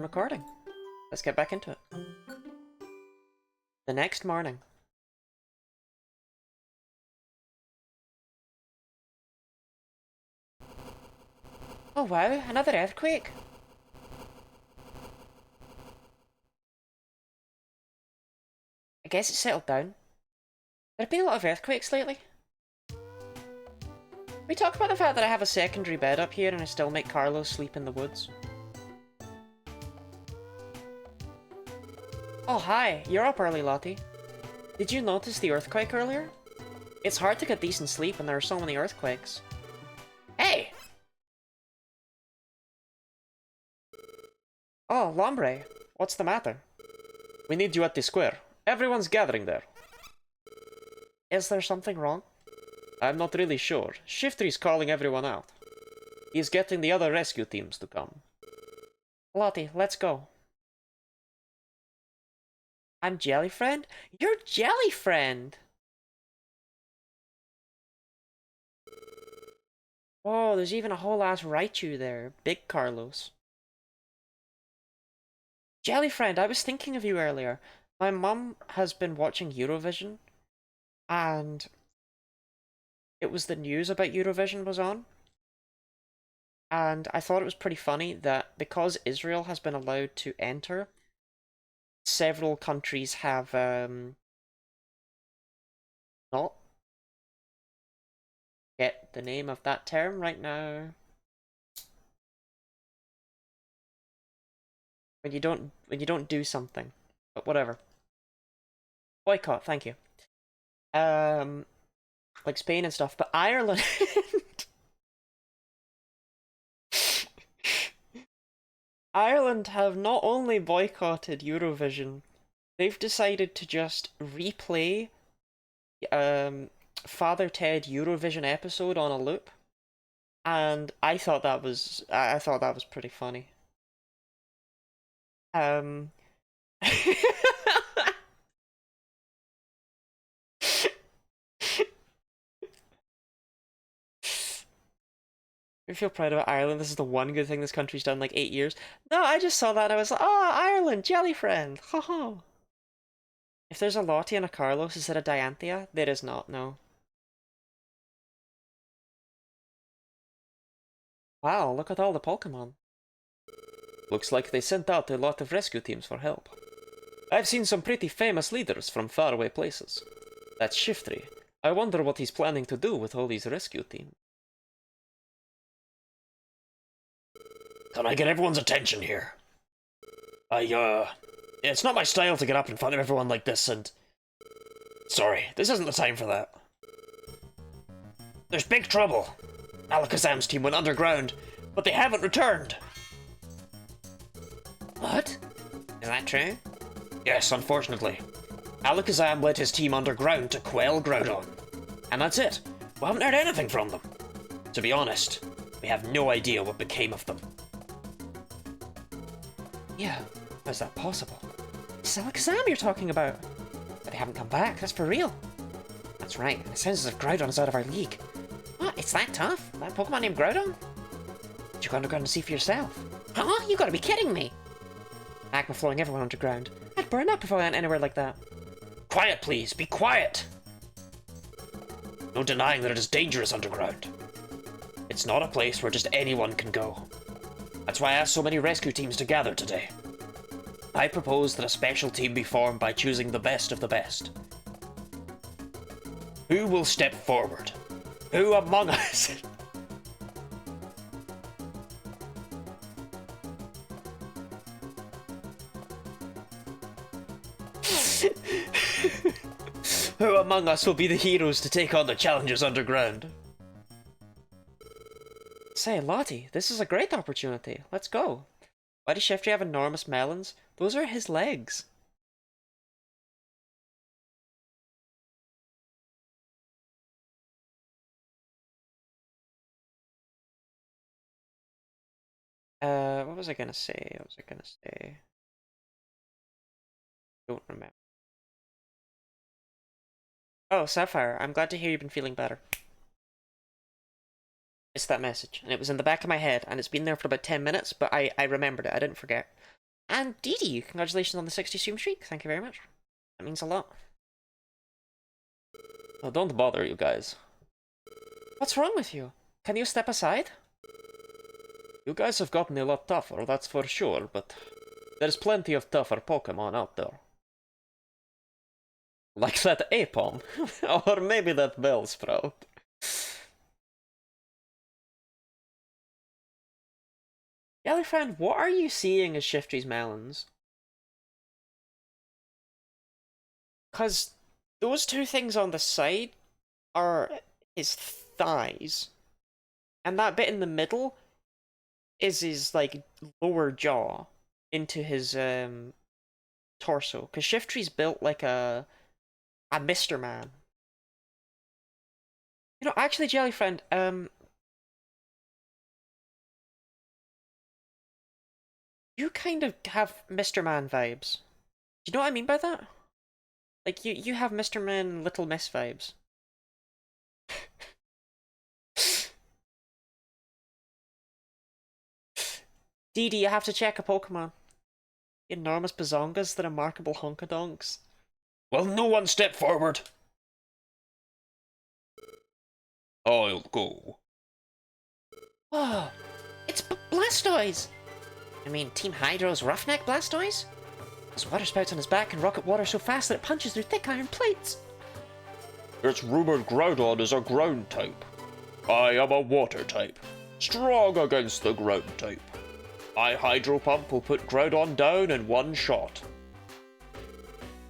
recording. Let's get back into it. The next morning. Oh wow, another earthquake. I guess it settled down. There have been a lot of earthquakes lately. We talked about the fact that I have a secondary bed up here and I still make Carlos sleep in the woods. Oh hi, you're up early, Lottie. Did you notice the earthquake earlier? It's hard to get decent sleep when there are so many earthquakes. Hey! Oh, Lombre, what's the matter? We need you at the square. Everyone's gathering there. Is there something wrong? I'm not really sure. Shifty's calling everyone out. He's getting the other rescue teams to come. Lottie, let's go. I'm Jellyfriend? You're Jellyfriend! Oh, there's even a whole ass Raichu there. Big Carlos. Jellyfriend, I was thinking of you earlier. My mum has been watching Eurovision, and it was the news about Eurovision was on. And I thought it was pretty funny that because Israel has been allowed to enter, several countries have not get the name of that term right now. When you don't do something. But whatever. Boycott, thank you. Like Spain and stuff, but Ireland Ireland have not only boycotted Eurovision, they've decided to just replay Father Ted Eurovision episode on a loop. And I thought that was pretty funny. I feel proud about Ireland. This is the one good thing this country's done in like 8 years. No, I just saw that and I was like, oh, Ireland, Jellyfriend, haha. If there's a Lottie and a Carlos instead of Dianthia, there is not, no. Wow, look at all the Pokémon. Looks like they sent out a lot of rescue teams for help. I've seen some pretty famous leaders from faraway places. That's Shiftry. I wonder what he's planning to do with all these rescue teams. Can I get everyone's attention here? It's not my style to get up in front of everyone like this and... Sorry, this isn't the time for that. There's big trouble. Alakazam's team went underground, but they haven't returned. What? Is that true? Yes, unfortunately. Alakazam led his team underground to quell Groudon. And that's it. We haven't heard anything from them. To be honest, we have no idea what became of them. Yeah, how's that possible? It's Alakazam you're talking about. But they haven't come back, that's for real. That's right, it sounds as if Groudon is out of our league. What, it's that tough? That Pokemon named Groudon? Did you go underground to see for yourself? Huh? You gotta be kidding me! Magma flowing everyone underground. I'd burn up if I went anywhere like that. Quiet, please, be quiet! No denying that it is dangerous underground. It's not a place where just anyone can go. That's why I asked so many rescue teams to gather today. I propose that a special team be formed by choosing the best of the best. Who will step forward? Who among us? Who among us will be the heroes to take on the challenges underground? Say, Lottie, this is a great opportunity. Let's go. Why does Shiftry have enormous melons? Those are his legs. What was I gonna say? Don't remember. Oh, Sapphire, I'm glad to hear you've been feeling better. It's that message, and it was in the back of my head, and it's been there for about 10 minutes, but I remembered it, I didn't forget. And Dee Dee, congratulations on the 60 stream streak. Thank you very much. That means a lot. Oh, don't bother, you guys. What's wrong with you? Can you step aside? You guys have gotten a lot tougher, that's for sure, but there's plenty of tougher Pokémon out there. Like that Apom, or maybe that Bellsprout. Jellyfriend, what are you seeing as Shifty's melons? Because those two things on the side are his thighs. And that bit in the middle is his, like, lower jaw into his, torso. Because Shiftry's built like a Mr. Man. You know, actually, Jellyfriend, you kind of have Mr. Man vibes. Do you know what I mean by that? Like, you have Mr. Man Little Miss vibes. Dee Dee, you have to check a Pokemon. The enormous bazongas, the remarkable honkadonks. Will no one step forward? I'll go. Oh, it's Blastoise! I mean, Team Hydro's Roughneck Blastoise? His water spouts on his back can rocket water so fast that it punches through thick iron plates. It's rumored Groudon is a ground type. I am a water type. Strong against the ground type. My Hydro Pump will put Groudon down in one shot.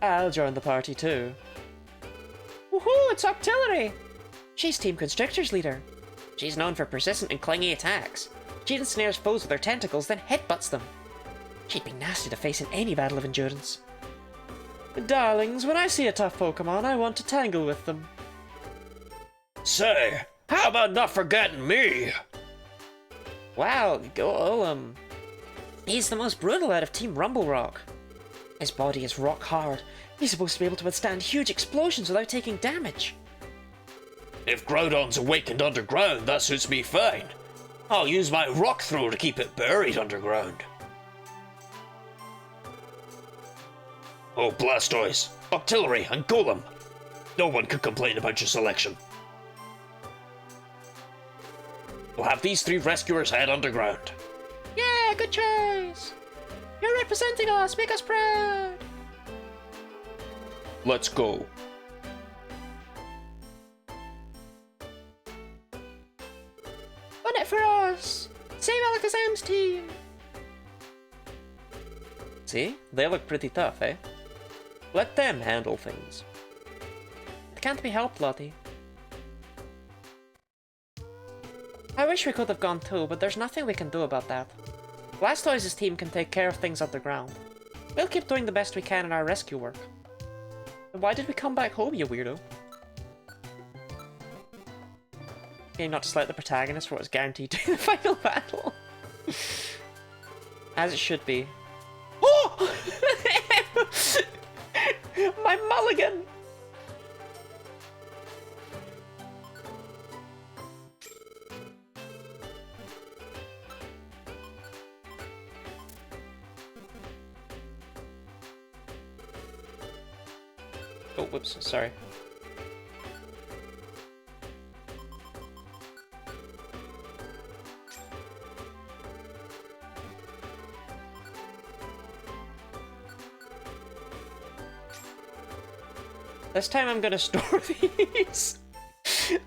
I'll join the party too. Woohoo, it's Octillery! She's Team Constrictor's leader. She's known for persistent and clingy attacks. She ensnares foes with her tentacles, then headbutts them. She'd be nasty to face in any battle of endurance. Darlings, when I see a tough Pokemon, I want to tangle with them. Say, how about not forgetting me? Wow, Golem. He's the most brutal out of Team Rumble Rock. His body is rock hard. He's supposed to be able to withstand huge explosions without taking damage. If Groudon's awakened underground, that suits me fine. I'll use my rock throw to keep it buried underground. Oh, Blastoise, Octillery, and Golem. No one could complain about your selection. We'll have these three rescuers head underground. Yeah, good choice. You're representing us, make us proud. Let's go. Run it for us! Save Alakazam's team! See? They look pretty tough, eh? Let them handle things. It can't be helped, Lottie. I wish we could have gone too, but there's nothing we can do about that. Blastoise's team can take care of things underground. We'll keep doing the best we can in our rescue work. Then why did we come back home, you weirdo? Okay, not to select the protagonist for what is guaranteed to be the final battle. As it should be. Oh! My mulligan! Oh, whoops, sorry. This time I'm gonna store these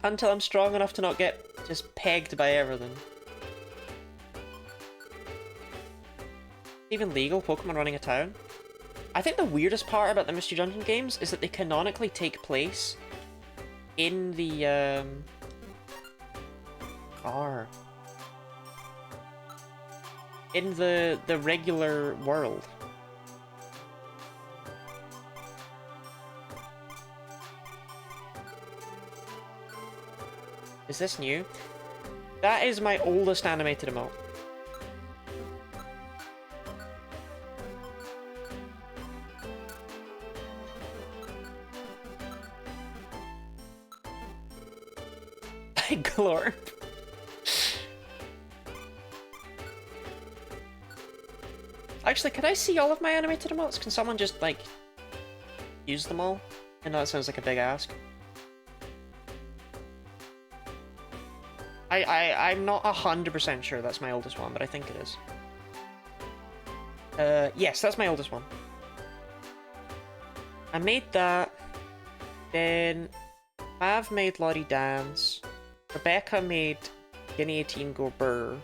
until I'm strong enough to not get just pegged by everything. Even legal Pokemon running a town? I think the weirdest part about the Mystery Dungeon games is that they canonically take place in the, in the regular world. Is this new? That is my oldest animated emote. Glorp. Actually, could I see all of my animated emotes? Can someone just, like, use them all? I know that sounds like a big ask. I'm not 100% sure that's my oldest one, but I think it is. Yes, that's my oldest one. I made that. Then Mav made Lottie dance. Rebecca made Guinea 18 go burr.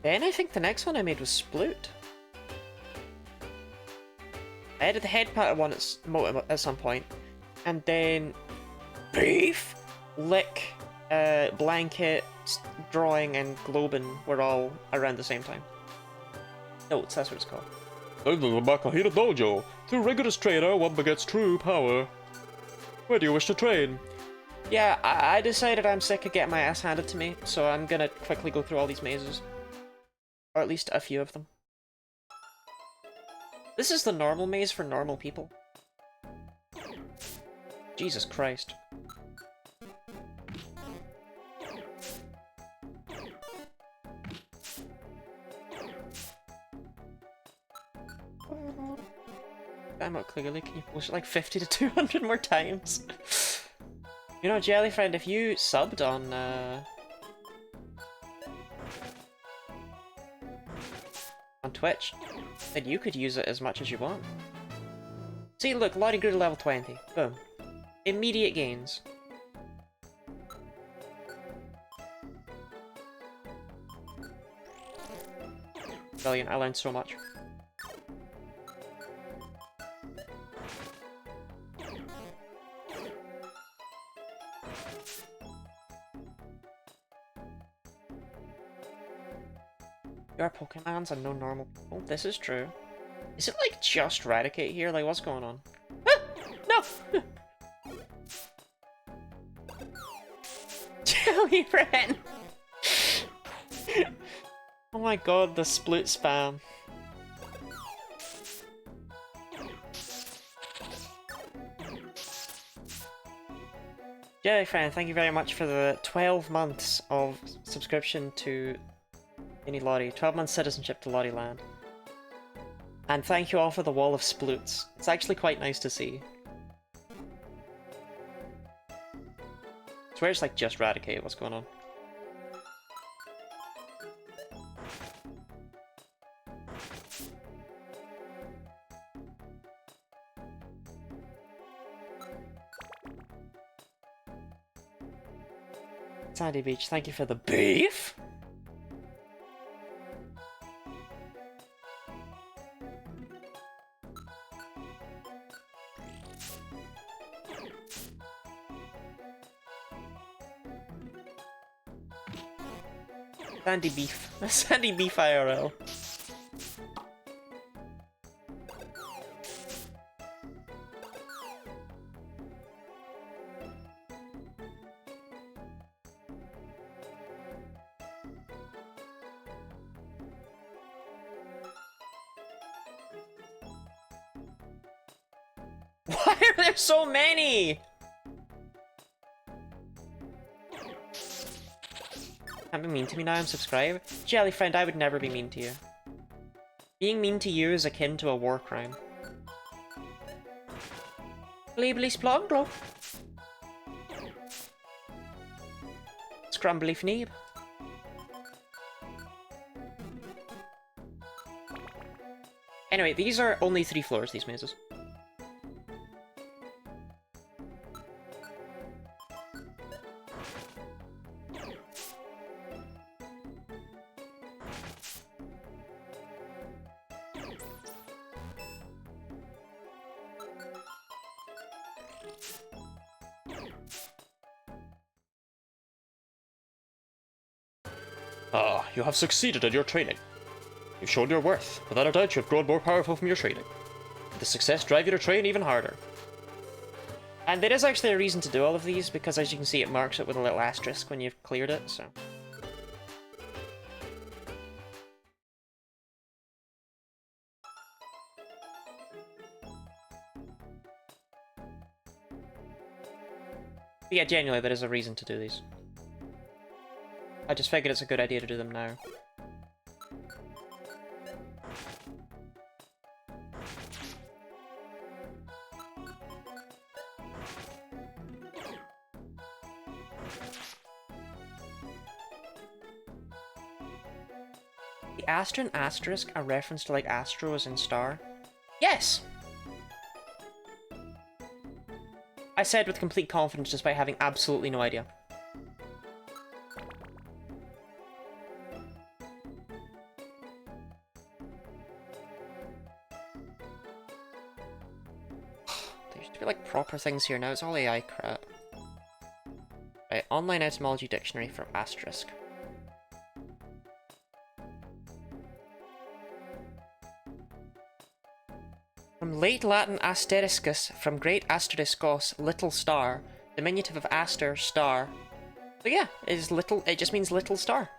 Then I think the next one I made was Sploot. I added the head pattern one at some point. And then Beef, Lick, Blanket, Drawing, and Globin were all around the same time. Notes, that's what it's called. This is the Makahira Dojo. Through rigorous trainer, one begets true power. Where do you wish to train? Yeah, I decided I'm sick of getting my ass handed to me, so I'm gonna quickly go through all these mazes. Or at least a few of them. This is the normal maze for normal people. Jesus Christ. Damn it, clearly, can you push it like 50 to 200 more times? You know, Jellyfriend, if you subbed on Twitch, then you could use it as much as you want. See, look, Lottie grew to level 20. Boom. Immediate gains. Brilliant, I learned so much. There are Pokemons and no normal people. This is true. Is it like just Raticate here? Like, what's going on? Ah! No! Jellyfriend! Oh my god, the split spam. Jellyfriend, thank you very much for the 12 months of subscription to Lottie. 12 months citizenship to Lottie Land. And thank you all for the wall of sploots. It's actually quite nice to see. I swear it's like just Raticate. What's going on? Sandy Beach, thank you for the beef! Sandy Beef. Sandy Beef IRL. Why are there so many? Can't be mean to me now, I'm subscribed. Jellyfriend, I would never be mean to you. Being mean to you is akin to a war crime. Bleebly splog, bro. Scrumbly fneeb. Anyway, these are only 3 floors, these mazes. Ah, you have succeeded in your training. You've shown your worth. Without a doubt, you have grown more powerful from your training. The success drive you to train even harder. And there is actually a reason to do all of these, because as you can see it marks it with a little asterisk when you've cleared it, so... But yeah, genuinely, there is a reason to do these. I just figured it's a good idea to do them now. The Astra and asterisk a reference to like Astro as in star? Yes! I said with complete confidence despite having absolutely no idea. There used to be like proper things here, now it's all AI crap. Right, online etymology dictionary for asterisk. From late Latin asteriscus, from great asteriskos, little star, diminutive of aster, star. So yeah, it is little, it just means little star.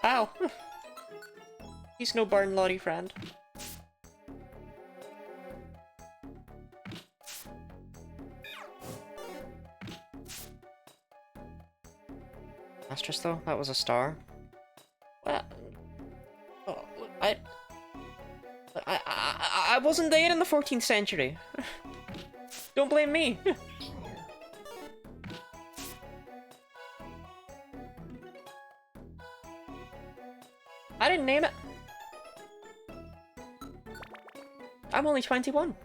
Ow! He's no burn lorry friend. Asterisk though? That was a star. Well, oh, I wasn't there in the 14th century. Don't blame me. I didn't name it. I'm only 21.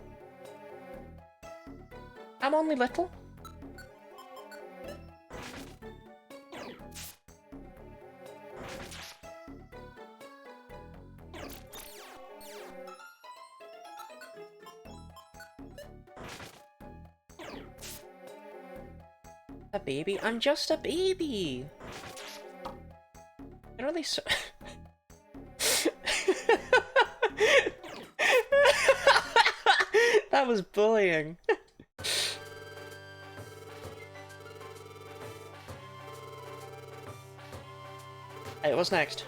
I'm only little. A baby? I'm just a baby. Literally so. That was bullying. Hey, what's next?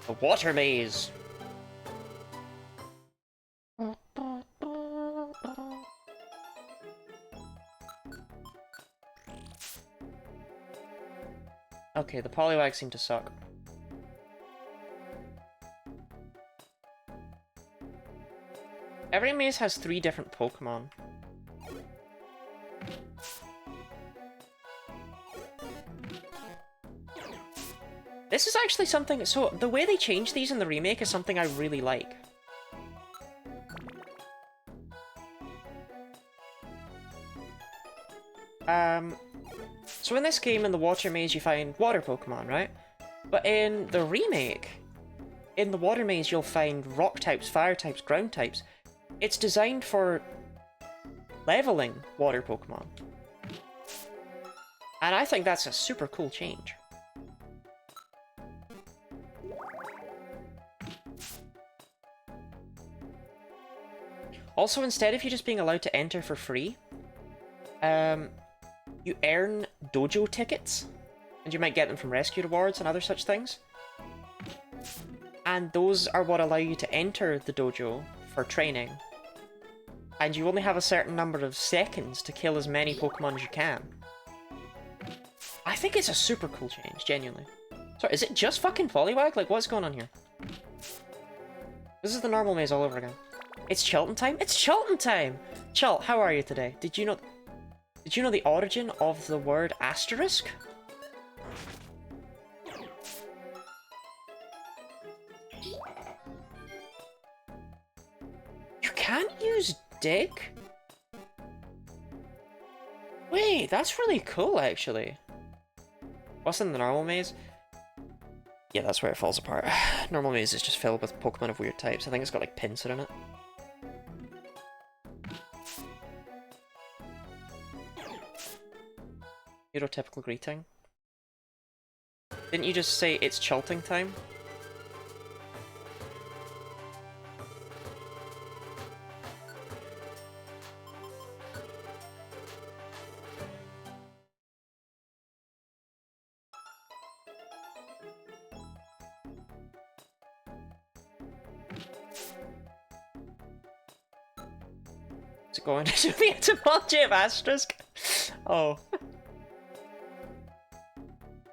A water maze. Okay, the Poliwags seem to suck. Every maze has 3 different Pokemon. This is actually something, so the way they change these in the remake is something I really like. So in this game, in the water maze, you find water Pokemon, right? But in the remake, in the water maze, you'll find rock types, fire types, ground types. It's designed for leveling water Pokemon. And I think that's a super cool change. Also, instead of you just being allowed to enter for free, you earn dojo tickets, and you might get them from rescue rewards and other such things. And those are what allow you to enter the dojo for training. And you only have a certain number of seconds to kill as many Pokemon as you can. I think it's a super cool change, genuinely. Sorry, is it just fucking Poliwag? Like, what's going on here? This is the normal maze all over again. It's Chilton time? It's Chilton time! Chult, how are you today? Did you know the origin of the word asterisk? You can't use dig? Wait, that's really cool, actually. What's in the normal maze? Yeah, that's where it falls apart. Normal maze is just filled with Pokemon of weird types. I think it's got like Pinsir in it. Neurotypical greeting. Didn't you just say it's Chilting time? going into the etymology of asterisk. Oh.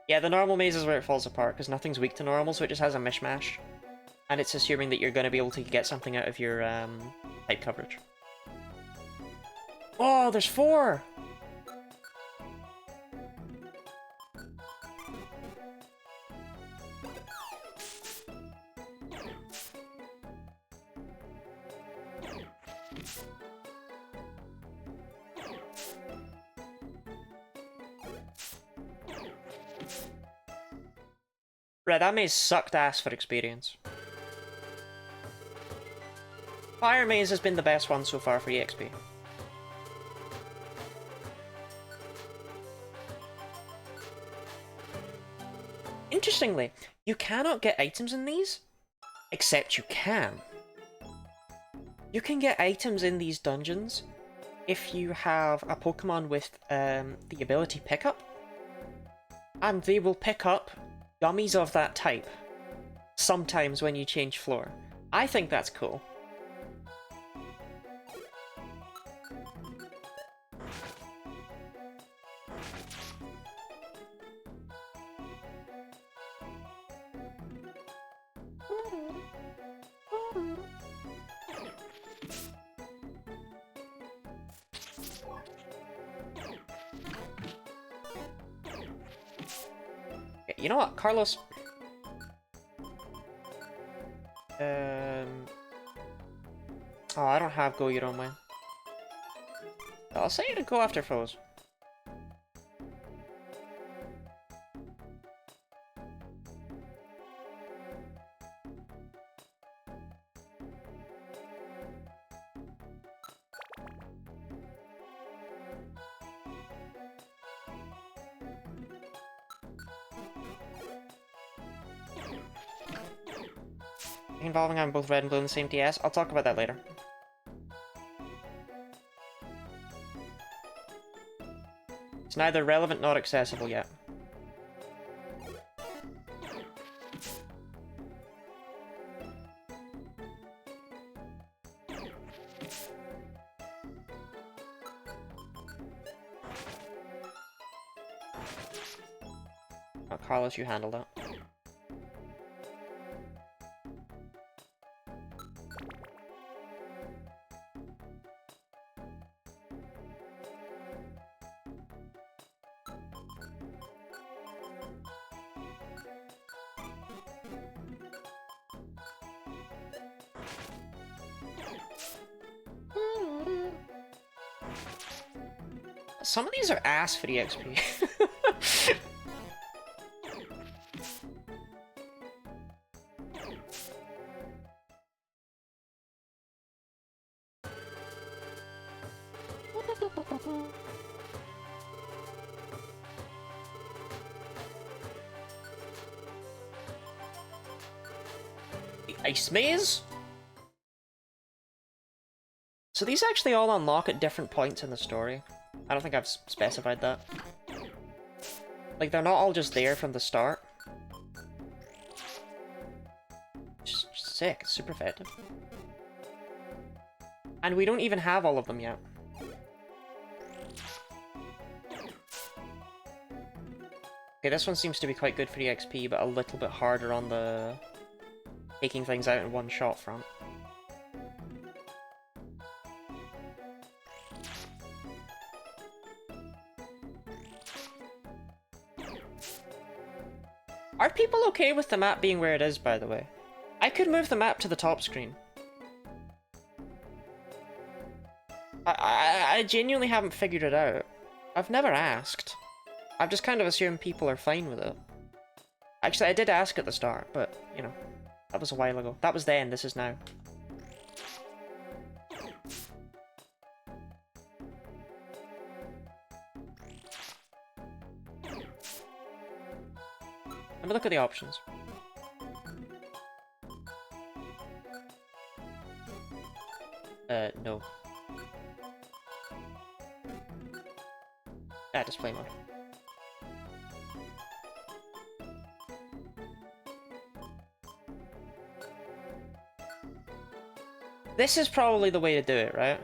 Yeah, the normal maze is where it falls apart, because nothing's weak to normal, so it just has a mishmash. And it's assuming that you're going to be able to get something out of your type coverage. Oh, there's 4! Right, that maze sucked ass for experience. Fire maze has been the best one so far for EXP. Interestingly, you cannot get items in these, except you can. You can get items in these dungeons if you have a Pokemon with the ability Pickup, and they will pick up gummies of that type sometimes when you change floor. I think that's cool. You know what, Carlos? Oh, I don't have Go Your Own Way. I'll say you to go after foes. Involving I'm both red and blue in the same TS. I'll talk about that later. It's neither relevant nor accessible yet. Oh, Carlos, you handle that. Some of these are ass for the XP. The Ice Maze? So these actually all unlock at different points in the story. I don't think I've specified that. Like, they're not all just there from the start. Just sick, it's super effective. And we don't even have all of them yet. Okay, this one seems to be quite good for the XP, but a little bit harder on the taking things out in one shot front. Are people okay with the map being where it is, by the way? I could move the map to the top screen. I genuinely haven't figured it out. I've never asked. I've just kind of assumed people are fine with it. Actually, I did ask at the start, but, you know, that was a while ago. That was then, this is now. Let me look at the options. No. Display mode. This is probably the way to do it, right?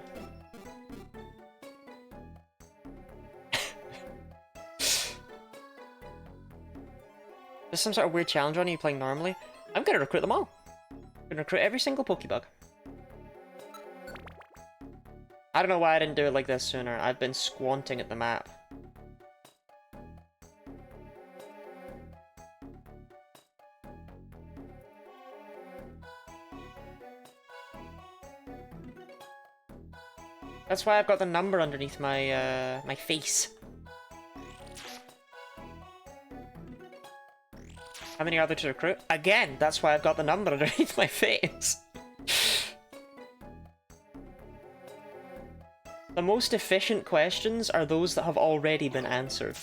there's some sort of weird challenge on you playing normally, I'm gonna recruit them all. I'm gonna recruit every single Pokebug. I don't know why I didn't do it like this sooner. I've been squanting at the map. That's why I've got the number underneath my my face. How many are there to recruit? Again, that's why I've got the number underneath my face. The most efficient questions are those that have already been answered.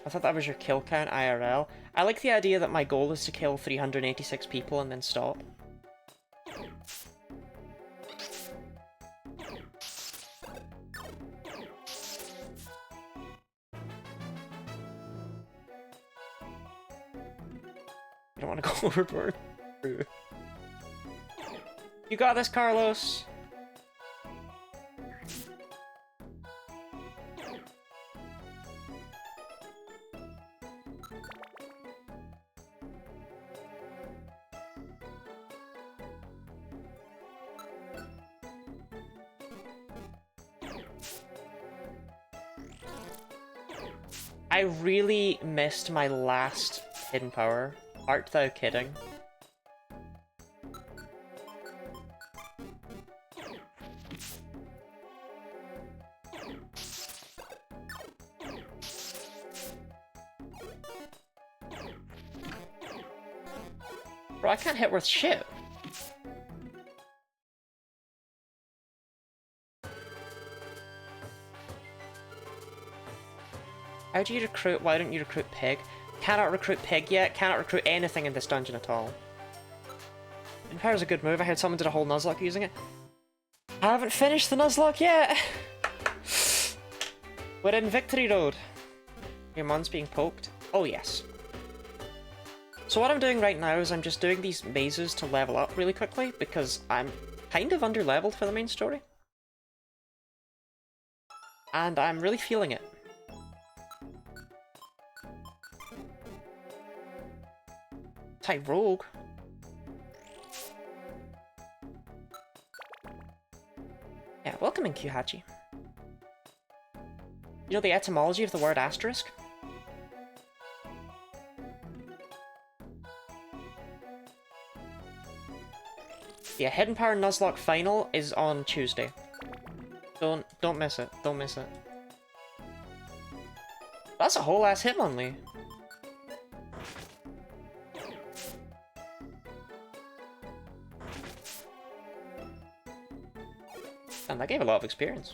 I thought that was your kill count IRL. I like the idea that my goal is to kill 386 people and then stop. I don't want to go overboard. You got this, Carlos! I really missed my last hidden power. Art thou kidding? Bro, I can't hit worth shit. How do you recruit? Why don't you recruit Pig? Cannot recruit Pig yet. Cannot recruit anything in this dungeon at all. Empower's a good move. I heard someone did a whole Nuzlocke using it. I haven't finished the Nuzlocke yet! We're in Victory Road. Your mon's being poked? Oh yes. So what I'm doing right now is I'm just doing these mazes to level up really quickly because I'm kind of under-leveled for the main story. And I'm really feeling it. Type rogue. Yeah, welcome in, Kyuhachi. You know the etymology of the word asterisk? Yeah, Hidden Power Nuzlocke final is on Tuesday. Don't miss it. Don't miss it. That's a whole ass Hitmonlee. And that gave a lot of experience.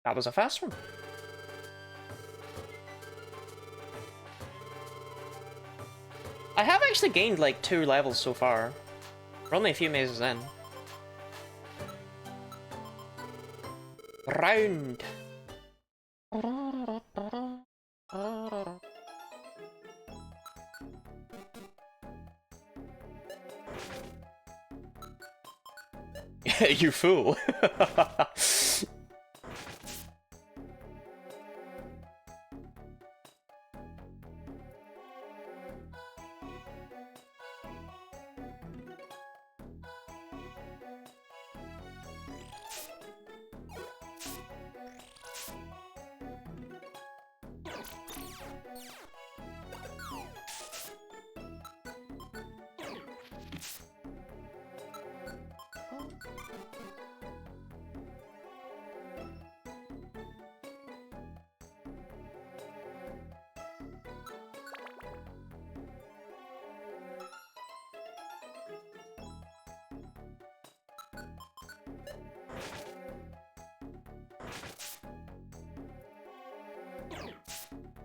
That was a fast one. I have actually gained like 2 levels so far. We're only a few mazes in. Round. You fool.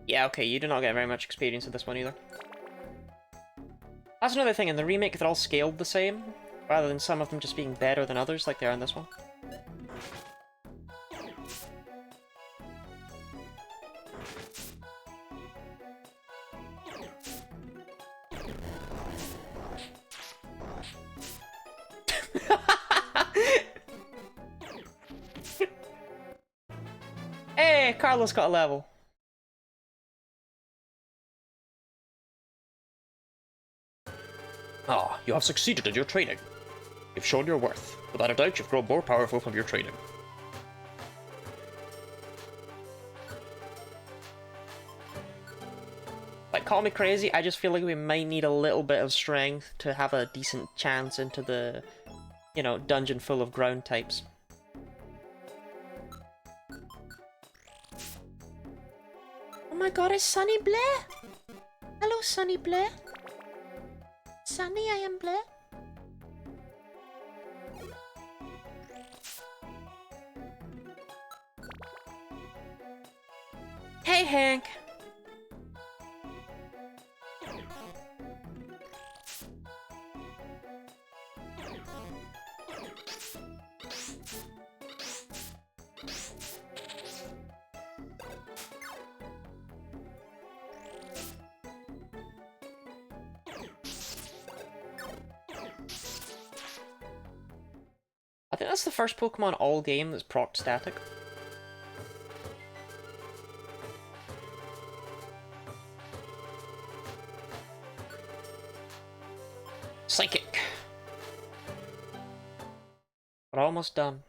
Yeah, okay, you do not get very much experience with this one either. That's another thing, in the remake they're all scaled the same, rather than some of them just being better than others like they are in this one. Carlos got a level. Ah, you have succeeded in your training. You've shown your worth. Without a doubt, you've grown more powerful from your training. Like, call me crazy, I just feel like we might need a little bit of strength to have a decent chance into the, you know, dungeon full of ground types. Oh my god, it's Sunny Blair! Hello, Sunny Blair. Sunny, I am Blair. Hey, Hank. I think that's the first Pokemon all game that's proc static. Psychic. We're almost done.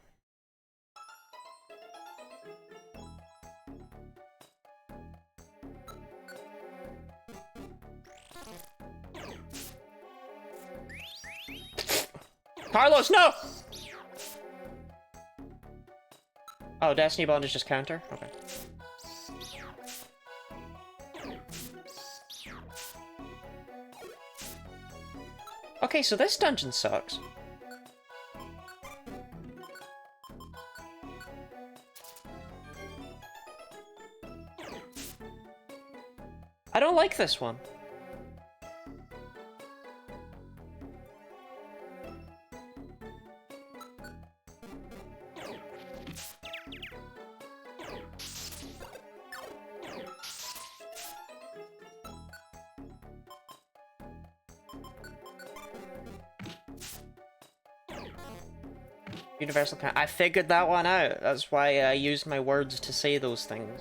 Carlos, no! Oh, Destiny Bond is just counter? Okay. Okay, so this dungeon sucks. I don't like this one. Universal count. I figured that one out. That's why I used my words to say those things.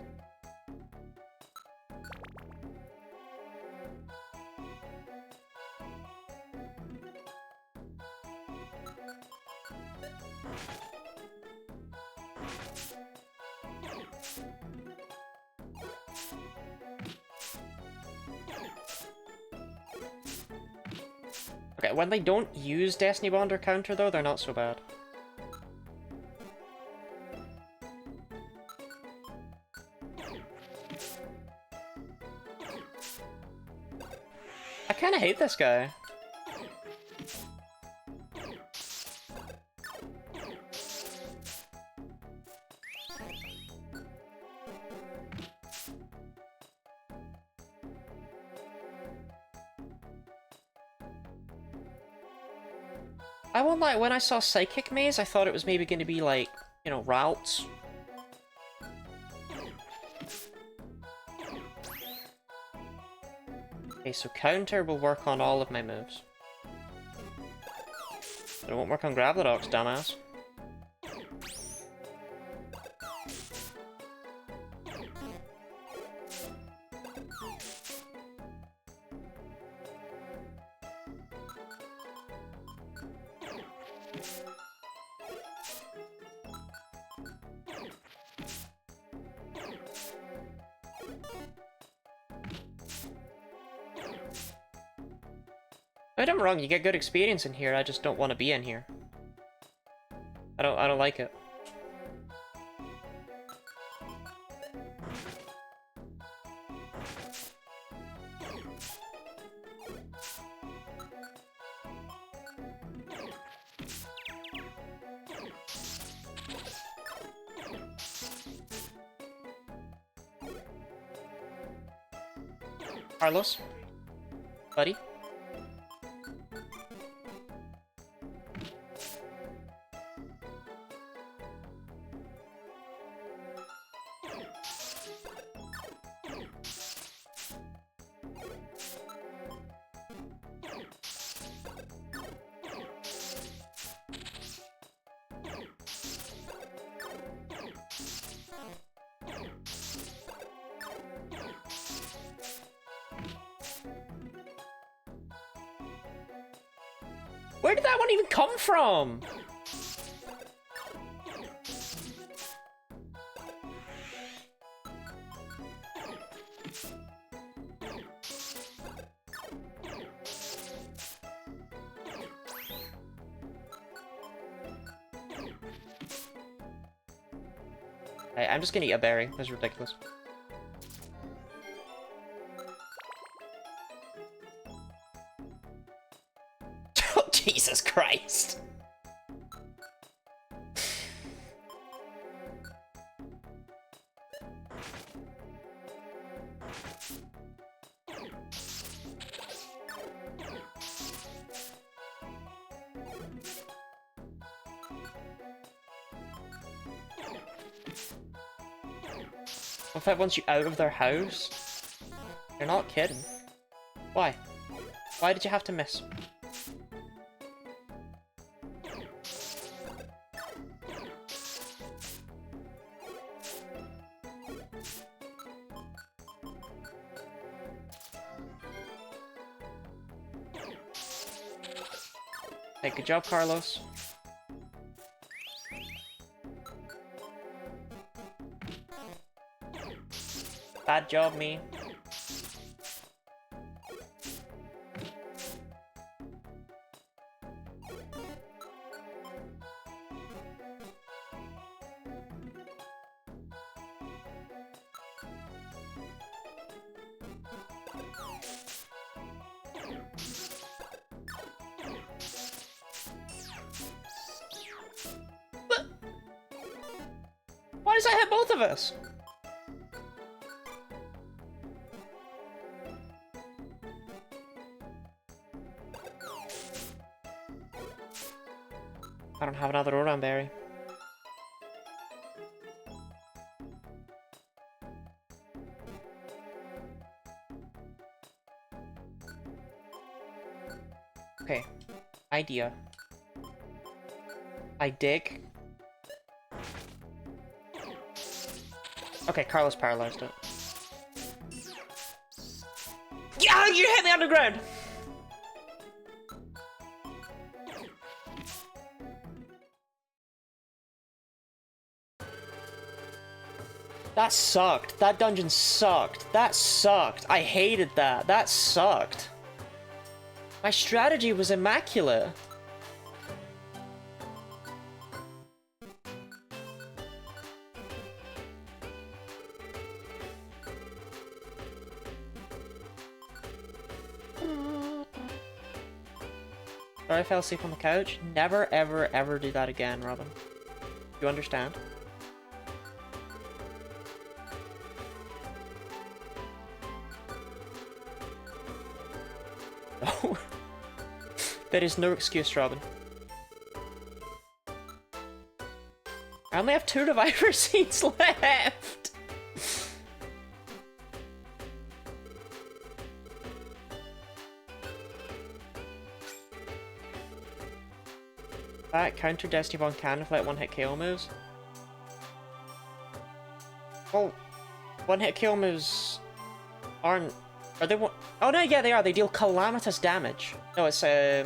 Okay, when they don't use Destiny Bond or counter though, they're not so bad. I kinda hate this guy. I won't lie, when I saw Psychic Maze, I thought it was maybe going to be like, you know, routes. Okay, so counter will work on all of my moves. But it won't work on Gravelodox, dumbass. I'm wrong, you get good experience in here, I just don't want to be in here. I don't like it. Carlos? Buddy? Where did that one even come from? Hey, I'm just gonna eat a berry. That's ridiculous. Oh, Jesus Christ. If it wants you out of their house? You're not kidding. Why? Why did you have to miss? Hey, good job, Carlos. Bad job, me. What? Why does that hit both of us? I don't have another Oran berry. Okay. Idea. I dig. Okay, Carlos paralyzed it. Yeah, you hit me underground! That sucked. That dungeon sucked. That sucked. I hated that. That sucked. My strategy was immaculate. Sorry I fell asleep on the couch. Never, ever, ever do that again, Robin. You understand? No. There is no excuse, Robin. I only have 2 reviver seeds left! That counter Destiny Von can with like 1-hit KO moves. Well, 1-hit KO moves aren't... Are they one? Oh no, yeah, they are. They deal calamitous damage. No, it's ZA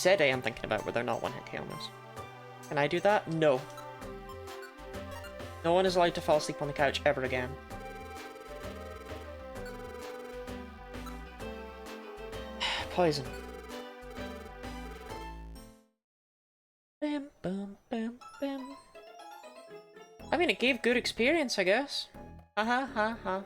I'm thinking about, where they're not 1-hit KO moves. Can I do that? No. No one is allowed to fall asleep on the couch ever again. Poison. Bam, bam, bam, bam. I mean, it gave good experience, I guess. Ha ha ha ha.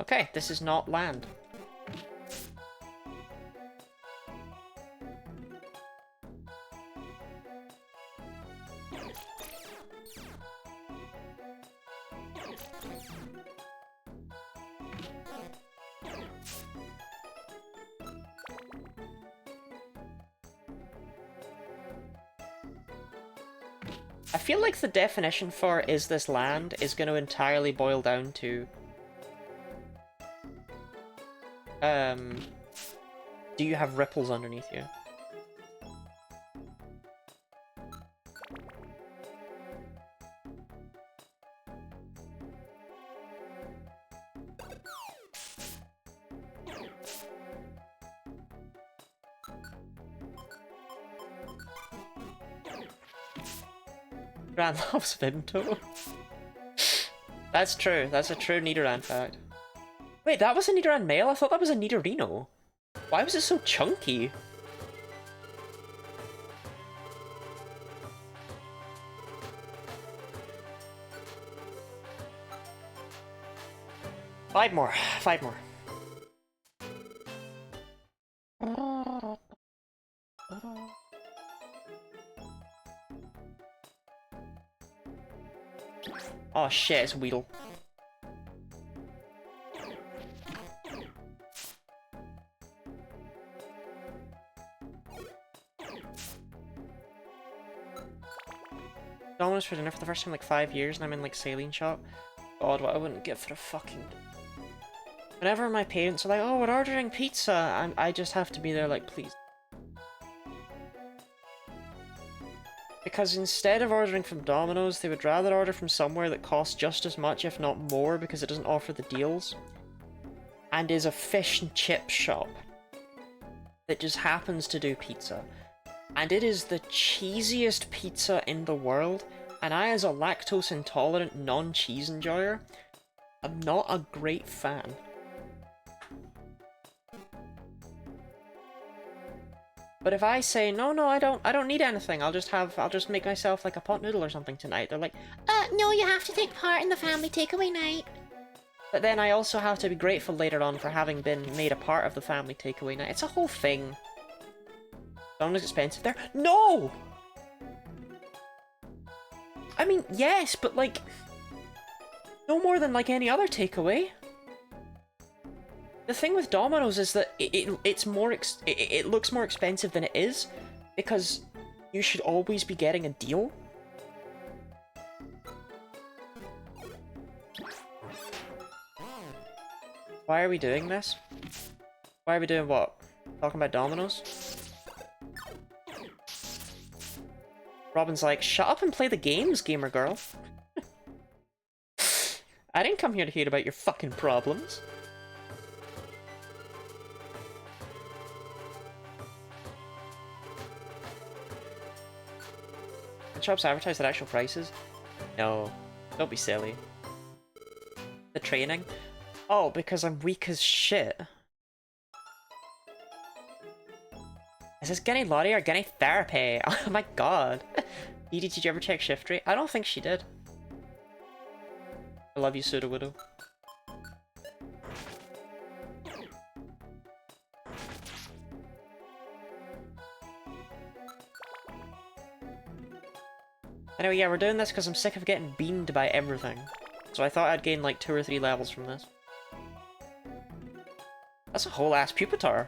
Okay, this is not land. I feel like the definition for "is this land" is going to entirely boil down to do you have ripples underneath you? Nidoran loves Vimto. That's true. That's a true Nidoran fact. Wait, that was a Nidoran male? I thought that was a Nidorino. Why was it so chunky? Five more. Five more. Oh shit, it's Weedle. Domino's for dinner for the first time in like 5 years and I'm in like Saline Shop. God, what I wouldn't give for a fucking... Whenever my parents are like, oh, we're ordering pizza, I just have to be there like, please. Because instead of ordering from Domino's, they would rather order from somewhere that costs just as much, if not more, because it doesn't offer the deals. And is a fish and chip shop that just happens to do pizza. And it is the cheesiest pizza in the world, and I, as a lactose intolerant non-cheese enjoyer, am not a great fan. But if I say, no, I don't need anything, I'll just make myself like a pot noodle or something tonight, they're like, No, you have to take part in the family takeaway night. but then I also have to be grateful later on for having been made a part of the family takeaway night. It's a whole thing. Domino's expensive there? No! I mean, yes, but like, no more than like any other takeaway. The thing with Domino's is that it's more it looks more expensive than it is, because you should always be getting a deal. Why are we doing this? Why are we doing what? Talking about Domino's? Robin's like, shut up and play the games, gamer girl. I didn't come here to hear about your fucking problems. The shops advertise at actual prices? No, don't be silly. The training? Oh, because I'm weak as shit. Is this Genny Lottie or Genny Therapy? Oh my god. Edie, did you ever check shift rate? I don't think she did. I love you, Pseudo Widow. Anyway, yeah, we're doing this because I'm sick of getting beamed by everything. So I thought I'd gain like 2 or 3 levels from this. That's a whole ass Pupitar.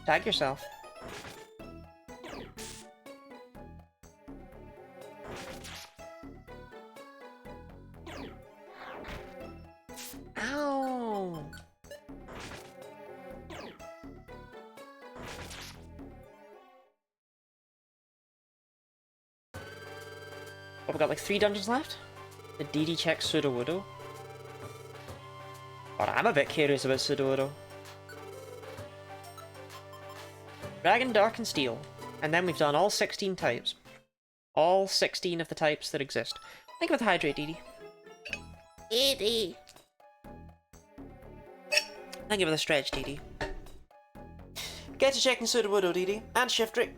Tag yourself. Ow! Oh, we got like 3 dungeons left? The DD check Pseudo Widow. God, I'm a bit curious about Pseudo Widow. Dragon, Dark, and Steel. And then we've done all 16 types. All 16 of the types that exist. Think about the Hydrate, DD. Edie. Thank you for the stretch, DD. Get to checking Pseudo Widow, DD. And shift rate.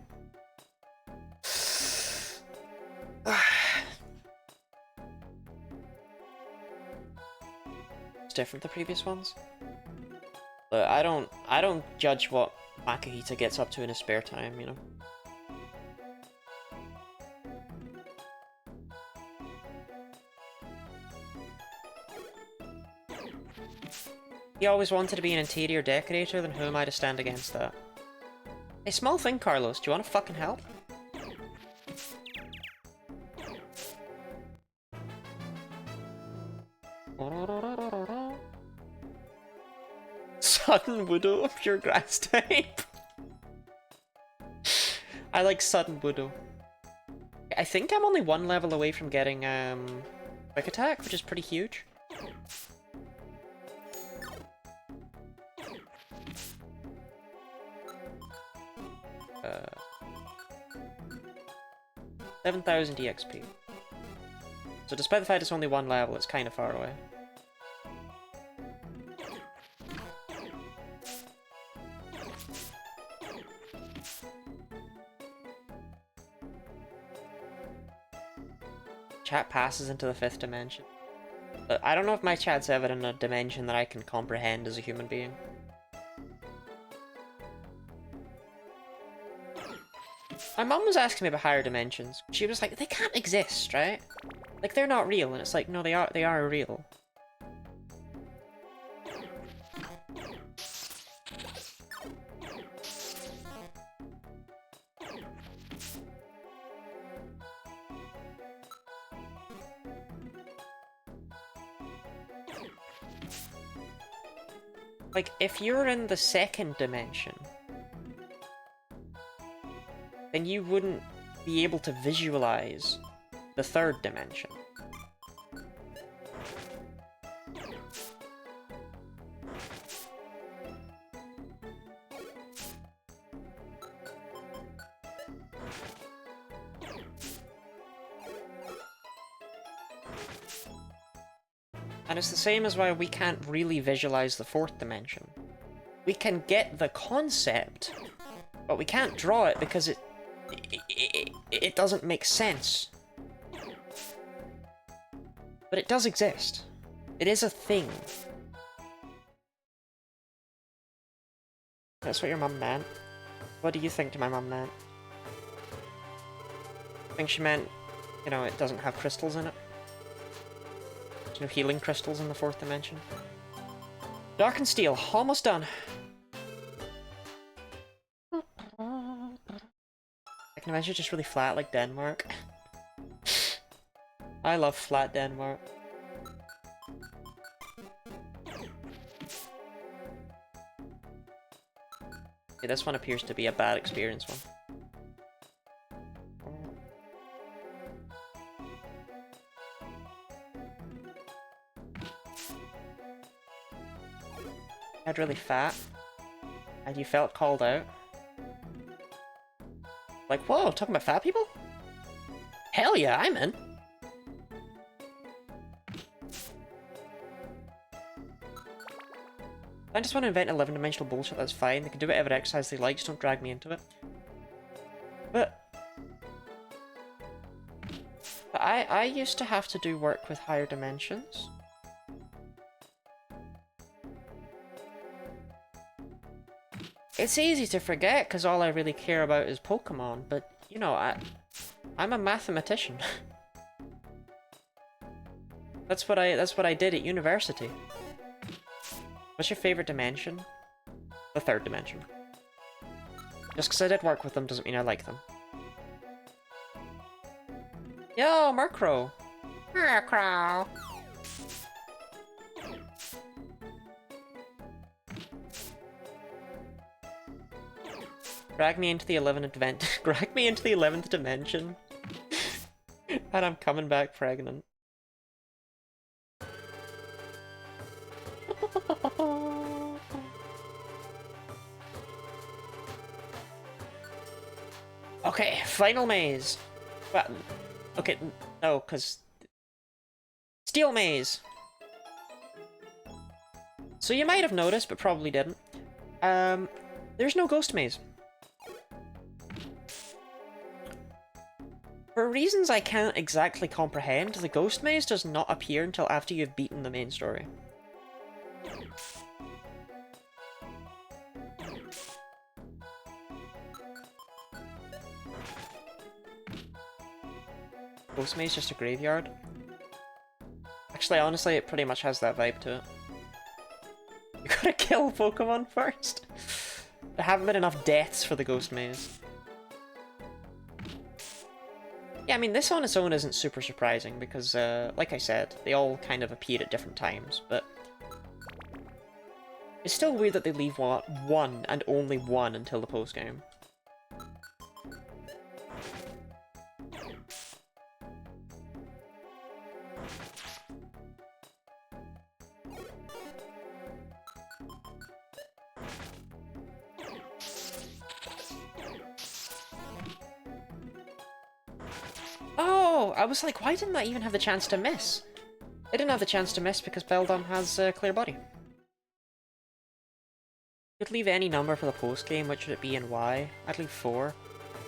It's different the previous ones. But I don't judge what Makahita gets up to in his spare time, you know. He always wanted to be an interior decorator, then who am I to stand against that? A small thing, Carlos. Do you want to fucking help? Sudden Widow, pure grass type. I like Sudden Widow. I think I'm only 1 level away from getting Quick Attack, which is pretty huge. 7,000 EXP. So despite the fact it's only one level, it's kind of far away. Chat passes into the 5th dimension. But I don't know if my chat's ever in a dimension that I can comprehend as a human being. My mum was asking me about higher dimensions. She was like, they can't exist, right? Like, they're not real. And it's like, no, they are real. Like, if you're in the 2nd dimension, then you wouldn't be able to visualize the 3rd dimension. And it's the same as why we can't really visualize the 4th dimension. We can get the concept, but we can't draw it because it doesn't make sense. But it does exist. It is a thing. That's what your mum meant. What do you think my mum meant? I think she meant, you know, it doesn't have crystals in it. There's no healing crystals in the 4th dimension. Dark and Steel, almost done. I can imagine just really flat like Denmark. I love flat Denmark. Okay, this one appears to be a bad experience one. Head really fat, and you felt called out. Like, whoa, talking about fat people? Hell yeah, I'm in. I just want to invent 11-dimensional bullshit, that's fine. They can do whatever exercise they like, just don't drag me into it. But I used to have to do work with higher dimensions. It's easy to forget because all I really care about is Pokémon, but you know, I'm a mathematician. That's what I did at university. What's your favorite dimension? The 3rd dimension. Just because I did work with them doesn't mean I like them. Yo, Murkrow! Murkrow! Drag me into the 11th drag me into the 11th dimension. And I'm coming back pregnant. Okay, final maze. Well, okay, no, because... Steel maze! So you might have noticed, but probably didn't. There's no ghost maze. For reasons I can't exactly comprehend, the ghost maze does not appear until after you've beaten the main story. Ghost maze just a graveyard? Actually, honestly, it pretty much has that vibe to it. You gotta kill Pokemon first. There haven't been enough deaths for the ghost maze. Yeah, I mean, this on its own isn't super surprising because, like I said, they all kind of appear at different times, but... It's still weird that they leave one and only one until the post-game. I was like, why didn't I even have the chance to miss? I didn't have the chance to miss because Beldum has clear body. Could leave any number for the post game. Which would it be and why? I'd leave 4.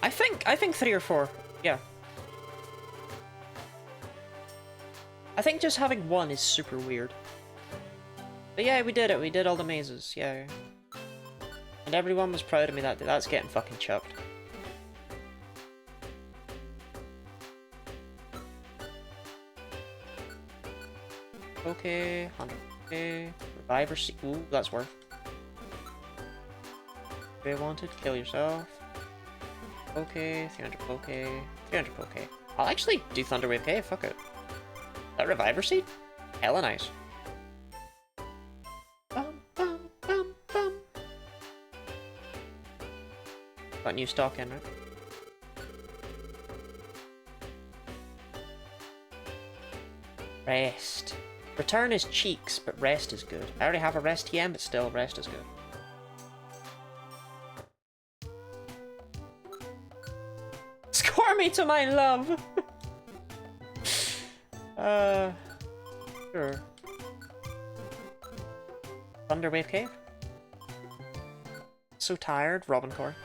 I think 3 or 4. Yeah. I think just having 1 is super weird. But yeah, we did it. We did all the mazes. Yeah. And everyone was proud of me that day. That's getting fucking chucked. Okay, 100. Okay. Reviver seat. Ooh, that's worth. Okay, wanted. Kill yourself. Okay, 300 Poke. 300 Poke. I'll actually do Thunderwave Cave. Fuck it. That Reviver seed? Hella nice. Bum, bum, bum, bum. Got new stock in, right? Rest. Return is cheeks, but rest is good. I already have a rest TM, but still, rest is good. Score me to my love! Sure. Thunderwave Cave? So tired, Robin Core.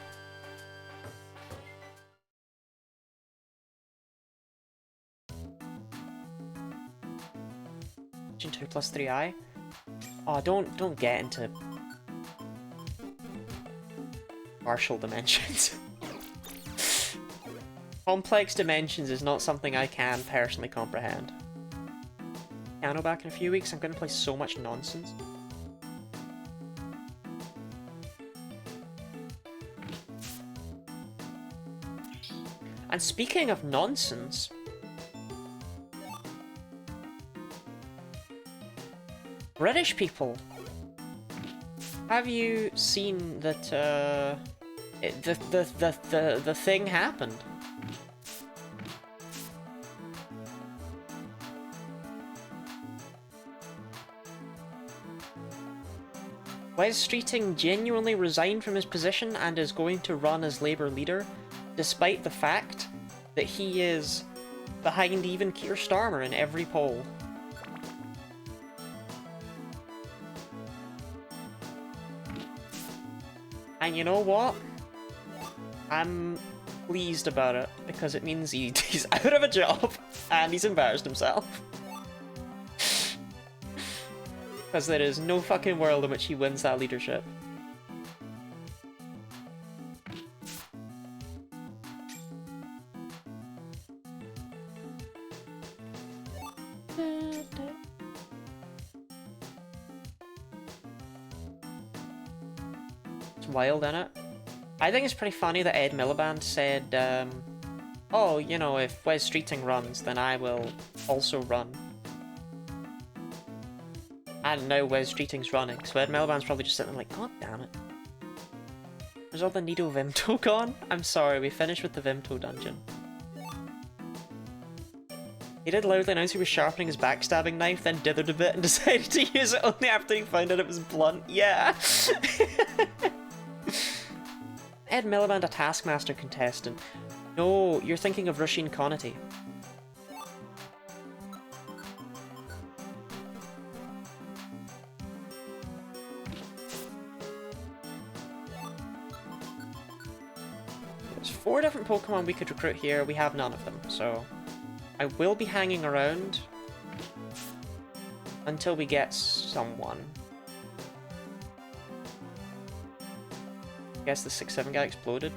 Gen 2 plus 3i? Oh, don't get into partial dimensions. Complex dimensions is not something I can personally comprehend. Piano back in a few weeks, I'm gonna play so much nonsense. And speaking of nonsense, British people, have you seen that the thing happened? Wes Streeting genuinely resigned from his position and is going to run as Labour leader, despite the fact that he is behind even Keir Starmer in every poll. And you know what? I'm pleased about it, because it means he's out of a job and he's embarrassed himself. Because there is no fucking world in which he wins that leadership. It's wild, innit? I think it's pretty funny that Ed Miliband said, oh, you know, if Wes Streeting runs, then I will also run. And now Wes Streeting's running, so Ed Miliband's probably just sitting there like, god damn it. Is all the Nido Vimto gone? I'm sorry, we finished with the Vimto dungeon. He did loudly announce he was sharpening his backstabbing knife, then dithered a bit and decided to use it only after he found out it was blunt. Yeah! Ed Miliband, a Taskmaster contestant. No, you're thinking of Roisin Connaughton. There's 4 different Pokemon we could recruit here. We have none of them, so I will be hanging around until we get someone. I guess the 6-7 guy exploded.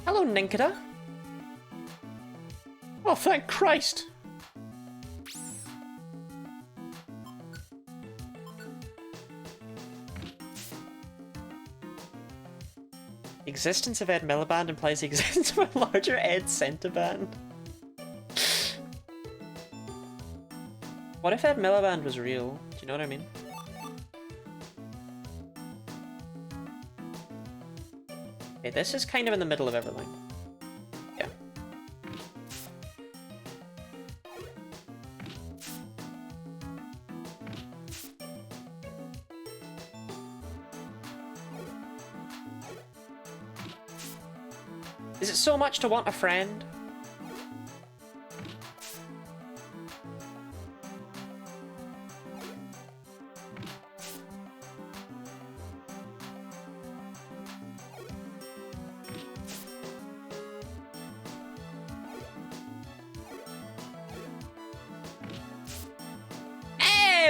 Hello, Ninkada. Oh, thank Christ! The existence of Ed Miliband implies the existence of a larger Ed Centiband. What if Ed Miliband was real? Do you know what I mean? Okay, this is kind of in the middle of everything. Yeah. Is it so much to want a friend?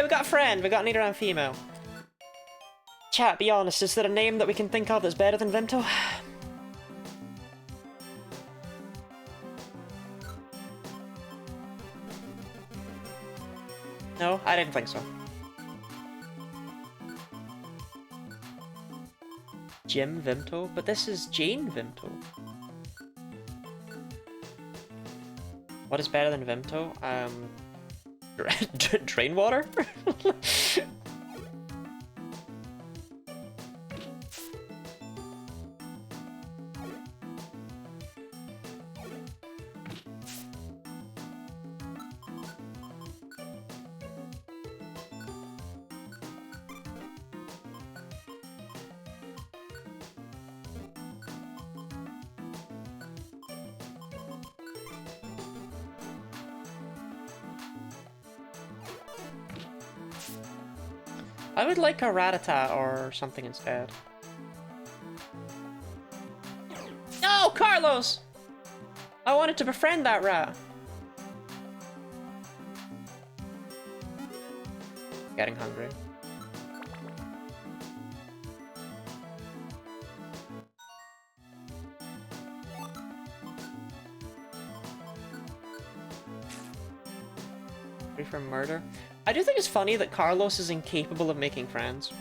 we got a friend. We got an Nidoran female. Chat, be honest, is there a name that we can think of that's better than Vimto? No, I didn't think so. Jim Vimto? But this is Jane Vimto. What is better than Vimto? Drain water? I would like a Rattata or something instead. No, Carlos! I wanted to befriend that rat. Getting hungry. Free from murder. I do think it's funny that Carlos is incapable of making friends.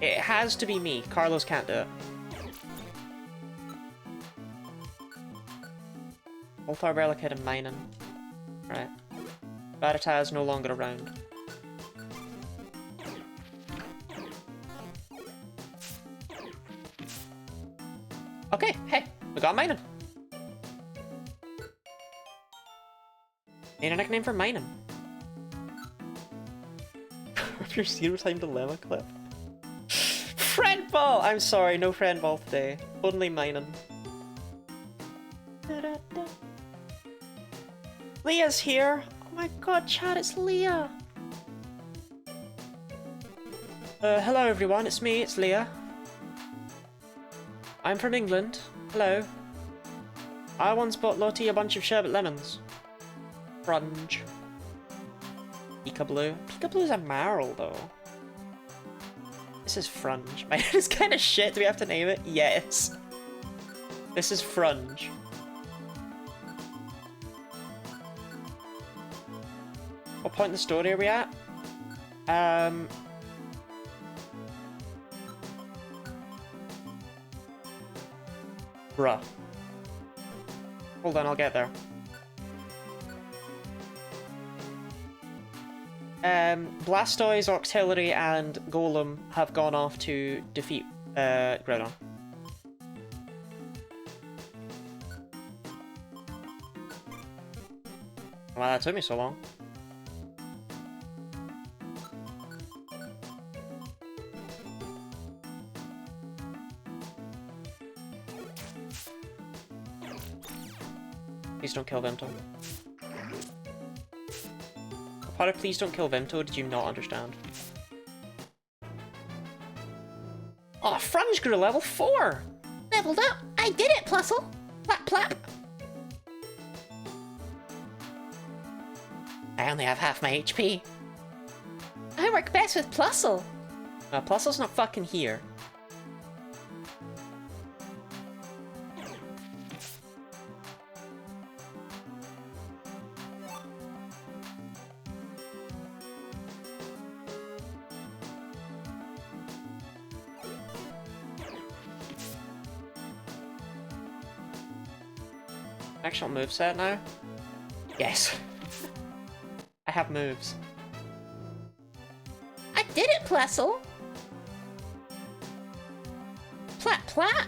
It has to be me. Carlos can't do it. Ulthar, Bearlickhead, and Minun. Right. Rattata is no longer around. Okay, hey, we got Minun. Need a nickname for Minun. Your zero time dilemma clip. Friend ball! I'm sorry, no friend ball today. Only Minun. Leah's here! Oh my god, chat, it's Leah! Hello everyone, it's me, it's Leah. I'm from England. Hello. I once bought Lottie a bunch of sherbet lemons. Frunge. Peekaboo. Peekaboo's a marl, though. This is Frunge. My head is kind of shit. Do we have to name it? Yes. This is Frunge. What point in the story are we at? Bruh. Hold on, I'll get there. Blastoise, Auxiliary, and Golem have gone off to defeat Groudon. Wow, that took me so long. Please don't kill Vimto. Potter, please don't kill Vimto. Did you not understand? Oh, Frunge grew level 4! Leveled up. I did it, Plusle. Plap plap. I only have half my HP. I work best with Plusle. Plusle's not fucking here. Actual moveset now? Yes. I have moves. I did it, Plusle. Plap plap.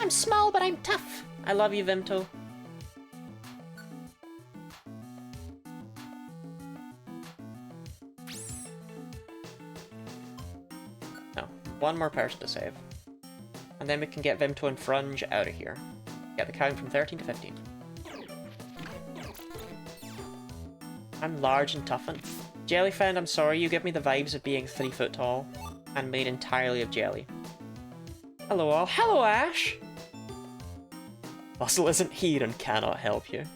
I'm small, but I'm tough. I love you, Vimto. No, one more person to save. And then we can get Vimto and Frunge out of here. Get the count from 13 to 15. I'm large and toughened. Jellyfriend, I'm sorry, you give me the vibes of being 3 foot tall and made entirely of jelly. Hello all. Hello, Ash! Bustle isn't here and cannot help you.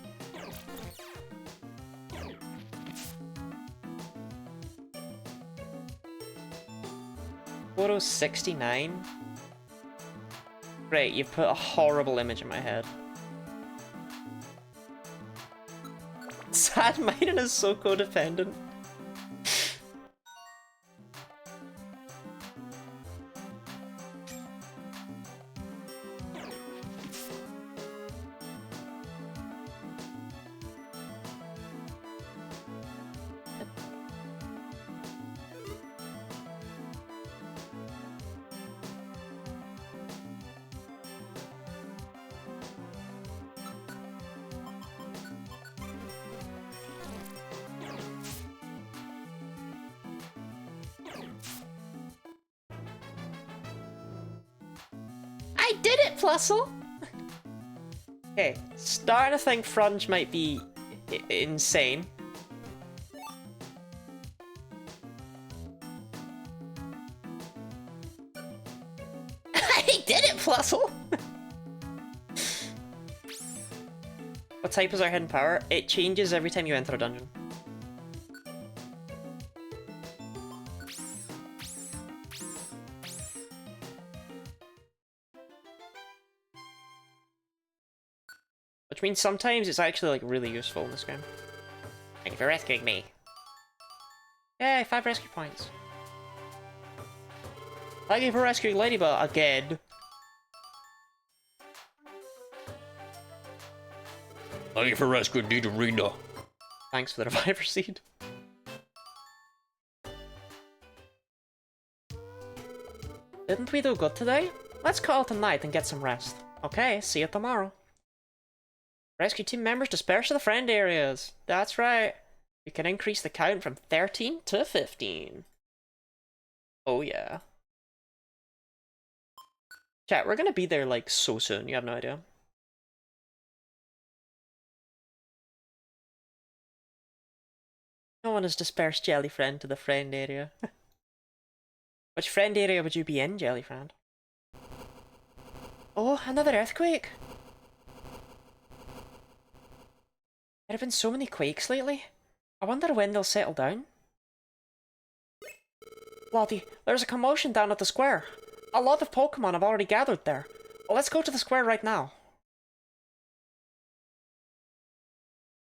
photo 69? Great, you've put a horrible image in my head. Sad Maiden is so codependent. I did it, Plusle! Okay, starting to think Frunge might be insane. I did it, Plusle! What type is our hidden power? It changes every time you enter a dungeon. Which means sometimes it's actually like really useful in this game. Thank you for rescuing me. Yay, 5 rescue points. Thank you for rescuing Ladybug again. Thank you for rescuing Nidorina. Thanks for the reviver seed. Didn't we do good today? Let's call it a night and get some rest. Okay, see you tomorrow. Rescue team members disperse to the friend areas. That's right. You can increase the count from 13 to 15. Oh yeah. Chat, we're gonna be there like so soon, you have no idea. No one has dispersed Jellyfriend to the friend area. Which friend area would you be in, Jellyfriend? Oh, another earthquake! There have been so many quakes lately. I wonder when they'll settle down. Lottie, there's a commotion down at the square. A lot of Pokémon have already gathered there. Well, let's go to the square right now.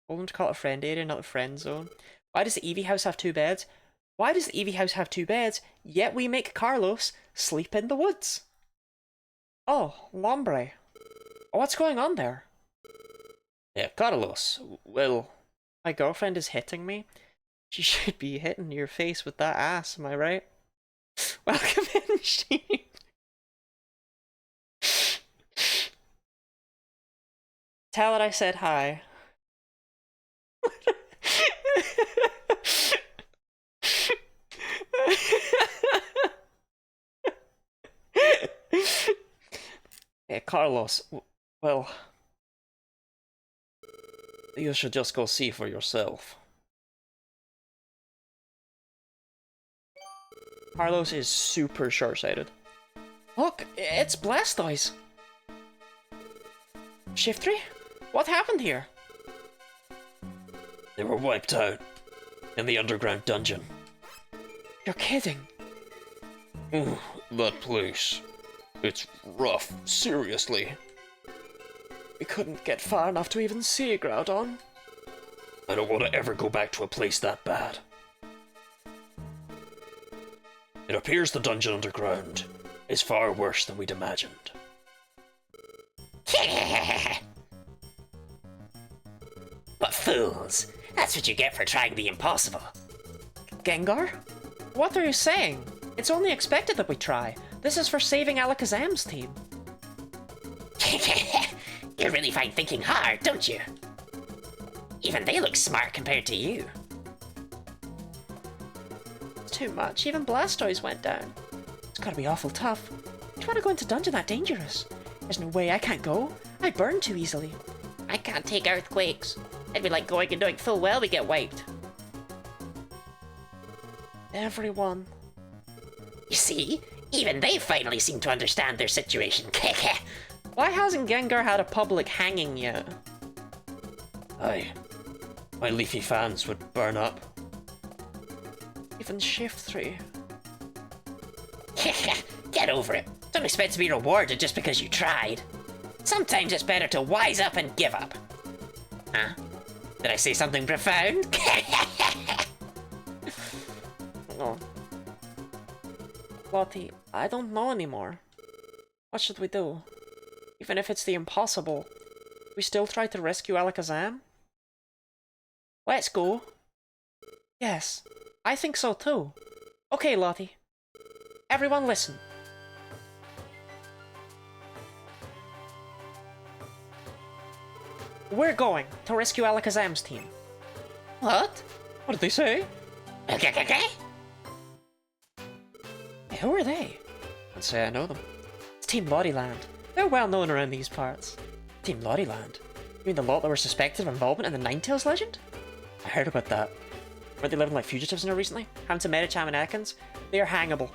Told them to call it a friend area, not a friend zone. Why does the Eevee house have 2 beds? Why does the Eevee house have 2 beds, yet we make Carlos sleep in the woods? Oh, Lombre. What's going on there? Yeah, Carlos. Well, my girlfriend is hitting me. She should be hitting your face with that ass, am I right? Welcome in, Steve. Tell her I said hi. Hey, Carlos, well, you should just go see for yourself. Carlos is super short-sighted. Look, it's Blastoise! Shiftry? What happened here? they were wiped out in the underground dungeon. You're kidding. Ooh, that place. It's rough, seriously. We couldn't get far enough to even see Groudon. I don't want to ever go back to a place that bad. It appears the dungeon underground is far worse than we'd imagined. But fools, that's what you get for trying the impossible. Gengar? What are you saying? It's only expected that we try. This is for saving Alakazam's team. You really find thinking hard, don't you? Even they look smart compared to you. It's too much. Even Blastoise went down. It's gotta be awful tough. You want to go into dungeon that dangerous? There's no way I can't go. I burn too easily. I can't take earthquakes. It'd be like going and doing full well we get wiped. Everyone. You see? Even they finally seem to understand their situation. Why hasn't Gengar had a public hanging yet? Aye. My leafy fans would burn up. Even Shiftry. Get over it. Don't expect to be rewarded just because you tried. Sometimes it's better to wise up and give up. Huh? Did I say something profound? Oh. Lottie, I don't know anymore. What should we do? Even if it's the impossible, we still try to rescue Alakazam? Let's go. Yes, I think so too. Okay, Lottie. Everyone listen. We're going to rescue Alakazam's team. What? What did they say? Okay. Hey, who are they? I'd say I know them. It's Team Lottie-land. They're well known around these parts. Team Lottie-land? You mean the lot that were suspected of involvement in the Ninetales legend? I heard about that. Weren't they living like fugitives in there recently? Having to Medicham and Ekans? They are hangable.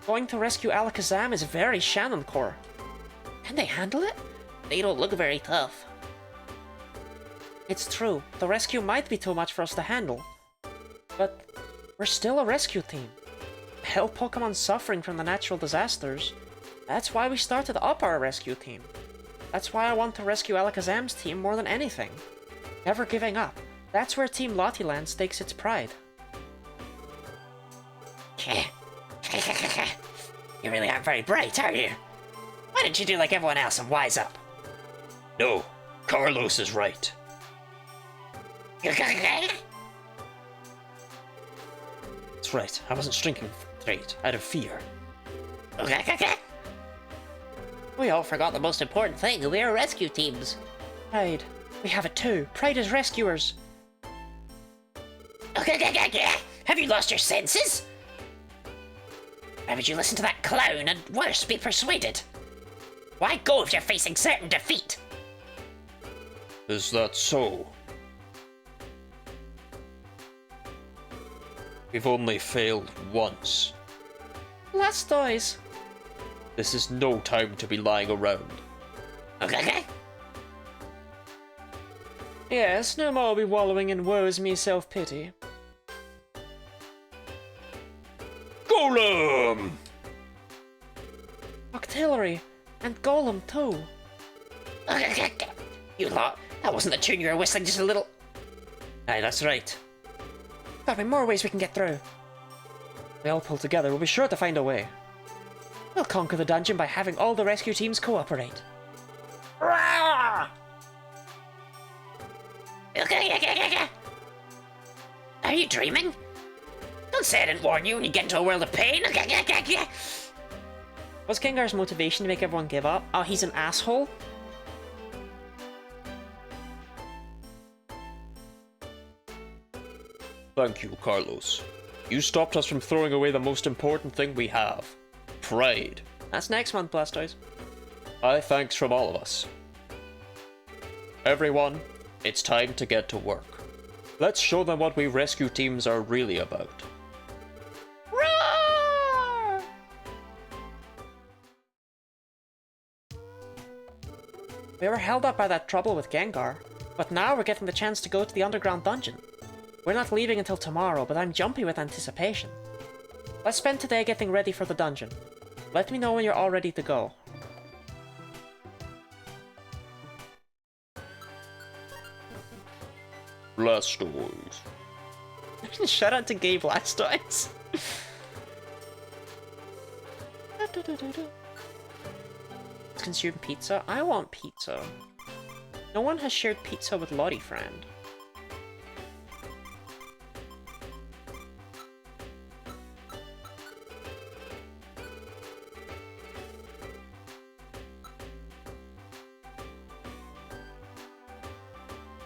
Going to rescue Alakazam is very Shannon-core. Can they handle it? They don't look very tough. It's true, the rescue might be too much for us to handle. But we're still a rescue team. Help Pokemon suffering from the natural disasters. That's why we started up our rescue team. That's why I want to rescue Alakazam's team more than anything. Never giving up. That's where Team Lottie-land stakes its pride. You really aren't very bright, are you? Why don't you do like everyone else and wise up? No, Carlos is right. That's right, I wasn't drinking straight, out of fear. We all forgot the most important thing. We are rescue teams. Pride. We have it too. Pride as rescuers. Have you lost your senses? Why would you listen to that clown and worse, be persuaded? Why go if you're facing certain defeat? Is that so? We've only failed once. Blastoise. This is no time to be lying around. Okay. Yes, no more be wallowing in woes me self-pity. Golem! Octillery. And Golem too. You lot, that wasn't the tune you were whistling just a little... Aye, that's right. Gotta be more ways we can get through. We all pull together, we'll be sure to find a way. We'll conquer the dungeon by having all the rescue teams cooperate. Are you dreaming? Don't say I didn't warn you when you get into a world of pain. Was Gengar's motivation to make everyone give up? Oh, he's an asshole? Thank you, Carlos. You stopped us from throwing away the most important thing we have. Pride. That's next month, Blastoise. Thanks from all of us. Everyone, it's time to get to work. Let's show them what we rescue teams are really about. Roar! We were held up by that trouble with Gengar, but now we're getting the chance to go to the underground dungeon. We're not leaving until tomorrow, but I'm jumpy with anticipation. Let's spend today getting ready for the dungeon. Let me know when you're all ready to go. Blastoise. Shout out to Gay Blastoise. Let's consume pizza. I want pizza. No one has shared pizza with Lottie friend.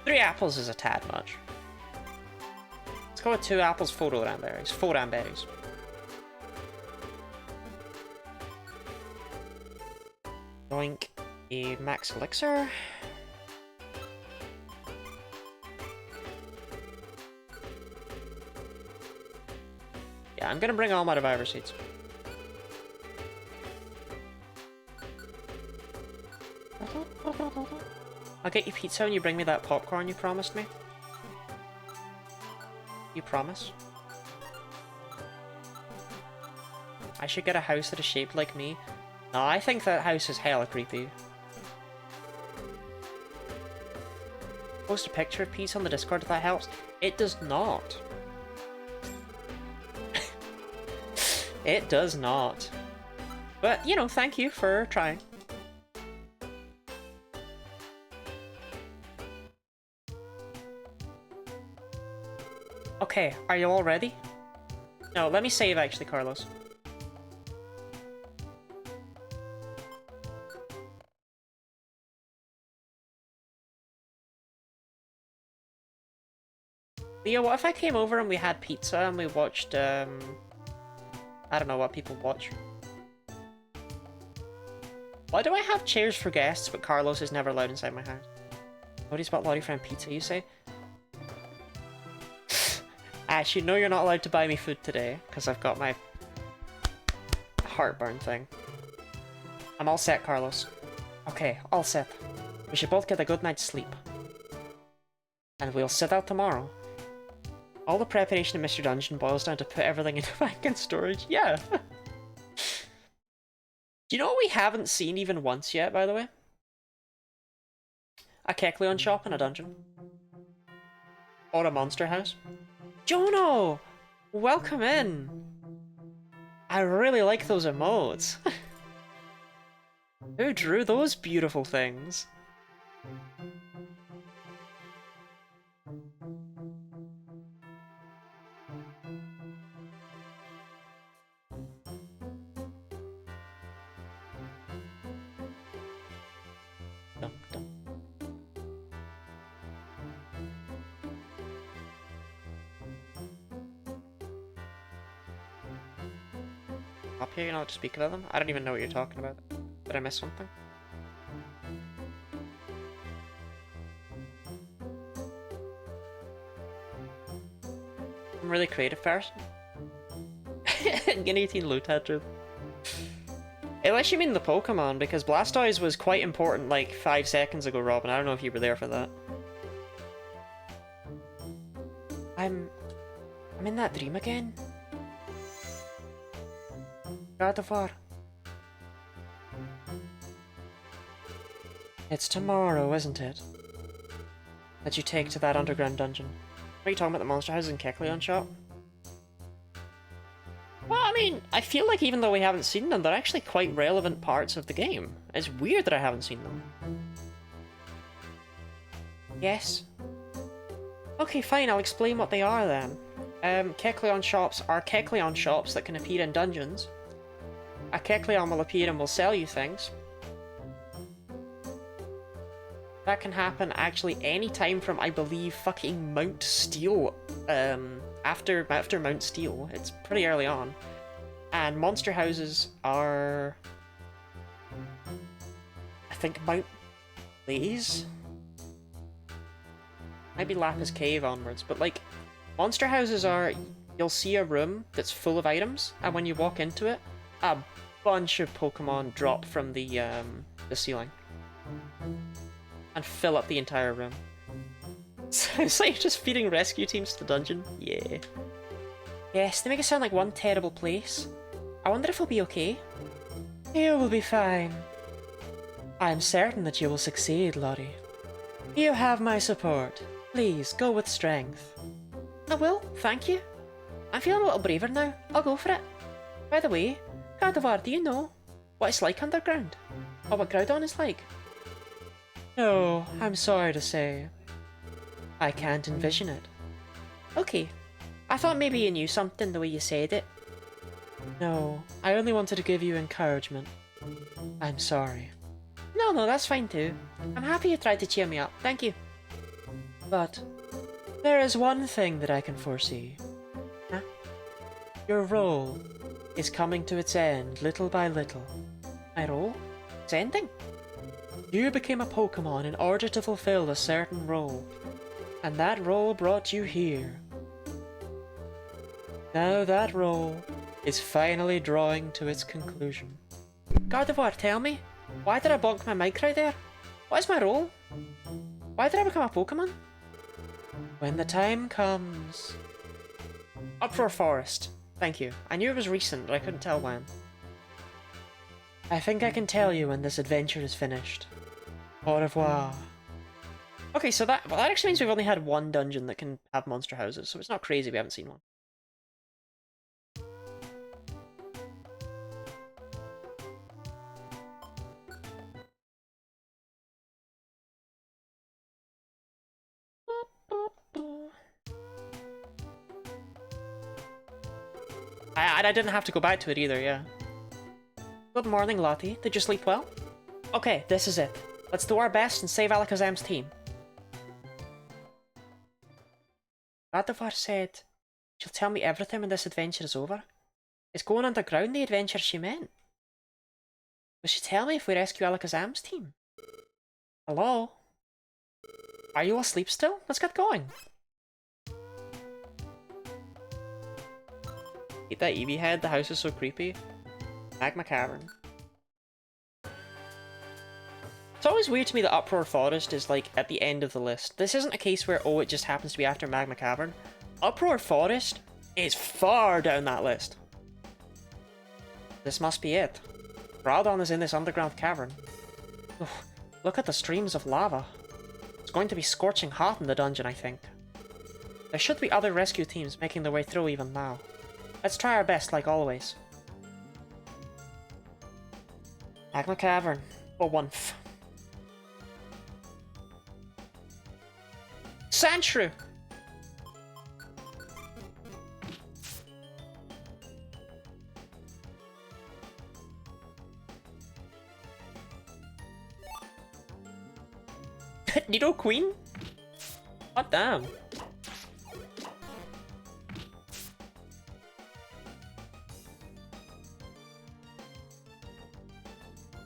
Three apples is a tad much. Let's go with 2 apples, 4 Ramberries. 4 Ramberries. Doink a max elixir. Yeah, I'm gonna bring all my Reviver Seeds. I'll get you pizza when you bring me that popcorn you promised me. You promise? I should get a house that is shaped like me. No, I think that house is hella creepy. Post a picture of Peace on the Discord if that helps. It does not. It does not. But, you know, thank you for trying. Okay, are you all ready? No, let me save actually, Carlos. Leo, what if I came over and we had pizza and we watched, I don't know what people watch. Why do I have chairs for guests, but Carlos is never allowed inside my house? What is about Lottie Friend Pizza, you say? Ash, you know you're not allowed to buy me food today, because I've got my heartburn thing. I'm all set, Carlos. Okay, all set. We should both get a good night's sleep. And we'll sit out tomorrow. All the preparation in Mr. Dungeon boils down to put everything into bank and storage. Yeah! Do you know what we haven't seen even once yet, by the way? A Kecleon shop in a dungeon. Or a monster house. Jono! Welcome in! I really like those emotes. Who drew those beautiful things? Dum, dum. Up here, you're not to speak about them? I don't even know what you're talking about. Did I miss something? I'm a really creative person. Guinea Teen Lotad truth. Unless you mean the Pokemon, because Blastoise was quite important like 5 seconds ago, Robin. I don't know if you were there for that. I'm in that dream again. God of War. It's tomorrow, isn't it? That you take to that underground dungeon. Are you talking about the monster houses in Kecleon shop? Well, I mean, I feel like even though we haven't seen them, they're actually quite relevant parts of the game. It's weird that I haven't seen them. Yes. Okay, fine, I'll explain what they are then. Kecleon shops are Kecleon shops that can appear in dungeons. A Kecleon will appear and will sell you things. That can happen actually any time from, I believe, fucking Mount Steel. After Mount Steel. It's pretty early on. And monster houses are... I think Mount Blaze? Might be Lapis Cave onwards, but like, monster houses are... You'll see a room that's full of items, and when you walk into it, a bunch of Pokemon drop from the ceiling. And fill up the entire room. So it's like just feeding rescue teams to the dungeon. Yeah. Yes, they make it sound like one terrible place. I wonder if we'll be okay. You will be fine. I'm certain that you will succeed, Lottie. You have my support. Please, go with strength. I will, thank you. I'm feeling a little braver now. I'll go for it. By the way, Gardevoir, do you know what it's like underground? Or what Groudon is like? No, I'm sorry to say. I can't envision it. Okay. I thought maybe you knew something the way you said it. No, I only wanted to give you encouragement. I'm sorry. No, that's fine too. I'm happy you tried to cheer me up, thank you. But there is one thing that I can foresee. Huh? Your role is coming to its end little by little. My role? It's ending? You became a Pokemon in order to fulfill a certain role. And that role brought you here. Now that role is finally drawing to its conclusion. Gardevoir, tell me, why did I bonk my mic right there? What is my role? Why did I become a Pokemon? When the time comes... Uproar Forest. Thank you. I knew it was recent, but I couldn't tell when. I think I can tell you when this adventure is finished. Au revoir. Okay, so that actually means we've only had one dungeon that can have monster houses, so it's not crazy we haven't seen one. I didn't have to go back to it either, yeah. Good morning, Lottie. Did you sleep well? Okay, this is it. Let's do our best and save Alakazam's team. Gardevoir said she'll tell me everything when this adventure is over. Is going underground the adventure she meant? Will she tell me if we rescue Alakazam's team? Hello? Are you asleep still? Let's get going. Eat that Eevee head, the house is so creepy. Magma Cavern. It's always weird to me that Uproar Forest is like at the end of the list. This isn't a case where, oh, it just happens to be after Magma Cavern. Uproar Forest is far down that list. This must be it. Groudon is in this underground cavern. Oh, look at the streams of lava. It's going to be scorching hot in the dungeon, I think. There should be other rescue teams making their way through even now. Let's try our best, like always. Magma Cavern. For once. Sandshrew! Nidoqueen? What damn?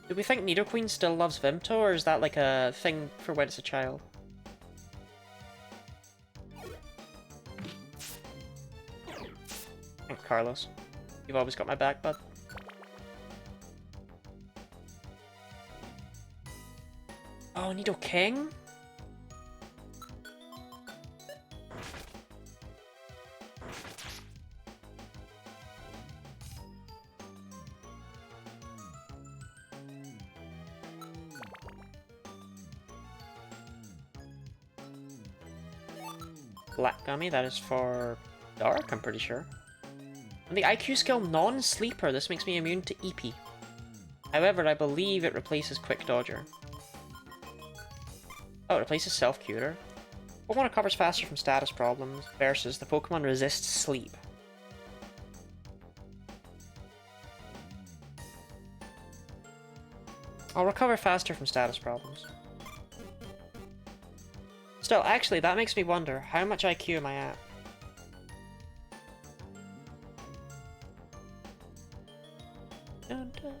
Do we think Nidoqueen still loves Vimto, or is that like a thing for when it's a child? Thanks, Carlos. You've always got my back, bud. Oh, Nidoking? Black Gummy, that is for Dark, I'm pretty sure. And the IQ skill non-sleeper, this makes me immune to EP. However, I believe it replaces Quick Dodger. Oh, it replaces Self-Cuter. Pokemon recovers faster from status problems versus the Pokemon resists sleep. I'll recover faster from status problems. Still, actually, that makes me wonder, how much IQ am I at? Dun, dun.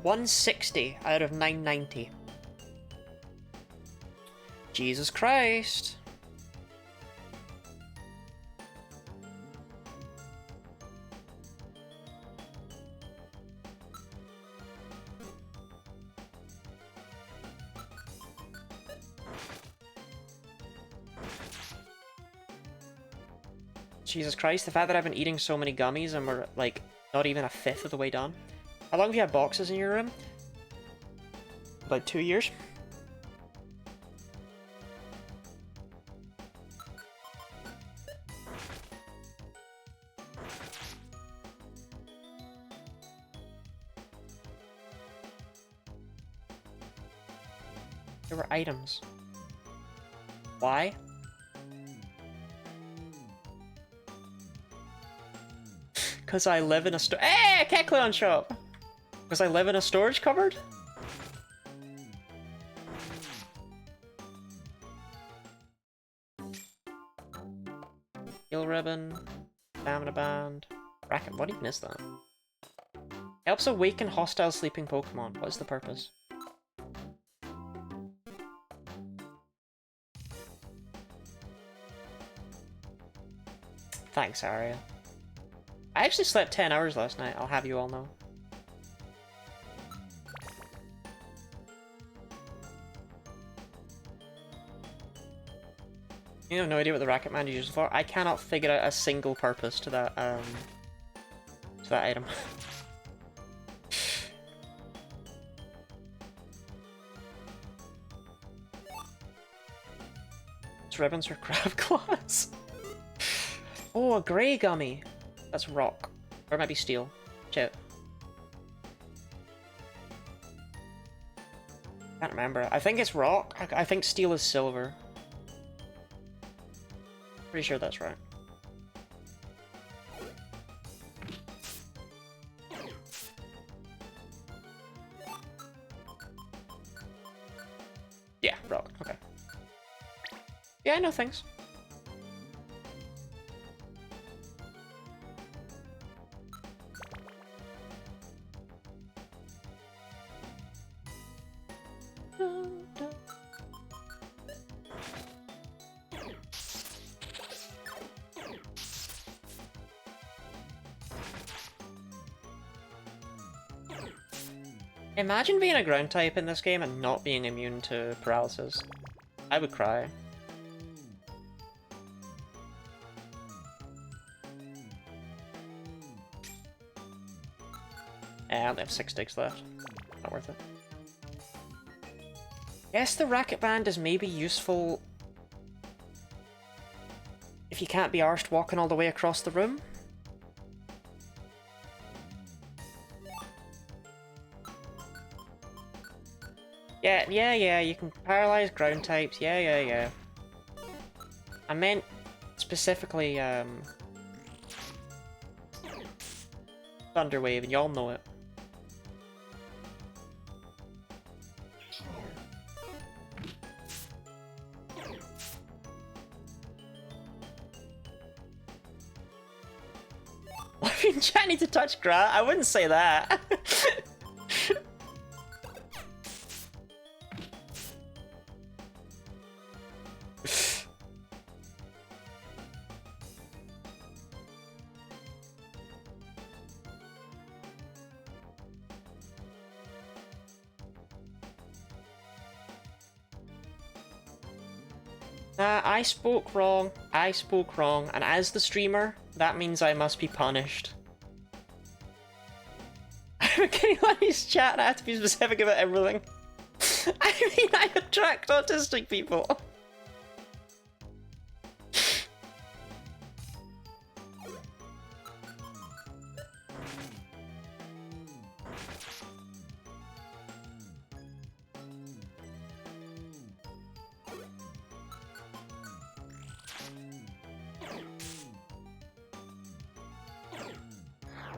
160 out of 990. Jesus Christ. Jesus Christ, the fact that I've been eating so many gummies and we're like not even a fifth of the way done. How long have you had boxes in your room? About 2 years. There were items. Why? Because I live in a Hey, a Kecleon shop! Because I live in a storage cupboard? Heal Ribbon, Stamina Band, Racket, what even is that? Helps awaken hostile sleeping Pokemon. What is the purpose? Thanks, Aria. I actually slept 10 hours last night, I'll have you all know. You have no idea what the racket band is used for? I cannot figure out a single purpose to that item. It's ribbons or crab claws? Oh, a grey gummy. That's rock. Or it might be steel. Shit. Can't remember. I think it's rock. I think steel is silver. Pretty sure that's right. Yeah, rock. Okay. Yeah, I know things. Imagine being a ground type in this game and not being immune to paralysis. I would cry. I only have 6 sticks left. Not worth it. Guess the racket band is maybe useful if you can't be arsed walking all the way across the room. Yeah, you can paralyze ground types. Yeah. I meant specifically, Thunderwave, and y'all know it. I've been trying to touch grass. I wouldn't say that. I spoke wrong, and as the streamer, that means I must be punished. I'm getting on his chat and I have to be specific about everything. I mean, I attract autistic people.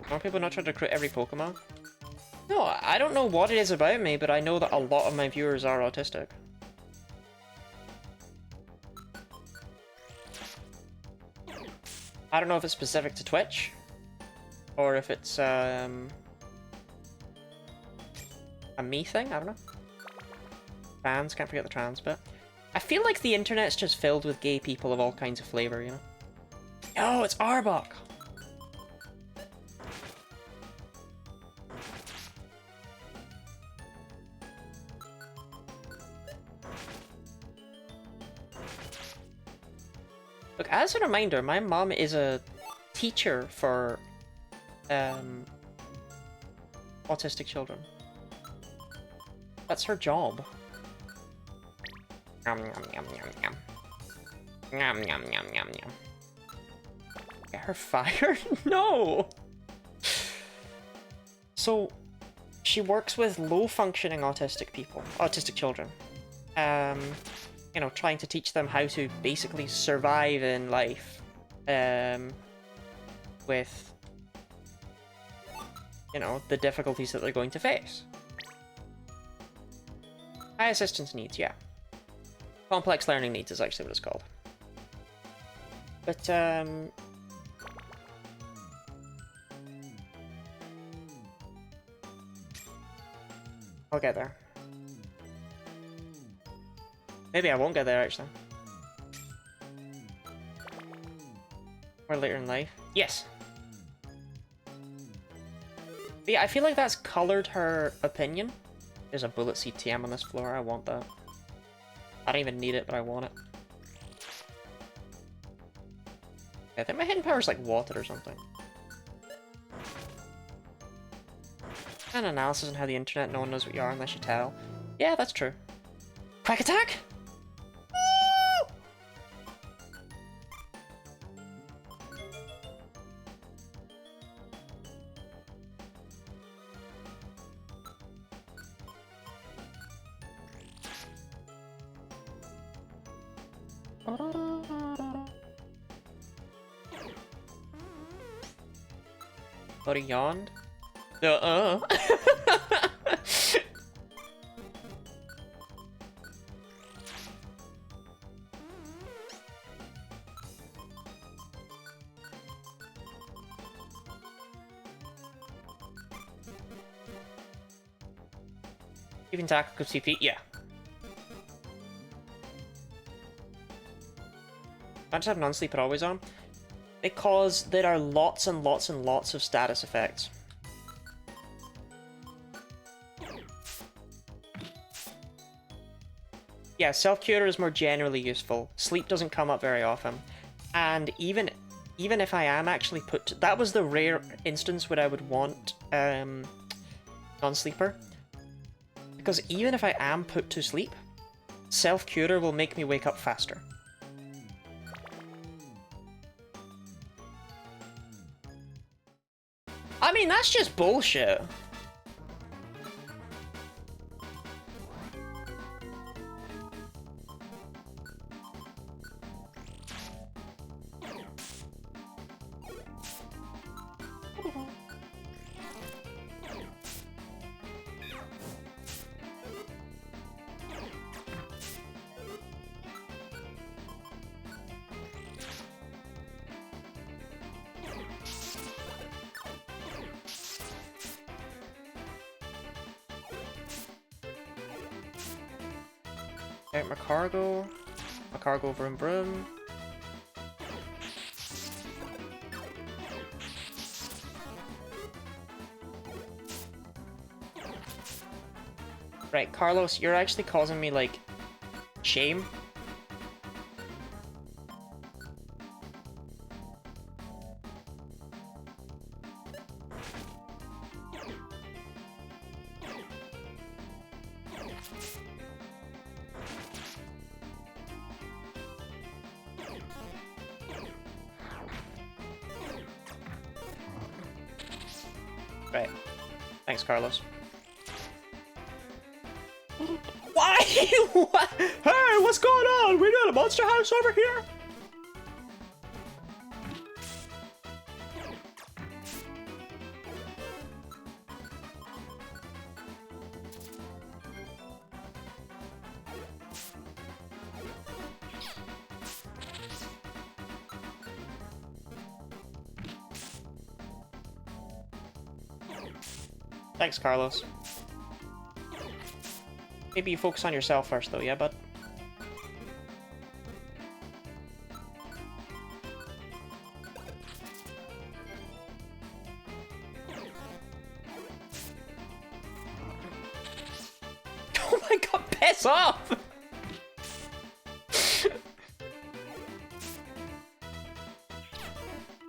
Are people not trying to recruit every Pokemon? No, I don't know what it is about me, but I know that a lot of my viewers are autistic. I don't know if it's specific to Twitch, or if it's a me thing, I don't know. Trans, can't forget the trans bit. I feel like the internet's just filled with gay people of all kinds of flavor, you know? Oh, it's Arbok! Look, as a reminder, my mom is a teacher for autistic children. That's her job. Yum yum yum yum yum. Yum yum yum yum yum. Get her fired? No! So, she works with low-functioning autistic people, autistic children. You know, trying to teach them how to basically survive in life, with, you know, the difficulties that they're going to face. High assistance needs, yeah. Complex learning needs is actually what it's called. But, I'll get there. Maybe I won't get there, actually. Or later in life. Yes! But yeah, I feel like that's colored her opinion. There's a bullet seed TM on this floor, I want that. I don't even need it, but I want it. I think my hidden power is like water or something. An analysis on how the internet, no one knows what you are unless you tell. Yeah, that's true. Quack attack! But he yawned. Even tackle good CP, yeah. I just have non-sleep always on. Because there are lots and lots and lots of status effects. Yeah, self-cure is more generally useful. Sleep doesn't come up very often. And even if I am actually put to, that was the rare instance where I would want non-sleeper. Because even if I am put to sleep, self-cure will make me wake up faster. I mean, that's just bullshit. Out my cargo vroom vroom. Right, Carlos, you're actually causing me, like, shame. Right. Thanks, Carlos. Why? What? Hey, what's going on? We got a monster house over here? Thanks, Carlos. Maybe you focus on yourself first, though, yeah, bud? Oh my god, piss off!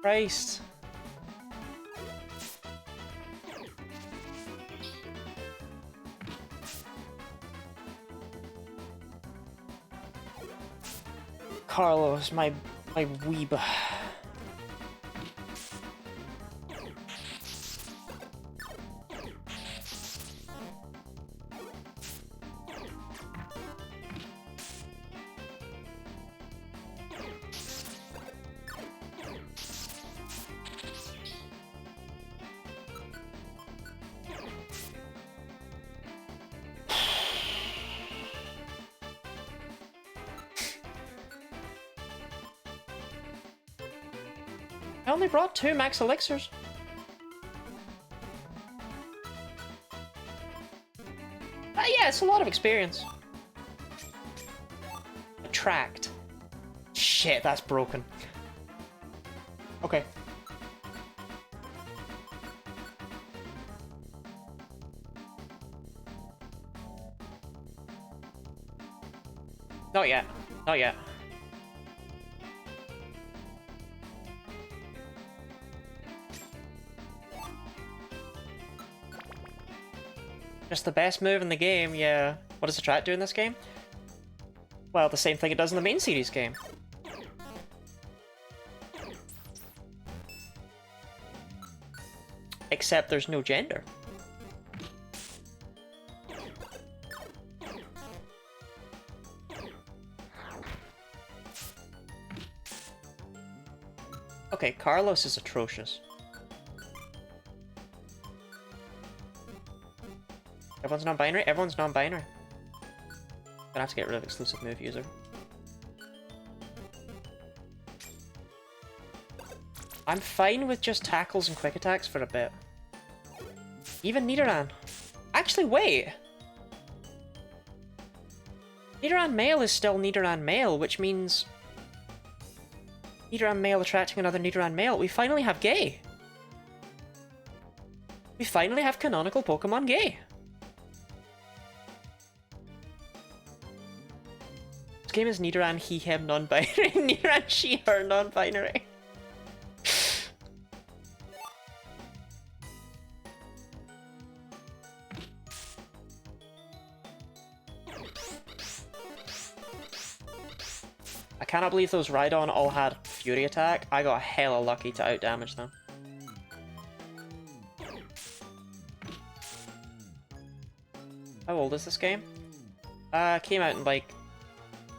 Christ. Carlos, my weeb. I only brought 2 max elixirs. Yeah, it's a lot of experience. Attract. Shit, that's broken. Okay. Not yet. Not yet. Just the best move in the game, yeah. What does the track do in this game? Well, the same thing it does in the main series game. Except there's no gender. Okay, Carlos is atrocious. Everyone's non-binary? Everyone's non-binary. Gonna have to get rid of exclusive move user. I'm fine with just tackles and quick attacks for a bit. Even Nidoran. Actually, wait! Nidoran male is still Nidoran male, which means... Nidoran male attracting another Nidoran male. We finally have gay! We finally have canonical Pokemon gay! This game is Nidoran he, him, non-binary. Nidoran she, her, non-binary. I cannot believe those Rhydon all had Fury Attack. I got hella lucky to outdamage them. How old is this game? Came out in like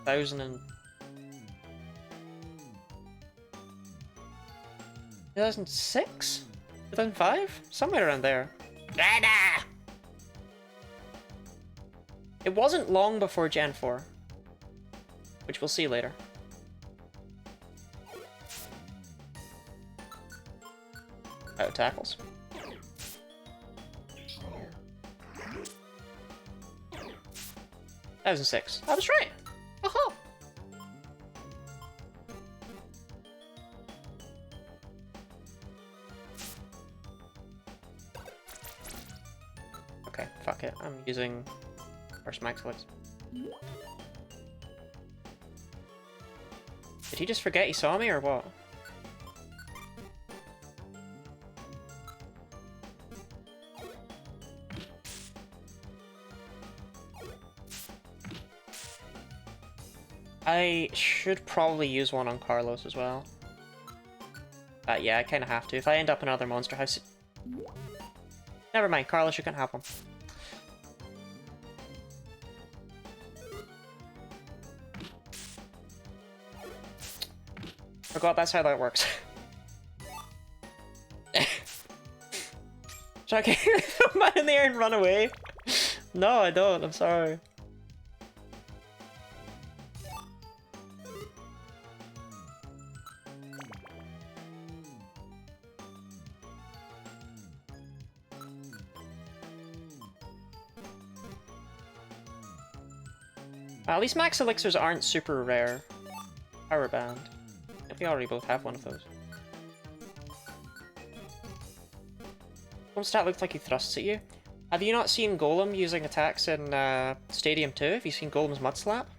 2006? 2005? Somewhere around there. Radar! It wasn't long before Gen 4. Which we'll see later. Out of tackles. That was in 6. I was right! Aha! Okay, fuck it. I'm using first max elixir. Did he just forget he saw me or what? I should probably use one on Carlos as well. Yeah, I kind of have to. If I end up in another monster house... Never mind, Carlos, you can have one. Forgot that's how that works. Should I throw mine in the air and run away? No, I don't. I'm sorry. At least max elixirs aren't super rare. Power band. I think we already both have one of those. One stat looks like he thrusts at you. Have you not seen Golem using attacks in Stadium 2? Have you seen Golem's Mud Slap?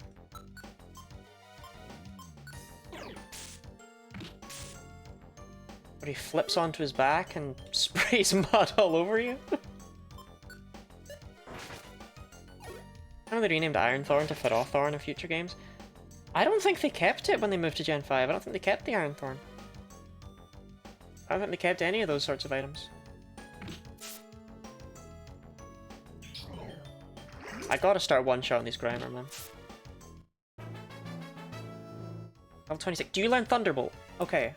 Where he flips onto his back and sprays mud all over you? I know they renamed Iron Thorn to fit off Thorn in future games. I don't think they kept it when they moved to Gen 5. I don't think they kept the Iron Thorn. I don't think they kept any of those sorts of items. I gotta start one-shotting these Grimer, man. Level 26. Do you learn Thunderbolt? Okay.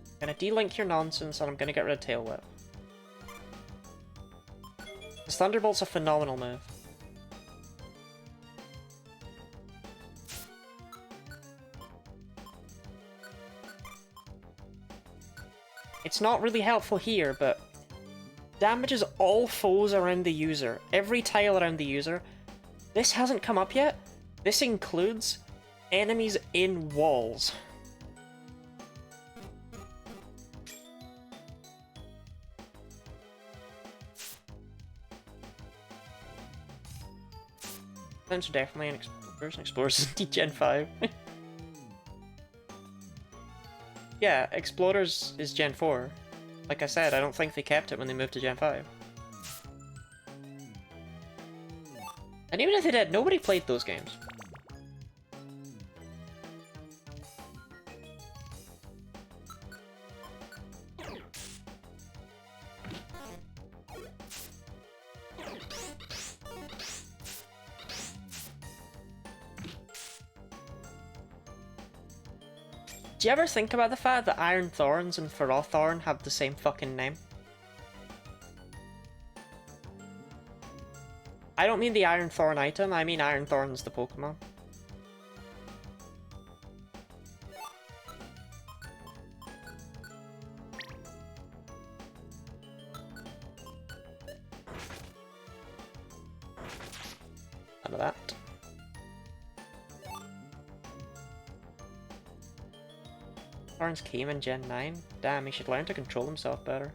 I'm gonna delink your nonsense and I'm gonna get rid of Tail Whip. This Thunderbolt's a phenomenal move. It's not really helpful here, but damages all foes around the user. Every tile around the user. This hasn't come up yet. This includes enemies in walls. Those are definitely an Explorers, and Explorers is indeed Gen 5. Yeah, Explorers is Gen 4. Like I said, I don't think they kept it when they moved to Gen 5. And even if they did, nobody played those games. Do you ever think about the fact that Iron Thorns and Ferrothorn have the same fucking name? I don't mean the Iron Thorn item, I mean Iron Thorns the Pokemon. None of that. Thorns came in Gen 9? Damn, he should learn to control himself better.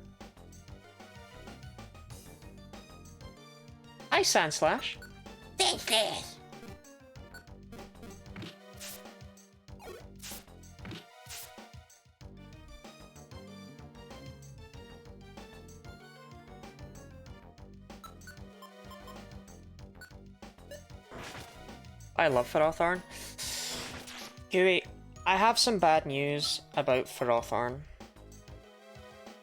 Hi, Sandslash. Thanks. I love Ferrothorn. Gooey, I have some bad news about Ferrothorn.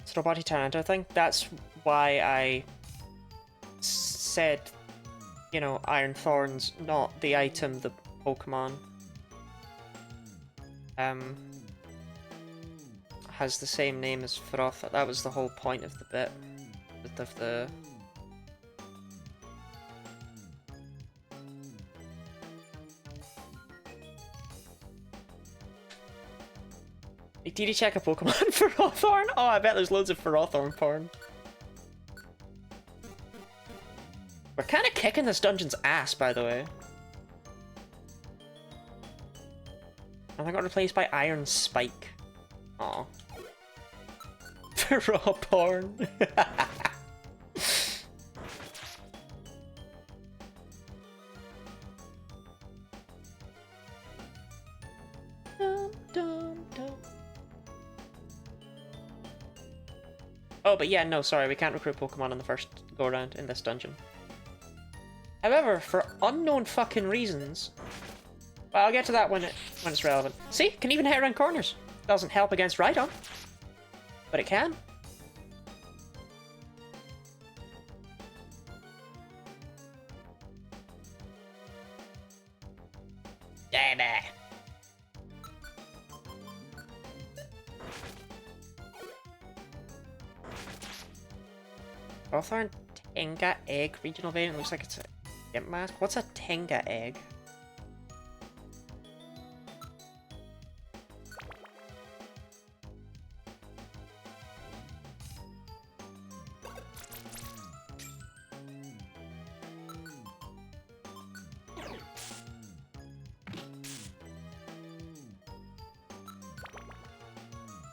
It's Roboti Tyranitar. I think that's why I said, you know, Iron Thorns, not the item, the Pokemon. Has the same name as Ferrothorn. That was the whole point of the bit. Of the... Did you check a Pokemon Ferrothorn? Oh, I bet there's loads of Ferrothorn porn. We're kind of kicking this dungeon's ass, by the way. And I got replaced by Iron Spike. Aw. Ferro porn. Oh, but yeah, no, sorry, we can't recruit Pokemon in the first go-around in this dungeon. However, for unknown fucking reasons... Well, I'll get to that when it's relevant. See? Can even hit around corners. Doesn't help against Rhydon. But it can. Damn it. Ferrothorn Tenga Egg regional variant. Looks like it's a Gimp mask. What's a Tenga Egg?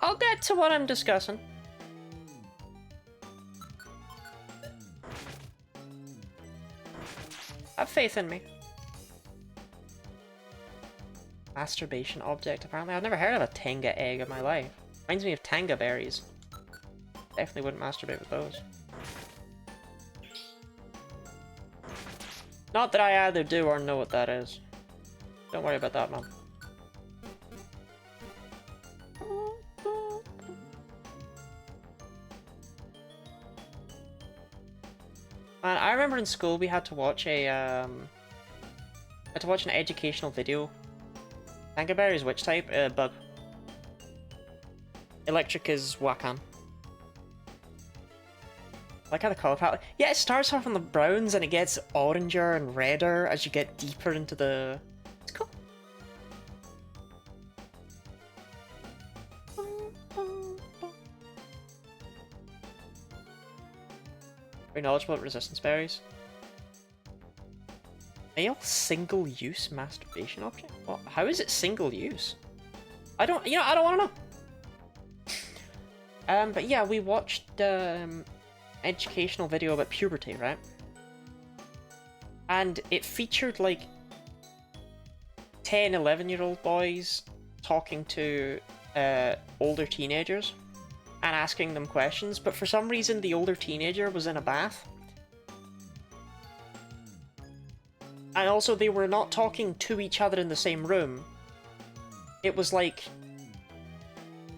I'll get to what I'm discussing. Have faith in me. Masturbation object, apparently. I've never heard of a Tenga egg in my life. Reminds me of Tanga berries. Definitely wouldn't masturbate with those. Not that I either do or know what that is. Don't worry about that, man. Man, I remember in school we had to watch a an educational video. Tangaberry is which type? Bug. Electric is Wakan. Like how the color palette. Yeah, it starts off on the browns and it gets oranger and redder as you get deeper into the. It's cool. Very knowledgeable at resistance berries. Male single-use masturbation object? What? How is it single-use? I don't want to know. But yeah, we watched educational video about puberty, right? And it featured like 10, 11-year-old boys talking to older teenagers. and asking them questions, but for some reason the older teenager was in a bath. And also they were not talking to each other in the same room. It was like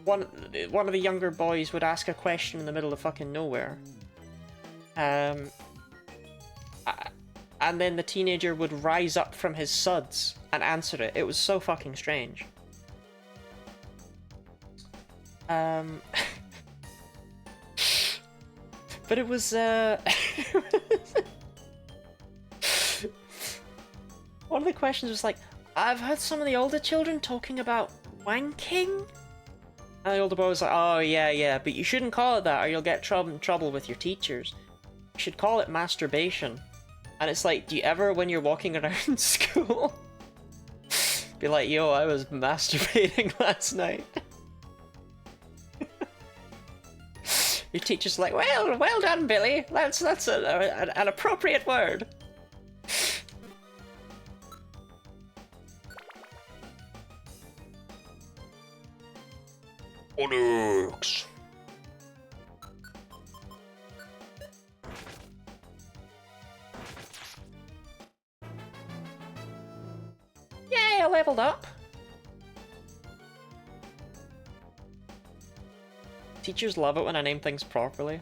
one of the younger boys would ask a question in the middle of fucking nowhere. And then the teenager would rise up from his suds and answer it. It was so fucking strange. But it was, one of the questions was like, I've heard some of the older children talking about wanking? And the older boy was like, oh yeah, but you shouldn't call it that or you'll get in trouble with your teachers. You should call it masturbation. And it's like, do you ever, when you're walking around school, be like, yo, I was masturbating last night? Your teacher's like, well done, Billy. That's an appropriate word. Onyx. Yay, I leveled up. Teachers love it when I name things properly.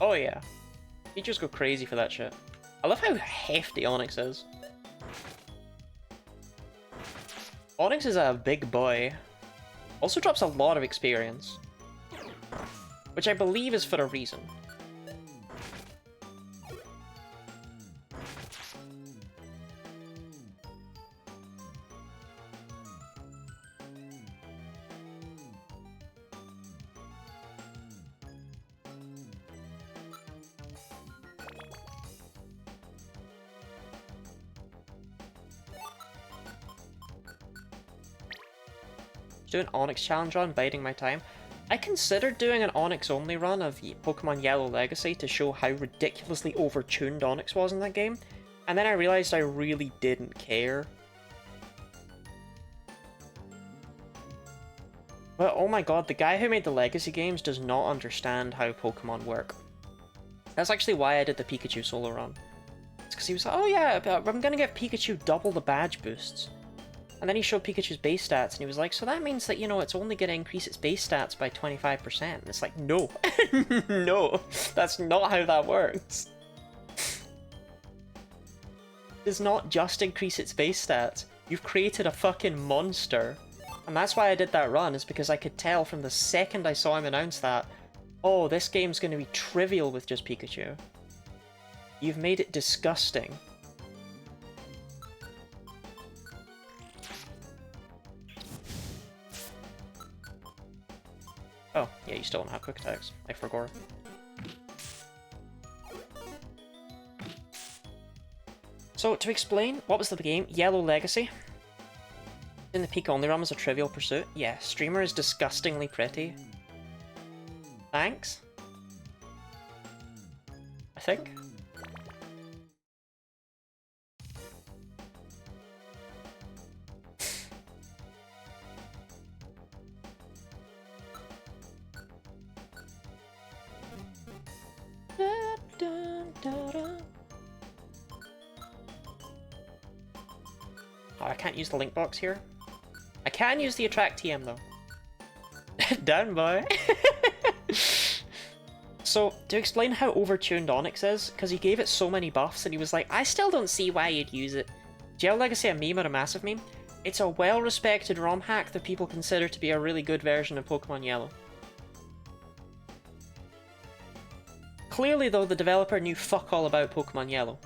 Oh yeah. Teachers go crazy for that shit. I love how hefty Onyx is. Onyx is a big boy. Also drops a lot of experience. Which I believe is for a reason. Do an Onyx challenge run, biding my time. I considered doing an Onyx only run of Pokemon Yellow Legacy to show how ridiculously overtuned Onyx was in that game, and then I realized I really didn't care. But oh my god, the guy who made the Legacy games does not understand how Pokemon work. That's actually why I did the Pikachu solo run. It's because he was like, oh yeah, I'm gonna give Pikachu double the badge boosts. And then he showed Pikachu's base stats, and he was like, so that means that, you know, it's only going to increase its base stats by 25%. And it's like, no. No, that's not how that works. It does not just increase its base stats. You've created a fucking monster. And that's why I did that run, is because I could tell from the second I saw him announce that, oh, this game's going to be trivial with just Pikachu. You've made it disgusting. Oh, yeah, you still don't have quick attacks. I forgot. So, to explain, what was the game? Yellow Legacy. In the peak only run was a Trivial Pursuit. Yeah, Streamer is disgustingly pretty. Thanks. I think. Oh, I can't use the link box here. I can use the attract TM though. Done, boy. So, to explain how overtuned Onyx is, because he gave it so many buffs and he was like, I still don't see why you'd use it. Is Yellow Legacy a meme or a massive meme? It's a well-respected ROM hack that people consider to be a really good version of Pokemon Yellow. Clearly though, the developer knew fuck all about Pokemon Yellow.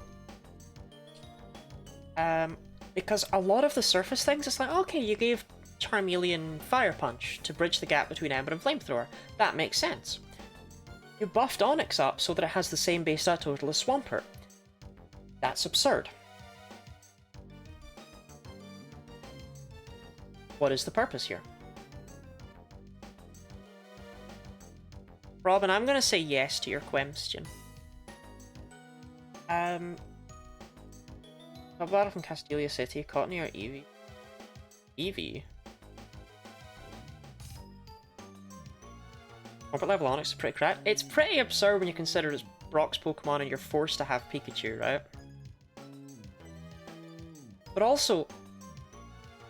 Because a lot of the surface things, it's like, okay, you gave Charmeleon Fire Punch to bridge the gap between Ember and Flamethrower. That makes sense. You buffed Onyx up so that it has the same base stat total as Swampert. That's absurd. What is the purpose here? Robin, I'm gonna say yes to your question. Battle from Castelia City, Cottony or Eevee? Eevee? Upper level Onix is pretty cracked. It's pretty absurd when you consider it's Brock's Pokemon and you're forced to have Pikachu, right? But also,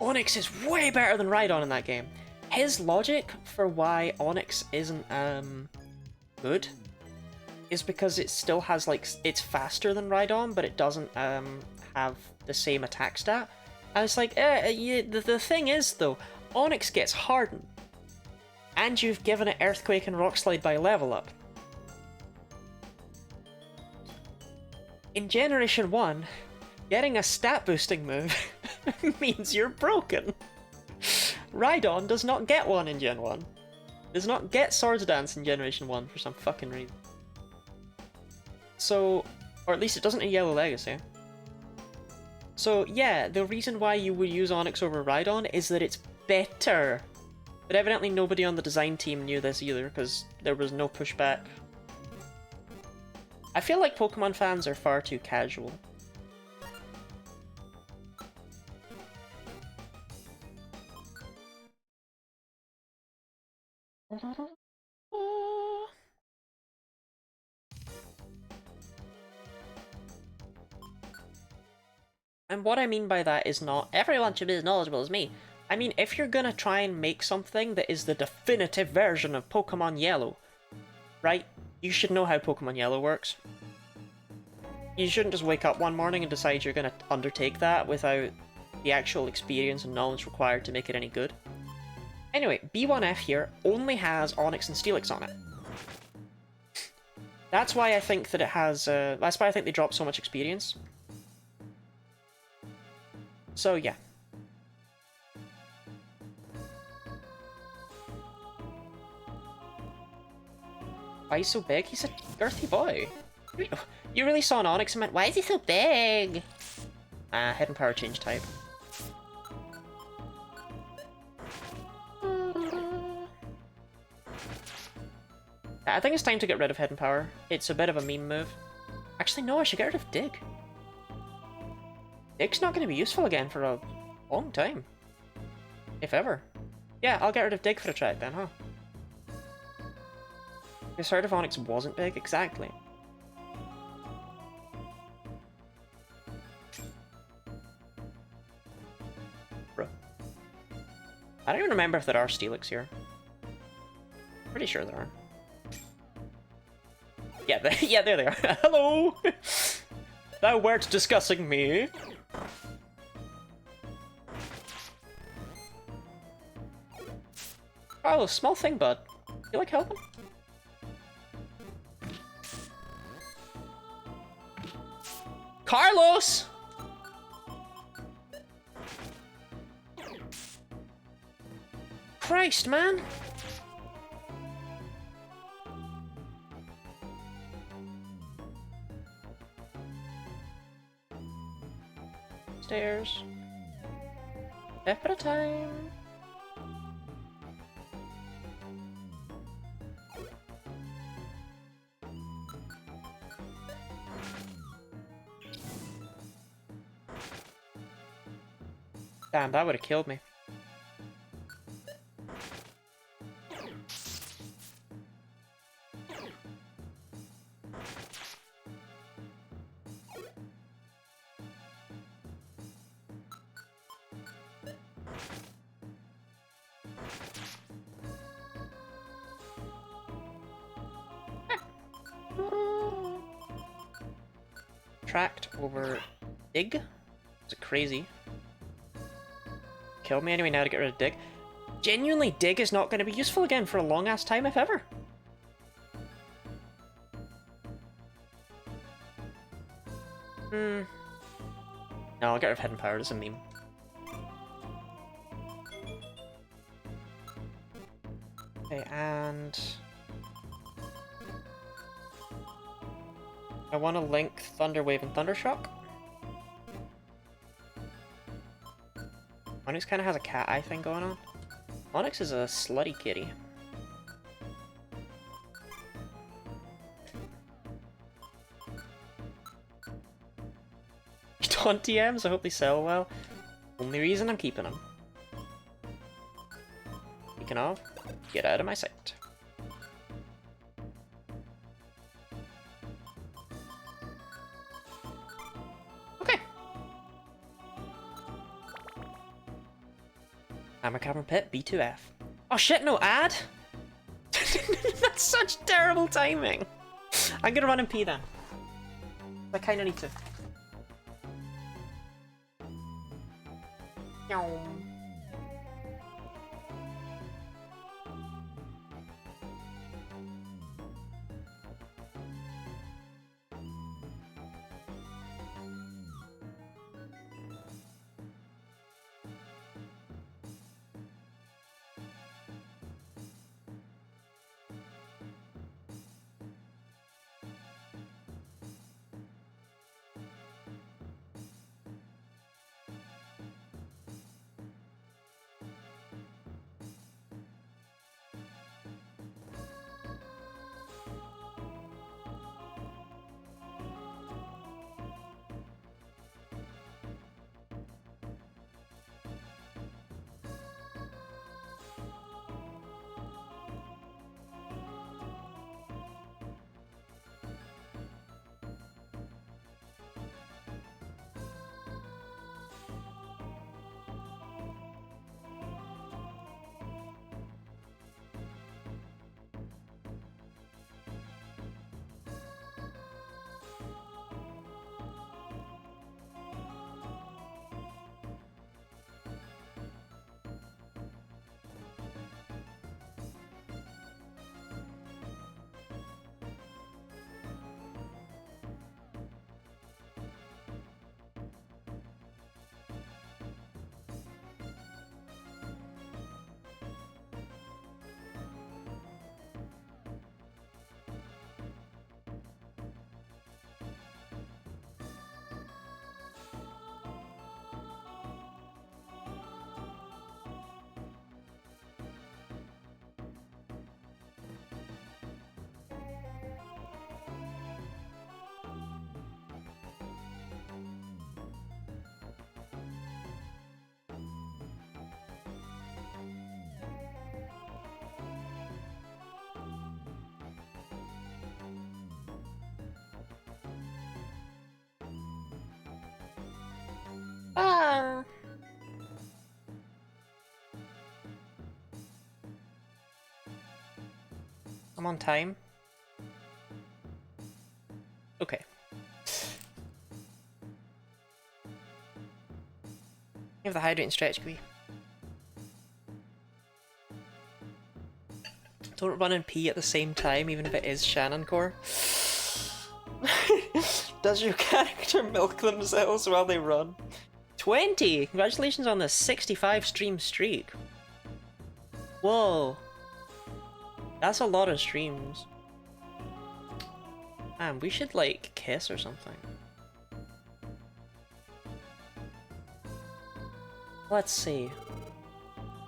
Onix is way better than Rhydon in that game. His logic for why Onix isn't good is because it still has, like, it's faster than Rhydon, but it doesn't have the same attack stat. And it's like, the thing is, though, Onix gets hardened, and you've given it Earthquake and Rock Slide by level up. In Generation 1, getting a stat boosting move means you're broken. Rhydon does not get one in Gen 1. Does not get Swords Dance in Generation 1 for some fucking reason. So, or at least it doesn't in Yellow Legacy. So yeah, the reason why you would use Onix over Rhydon is that it's better. But evidently nobody on the design team knew this either, because there was no pushback. I feel like Pokemon fans are far too casual. And what I mean by that is not everyone should be as knowledgeable as me. I mean, if you're gonna try and make something that is the definitive version of Pokemon Yellow, right? You should know how Pokemon Yellow works. You shouldn't just wake up one morning and decide you're gonna undertake that without the actual experience and knowledge required to make it any good. Anyway, B1F here only has Onix and Steelix on it. That's why I think that it has, that's why I think they drop so much experience. So yeah. Why he's so big? He's a girthy boy. You really saw an Onix and went, why is he so big? Hidden Power change type. I think it's time to get rid of Hidden Power. It's a bit of a meme move. Actually, no, I should get rid of Dig. Dig's not going to be useful again for a long time. If ever. Yeah, I'll get rid of Dig for a track then, huh? Because Heart of Onix wasn't big, exactly. Bro. I don't even remember if there are Steelix here. Pretty sure there are. Yeah, yeah, there they are. Hello! Thou wert discussing me. Oh, small thing, bud. You like helping? Carlos! Christ, man! Stairs. Step at a time. Damn, that would have killed me. Tracked over Dig? Is it crazy? Killed me anyway now to get rid of Dig. Genuinely, Dig is not going to be useful again for a long ass time, if ever. No, I'll get rid of Hidden Power, it's a meme. Okay, and I want to link Thunder Wave and Thundershock. Onix kind of has a cat eye thing going on. Onix is a slutty kitty. On TMs, I hope they sell well. Only reason I'm keeping them. Speaking of, get out of my sight. Magma Cavern Pit, B2F. Oh shit, no ad? That's such terrible timing. I'm gonna run and pee then. I kinda need to. Ah. I'm on time. Okay. You have the hydrate and stretch, Gui. Don't run and pee at the same time, even if it is Shannon Core. Does your character milk themselves while they run? 20! Congratulations on the 65 stream streak. Whoa. That's a lot of streams. Man, we should like kiss or something. Let's see.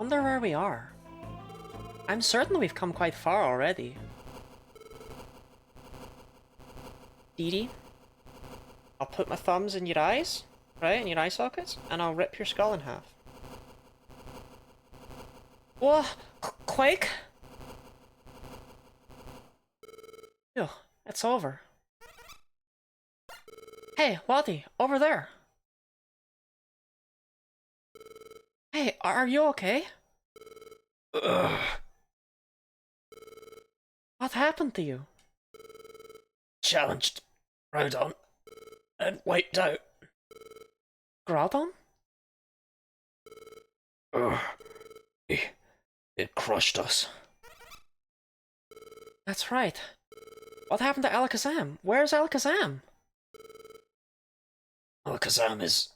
Wonder where we are. I'm certain we've come quite far already. Dee Dee, I'll put my thumbs in your eyes, right, in your eye sockets, and I'll rip your skull in half. Whoa! Quake? Phew, it's over. Hey, Waddy, over there! Hey, are you okay? Ugh. What happened to you? Challenged Groudon and wiped out. Groudon? Ugh. It crushed us. That's right. What happened to Alakazam? Where's Alakazam? Alakazam is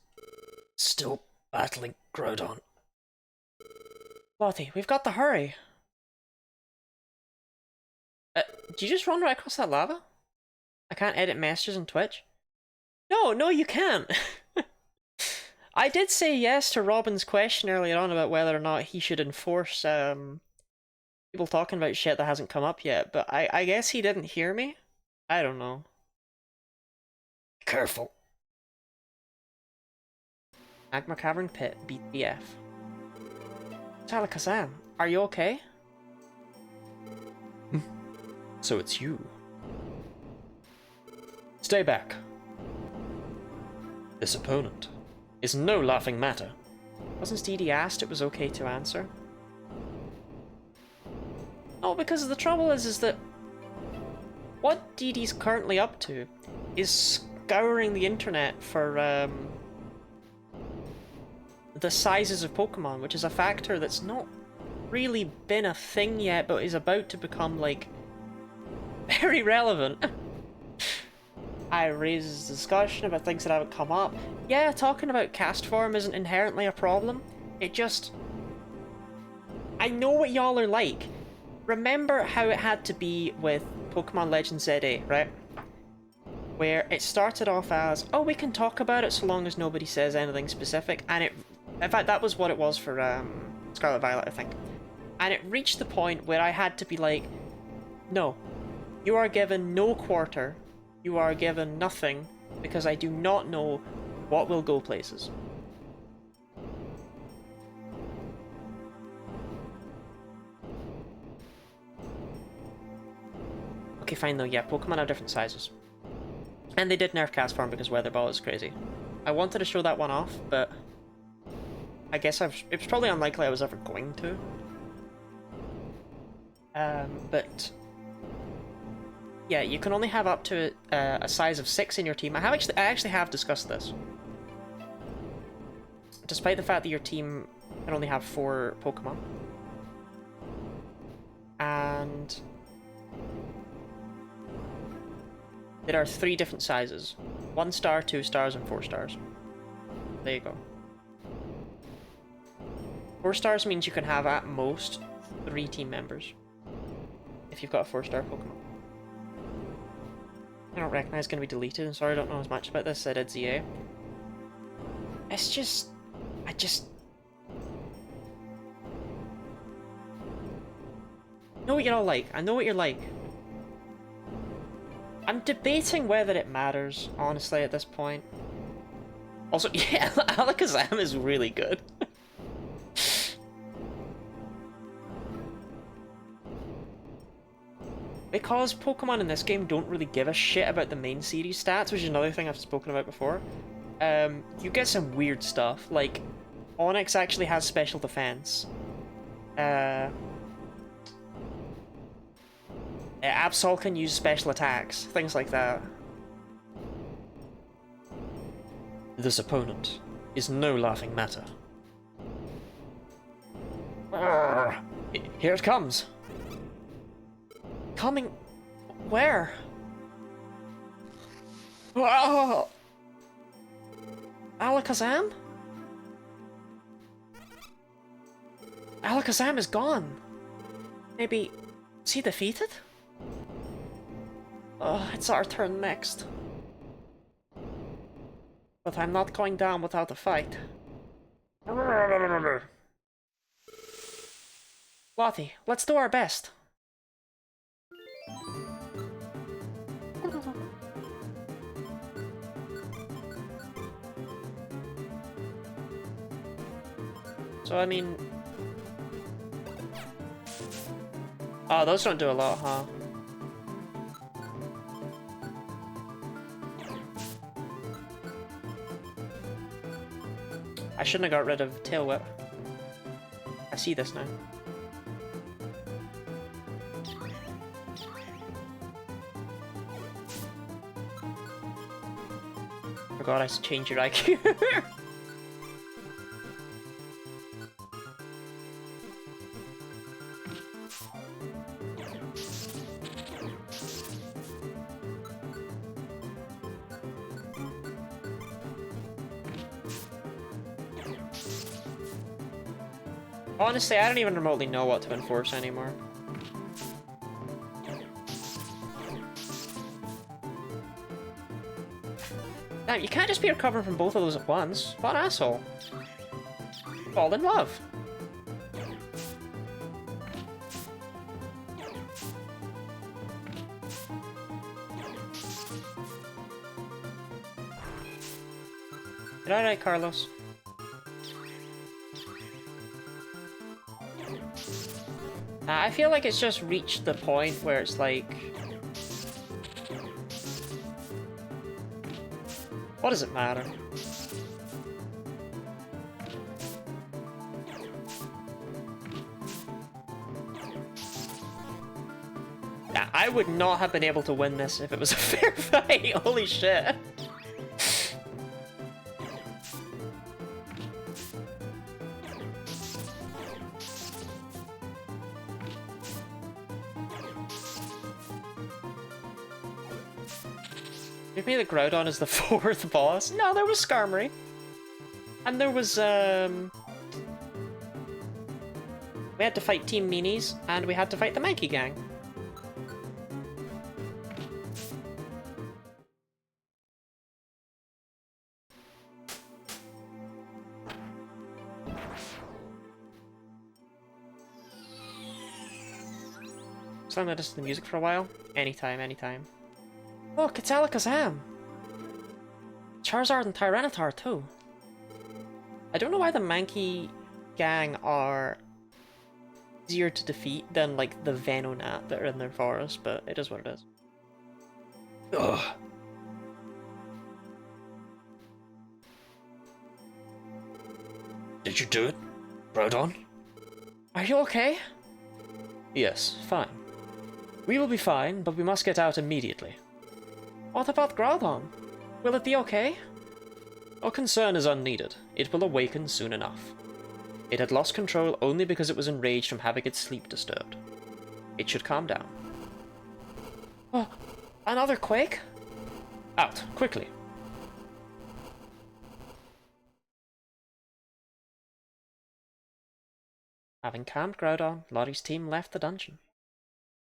still battling Groudon. Lottie, we've got to hurry. Did you just run right across that lava? I can't edit messages on Twitch. No, you can't. I did say yes to Robin's question earlier on about whether or not he should enforce people talking about shit that hasn't come up yet, but I guess he didn't hear me? I don't know. Careful. Magma Cavern Pit, BTF. Alakazam, are you okay? So it's you. Stay back. This opponent is no laughing matter. Wasn't Dee asked, it was okay to answer. No, because the trouble is that what Dee currently up to is scouring the internet for the sizes of Pokemon, which is a factor that's not really been a thing yet, but is about to become, like, very relevant. I raised discussion about things that haven't come up. Yeah, talking about cast form isn't inherently a problem. It just... I know what y'all are like. Remember how it had to be with Pokemon Legends ZA, right? Where it started off as, oh, we can talk about it so long as nobody says anything specific, and it... In fact, that was what it was for Scarlet Violet, I think. And it reached the point where I had to be like, no, you are given no quarter, you are given nothing, because I do not know what will go places. Okay, fine though, yeah, Pokemon have different sizes. And they did nerf Cast Form because Weather Ball is crazy. I wanted to show that one off, but I guess it's probably unlikely I was ever going to. But yeah, you can only have up to a size of 6 in your team. I actually have discussed this. Despite the fact that your team can only have 4 Pokemon. And there are 3 different sizes. 1 star, 2 stars, and 4 stars. There you go. 4 stars means you can have at most 3 team members. If you've got a 4-star Pokemon. I don't reckon it's going to be deleted. I'm sorry I don't know as much about this as I did ZA. It's just... I know what you're all like. I know what you're like. I'm debating whether it matters, honestly, at this point. Also, yeah, Alakazam is really good. Because Pokemon in this game don't really give a shit about the main series stats, which is another thing I've spoken about before, you get some weird stuff, like Onix actually has special defense. Absol can use special attacks, things like that. This opponent is no laughing matter. Here it comes. Coming... where? Oh! Alakazam? Alakazam is gone. Maybe... is he defeated? Oh, it's our turn next. But I'm not going down without a fight. Lottie, let's do our best. So, I mean... oh, those don't do a lot, huh? I shouldn't have got rid of Tail Whip. I see this now. Forgot I changed your IQ. Honestly, I don't even remotely know what to enforce anymore. Now, you can't just be recovering from both of those at once. What an asshole. Fall in love. Did I write Carlos? I feel like it's just reached the point where it's like... what does it matter? I would not have been able to win this if it was a fair fight. Holy shit. Give me the Groudon as the 4th boss. No, there was Skarmory. And there was, we had to fight Team Meanies, and we had to fight the Mankey Gang. So I'm gonna listen to the music for a while. Anytime, anytime. Look, it's Alakazam! Charizard and Tyranitar, too. I don't know why the Mankey gang are easier to defeat than, like, the Venonat that are in their forest, but it is what it is. Ugh. Did you do it, Groudon? Are you okay? Yes, fine. We will be fine, but we must get out immediately. What about Groudon? Will it be okay? Our concern is unneeded. It will awaken soon enough. It had lost control only because it was enraged from having its sleep disturbed. It should calm down. Oh, another quake? Out, quickly. Having calmed Groudon, Lottie's team left the dungeon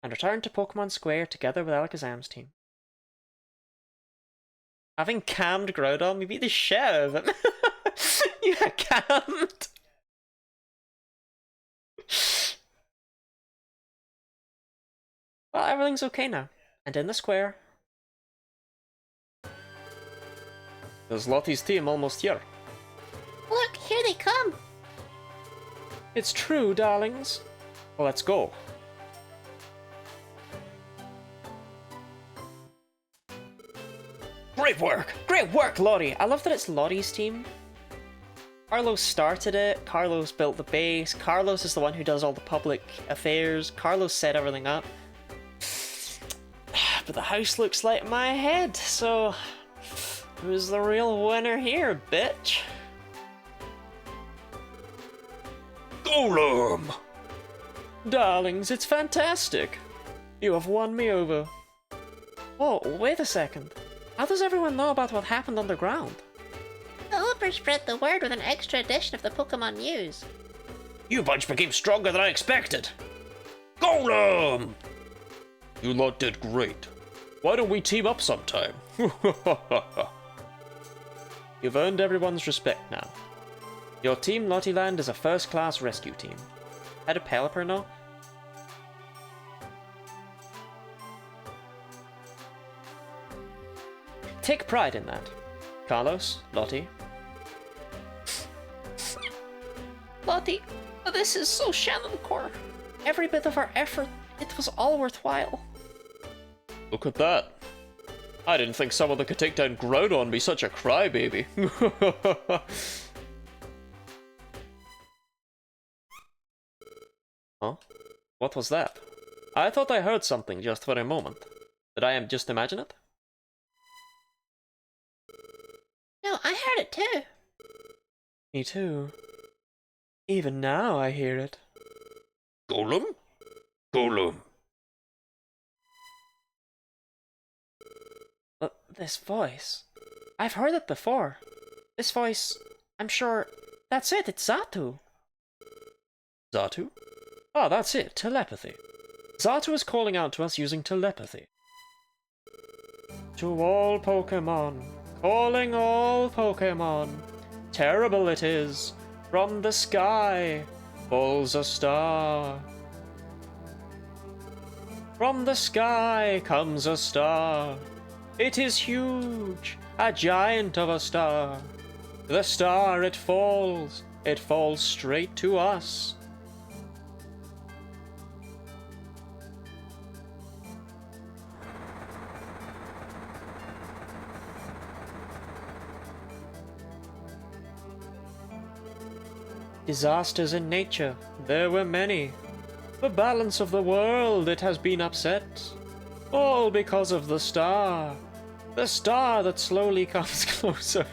and returned to Pokémon Square together with Alakazam's team. Having calmed Groudon, we beat the shit out of him. You got calmed. Well, everything's okay now. And in the square... There's Lottie's team almost here. Look, here they come! It's true, darlings. Well, let's go. Great work! Great work, Lottie! I love that it's Lottie's team. Carlos started it, Carlos built the base, Carlos is the one who does all the public affairs, Carlos set everything up. But the house looks like my head, so who's the real winner here, bitch? Golem! Darlings, it's fantastic! You have won me over. Oh, wait a second. How does everyone know about what happened underground? The Hooper spread the word with an extra edition of the Pokemon News. You bunch became stronger than I expected. Golem! You lot did great. Why don't we team up sometime? You've earned everyone's respect now. Your team Lottie-Land is a first-class rescue team. How do Pelipper know? Take pride in that. Carlos, Lottie. Lottie, this is so Shannoncore. Every bit of our effort, it was all worthwhile. Look at that. I didn't think someone that could take down Groudon be such a crybaby. Huh? What was that? I thought I heard something just for a moment. Did I just imagine it? No, I heard it too. Me too. Even now I hear it. Golem? Golem. This voice. I've heard it before. This voice, I'm sure... That's it, it's Xatu. Xatu? Oh, that's it, telepathy. Xatu is calling out to us using telepathy. To all Pokémon, calling all Pokémon. Terrible it is, from the sky falls a star. From the sky comes a star. It is huge, a giant of a star. The star it falls straight to us. Disasters in nature, there were many. The balance of the world, it has been upset. All because of the star. The star that slowly comes closer.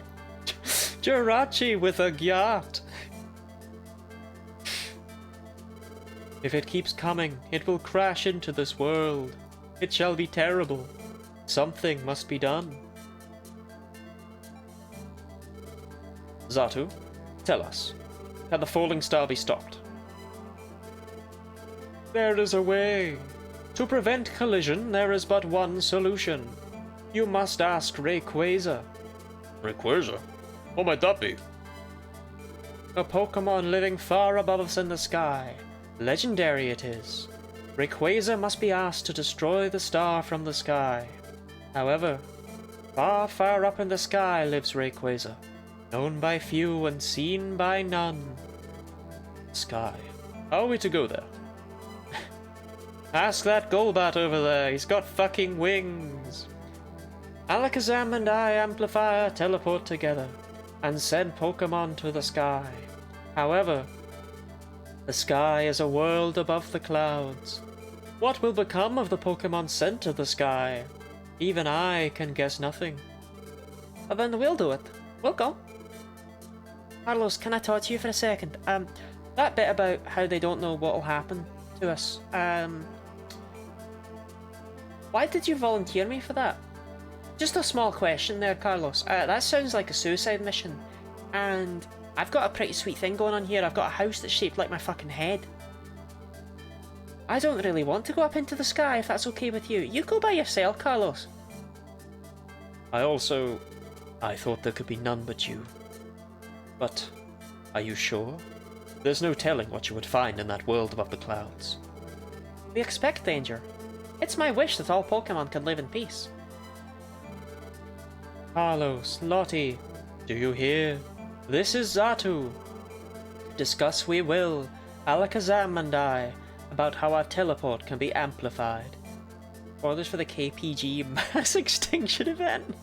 Jirachi with a gyat. If it keeps coming, it will crash into this world. It shall be terrible. Something must be done. Zatu, tell us, can the falling star be stopped? There is a way. To prevent collision, there is but one solution. You must ask Rayquaza. Rayquaza? What might that be? A Pokémon living far above us in the sky. Legendary it is. Rayquaza must be asked to destroy the star from the sky. However, far, far up in the sky lives Rayquaza, known by few and seen by none. Sky. How are we to go there? Ask that Golbat over there, he's got fucking wings. Alakazam and I amplify our teleport together and send Pokémon to the sky. However, the sky is a world above the clouds. What will become of the Pokémon sent to the sky? Even I can guess nothing. Well, then we'll do it. We'll go. Carlos, can I talk to you for a second? That bit about how they don't know what will happen to us. Why did you volunteer me for that? Just a small question there, Carlos. That sounds like a suicide mission. And I've got a pretty sweet thing going on here. I've got a house that's shaped like my fucking head. I don't really want to go up into the sky, if that's okay with you. You go by yourself, Carlos. I thought there could be none but you. But, are you sure? There's no telling what you would find in that world above the clouds. We expect danger. It's my wish that all Pokemon can live in peace. Carlos, Lottie, do you hear? This is Zatu. Discuss we will, Alakazam and I, about how our teleport can be amplified. Orders for the KPG mass extinction event.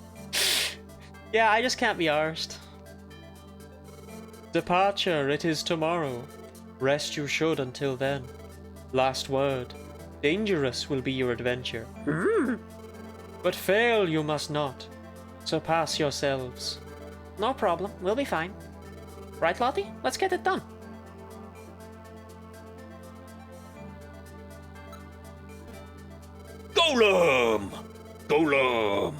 Yeah, I just can't be arsed. Departure, it is tomorrow. Rest you should until then. Last word. Dangerous will be your adventure. But fail you must not. Surpass yourselves. No problem, we'll be fine. Right, Lottie? Let's get it done. Golem! Golem!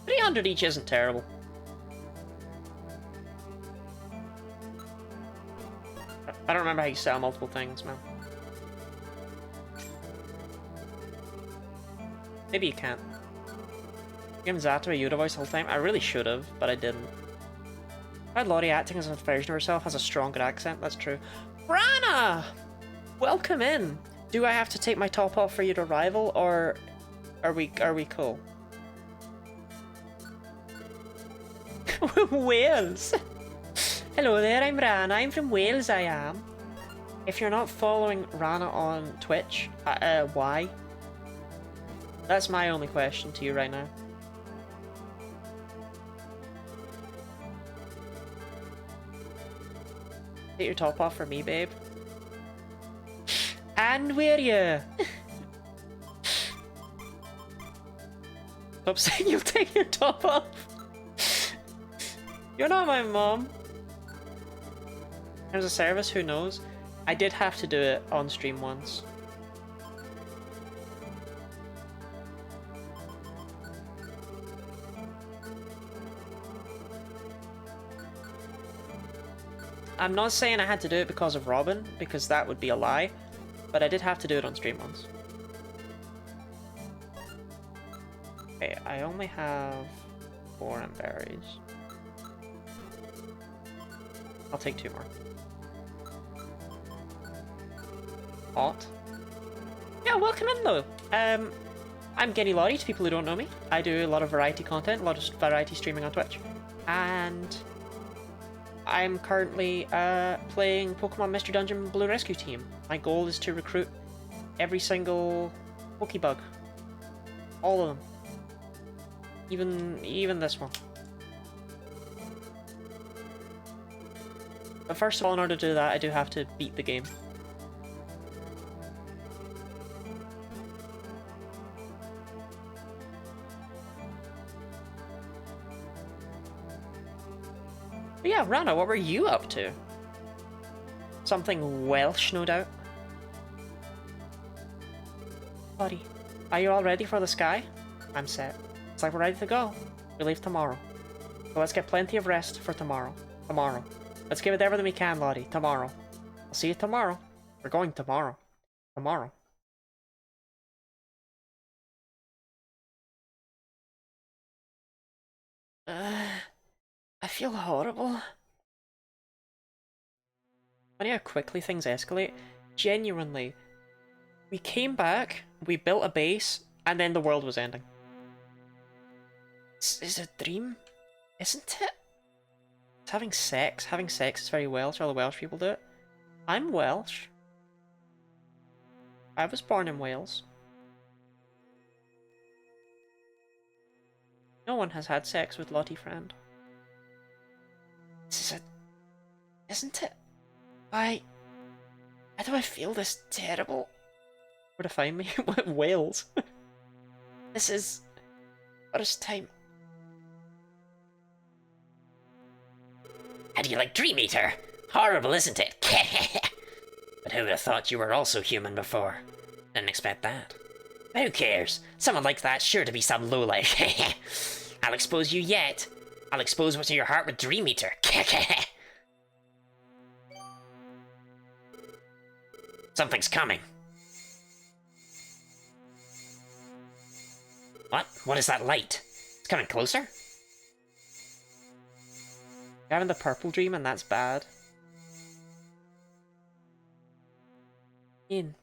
$300 each isn't terrible. I don't remember how you sell multiple things, man. Maybe you can't. Giving Zato a Yoda voice the whole time? I really should have, but I didn't. I had Lottie acting as a version of herself has a stronger accent, that's true. Brana! Welcome in. Do I have to take my top off for you to rival, or are we cool? Wales! Hello there, I'm Rana. I'm from Wales, I am. If you're not following Rana on Twitch, why? That's my only question to you right now. Take your top off for me, babe. And where you? Stop saying you'll take your top off. You're not my mom. There's a service, who knows? I did have to do it on stream once. I'm not saying I had to do it because of Robin, because that would be a lie, but I did have to do it on stream once. Okay, I only have 4 in berries. I'll take 2 more. Hot. Yeah, welcome in though. I'm Genny Lottie to people who don't know me. I do a lot of variety content, a lot of variety streaming on Twitch. And I'm currently playing Pokemon Mystery Dungeon Blue Rescue Team. My goal is to recruit every single Pokebug. All of them. Even this one. But first of all, in order to do that, I do have to beat the game. But yeah, Rana, what were you up to? Something Welsh, no doubt. Buddy, are you all ready for the sky? I'm set. It's like we're ready to go. We leave tomorrow. So let's get plenty of rest for tomorrow. Tomorrow. Let's give it everything we can, Lottie. Tomorrow. I'll see you tomorrow. We're going tomorrow. Tomorrow. I feel horrible. Funny how quickly things escalate. Genuinely. We came back, we built a base, and then the world was ending. This is a dream, isn't it? It's having sex. Having sex is very Welsh. All the Welsh people do it. I'm Welsh. I was born in Wales. No one has had sex with Lottie Friend. This is a... Isn't it? Why do I feel this terrible? Where to find me? Wales. This is... First time. How do you like Dream Eater? Horrible, isn't it? But who would have thought you were also human before? Didn't expect that. But who cares? Someone like that's sure to be some lowlife. I'll expose you yet. I'll expose what's in your heart with Dream Eater. Something's coming. What? What is that light? It's coming closer? You're having the purple dream and that's bad. Ian,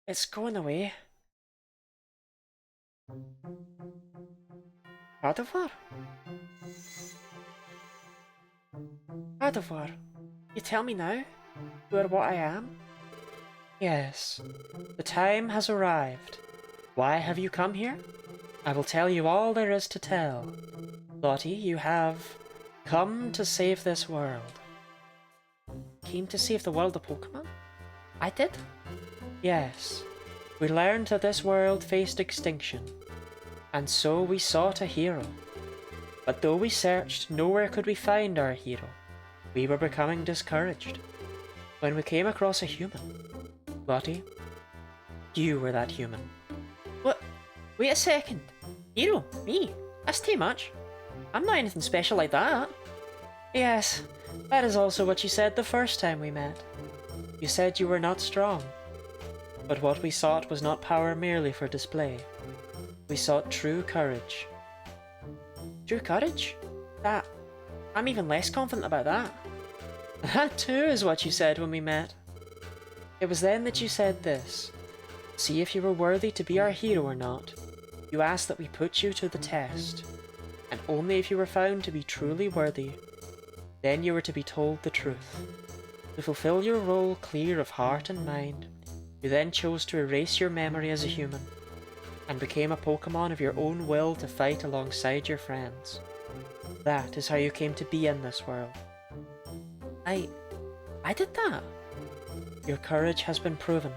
it's going away. Radovar? Radovar, you tell me now? You are what I am? Yes, the time has arrived. Why have you come here? I will tell you all there is to tell. Lottie, you have come to save this world. Came to save the world of Pokemon? I did? Yes. We learned that this world faced extinction, and so we sought a hero. But though we searched, nowhere could we find our hero. We were becoming discouraged. When we came across a human. Lottie, you were that human. What? Wait a second. Hero? Me? That's too much. I'm not anything special like that. Yes, that is also what you said the first time we met. You said you were not strong. But what we sought was not power merely for display. We sought true courage. True courage? I'm even less confident about that. That too is what you said when we met. It was then that you said this. See if you were worthy to be our hero or not. You asked that we put you to the test. And only if you were found to be truly worthy, then you were to be told the truth. To fulfill your role clear of heart and mind, you then chose to erase your memory as a human, and became a Pokemon of your own will to fight alongside your friends. That is how you came to be in this world. I did that. Your courage has been proven.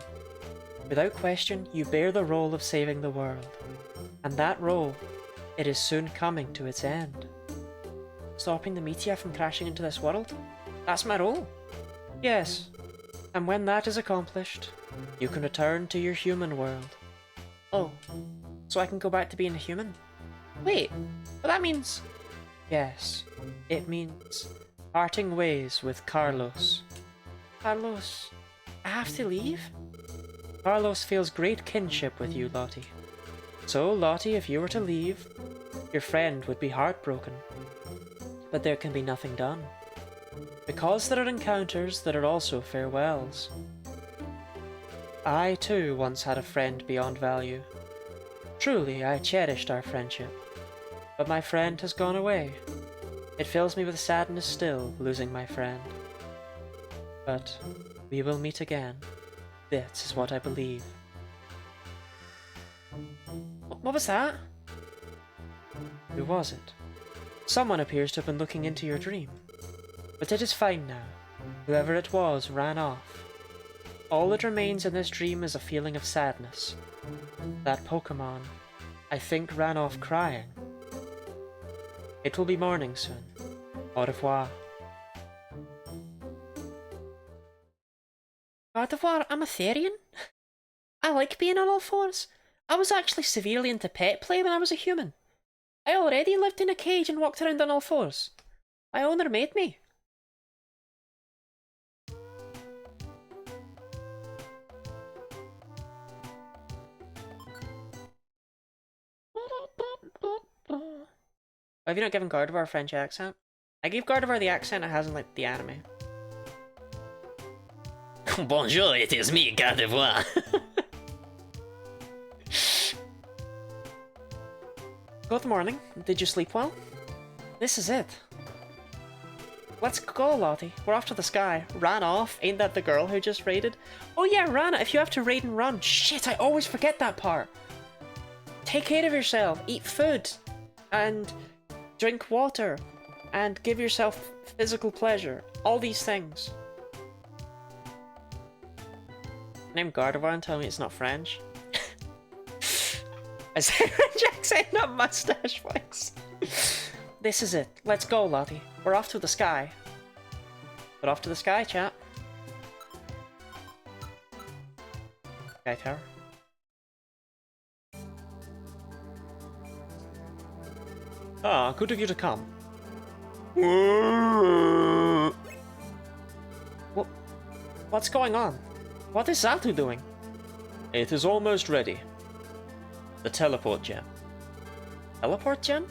Without question, you bear the role of saving the world. And that role, it is soon coming to its end. Stopping the meteor from crashing into this world? That's my role. Yes. And when that is accomplished, you can return to your human world. Oh, so I can go back to being a human? Wait, but that means... Yes, it means parting ways with Carlos. Carlos, I have to leave? Carlos feels great kinship with you, Lottie. So, Lottie, if you were to leave, your friend would be heartbroken. But there can be nothing done. Because there are encounters that are also farewells. I too once had a friend beyond value. Truly, I cherished our friendship. But my friend has gone away. It fills me with sadness still, losing my friend. But we will meet again. This is what I believe. What was that? Who was it? Someone appears to have been looking into your dream. But it is fine now. Whoever it was ran off. All that remains in this dream is a feeling of sadness. That Pokémon, I think, ran off crying. It will be morning soon. Au revoir. Au revoir, I'm a Therian. I like being on all fours. I was actually severely into pet play when I was a human. I already lived in a cage and walked around on all fours. My owner made me. Have you not given Gardevoir a French accent? I gave Gardevoir the accent it has in like the anime. Bonjour, it is me, Gardevoir. Good morning. Did you sleep well? This is it. Let's go, Lottie. We're off to the sky. Ran off. Ain't that the girl who just raided? Oh yeah, Rana, if you have to raid and run. Shit, I always forget that part. Take care of yourself. Eat food. And drink water. And give yourself physical pleasure. All these things. Name Gardevoir and tell me it's not French. I said French accent, not mustache voice. This is it. Let's go, Lottie. We're off to the sky. We're off to the sky, chat. Sky tower. Ah, good of you to come. What's going on? What is Zatu doing? It is almost ready. The teleport gem. Teleport gem?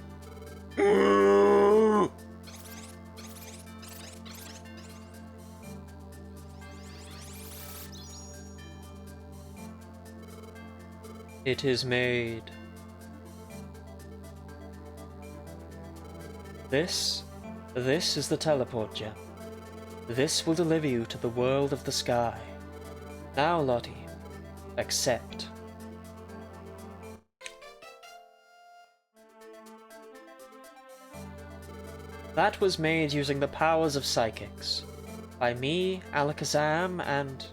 It is made. This is the teleport gem. This will deliver you to the world of the sky. Now, Lottie, accept. That was made using the powers of psychics. By me, Alakazam, and...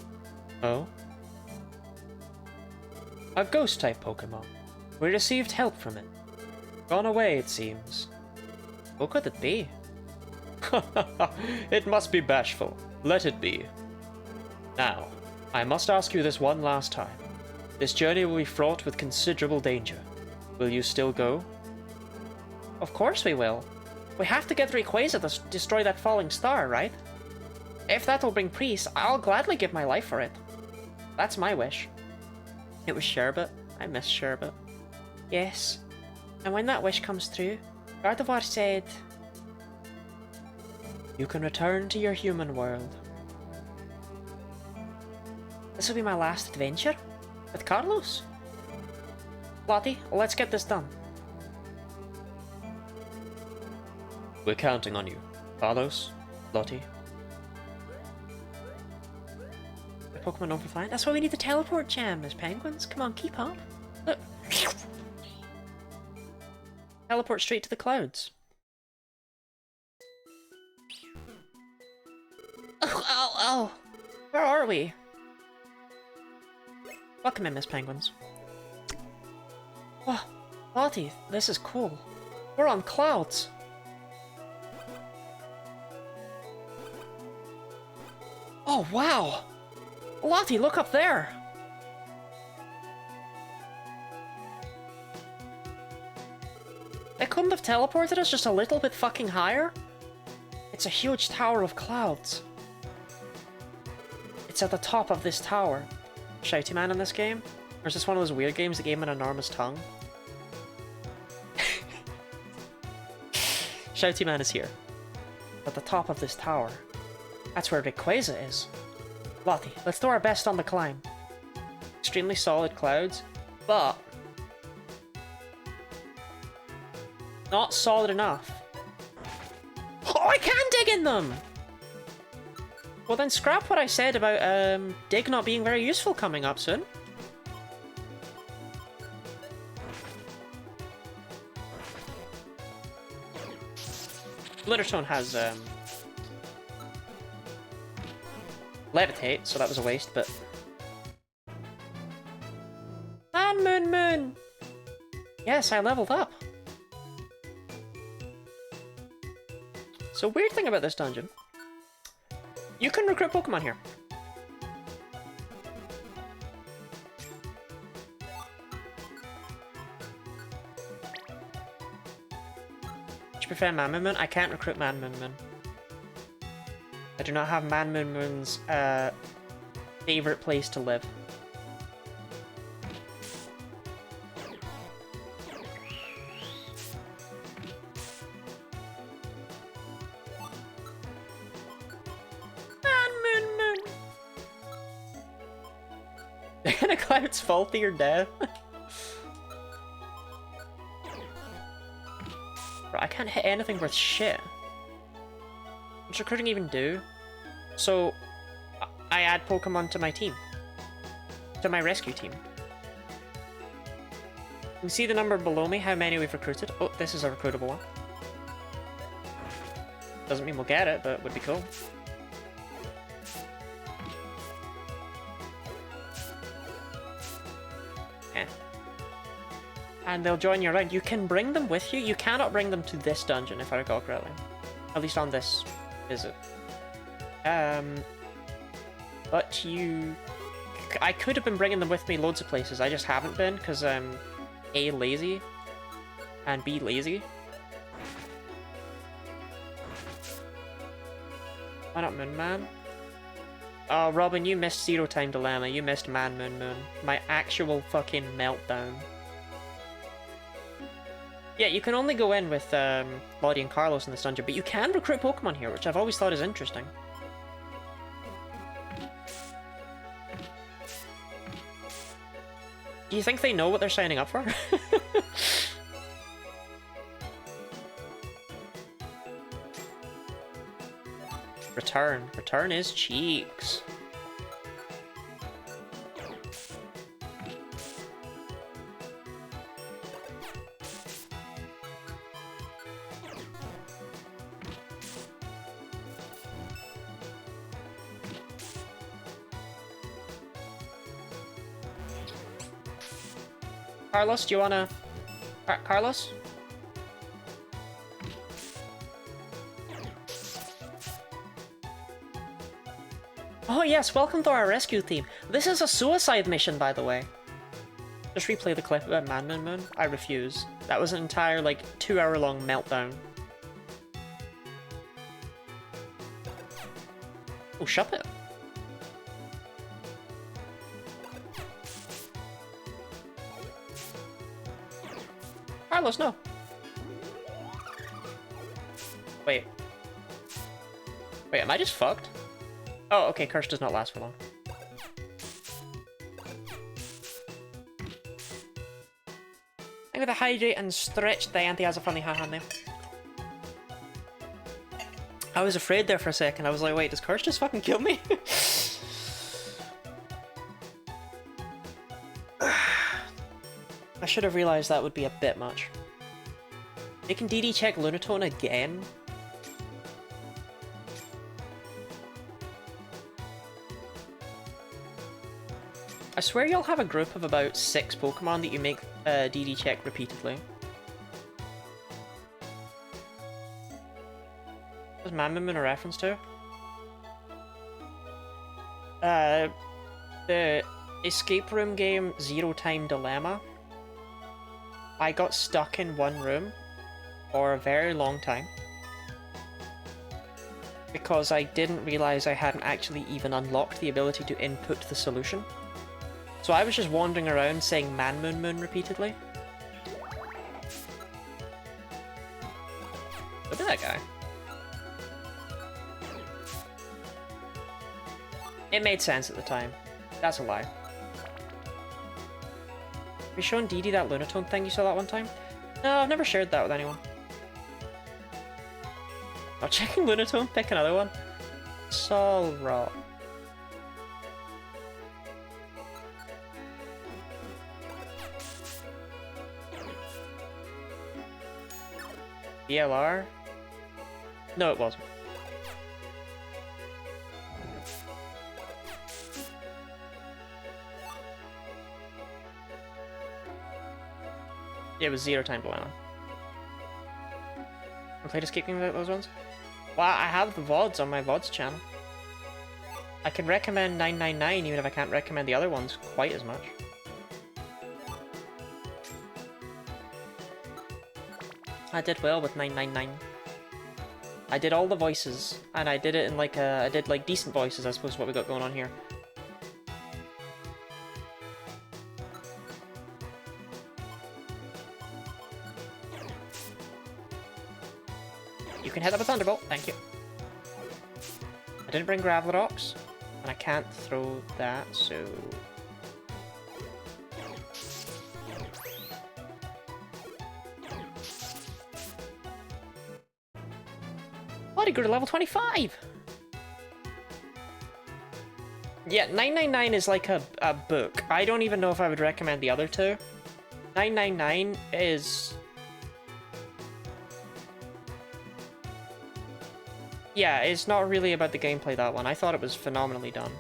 oh? A ghost-type Pokémon. We received help from it. Gone away, it seems. Who could it be? It must be bashful. Let it be. Now, I must ask you this one last time. This journey will be fraught with considerable danger. Will you still go? Of course we will. We have to get Rayquaza to destroy that falling star, right? If that'll bring peace, I'll gladly give my life for it. That's my wish. It was Sherbet. I miss Sherbet. Yes. And when that wish comes true, Gardevoir said... You can return to your human world. This will be my last adventure? With Carlos? Lottie, let's get this done. We're counting on you. Carlos, Lottie. The Pokemon known for flying? That's why we need the teleport gem as penguins. Come on, keep up. Look. Teleport straight to the clouds. Oh. Where are we? Welcome in, Miss Penguins. Oh, Lottie, this is cool. We're on clouds. Oh, wow! Lottie, look up there! They couldn't have teleported us just a little bit fucking higher? It's a huge tower of clouds. It's at the top of this tower. Shouty Man in this game? Or is this one of those weird games that gave him an enormous tongue? Shouty Man is here. At the top of this tower. That's where Rayquaza is. Lottie, let's do our best on the climb. Extremely solid clouds, but... not solid enough. Oh, I can dig in them! Well then scrap what I said about dig not being very useful coming up soon. Glitterstone has levitate, so that was a waste, but... Moon! Yes, I leveled up. So, weird thing about this dungeon. You can recruit Pokemon here. Do you prefer Man Moon Moon? I can't recruit Man Moon Moon. I do not have Man Moon Moon's favorite place to live. Man Moon Moon! They're gonna clouds fall to your death. Bro, I can't hit anything worth shit. What's recruiting even do? So, I add Pokemon to my team. To my rescue team. You can see the number below me, how many we've recruited. Oh, this is a recruitable one. Doesn't mean we'll get it, but would be cool. Yeah. And they'll join you around. You can bring them with you. You cannot bring them to this dungeon, if I recall correctly. At least on this visit. But I could have been bringing them with me loads of places. I just haven't been, because I'm A, lazy, and B, lazy. Why not Moon Man? Oh, Robin, you missed Zero Time Dilemma. You missed Man Moon Moon. My actual fucking meltdown. Yeah, you can only go in with Lottie and Carlos in this dungeon, but you can recruit Pokemon here, which I've always thought is interesting. Do you think they know what they're signing up for? Return. Return is cheeks. Carlos, do you wanna... Carlos? Oh yes, welcome to our rescue team. This is a suicide mission, by the way. Just replay the clip about Man Moon Moon. I refuse. That was an entire, like, 2-hour-long meltdown. Oh, shop it. Carlos, no. Wait. Wait, am I just fucked? Oh, okay, curse does not last for long. I'm gonna hydrate and stretch the Auntie has a funny hand there. I was afraid there for a second. I was like, wait, does Curse just fucking kill me? I should have realized that would be a bit much. They can DD check Lunatone again? I swear you'll have a group of about 6 Pokemon that you make DD check repeatedly. What was Man Moon Moon a reference to? The escape room game Zero Time Dilemma. I got stuck in one room for a very long time because I didn't realize I hadn't actually even unlocked the ability to input the solution. So I was just wandering around saying Man Moon Moon repeatedly. Look at that guy. It made sense at the time. That's a lie. Have you shown Dee Dee that Lunatone thing you saw that one time? No, I've never shared that with anyone. Oh, checking Lunatone, pick another one. Solrock. BLR? No, it wasn't. It was 0 time dilemma. Okay, just keep thinking about those ones. Well, I have the VODs on my VODs channel. I can recommend 999 even if I can't recommend the other ones quite as much. I did well with 999. I did all the voices, and I did it in like I did like decent voices, I suppose, what we got going on here. You can hit that with Thunderbolt, thank you. I didn't bring Gravel Rocks, and I can't throw that, so... Bloody good to level 25! Yeah, 999 is like a book. I don't even know if I would recommend the other two. 999 is... Yeah, it's not really about the gameplay, that one. I thought it was phenomenally done.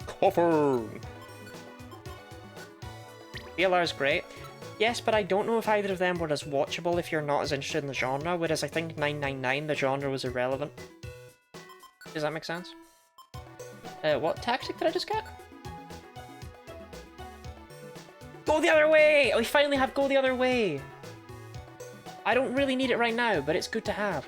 Coffer! VLR is great. Yes, but I don't know if either of them were as watchable if you're not as interested in the genre, whereas I think 999, the genre was irrelevant. Does that make sense? What tactic did I just get? Go the other way! We finally have go the other way! I don't really need it right now, but it's good to have.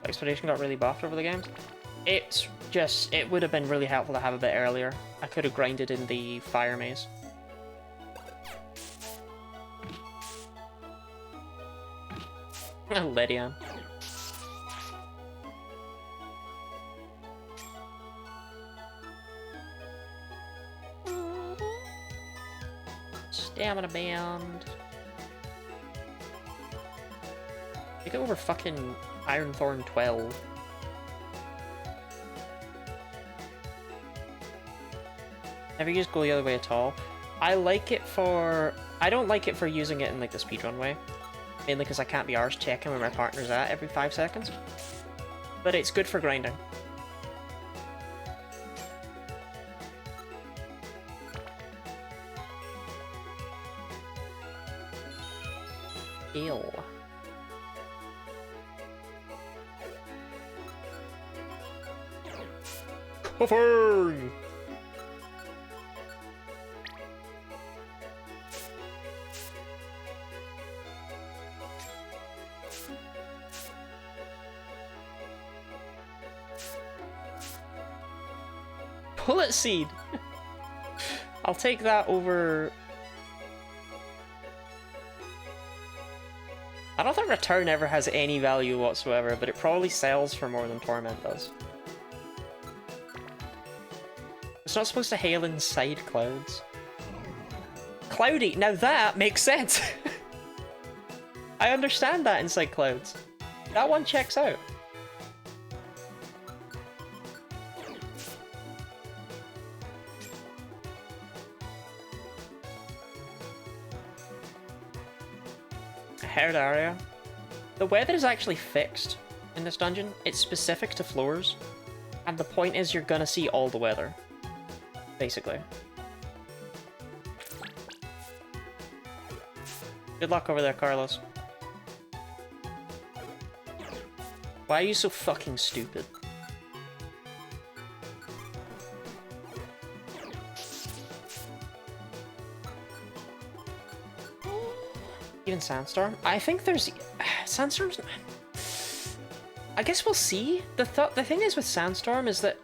Expedition got really buffed over the games. It's just, it would have been really helpful to have a bit earlier. I could have grinded in the fire maze. Lydian. Stamina band. You go over fucking Ironthorn 12. Never used go the other way at all. I like it for... I don't like it for using it in like the speedrun way. Mainly because I can't be arse checking where my partner's at every 5 seconds. But it's good for grinding. Ew. Coffer! Bullet Seed! I'll take that over... I don't think Return ever has any value whatsoever, but it probably sells for more than Torment does. It's not supposed to hail inside clouds. Cloudy! Now that makes sense! I understand that inside clouds. That one checks out. Haired area. The weather is actually fixed in this dungeon. It's specific to floors. And the point is you're gonna see all the weather. Basically. Good luck over there, Carlos. Why are you so fucking stupid? Even Sandstorm? I think there's... Sandstorm's... I guess we'll see. The thing is with Sandstorm is that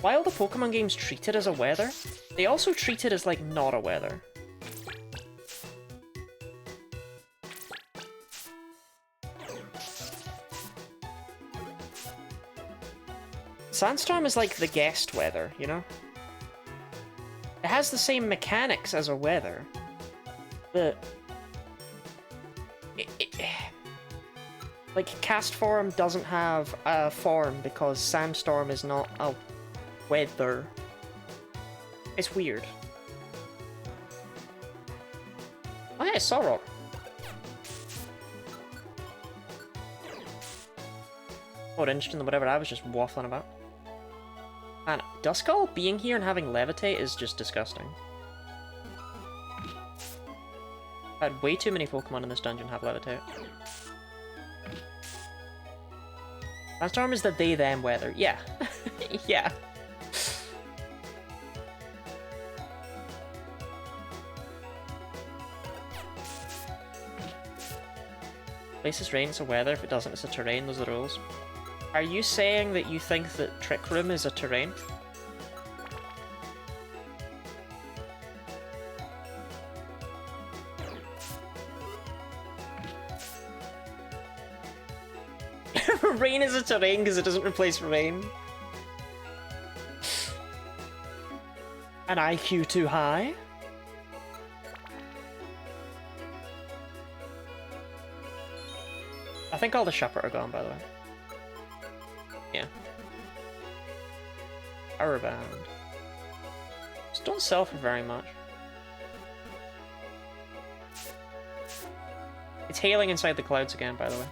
while the Pokemon games treat it as a weather, they also treat it as, like, not a weather. Sandstorm is like the guest weather, you know? It has the same mechanics as a weather, but... like, Cast Form doesn't have a form because Sandstorm is not a weather. It's weird. Nice, Solrock. More interesting than whatever I was just waffling about. Man, Duskull being here and having Levitate is just disgusting. I had way too many Pokemon in this dungeon have Levitate. Sandstorm is the they-them weather. Yeah. Yeah. Places rain, it's a weather. If it doesn't, it's a terrain. Those are the rules. Are you saying that you think that Trick Room is a terrain? Rain is a terrain because it doesn't replace rain. An IQ too high? I think all the Shuppert are gone, by the way. Yeah. Powerbound. Just don't sell for very much. It's hailing inside the clouds again, by the way.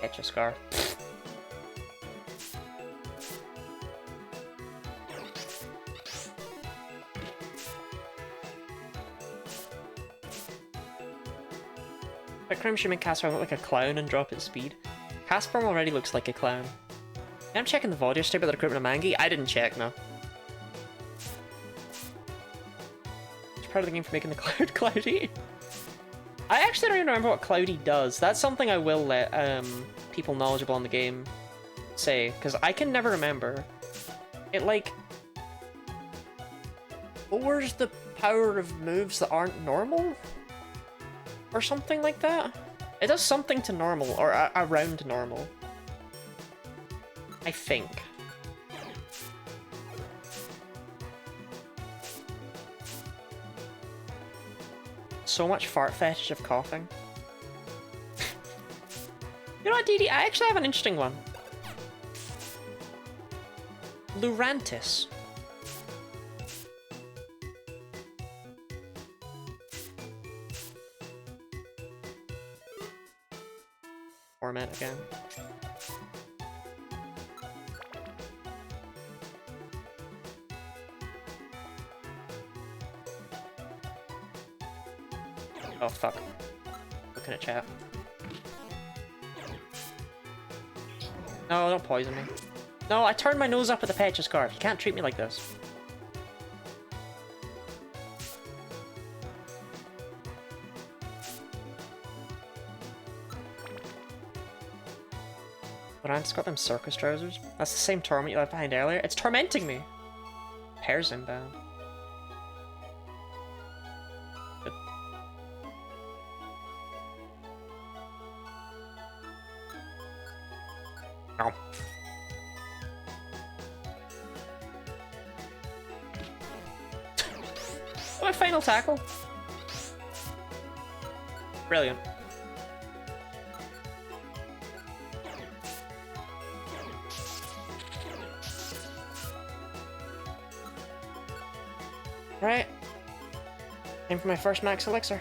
Etch a scar. But Crim should make Casper look like a clown and drop its speed. Casper already looks like a clown. I'm checking the VOD yesterday about the recruitment of Mangi. I didn't check, no. It's part of the game for making the cloud cloudy. I actually don't even remember what Cloudy does. That's something I will let people knowledgeable in the game say, because I can never remember. It, like, lowers the power of moves that aren't normal? Or something like that? It does something to normal, or around normal. I think. So much fart fetish of coughing. You know what, Didi? I actually have an interesting one. Lurantis. Format again. Oh fuck. Looking at chat. No, don't poison me. No, I turned my nose up at the Pecha Scarf. You can't treat me like this. Lorantis got them circus trousers. That's the same torment you left behind earlier. It's tormenting me! Pear's inbound. Good. Oh. My final tackle. Brilliant. Right. Time for my first max elixir.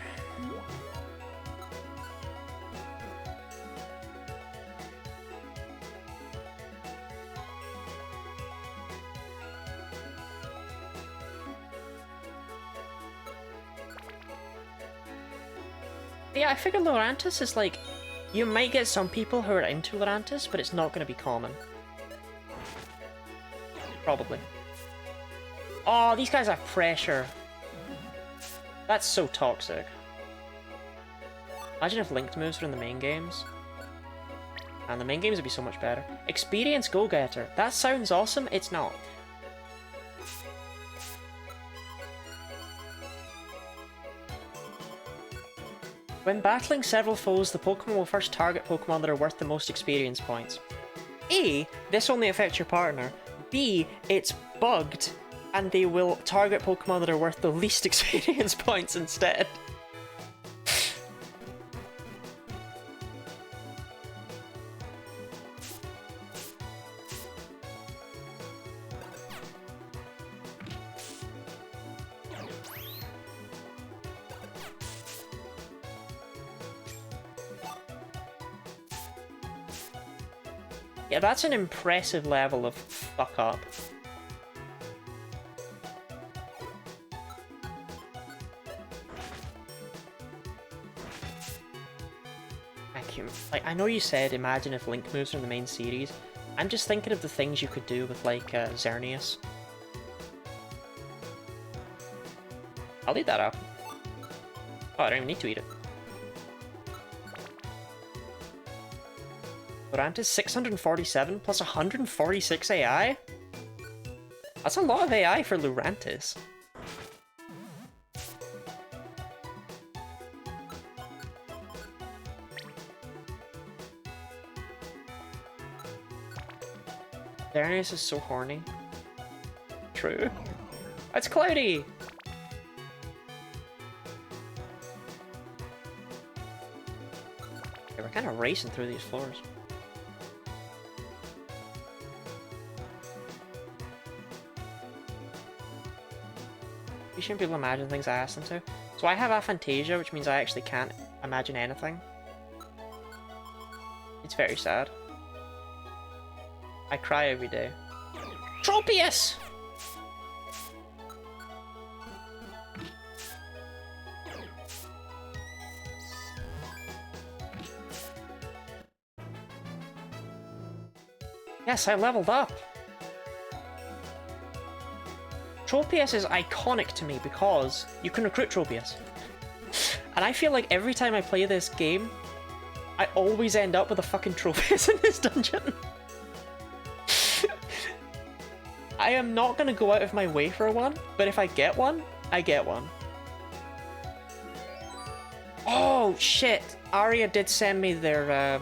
Yeah, I figured Lurantis is like, you might get some people who are into Lurantis, but it's not going to be common. Probably. Oh, these guys have pressure. That's so toxic. Imagine if linked moves were in the main games. And the main games would be so much better. Experience Go-Getter. That sounds awesome, it's not. When battling several foes, the Pokemon will first target Pokemon that are worth the most experience points. A, this only affects your partner. B, it's bugged, and they will target Pokemon that are worth the least experience points instead. Yeah, that's an impressive level of fuck up. Like, I know you said imagine if Link moves from the main series. I'm just thinking of the things you could do with, like, Xerneas. I'll eat that up. Oh, I don't even need to eat it. Lurantis 647 plus 146 AI? That's a lot of AI for Lurantis. Xerneas is so horny. True. It's Cloudy! Okay, we're kind of racing through these floors. You shouldn't be able to imagine things I asked them to. So I have aphantasia, which means I actually can't imagine anything. It's very sad. I cry every day. Tropius! Yes, I leveled up! Tropius is iconic to me because you can recruit Tropius. And I feel like every time I play this game, I always end up with a fucking Tropius in this dungeon. I am not going to go out of my way for one, but if I get one, I get one. Oh, shit! Aria did send me their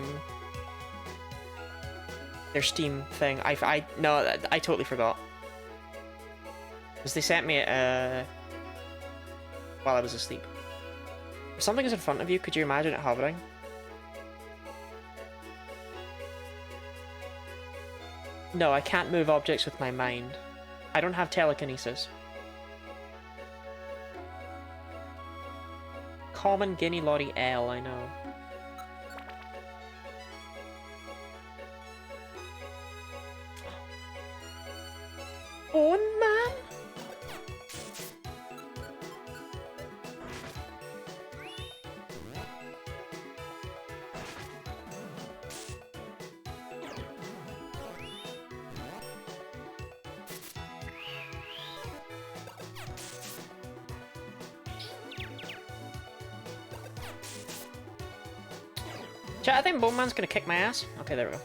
Steam thing. No, I totally forgot. Because they sent me it, while I was asleep. If something is in front of you, could you imagine it hovering? No, I can't move objects with my mind. I don't have telekinesis. Common Guinea Lottie L, I know. Oh, man! Chat, I think Bone Man's gonna kick my ass. Okay, there we go.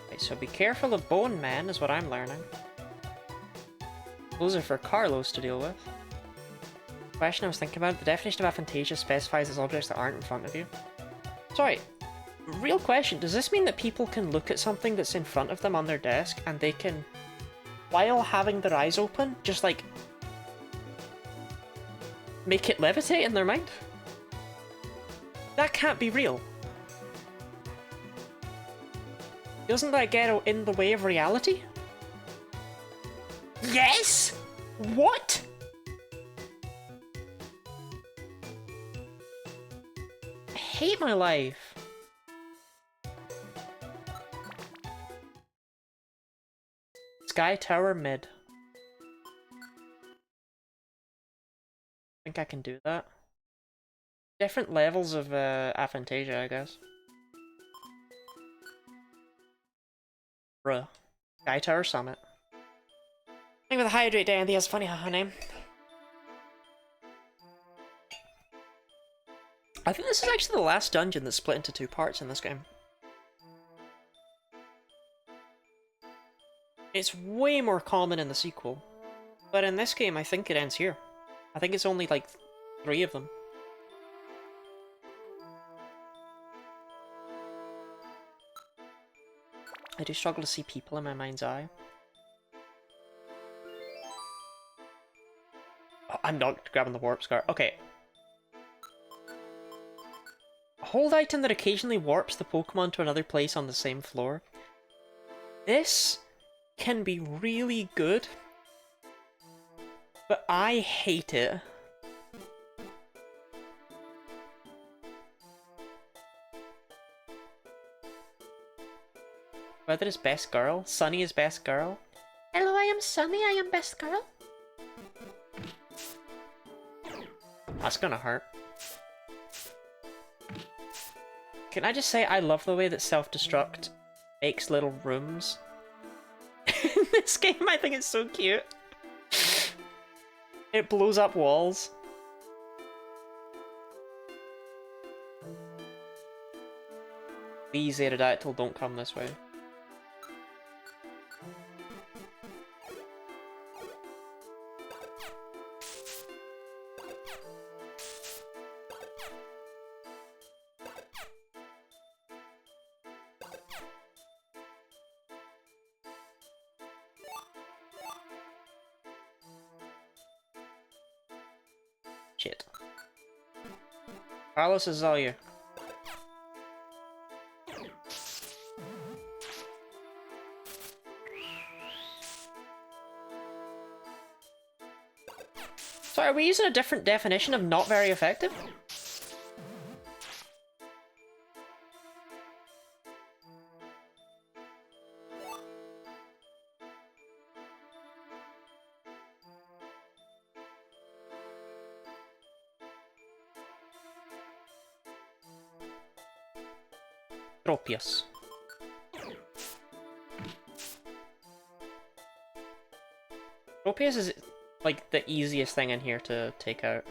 Okay, so be careful of Bone Man is what I'm learning. Those are for Carlos to deal with. Question I was thinking about, the definition of aphantasia specifies as objects that aren't in front of you. Sorry, real question, does this mean that people can look at something that's in front of them on their desk and they can, while having their eyes open, just like make it levitate in their mind? That can't be real. Doesn't that get in the way of reality? Yes? What? I hate my life. Sky Tower mid. Think I can do that. Different levels of aphantasia, I guess. Bruh. Sky Tower Summit. Thing with a hydrate day, and he has funny haha name. I think this is actually the last dungeon that's split into two parts in this game. It's way more common in the sequel, but in this game I think it ends here. I think it's only like 3 of them. I do struggle to see people in my mind's eye. Oh, I'm not grabbing the warp scar. Okay. Hold item that occasionally warps the Pokemon to another place on the same floor. This can be really good, but I hate it. Whether it's best girl? Sunny is best girl? Hello, I am Sunny, I am best girl. That's gonna hurt. Can I just say I love the way that self-destruct makes little rooms? In this game, I think it's so cute. It blows up walls. Please, Aerodactyl, don't come this way. Shit. Carlos, this is all you. Sorry, are we using a different definition of not very effective? Tropius. Tropius is like the easiest thing in here to take out.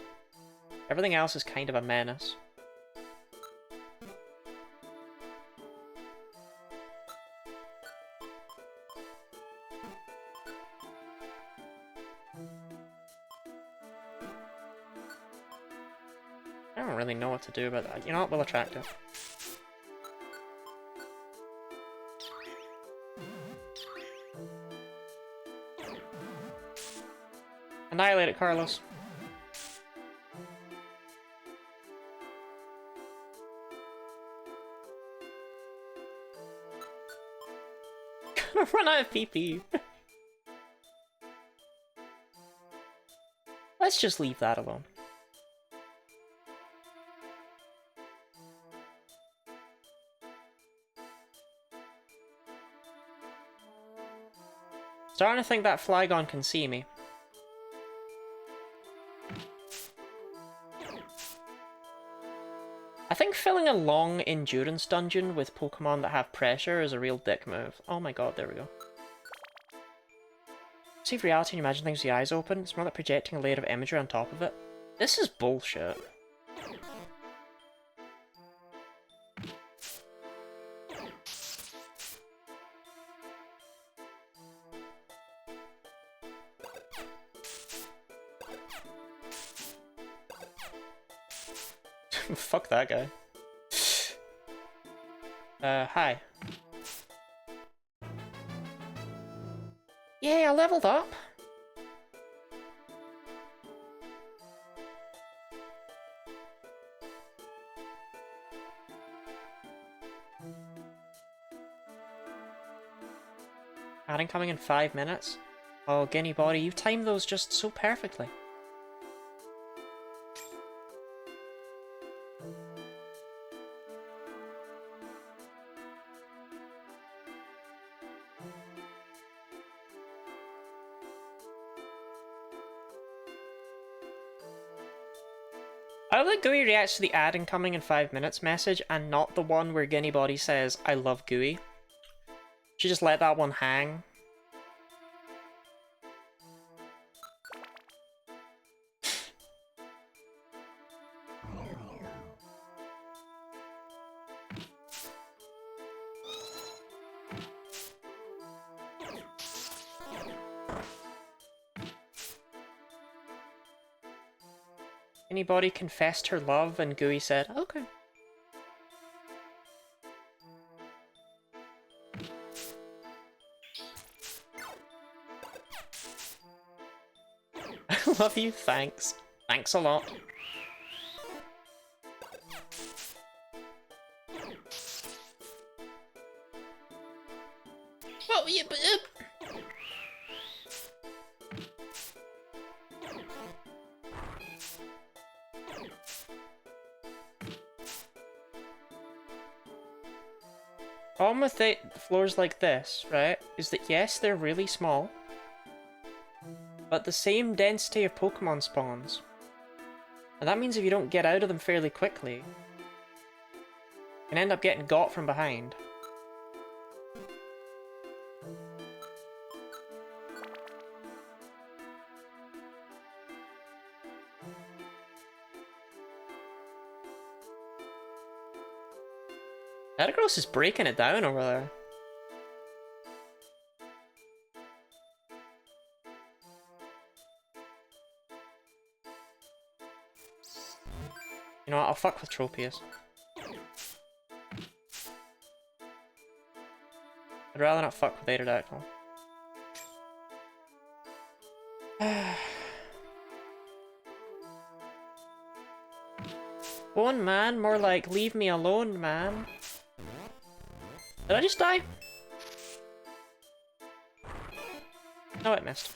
Everything else is kind of a menace. I don't really know what to do about that. You know what? We'll attract it. Annihilate it, Carlos. Gonna run out of PP. Let's just leave that alone. Starting to think that Flygon can see me. I think filling a long endurance dungeon with Pokemon that have pressure is a real dick move. Oh my god, there we go. Perceive reality and imagine things with the eyes open. It's more like projecting a layer of imagery on top of it. This is bullshit. Fuck that guy. Hi. Yay, I leveled up! Adding coming in 5 minutes? Oh, Guinea Body, you've timed those just so perfectly. I love that Gooey reacts to the ad incoming in 5 minutes message and not the one where Guinea Body says, I love Gooey. She just let that one hang. Anybody confessed her love and Gooey said, okay. I love you, thanks. Thanks a lot. Oh, yeah, but... problem with the floors like this, right, is that yes, they're really small, but the same density of Pokemon spawns. And that means if you don't get out of them fairly quickly, you can end up getting got from behind. Metagross is breaking it down over there. You know what, I'll fuck with Tropius. I'd rather not fuck with Aerodactyl. Bone man, more like leave me alone, man. Did I just die? No, it missed.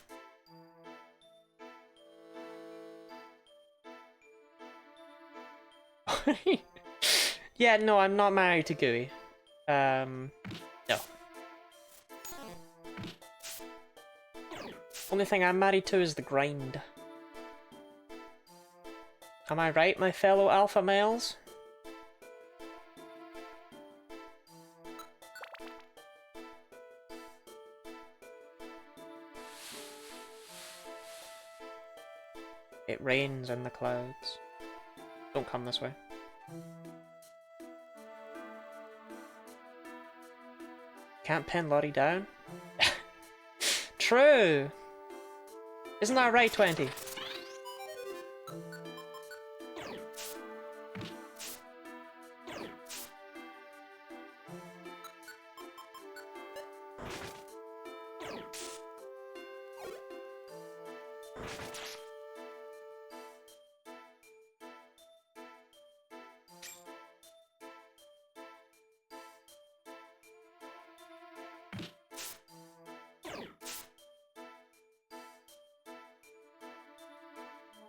Yeah, no, I'm not married to Gooey. No. Only thing I'm married to is the grind. Am I right, my fellow alpha males? It rains in the clouds. Don't come this way. Can't pin Lottie down? True! Isn't that right, 20?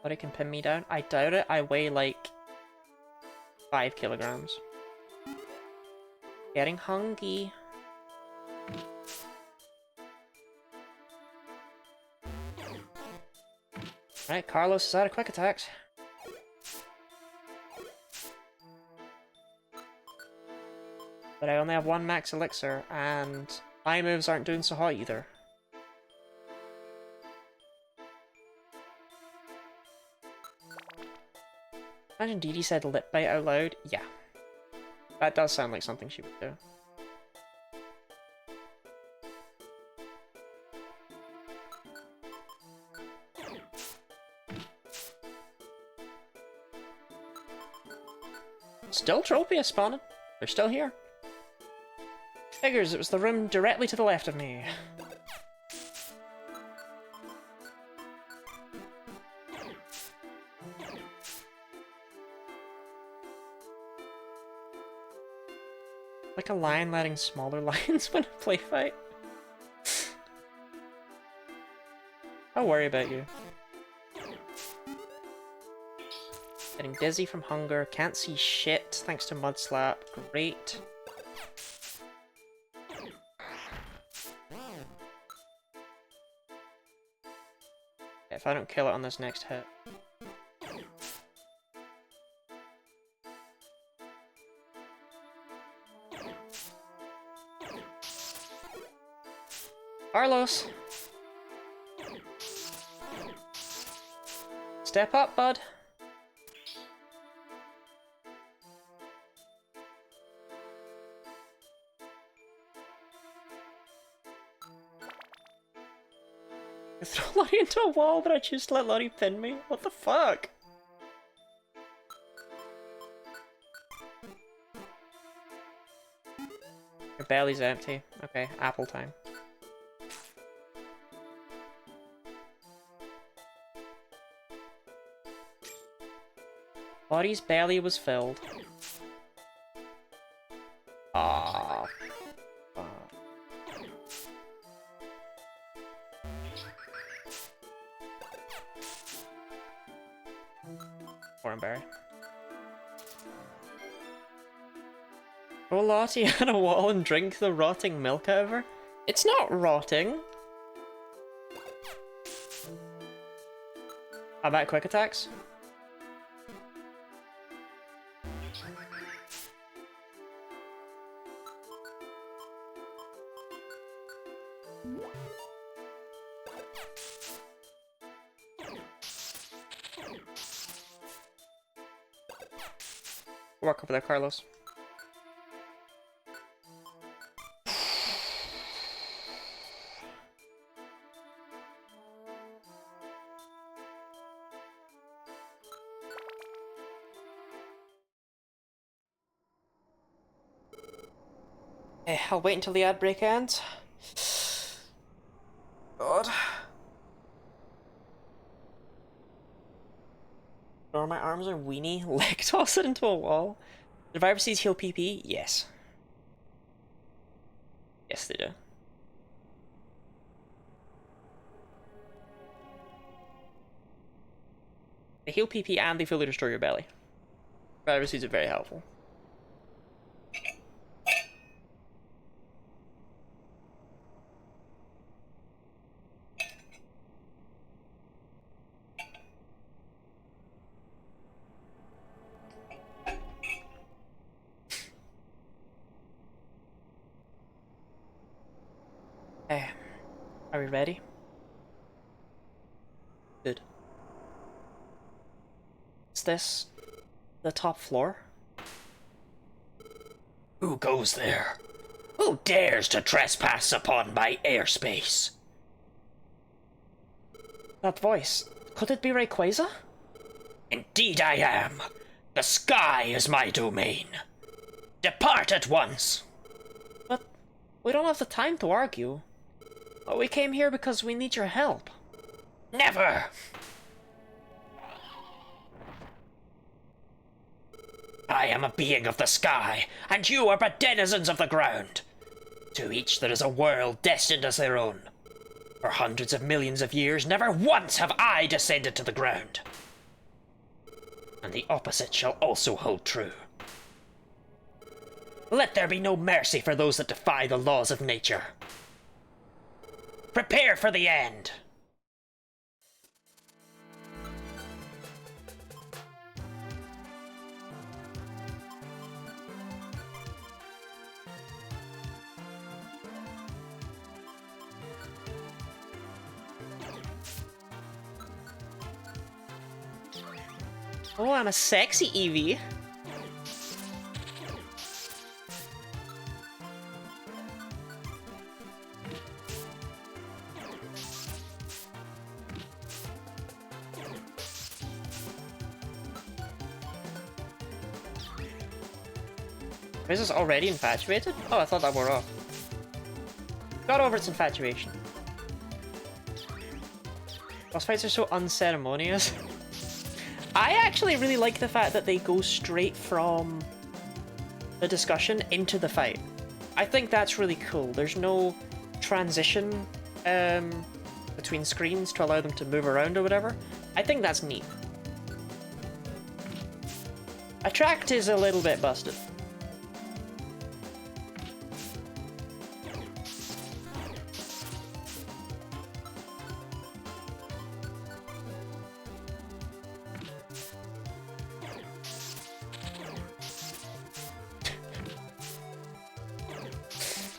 Lottie can pin me down? I doubt it. I weigh like 5 kilograms. Getting hungry. Right, Carlos is out of quick attacks. But I only have 1 max elixir, and my moves aren't doing so hot either. Imagine Dee Dee said lip bite out loud. Yeah. That does sound like something she would do. Still Tropius spawning. They're still here. Figures, it was the room directly to the left of me. Like a lion letting smaller lions win a play fight. I'll worry about you. Getting dizzy from hunger, can't see shit thanks to Mud Slap. Great. If I don't kill it on this next hit. Carlos! Step up, bud. I throw Lottie into a wall, but I choose to let Lottie pin me? What the fuck? Your belly's empty. Okay, apple time. Lottie's belly was filled. Ah. Cornberry. Throw Lottie on a wall and drink the rotting milk out of her? It's not rotting. How about quick attacks? Work over there, Carlos. I'll wait until the ad break ends. God. Or my arms are weenie. Leg toss it into a wall. Do viruses heal PP? Yes. Yes, they do. They heal PP and they fully destroy your belly. Viruses are very helpful. Are we ready? Good. Is this the top floor? Who goes there? Who dares to trespass upon my airspace? That voice. Could it be Rayquaza? Indeed I am. The sky is my domain. Depart at once. But we don't have the time to argue. We came here because we need your help. Never! I am a being of the sky, and you are but denizens of the ground. To each there is a world destined as their own. For hundreds of millions of years, never once have I descended to the ground. And the opposite shall also hold true. Let there be no mercy for those that defy the laws of nature. Prepare for the end! Oh, I'm a sexy Eevee. Is this already infatuated? Oh, I thought that wore off. Got over its infatuation. Boss fights are so unceremonious. I actually really like the fact that they go straight from the discussion into the fight. I think that's really cool. There's no transition between screens to allow them to move around or whatever. I think that's neat. Attract is a little bit busted.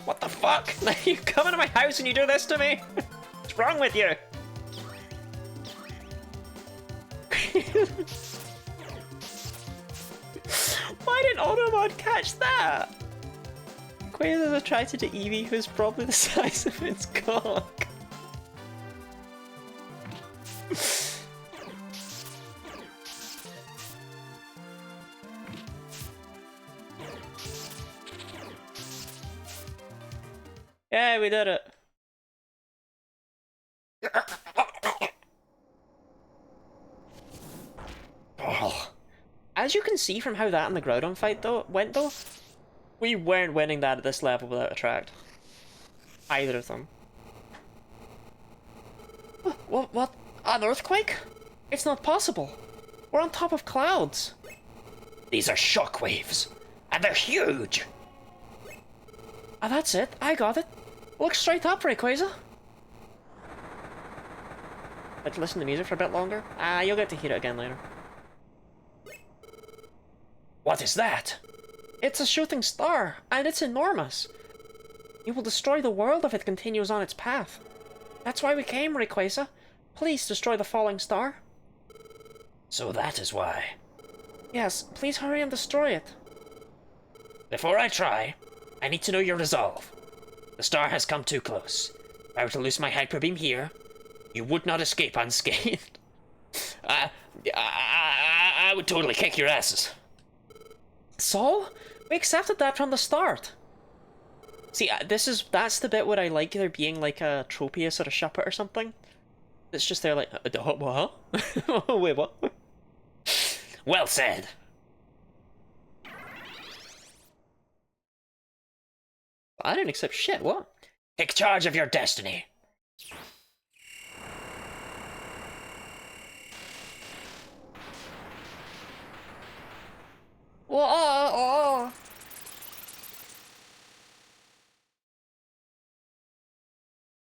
What the fuck? You come into my house and you do this to me? What's wrong with you? Why didn't Automod catch that? Quail is attracted to Eevee, who's probably the size of its cock. Yeah, we did it. Oh. As you can see from how that and the Groudon fight went though, we weren't winning that at this level without Attract. Either of them. What? An earthquake? It's not possible. We're on top of clouds. These are shockwaves, and they're huge. Ah, that's it. I got it. Look straight up, Rayquaza. Let's listen to the music for a bit longer. Ah, you'll get to hear it again later. What is that? It's a shooting star, and it's enormous. It will destroy the world if it continues on its path. That's why we came, Rayquaza. Please destroy the falling star. So that is why. Yes, please hurry and destroy it. Before I try, I need to know your resolve. The star has come too close. If I were to loose my hyper beam here, you would not escape unscathed. I would totally kick your asses. So? We accepted that from the start. See, that's the bit where I like there being like a Tropius or a Shuppet or something. It's just there like, what? Wait, what? Well said. I didn't accept shit, what? Take charge of your destiny. Whoa!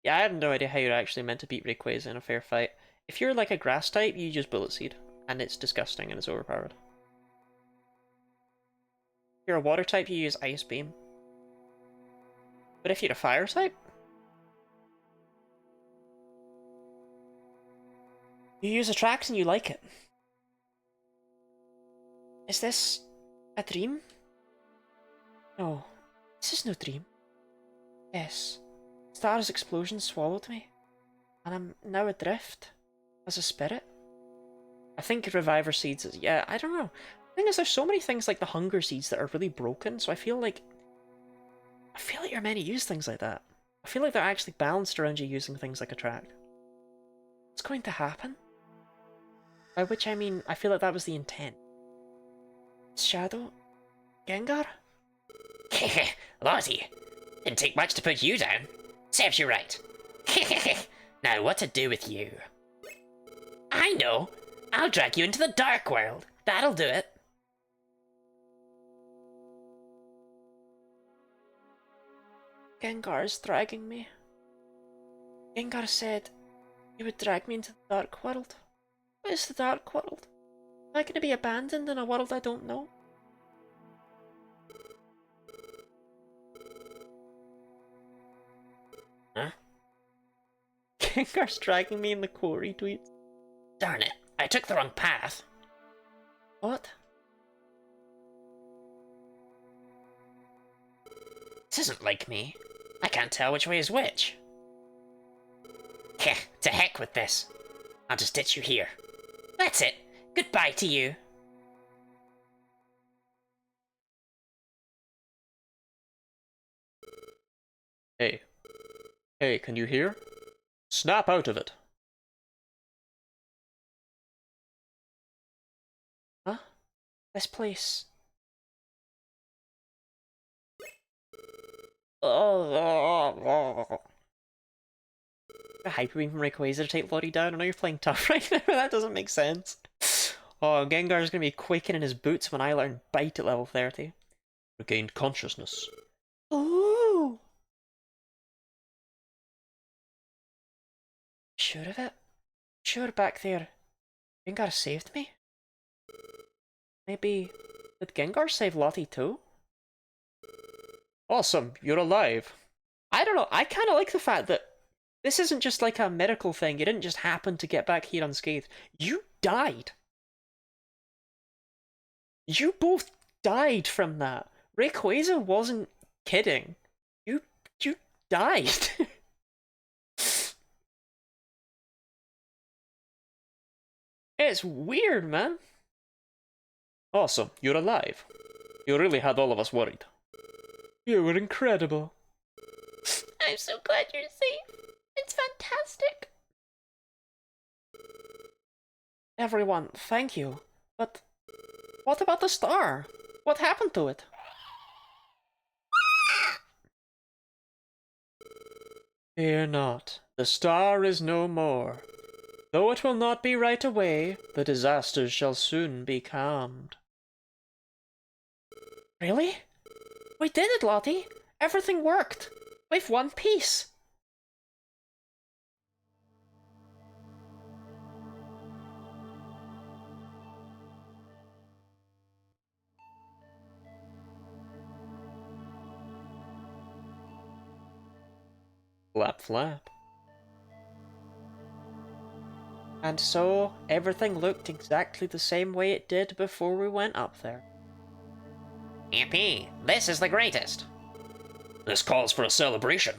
Yeah, I have no idea how you're actually meant to beat Rayquaza in a fair fight. If you're like a grass type, you use Bullet Seed, and it's disgusting and it's overpowered. If you're a water type, you use Ice Beam. But if you're a fire type, you use Attract and you like it. Is this a dream? No, this is no dream. Yes, Star's explosion swallowed me, and I'm now adrift as a spirit. I think Reviver Seeds is, yeah, I don't know. The thing is, there's so many things like the Hunger Seeds that are really broken, so I feel like you're meant to use things like that. I feel like they're actually balanced around you using things like Attract. What's going to happen? By which I mean, I feel like that was the intent. Shadow? Gengar? Lottie, didn't take much to put you down. Serves you right. Now what to do with you? I know. I'll drag you into the dark world. That'll do it. Gengar's dragging me. Gengar said he would drag me into the dark world. What is the dark world? Am I going to be abandoned in a world I don't know? Huh? Gengar's dragging me in the quarry tweets. Darn it, I took the wrong path. What? This isn't like me. I can't tell which way is which. Heh, to heck with this. I'll just ditch you here. That's it. Goodbye to you. Hey. Hey, can you hear? Snap out of it. Huh? This place. A Hyper Beam from Rayquaza to take Lottie down. I know you're playing tough right now, that doesn't make sense. Oh, Gengar's gonna be quaking in his boots when I learn Bite at level 30. Regained consciousness. Ooh! Sure of it? Sure back there. Gengar saved me? Maybe... Did Gengar save Lottie too? Awesome, you're alive. I don't know, I kinda like the fact that this isn't just like a miracle thing, you didn't just happen to get back here unscathed. You died! You both died from that. Rayquaza wasn't kidding. You died. It's weird, man. Awesome, you're alive. You really had all of us worried. You were incredible. I'm so glad you're safe. It's fantastic. Everyone, thank you. But what about the star? What happened to it? Fear not, the star is no more. Though it will not be right away, the disasters shall soon be calmed. Really? We did it, Lottie! Everything worked! We've won peace! Flap flap. And so, everything looked exactly the same way it did before we went up there. Yippee, this is the greatest. This calls for a celebration.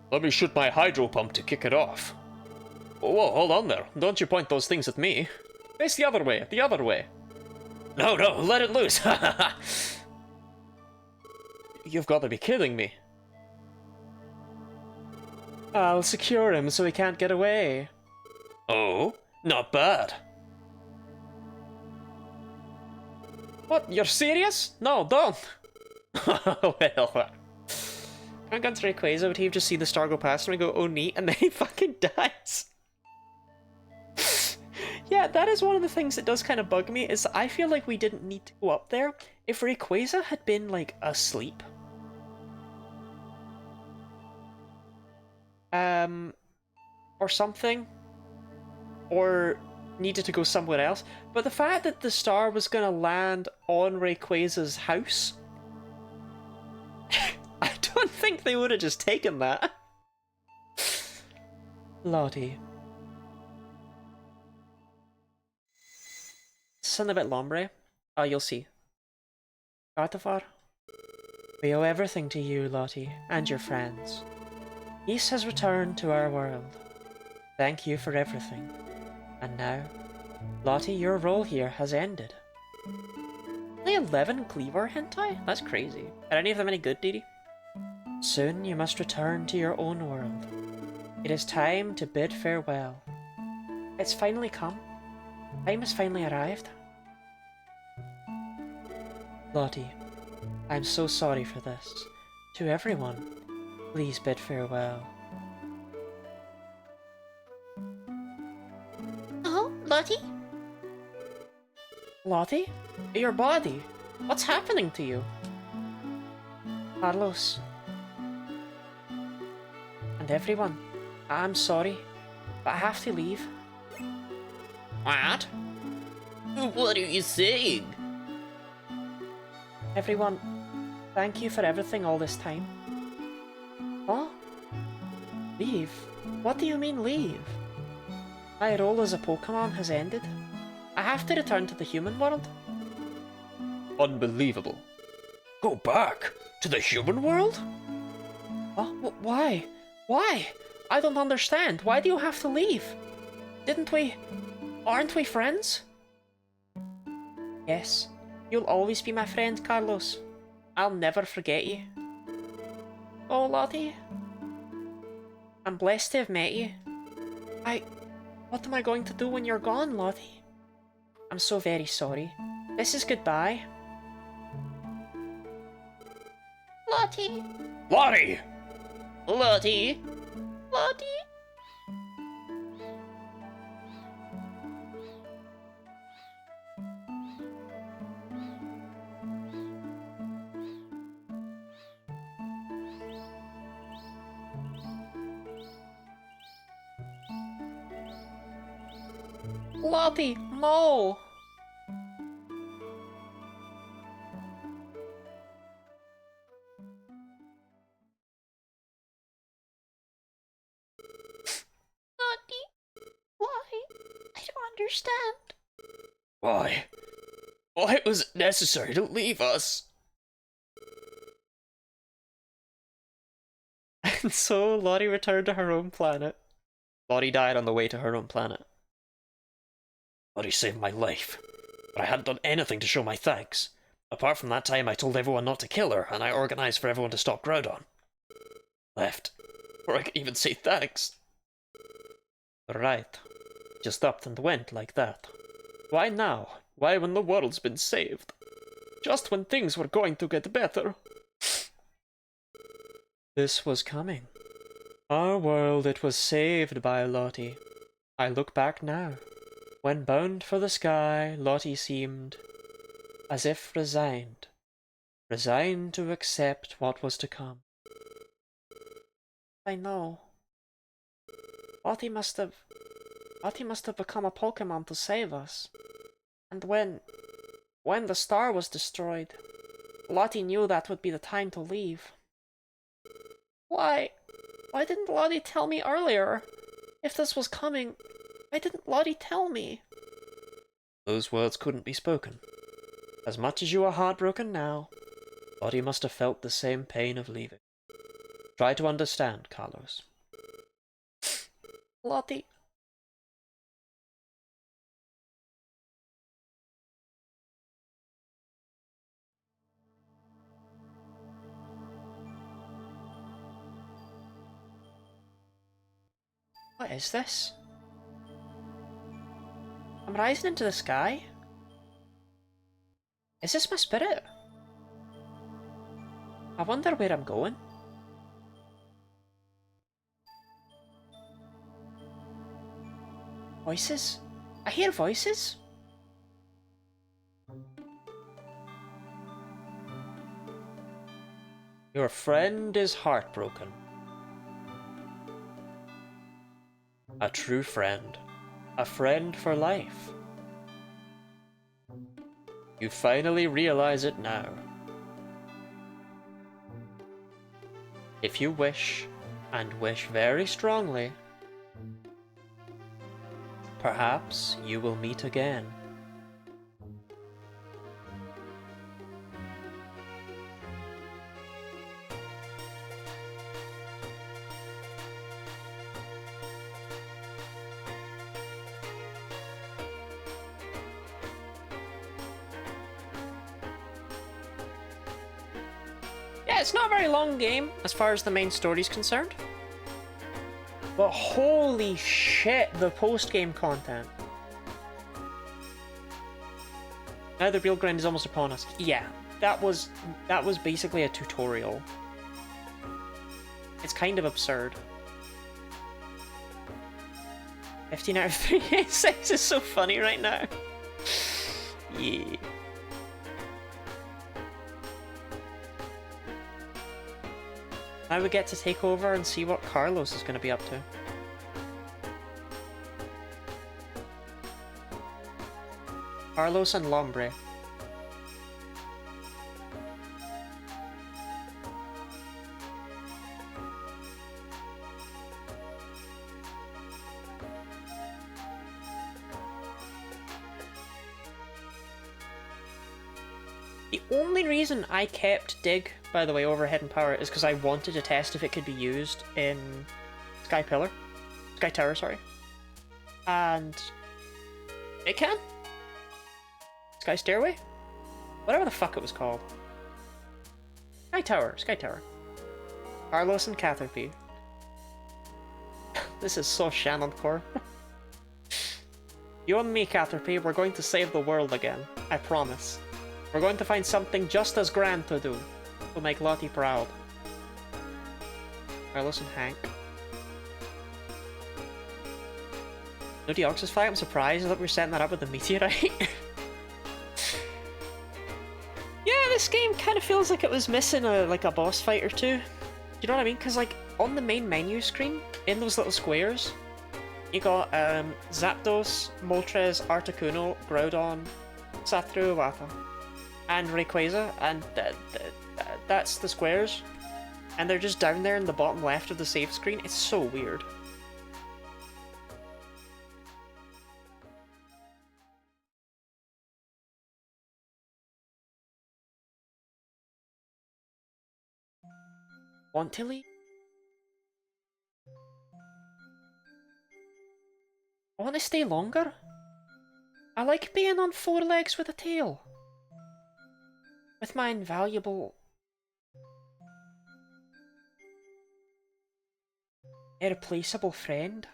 Let me shoot my hydro pump to kick it off. Whoa, hold on there. Don't you point those things at me. Face the other way, the other way. No, let it loose. You've got to be kidding me. I'll secure him so he can't get away. Oh, not bad. What, you're serious? No, don't! Well, I'm going to Rayquaza, but he'd just see the star go past him and go, oh neat, and then he fucking dies. Yeah, that is one of the things that does kind of bug me, is I feel like we didn't need to go up there. If Rayquaza had been, like, asleep, or something, or needed to go somewhere else, but the fact that the star was gonna land on Rayquaza's house, I don't think they would have just taken that. Lottie. Something about Lombre? Oh, you'll see. Gardevoir? We owe everything to you, Lottie, and your friends. Peace has returned to our world. Thank you for everything. And now, Lottie, your role here has ended. Only 11 Cleaver hentai? That's crazy. Are any of them any good, Didi? Soon you must return to your own world. It is time to bid farewell. It's finally come. Time has finally arrived. Lottie, I'm so sorry for this. To everyone, please bid farewell. Oh, Lottie? Lottie? Your body? What's happening to you? Carlos. And everyone, I'm sorry, but I have to leave. What? What are you saying? Everyone, thank you for everything all this time. What? Leave? What do you mean leave? My role as a Pokémon has ended. I have to return to the human world. Unbelievable. Go back? To the human world? Why? Why? I don't understand. Why do you have to leave? Aren't we friends? Yes, you'll always be my friend, Carlos. I'll never forget you. Oh, Lottie. I'm blessed to have met you. What am I going to do when you're gone, Lottie? I'm so very sorry. This is goodbye. Lottie? Lottie! Lottie? Lottie? Lottie, no! Lottie? Why? I don't understand. Why? Why was it necessary to leave us? And so Lottie returned to her own planet. Lottie died on the way to her own planet. Lottie saved my life, but I hadn't done anything to show my thanks. Apart from that time I told everyone not to kill her, and I organized for everyone to stop Groudon. Left, before I could even say thanks. Right. Just up and went like that. Why now? Why when the world's been saved? Just when things were going to get better. This was coming. Our world, it was saved by Lottie. I look back now. When bound for the sky, Lottie seemed as if resigned. resigned to accept what was to come. I know. Lottie must have become a Pokemon to save us. And when the star was destroyed, Lottie knew that would be the time to leave. Why didn't Lottie tell me earlier? If this was coming, why didn't Lottie tell me? Those words couldn't be spoken. As much as you are heartbroken now, Lottie must have felt the same pain of leaving. Try to understand, Carlos. Lottie. What is this? I'm rising into the sky? Is this my spirit? I wonder where I'm going. Voices? I hear voices? Your friend is heartbroken. A true friend. A friend for life. You finally realize it now. If you wish, and wish very strongly, perhaps you will meet again. Yeah, it's not a very long game as far as the main story's concerned. But holy shit, the post-game content. Now the real grind is almost upon us. Yeah, that was basically a tutorial. It's kind of absurd. 15 out of 386 is so funny right now. Yeah. Now we get to take over and see what Carlos is going to be up to. Carlos and Lombre. The only reason I kept Dig, by the way, over Hidden Power is because I wanted to test if it could be used in Sky Tower, sorry. And it can. Sky Stairway? Whatever the fuck it was called. Sky Tower. Carlos and Caterpie. This is so Shannon core. You and me, Caterpie, we're going to save the world again. I promise. We're going to find something just as grand to do. To make Lottie proud. Carlos and Hank. No Deoxys fight? I'm surprised that we're setting that up with the meteorite. Yeah, this game kind of feels like it was missing a boss fight or two. You know what I mean? Because like on the main menu screen, in those little squares, you got Zapdos, Moltres, Articuno, Groudon, Satruwata, and Rayquaza, and that's the squares. And they're just down there in the bottom left of the save screen. It's so weird. Want to leave? I want to stay longer. I like being on four legs with a tail. With my invaluable... irreplaceable friend.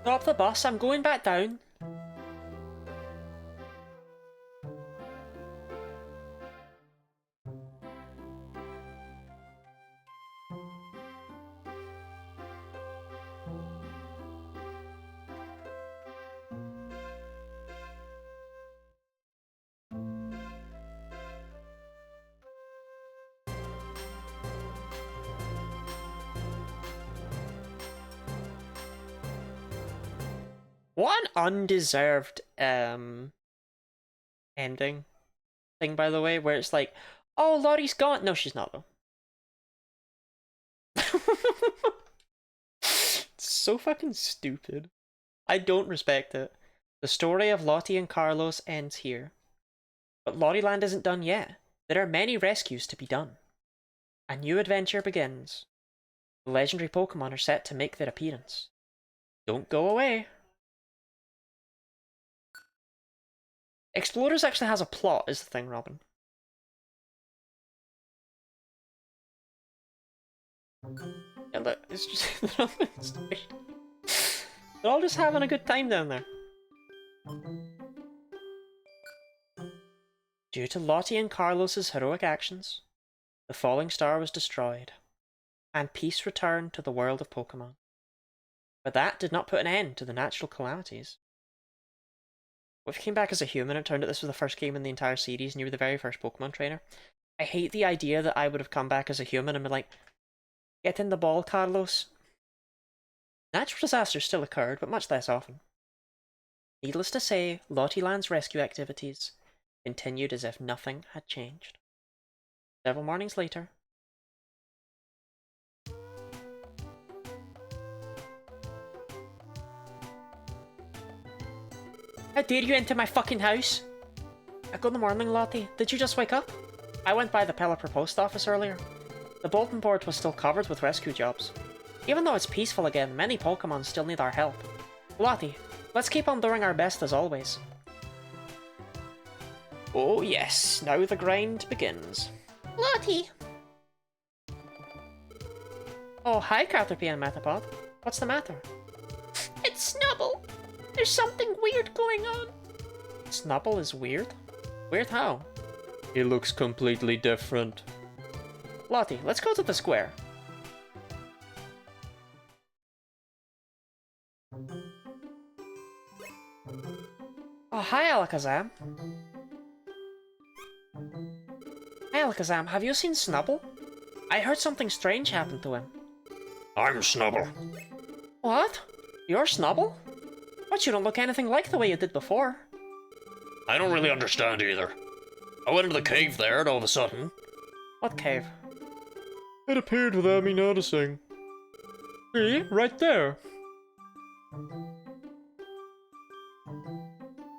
Stop the bus, I'm going back down. What an undeserved ending thing, by the way, where it's like, oh, Lottie's gone. No, she's not though. It's so fucking stupid. I don't respect it. The story of Lottie and Carlos ends here. But Lottie Land isn't done yet. There are many rescues to be done. A new adventure begins. The legendary Pokemon are set to make their appearance. Don't go away. Explorers actually has a plot, is the thing, Robin. Yeah, look, it's just they're all just having a good time down there. Due to Lottie and Carlos's heroic actions, the falling star was destroyed, and peace returned to the world of Pokemon. But that did not put an end to the natural calamities. What if you came back as a human and it turned out this was the first game in the entire series and you were the very first Pokemon trainer? I hate the idea that I would have come back as a human and been like, get in the ball, Carlos. Natural disasters still occurred, but much less often. Needless to say, Lottie Land's rescue activities continued as if nothing had changed. Several mornings later, how dare you enter my fucking house? Good morning, Lottie. Did you just wake up? I went by the Pelipper post office earlier. The bulletin board was still covered with rescue jobs. Even though it's peaceful again, many Pokemon still need our help. Lottie, let's keep on doing our best as always. Oh yes, now the grind begins. Lottie! Oh, hi Caterpie and Metapod. What's the matter? It's Snubble! There's something weird going on. Snubble is weird? Weird how? He looks completely different. Lottie, let's go to the square. Oh, hi Alakazam. Hi Alakazam, have you seen Snubble? I heard something strange happened to him. I'm Snubble. What? You're Snubble? But you don't look anything like the way you did before. I don't really understand either. I went into the cave there and all of a sudden... What cave? It appeared without me noticing. See? Right there.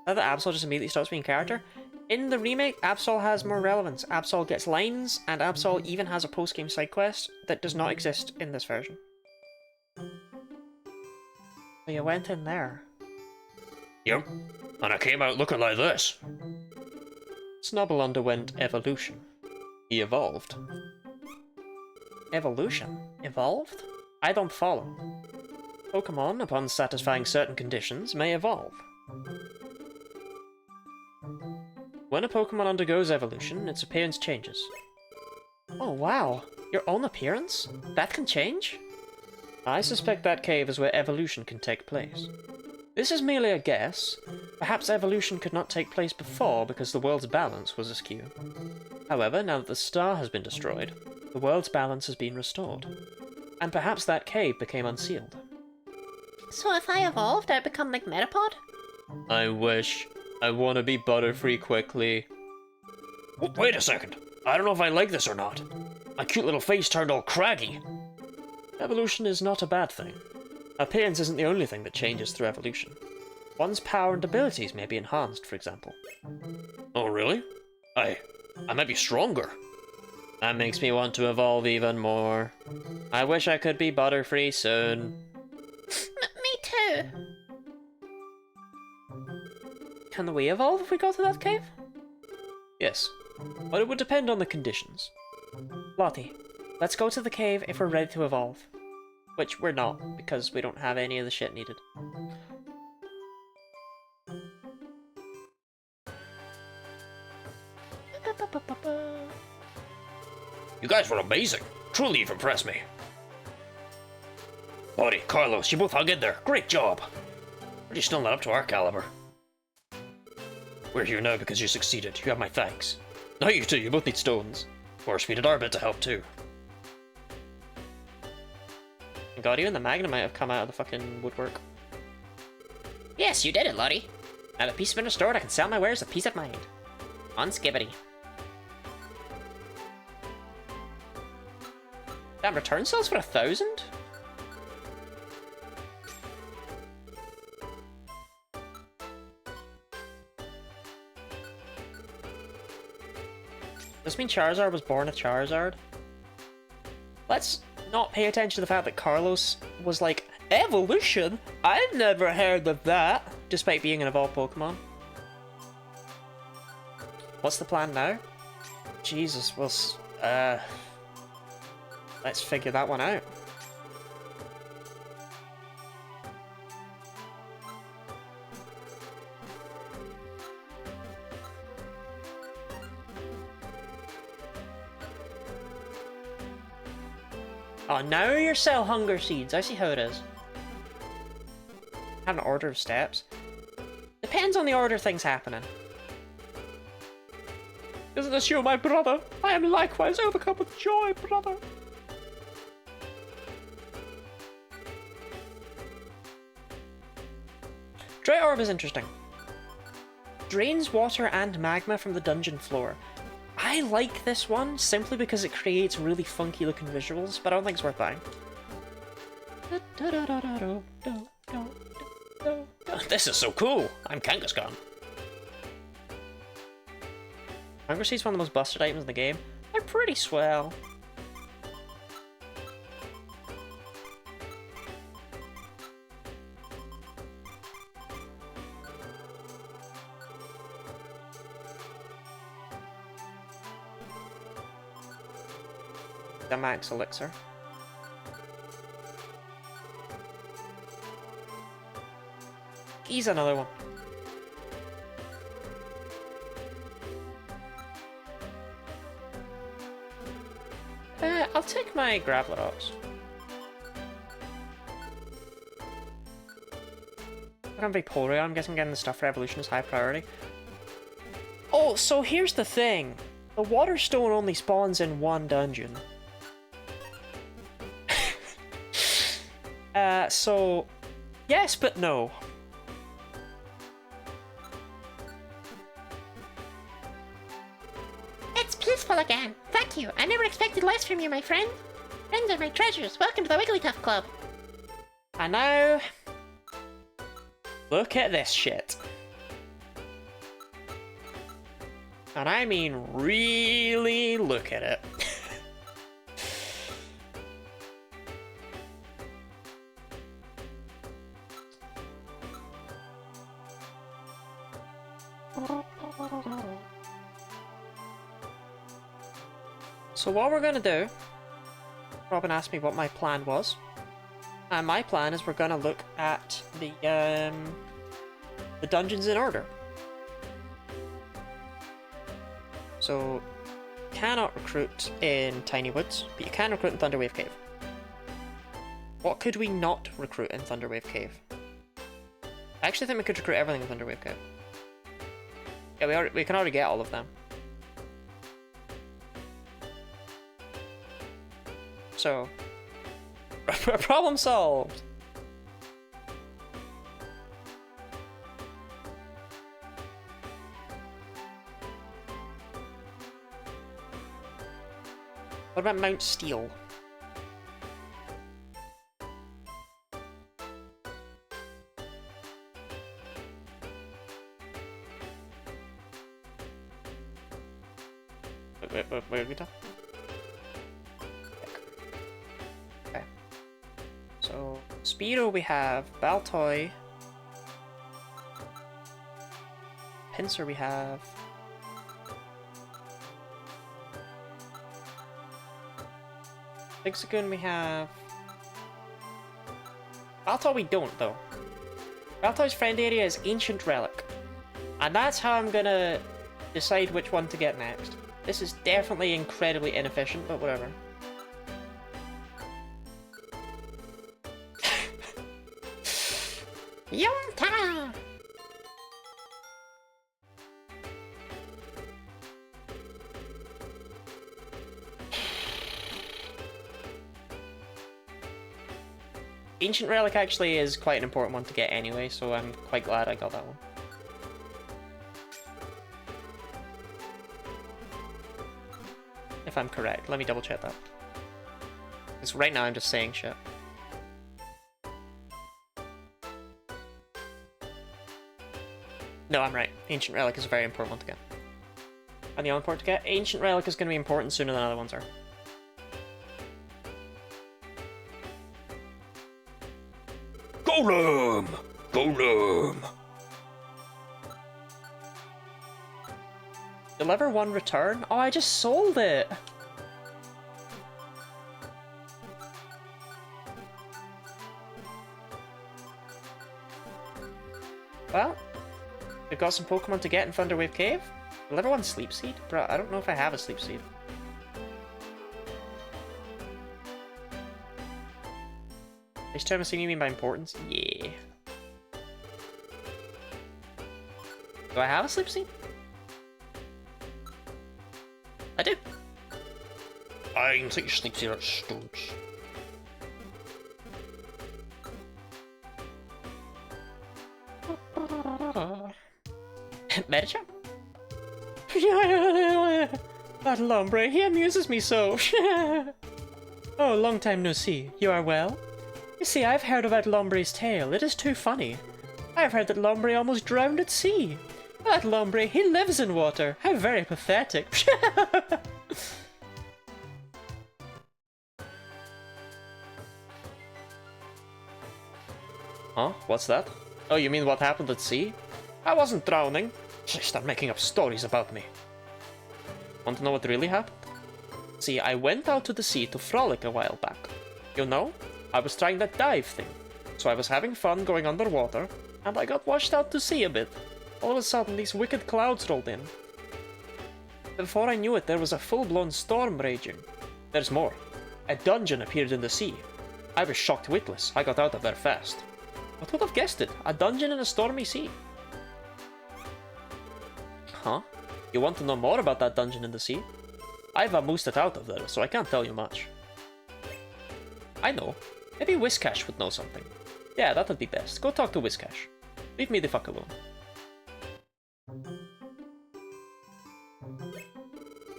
Now that Absol just immediately stops being character. In the remake, Absol has more relevance. Absol gets lines, and Absol even has a post-game side quest that does not exist in this version. So you went in there. Yep. And I came out looking like this. Snubble underwent evolution. He evolved. Evolution? Evolved? I don't follow. Pokemon, upon satisfying certain conditions, may evolve. When a Pokemon undergoes evolution, its appearance changes. Oh wow, your own appearance? That can change? I suspect that cave is where evolution can take place. This is merely a guess. Perhaps evolution could not take place before because the world's balance was askew. However, now that the star has been destroyed, the world's balance has been restored. And perhaps that cave became unsealed. So if I evolved, I'd become like Metapod? I wish. I want to be Butterfree quickly. Wait a second. I don't know if I like this or not. My cute little face turned all craggy. Evolution is not a bad thing. Appearance isn't the only thing that changes through evolution. One's power and abilities may be enhanced, for example. Oh, really? I might be stronger. That makes me want to evolve even more. I wish I could be Butterfree soon. Me too. Can we evolve if we go to that cave? Yes. But it would depend on the conditions. Lottie, let's go to the cave if we're ready to evolve. Which we're not, because we don't have any of the shit needed. You guys were amazing. Truly, you've impressed me. Lottie, Carlos, you both hung in there. Great job. But you're still not up to our caliber. We're here now because you succeeded. You have my thanks. Now you two, you both need stones. Of course, we did our bit to help too. God, even the Magnemite have come out of the fucking woodwork. Yes, you did it, Lottie. Now that peace has been restored, I can sell my wares with peace of mind. On Skibbity. Damn, return sales for 1,000? Does this mean Charizard was born a Charizard? Let's not pay attention to the fact that Carlos was like, evolution? I've never heard of that! Despite being an evolved Pokemon. What's the plan now? Jesus, let's figure that one out. Oh, now you sell hunger seeds. I see how it is. Have an order of steps. Depends on the order of things happening. Isn't this you, my brother? I am likewise overcome with joy, brother. Dry Orb is interesting. Drains water and magma from the dungeon floor. I like this one simply because it creates really funky looking visuals, but I don't think it's worth buying. This is so cool. I'm Kangaskhan. Hunger Seed's one of the most busted items in the game. They're pretty swell. The max elixir. He's another one. I'll take my Graveler-Ops. I'm gonna be Polear. I'm guessing getting the stuff for evolution is high priority. Oh, so here's the thing. The Water Stone only spawns in one dungeon. So... yes, but no. It's peaceful again. Thank you. I never expected less from you, my friend. Friends are my treasures. Welcome to the Wigglytuff Club. And now... look at this shit. And I mean really look at it. So what we're gonna do, Robin asked me what my plan was, and my plan is we're gonna look at the dungeons in order. So, cannot recruit in Tiny Woods, but you can recruit in Thunderwave Cave. What could we not recruit in Thunderwave Cave? I actually think we could recruit everything in Thunderwave Cave. Yeah, we can already get all of them. So, problem solved! What about Mount Steel? Wait, are we done? Okay. So, Speedo we have, Baltoy, Pinsir we have, Hexagon we have, Baltoy we don't though. Baltoy's friend area is Ancient Relic, and that's how I'm gonna decide which one to get next. This is definitely incredibly inefficient, but whatever. Yum-ta! Ancient Relic actually is quite an important one to get anyway, so I'm quite glad I got that one. If I'm correct. Let me double check that. Because right now I'm just saying shit. No, I'm right. Ancient Relic is a very important one to get. And the other important to get? Ancient Relic is going to be important sooner than other ones are. Golem! Golem! Deliver one return? Oh, I just sold it! Well, we've got some Pokemon to get in Thunderwave Cave. Deliver one Sleep Seed? Bro, I don't know if I have a Sleep Seed. This time I see you mean by importance? Yeah. Do I have a Sleep Seed? I do. I can take your sleep here at stones. Medicham? That Lombre, he amuses me so. Oh, long time no see. You are well? You see, I've heard about Lombre's tale. It is too funny. I've heard that Lombre almost drowned at sea. That Lombre, he lives in water. How very pathetic. Huh? What's that? Oh, you mean what happened at sea? I wasn't drowning. Stop making up stories about me. Want to know what really happened? See, I went out to the sea to frolic a while back. You know, I was trying that dive thing. So I was having fun going underwater, and I got washed out to sea a bit. All of a sudden, these wicked clouds rolled in. Before I knew it, there was a full-blown storm raging. There's more. A dungeon appeared in the sea. I was shocked witless. I got out of there fast. But would have guessed it? A dungeon in a stormy sea. Huh? You want to know more about that dungeon in the sea? I've moosed it out of there, so I can't tell you much. I know. Maybe Whiscash would know something. Yeah, that would be best. Go talk to Whiscash. Leave me the fuck alone.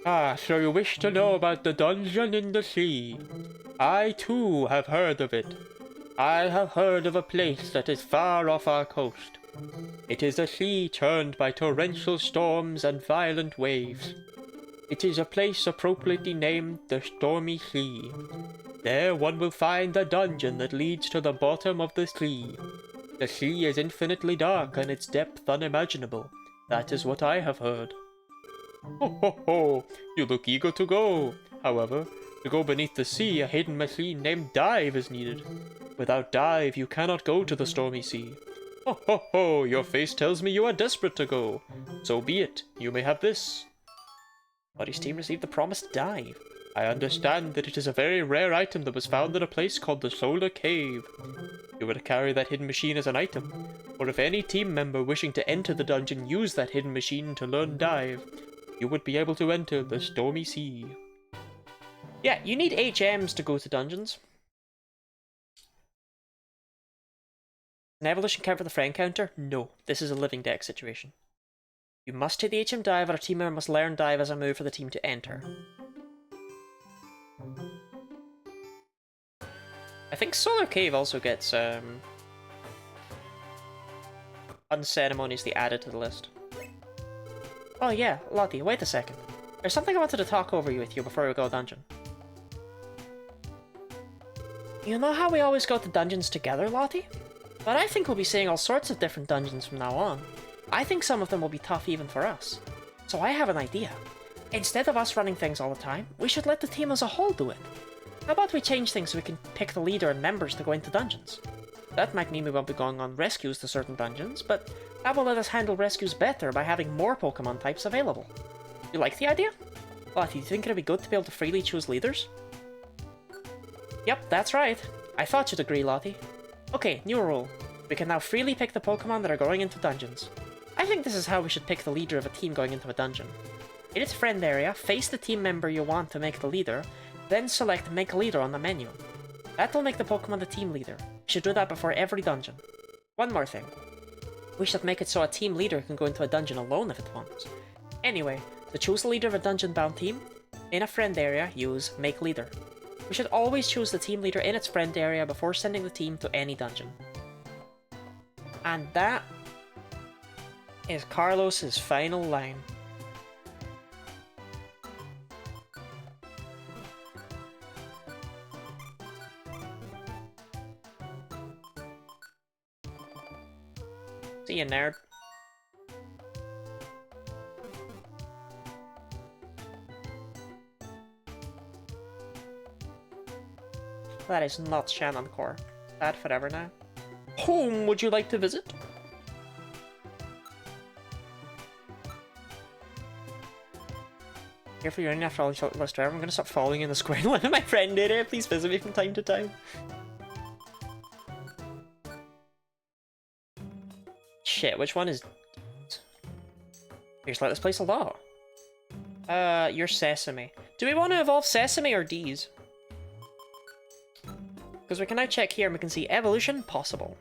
Ah, so you wish to know about the dungeon in the sea? I too have heard of it. I have heard of a place that is far off our coast. It is a sea churned by torrential storms and violent waves. It is a place appropriately named the Stormy Sea. There one will find a dungeon that leads to the bottom of the sea. The sea is infinitely dark and its depth unimaginable. That is what I have heard. Ho ho ho! You look eager to go. However, to go beneath the sea, a hidden machine named Dive is needed. Without Dive, you cannot go to the Stormy Sea. Ho ho ho! Your face tells me you are desperate to go. So be it. You may have this. Buddy's team received the promised Dive. I understand that it is a very rare item that was found in a place called the Solar Cave. You were to carry that hidden machine as an item, or if any team member wishing to enter the dungeon used that hidden machine to learn Dive, you would be able to enter the Stormy Sea. Yeah, you need HMs to go to dungeons. An evolution count for the friend counter? No, this is a living deck situation. You must take the HM Dive, or a team member must learn Dive as a move for the team to enter. I think Solar Cave also gets unceremoniously added to the list. Oh yeah, Lottie, wait a second. There's something I wanted to talk over with you before we go dungeon. You know how we always go to dungeons together, Lottie? But I think we'll be seeing all sorts of different dungeons from now on. I think some of them will be tough even for us. So I have an idea. Instead of us running things all the time, we should let the team as a whole do it. How about we change things so we can pick the leader and members to go into dungeons? That might mean we won't be going on rescues to certain dungeons, but that will let us handle rescues better by having more Pokemon types available. You like the idea? Well, do you think it'd be good to be able to freely choose leaders? Yep, that's right. I thought you'd agree, Lottie. Okay, new rule. We can now freely pick the Pokemon that are going into dungeons. I think this is how we should pick the leader of a team going into a dungeon. In its friend area, face the team member you want to make the leader, then select Make Leader on the menu. That'll make the Pokemon the team leader. We should do that before every dungeon. One more thing. We should make it so a team leader can go into a dungeon alone if it wants. Anyway, to choose the leader of a dungeon-bound team, in a friend area, use Make Leader. We should always choose the team leader in its friend area before sending the team to any dungeon. And that is Carlos's final line. See you, nerd. That is not Shannon Core. Sad forever now. Whom would you like to visit? Here for your in after all these list forever. I'm gonna stop following in the square line of my friend area. Please visit me from time to time. Shit, which one is... Here's like this place a lot. You're Sesame. Do we want to evolve Sesame or D's? Because we can now check here and we can see evolution possible.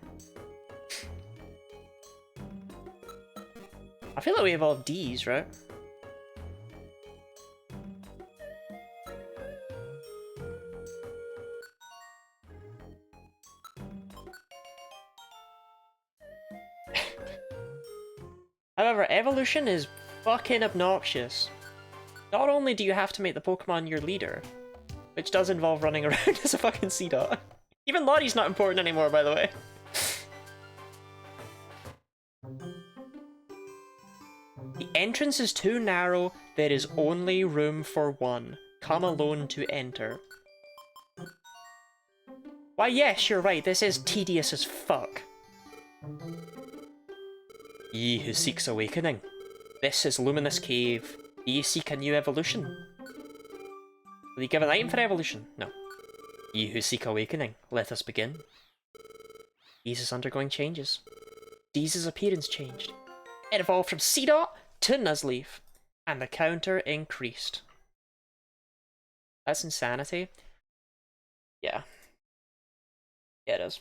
I feel like we evolved D's, right? However, evolution is fucking obnoxious. Not only do you have to make the Pokemon your leader, which does involve running around as a fucking C-Dot. Even Lottie's not important anymore, by the way. The entrance is too narrow, there is only room for one. Come alone to enter. Why yes, you're right, this is tedious as fuck. Ye who seeks awakening. This is Luminous Cave. Do ye seek a new evolution? Will you give an item for evolution? No. Ye who seek awakening, let us begin. Deez is undergoing changes. Deez's appearance changed. It evolved from C-Dot to Nuzleaf, and the counter increased. That's insanity. Yeah. Yeah, it is.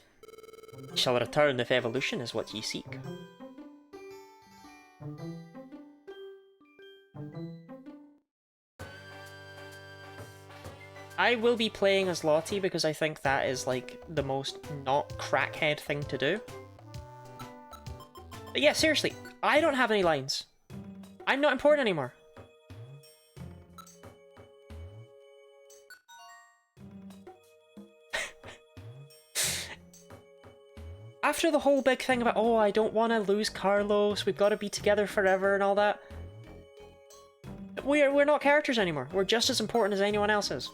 Ye shall return if evolution is what ye seek. I will be playing as Lottie because I think that is like the most not crackhead thing to do. But yeah, seriously, I don't have any lines. I'm not important anymore. After the whole big thing about, oh, I don't want to lose Carlos, we've got to be together forever and all that. We're not characters anymore. We're just as important as anyone else is.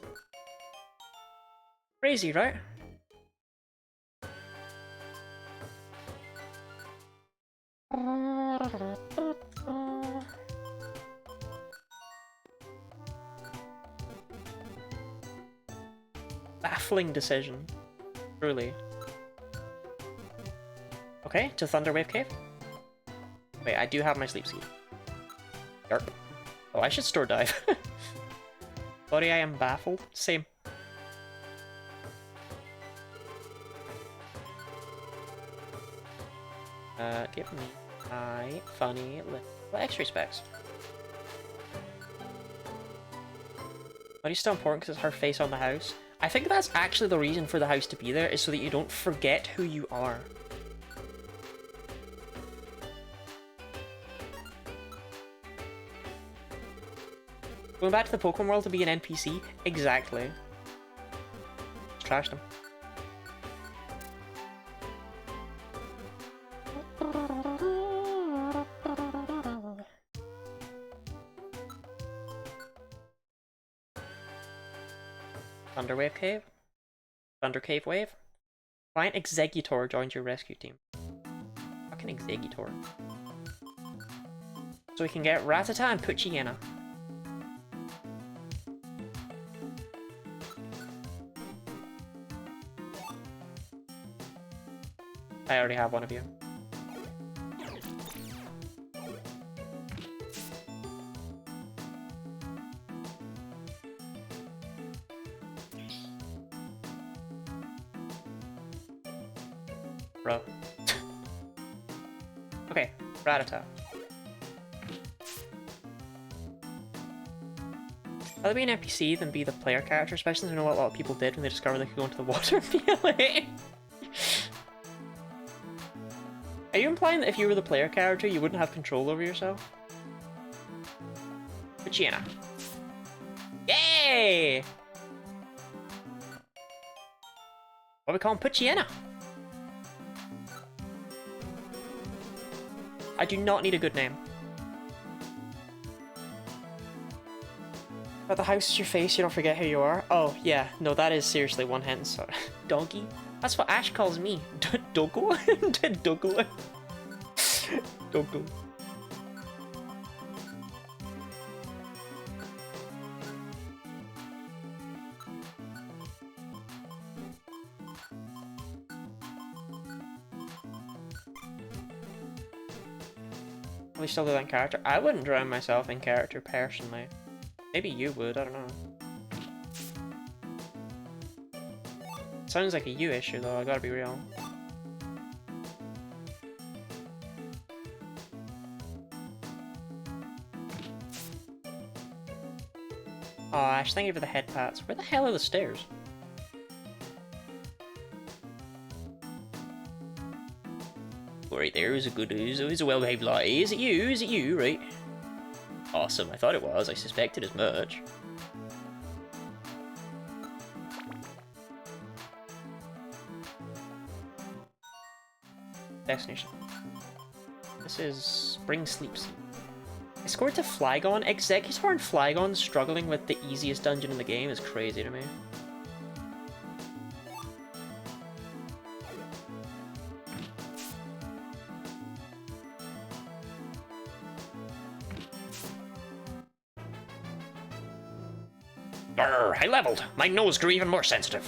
Crazy, right? Baffling decision. Truly. Okay, to Thunderwave Cave. Wait, I do have my sleep seed. Yarp. Oh, I should store dive. Sorry, I am baffled. Same. Give me my funny little extra specs. But he's still important because it's her face on the house. I think that's actually the reason for the house to be there, is so that you don't forget who you are. Going back to the Pokemon world to be an NPC? Exactly. Just trashed him. Thunderwave Cave? Thunder Cave Wave? Client Executor joins your rescue team. Fucking Executor. So we can get Rattata and Poochyena. I already have one of you. Bro. Okay, Rattata. Rather be an NPC than be the player character, especially since I know what a lot of people did when they discovered they could go into the water PLA. Are you implying that if you were the player character, you wouldn't have control over yourself? Poochyena. Yay! What we call him? Poochyena. I do not need a good name. But the house is your face, you don't forget who you are. Oh, yeah. No, that is seriously one hint. Sorry. Donkey? That's what Ash calls me. Doggo? Doggo. Doggo. We still do that in character? I wouldn't drown myself in character personally. Maybe you would, I don't know. Sounds like a you issue though, I gotta be real. Oh, Ash, thank you for the head pats. Where the hell are the stairs? Right there is a good, is a well-behaved lot. Is it you? Is it you? Right. Awesome. I thought it was. I suspected as much. Destination. This is Spring Sleep. I scored to Flygon. Executor and Flygon struggling with the easiest dungeon in the game is crazy to me. Grr, I leveled. My nose grew even more sensitive.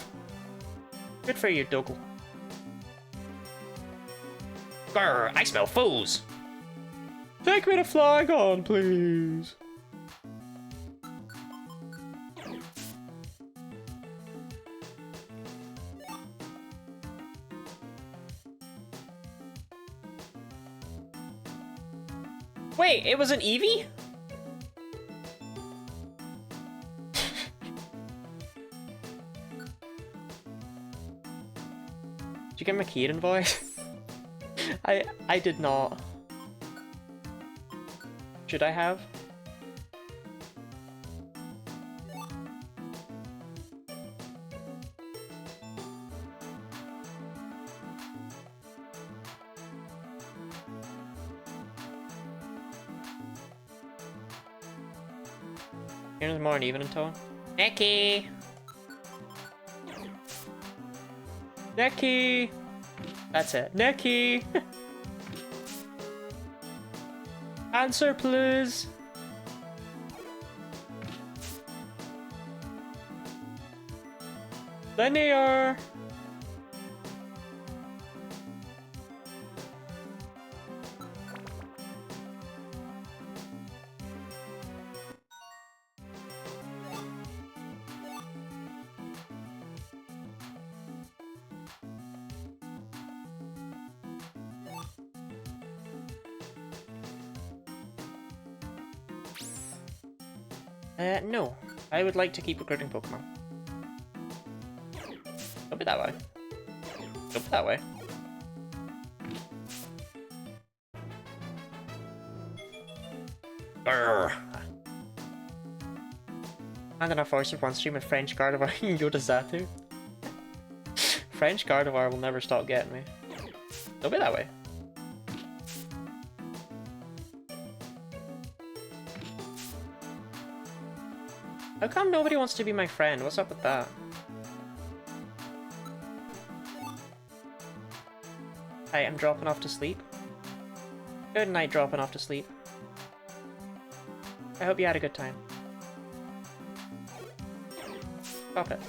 Good for you, Dougal. Grr, I smell foes. Take me to Flygon, please. Wait, it was an Eevee? Did you get my Kieran voice? I did not. Should I have? Kieran's more an even tone. Neki! Neki! That's it. Neki! Answer, please! Linear! No. I would like to keep recruiting Pokemon. Don't be that way. Don't be that way. Grr. And enough voice of one stream of French Gardevoir and Yoda Zatu. French Gardevoir will never stop getting me. Don't be that way. How come nobody wants to be my friend? What's up with that? Hi, I'm dropping off to sleep. Good night, dropping off to sleep. I hope you had a good time. Stop it.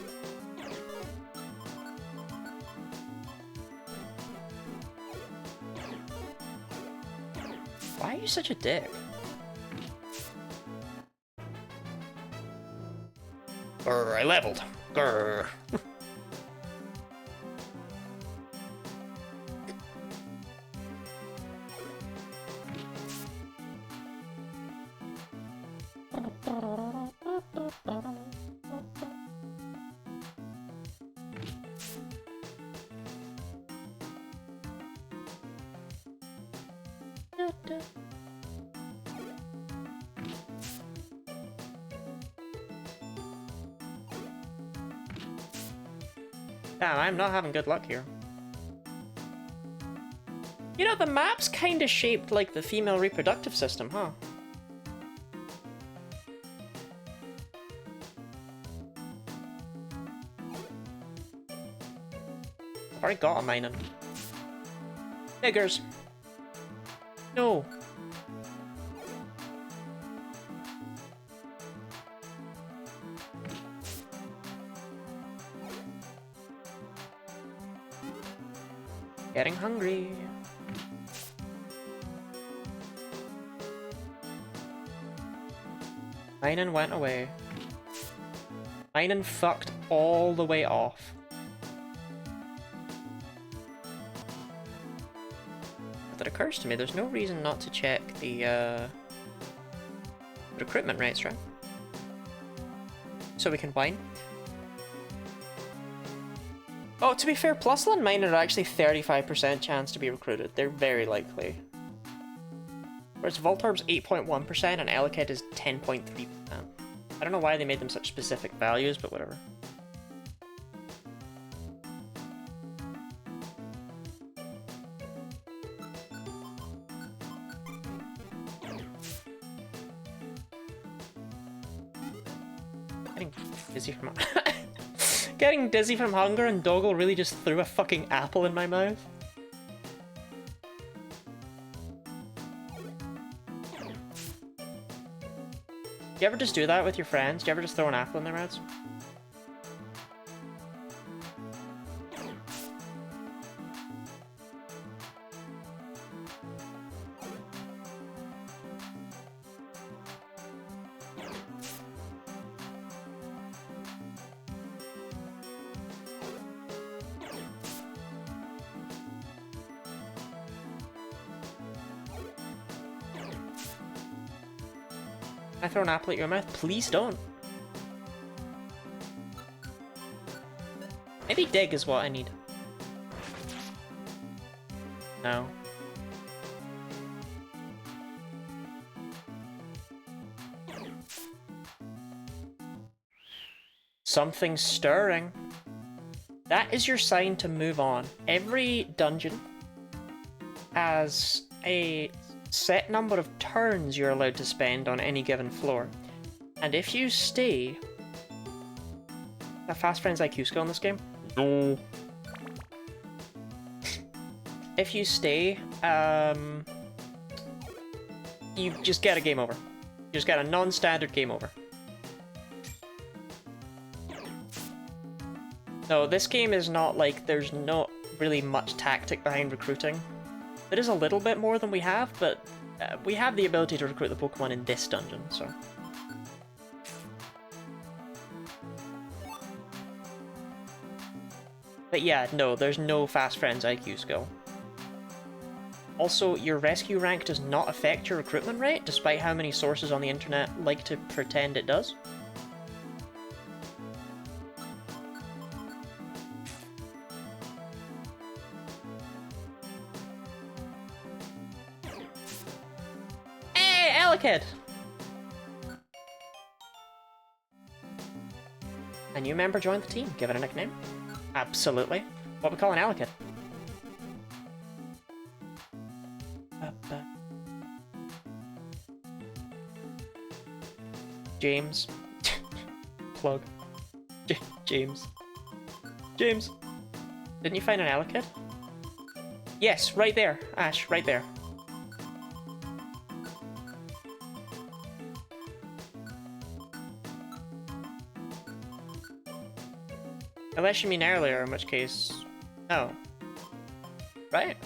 Why are you such a dick? Grr, I leveled. Grr. Damn, I'm not having good luck here. You know, the map's kinda shaped like the female reproductive system, huh? I've already got a mining. Niggers! No! Getting hungry. Mining went away. Mining fucked all the way off. But it occurs to me there's no reason not to check the recruitment rates, right? So we can wine. Oh, to be fair, Plusland Miner are actually 35% chance to be recruited. They're very likely. Whereas Voltorb's 8.1% and Elekid is 10.3%. I don't know why they made them such specific values, but whatever. Getting dizzy from getting dizzy from hunger, and Doggle really just threw a fucking apple in my mouth. Do you ever just do that with your friends? Do you ever just throw an apple in their mouths? Can I throw an apple at your mouth? Please don't. Maybe dig is what I need. No. Something's stirring. That is your sign to move on. Every dungeon has a set number of turns you're allowed to spend on any given floor. And if you stay... A fast friends IQ skill in this game? No. If you stay, you just get a game over. You just get a non-standard game over. No, this game is not like, there's not really much tactic behind recruiting. There is a little bit more than we have, but we have the ability to recruit the Pokemon in this dungeon, so... But yeah, no, there's no Fast Friends IQ skill. Also, your rescue rank does not affect your recruitment rate, despite how many sources on the internet like to pretend it does. Kid. A new member joined the team. Give it a nickname. Absolutely. What we call an Elekid? James. Plug. James. James. Didn't you find an Elekid? Yes, right there. Ash, right there. Unless you mean earlier, in which case... No. Right?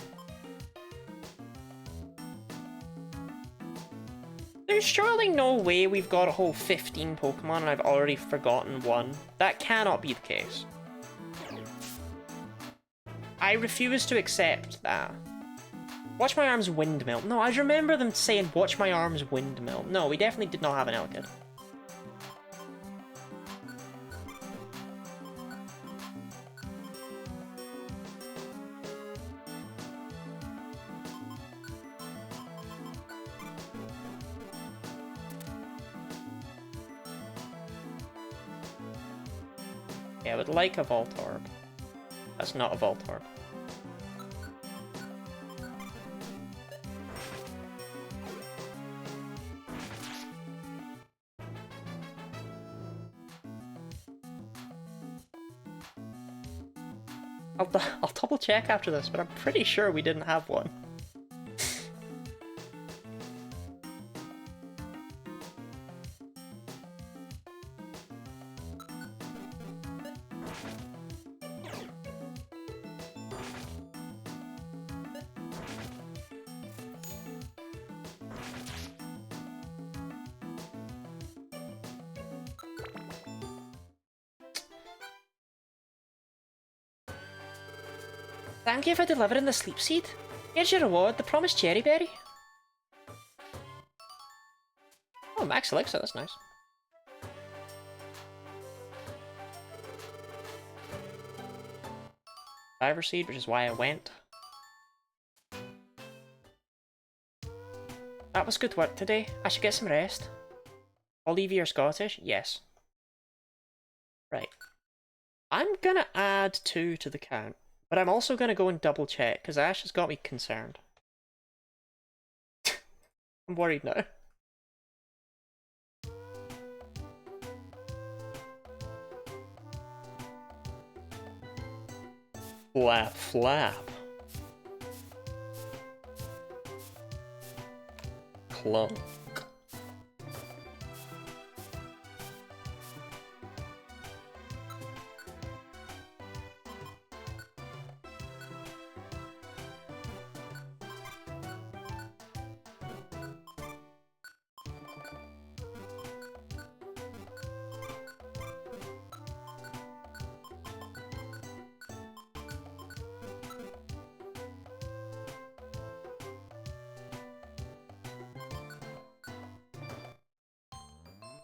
There's surely no way we've got a whole 15 Pokemon and I've already forgotten one. That cannot be the case. I refuse to accept that. Watch my arms windmill. No, I remember them saying watch my arms windmill. No, we definitely did not have an Elekid. I would like a Voltorb. That's not a Voltorb. I'll double check after this, but I'm pretty sure we didn't have one. Thank you for delivering the sleep seed. Here's your reward, the promised cherry berry. Oh, max elixir, that's nice. Driver seed, which is why I went. That was good work today. I should get some rest. Olivia are Scottish? Yes. Right. I'm gonna add 2 to the count. But I'm also going to go and double check, because Ash has got me concerned. I'm worried now. Flap, flap. Clunk.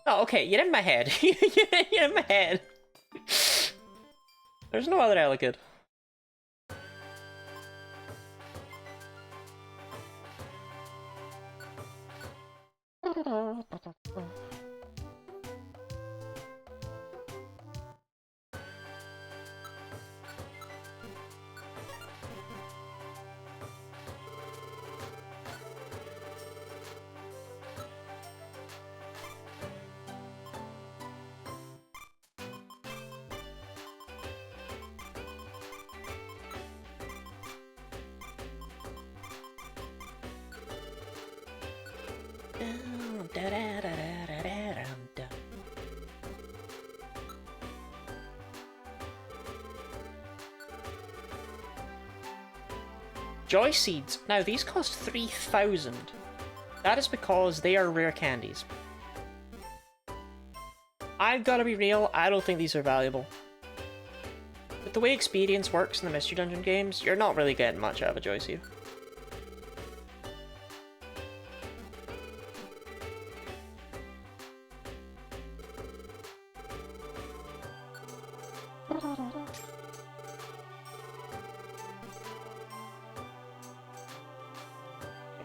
Oh, okay, you're in my head. You're in my head. There's no other Elegid. Joy Seeds. Now, these cost 3,000. That is because they are rare candies. I've gotta be real, I don't think these are valuable. But the way experience works in the Mystery Dungeon games, you're not really getting much out of a Joy Seed.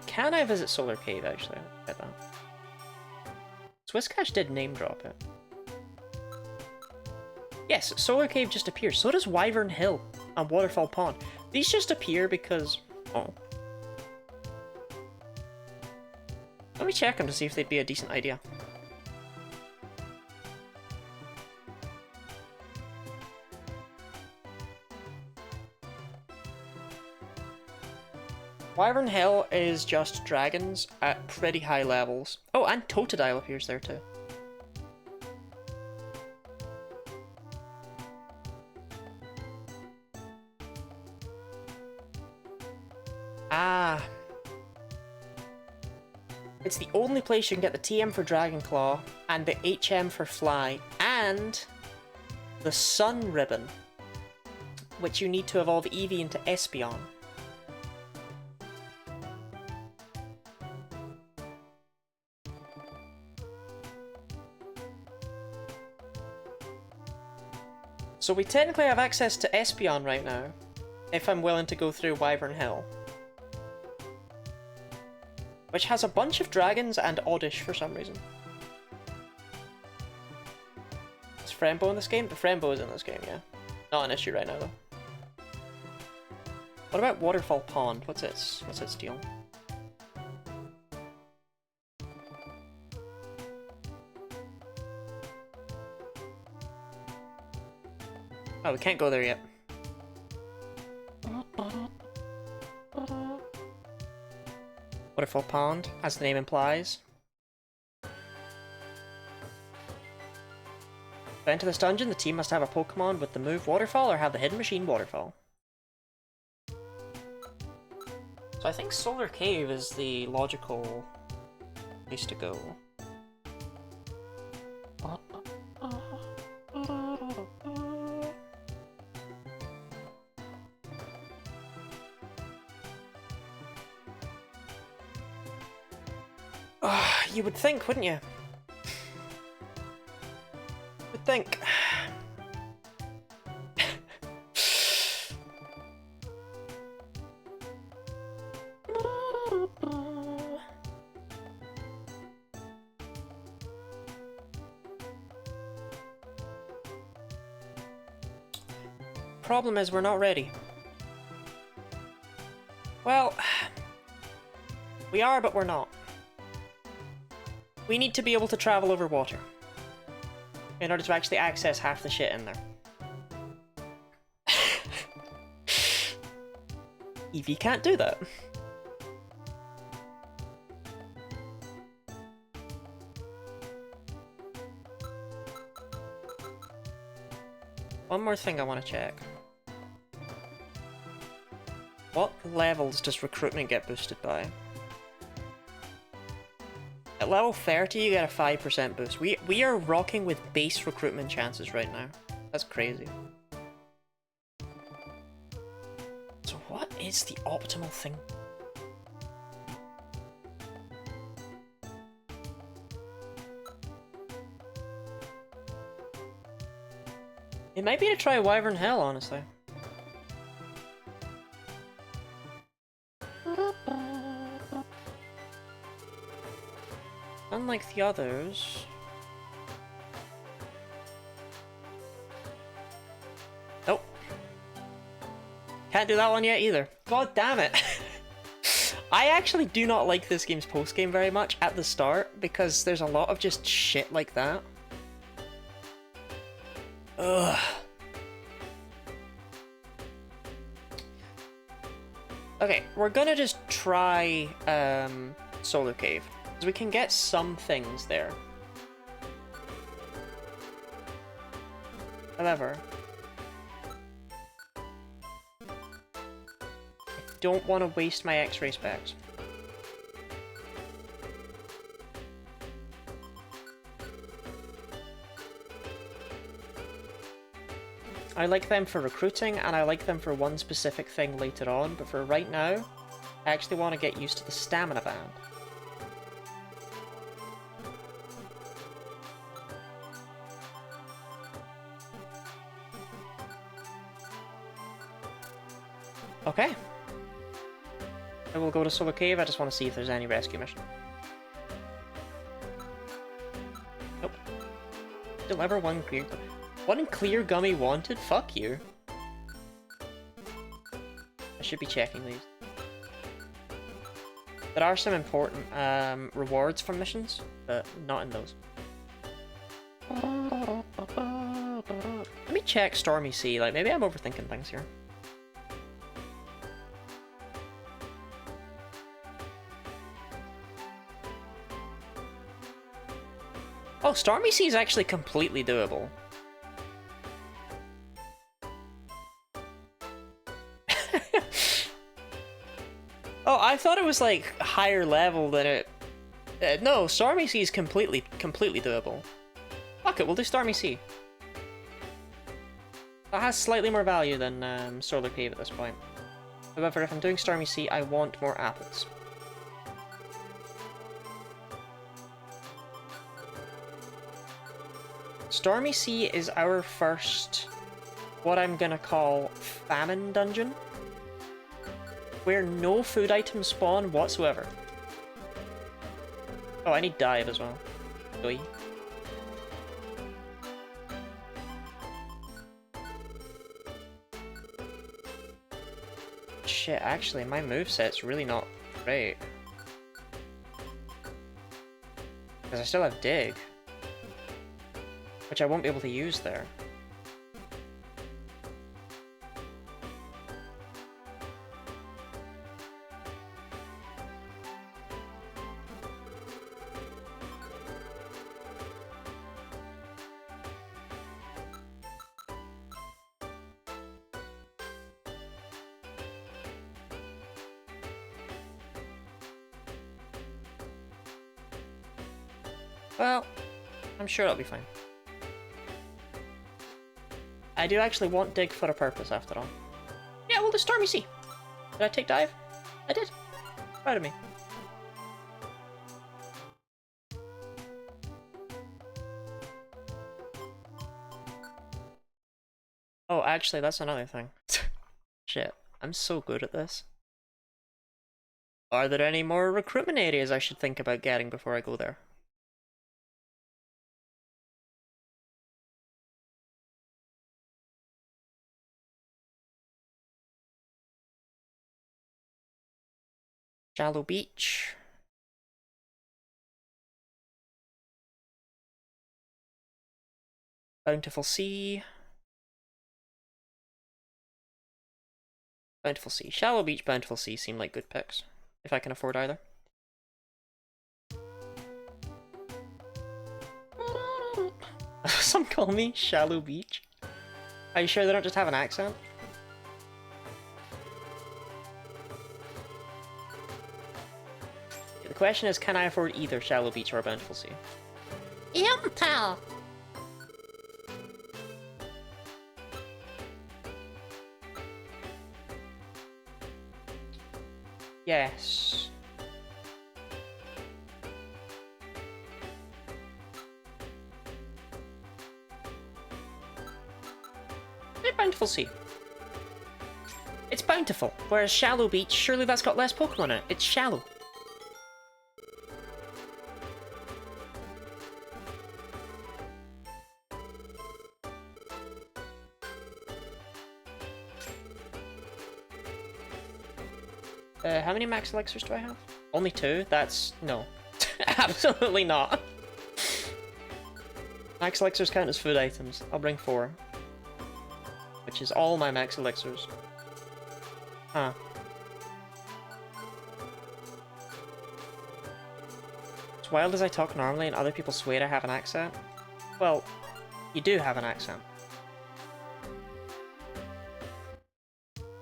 Can I visit Solar Cave, actually? Get that. Swisscash did name drop it. Yes, Solar Cave just appears. So does Wyvern Hill and Waterfall Pond. These just appear because... Oh. Let me check them to see if they'd be a decent idea. Wyvern Hill is just dragons at pretty high levels. Oh, and Totodile appears there too. Ah. It's the only place you can get the TM for Dragonclaw, and the HM for Fly, and the Sun Ribbon, which you need to evolve Eevee into Espeon. So we technically have access to Espeon right now, if I'm willing to go through Wyvern Hill. Which has a bunch of dragons and Oddish for some reason. Is Frembo in this game? The Frembo is in this game, yeah. Not an issue right now though. What about Waterfall Pond? What's its deal? Oh, we can't go there yet. Waterfall Pond, as the name implies. To enter this dungeon, the team must have a Pokémon with the move Waterfall or have the hidden machine Waterfall. So I think Solar Cave is the logical place to go. You would think, wouldn't you? Would think. Problem is, we're not ready. Well, we are, but we're not. We need to be able to travel over water in order to actually access half the shit in there. Eevee can't do that. One more thing I want to check. What levels does recruitment get boosted by? At level 30, you get a 5% boost. We are rocking with base recruitment chances right now. That's crazy. So what is the optimal thing? It might be to try Wyvern Hell, honestly. Unlike the others... Nope. Can't do that one yet either. God damn it! I actually do not like this game's post-game very much at the start, because there's a lot of just shit like that. Ugh. Okay, we're gonna just try Solar Cave. Because we can get some things there. However, I don't want to waste my X-ray specs. I like them for recruiting, and I like them for one specific thing later on, but for right now, I actually want to get used to the stamina band. Okay. I will go to Solar Cave, I just want to see if there's any rescue mission. Nope. Deliver one clear... One clear gummy wanted? Fuck you. I should be checking these. There are some important rewards for missions, but not in those. Let me check Stormy Sea, like maybe I'm overthinking things here. Oh, Stormy Sea is actually completely doable. Oh, I thought it was like higher level than it. No, Stormy Sea is completely doable. Fuck it, we'll do Stormy Sea. That has slightly more value than Solar Cave at this point. However, if I'm doing Stormy Sea, I want more apples. Stormy Sea is our first, what I'm gonna call, famine dungeon, where no food items spawn whatsoever. Oh, I need dive as well. Oi. shit, actually, my moveset's really not great. Because I still have Dig. Which I won't be able to use there. Well, I'm sure it'll be fine. I do actually want Dig for a purpose, after all. Yeah, well, the Stormy Sea. Did I take Dive? I did. Proud of me. Oh, actually, that's another thing. Shit, I'm so good at this. Are there any more recruitment areas I should think about getting before I go there? Shallow Beach. Bountiful Sea. Bountiful Sea. Shallow Beach, Bountiful Sea seem like good picks. If I can afford either. Some call me Shallow Beach. Are you sure they don't just have an accent? The question is, can I afford either Shallow Beach or Bountiful Sea? Intel. Yes. Bountiful Sea. It's bountiful, whereas Shallow Beach, surely that's got less Pokemon in it. It's shallow. How many max elixirs do I have? Only 2? That's... no. Absolutely not. Max elixirs count as food items. I'll bring 4. Which is all my max elixirs. Huh. As wild as I talk normally and other people swear I have an accent, well, you do have an accent.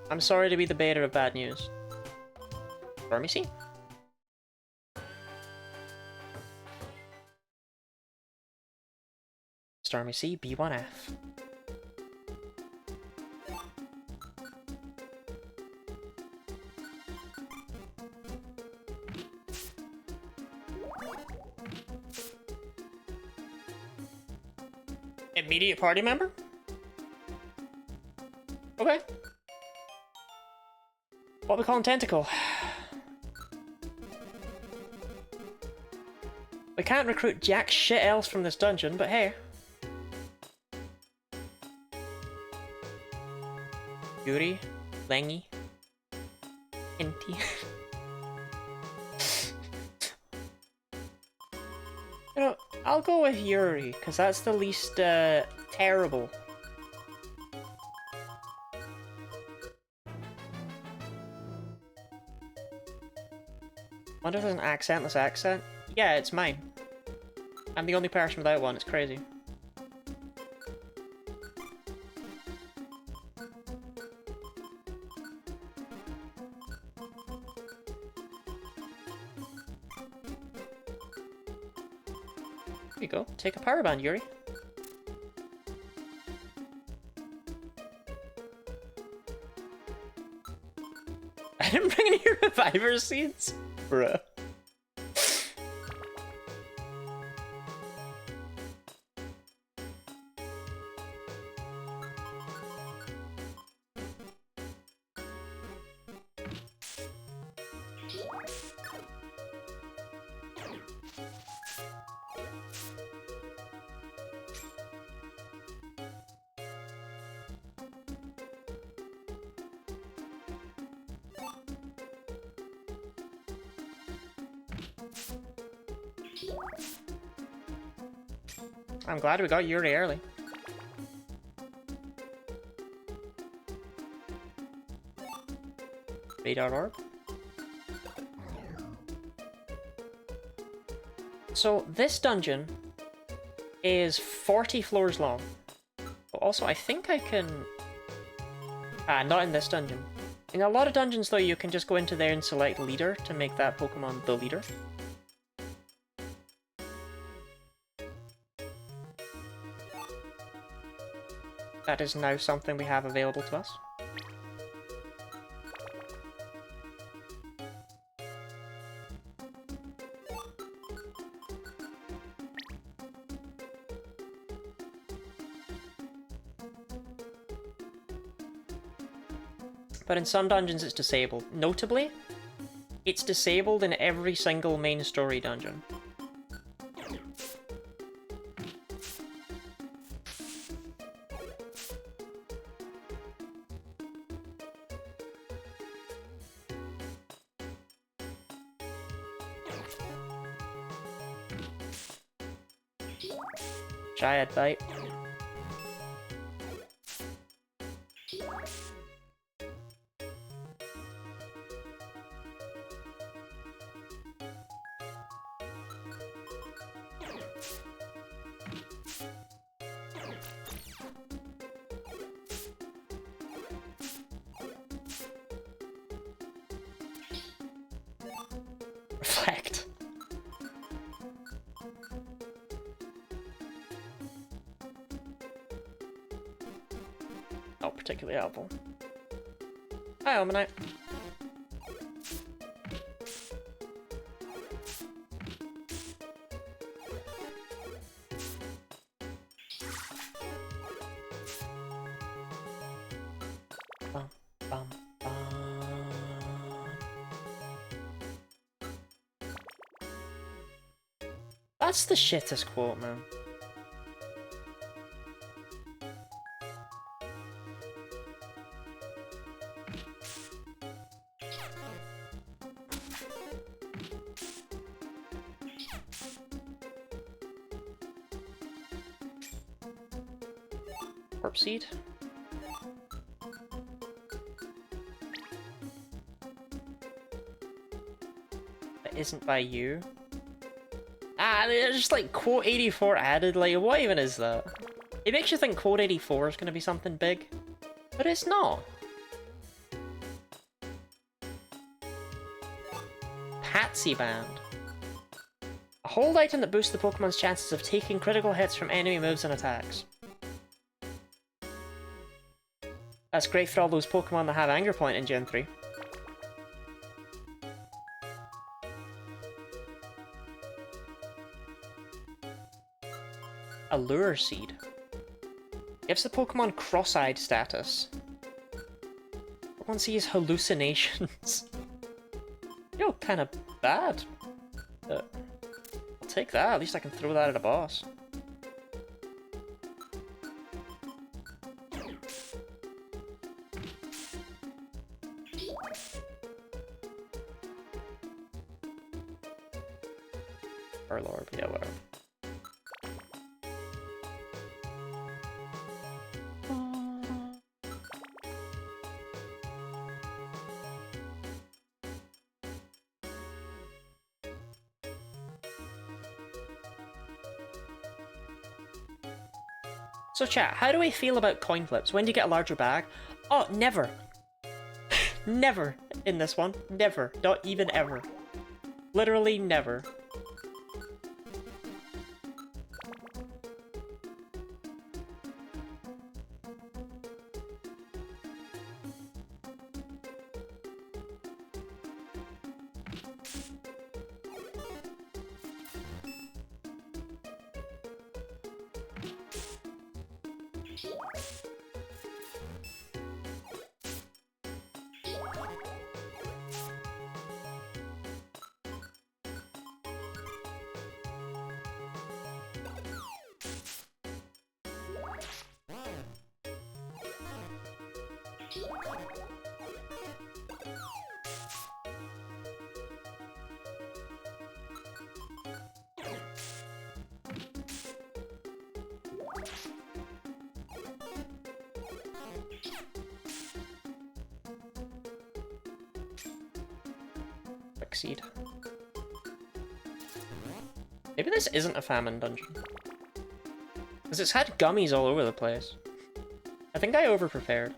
I'm sorry to be the bearer of bad news. Stormy Sea. Stormy Sea, B1F. Immediate party member? Okay. What we call Tentacle. We can't recruit jack shit else from this dungeon, but hey. Yuri, Langy, Inti. You know, I'll go with Yuri, because that's the least, terrible. Wonder if there's an accentless accent? Yeah, it's mine. I'm the only person without one, it's crazy. Here you go, take a power band, Yuri. I didn't bring any reviver seeds? Bruh. I'm glad we got Yuri early. Radar orb. So this dungeon is 40 floors long. But also, I think I can... not in this dungeon. In a lot of dungeons, though, you can just go into there and select leader to make that Pokemon the leader. That is now something we have available to us. But in some dungeons it's disabled. Notably, it's disabled in every single main story dungeon. Giant bite. Reflect. Not particularly helpful. Hi, Almanite. Bum, bum, bum. That's the shittest quote, man. Warp seed. That isn't by you. Ah, there's just like quote 84 added. Like, what even is that? It makes you think quote 84 is going to be something big, but it's not. Patsy Band. A hold item that boosts the Pokemon's chances of taking critical hits from enemy moves and attacks. That's great for all those Pokemon that have Anger Point in Gen 3. Allure Seed. Gives the Pokemon cross-eyed status. Pokemon sees hallucinations. Yo, kind of bad. But I'll take that, at least I can throw that at a boss. Orb, yeah, whatever. So chat, how do we feel about coin flips? When do you get a larger bag? Oh, never. Never in this one. Never. Not even ever. Literally never. seed. Maybe this isn't a famine dungeon. Because it's had gummies all over the place. I think I over-prepared.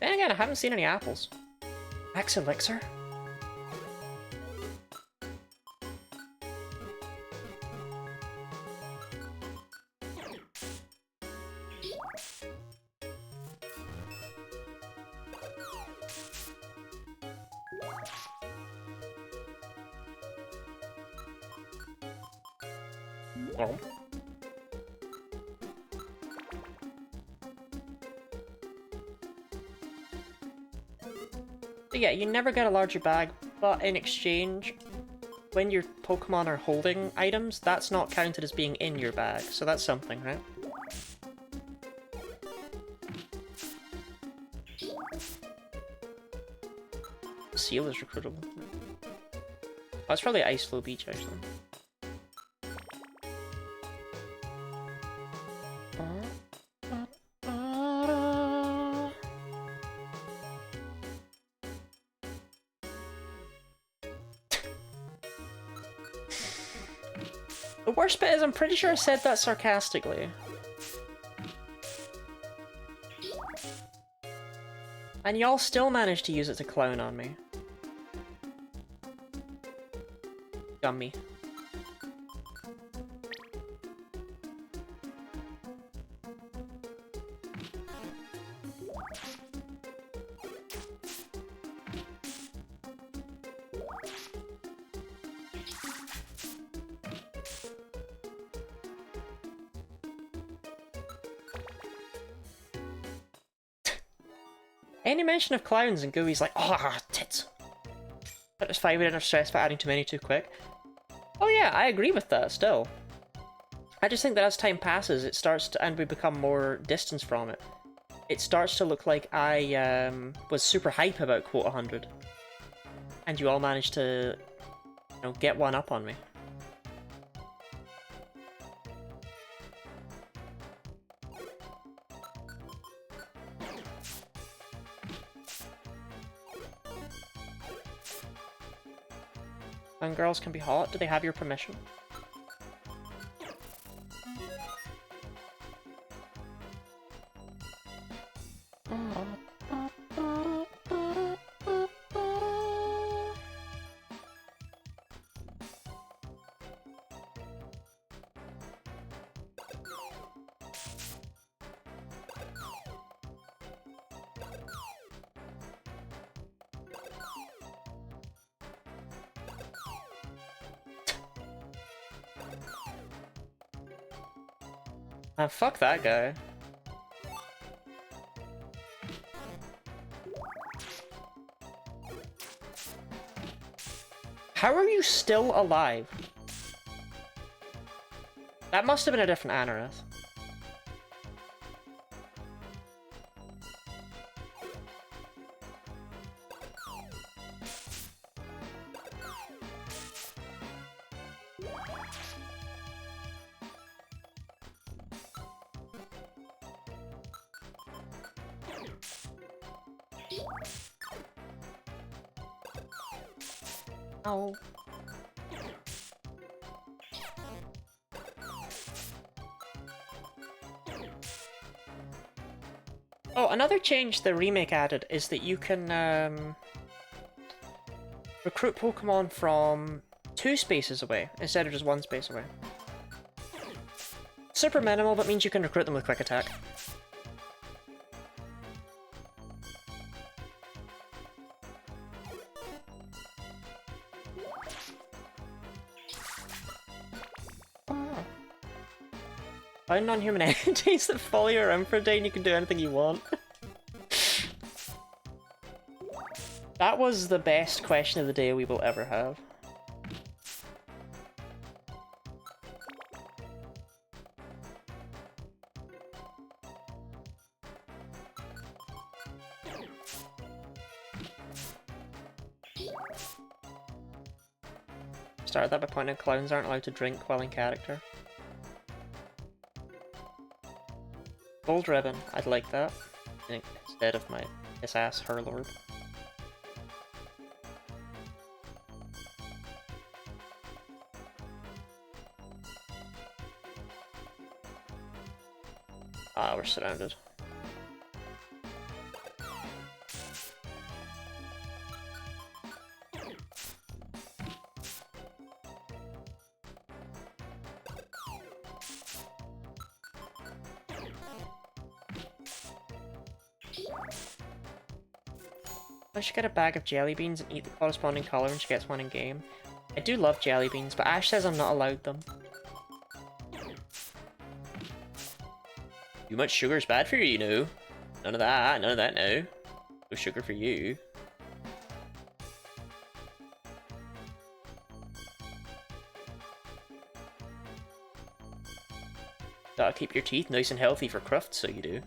Then again, I haven't seen any apples. Max Elixir? Oh. But yeah, you never get a larger bag, but in exchange, when your Pokemon are holding items, that's not counted as being in your bag, so that's something, right? Seal is recruitable. Oh, it's probably Ice Flow Beach, actually. The worst bit is I'm pretty sure I said that sarcastically. And y'all still managed to use it to clown on me. Gummy. Any mention of clowns and Gooey's like, oh, tits. But it's fine, we didn't have stress for adding too many too quick. Oh yeah, I agree with that still. I just think that as time passes, it starts to, and we become more distance from it, it starts to look like I was super hype about quote 100. And you all managed to, you know, get one up on me. And girls can be hot. Do they have your permission? Fuck that guy. How are you still alive? That must have been a different Anorith. Oh. Oh, another change the remake added is that you can recruit Pokemon from 2 spaces away instead of just 1 space away. Super minimal, but means you can recruit them with quick attack. Find non-human entities that follow you around for a day and you can do anything you want. That was the best question of the day we will ever have. Started that by pointing out clowns aren't allowed to drink while in character. Gold ribbon. I'd like that. Instead of my ass Herlord. Ah, we're surrounded. I should get a bag of jelly beans and eat the corresponding color when she gets one in game. I do love jelly beans, but Ash says I'm not allowed them. Too much sugar's bad for you, you know. None of that no. No sugar for you. Gotta keep your teeth nice and healthy for crufts, so you do.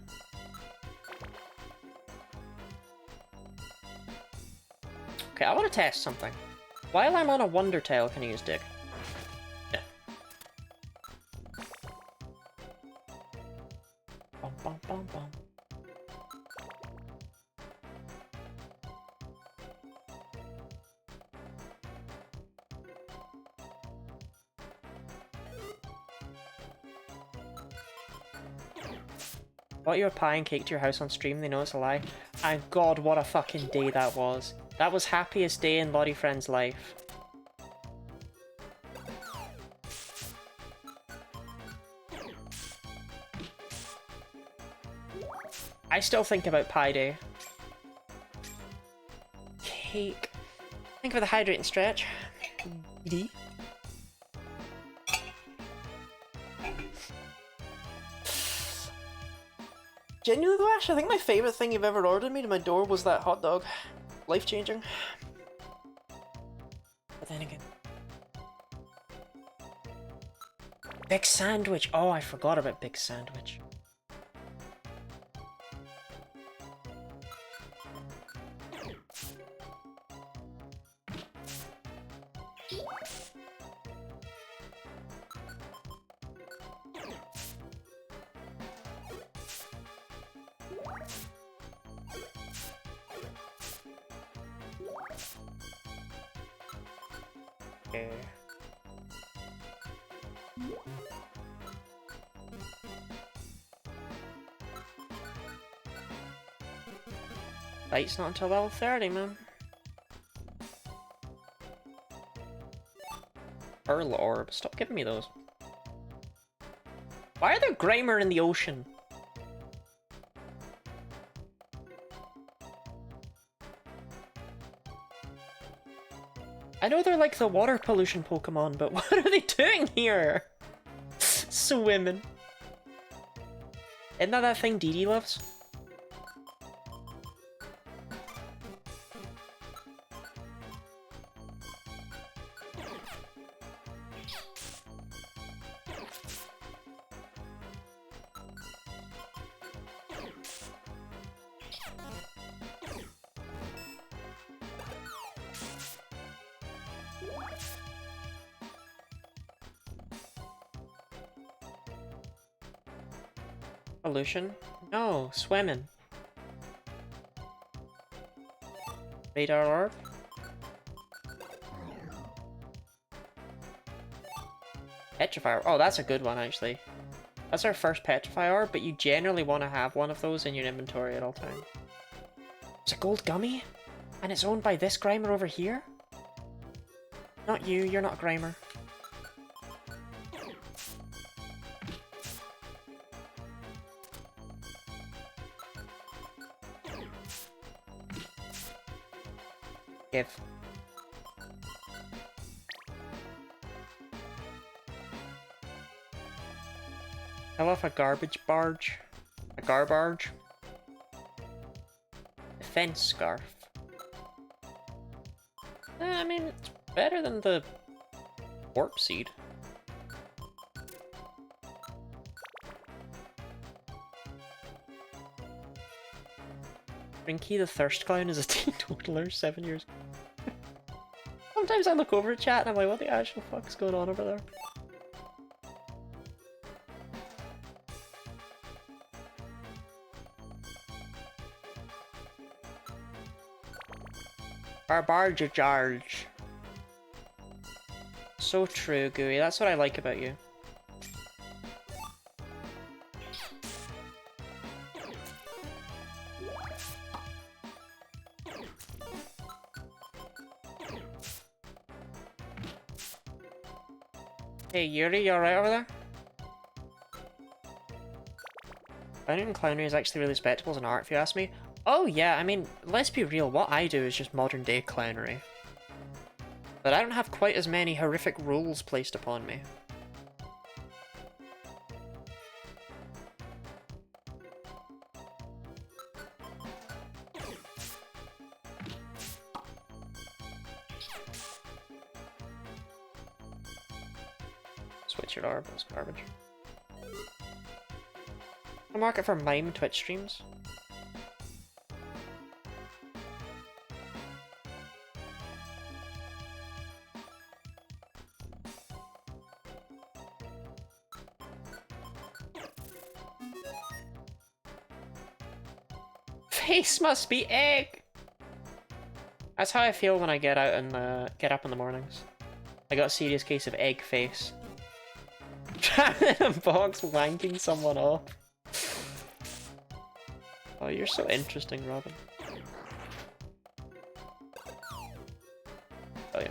Okay, I want to test something. While I'm on a Wonder Tail, can I use Dig? Yeah. Bum, bum, bum, bum. Bought you a pie and cake to your house on stream, they know it's a lie. And god, what a fucking day that was. That was happiest day in Lottie Friend's life. I still think about Pie Day. Cake. Think of the hydrate and stretch. D. Genuinely though, Ash, I think my favourite thing you've ever ordered me to my door was that hot dog. Life-changing. But then again... Big Sandwich! Oh, I forgot about Big Sandwich. Okay. Fight's not until level 30, man. Pearl Orb. Stop giving me those. Why are there Grimer in the ocean? I know they're like the water pollution Pokemon, but what are they doing here? Swimming. Isn't that thing Dee Dee loves? Pollution? No, swimming. Radar orb? Petrify orb. Oh, that's a good one, actually. That's our first Petrify orb, but you generally want to have one of those in your inventory at all times. It's a gold gummy? And it's owned by this Grimer over here? Not you, you're not a Grimer. Give. I love a garbage barge. A garbarge. Defense scarf. I mean, it's better than the warp seed. Rinky the Thirst Clown is a teetotaler 7 years. Sometimes I look over at chat and I'm like, what the actual fuck's going on over there? Barbarjarge. So true, Gooey. That's what I like about you. Hey Yuri, you alright over there? Clowning and clownery is actually really respectable as an art, if you ask me. Oh yeah, I mean, let's be real, what I do is just modern day clownery. But I don't have quite as many horrific rules placed upon me. Switch your orb, that's garbage. A market for mime Twitch streams. Face must be egg. That's how I feel when I get out and get up in the mornings. I got a serious case of egg face. Trapped in a box, wanking someone off. Oh, you're so interesting, Robin. Oh yeah.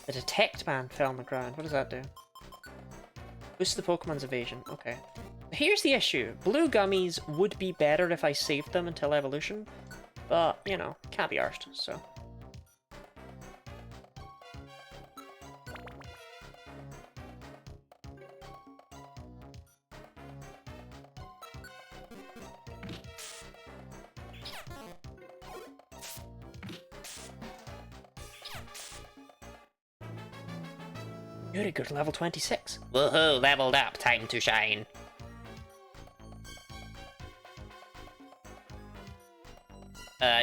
The detect man fell on the ground. What does that do? Boost the Pokemon's evasion. Okay. Here's the issue. Blue gummies would be better if I saved them until evolution. But, you know, can't be arsed, so. Very good, level 26. Woohoo, leveled up, time to shine.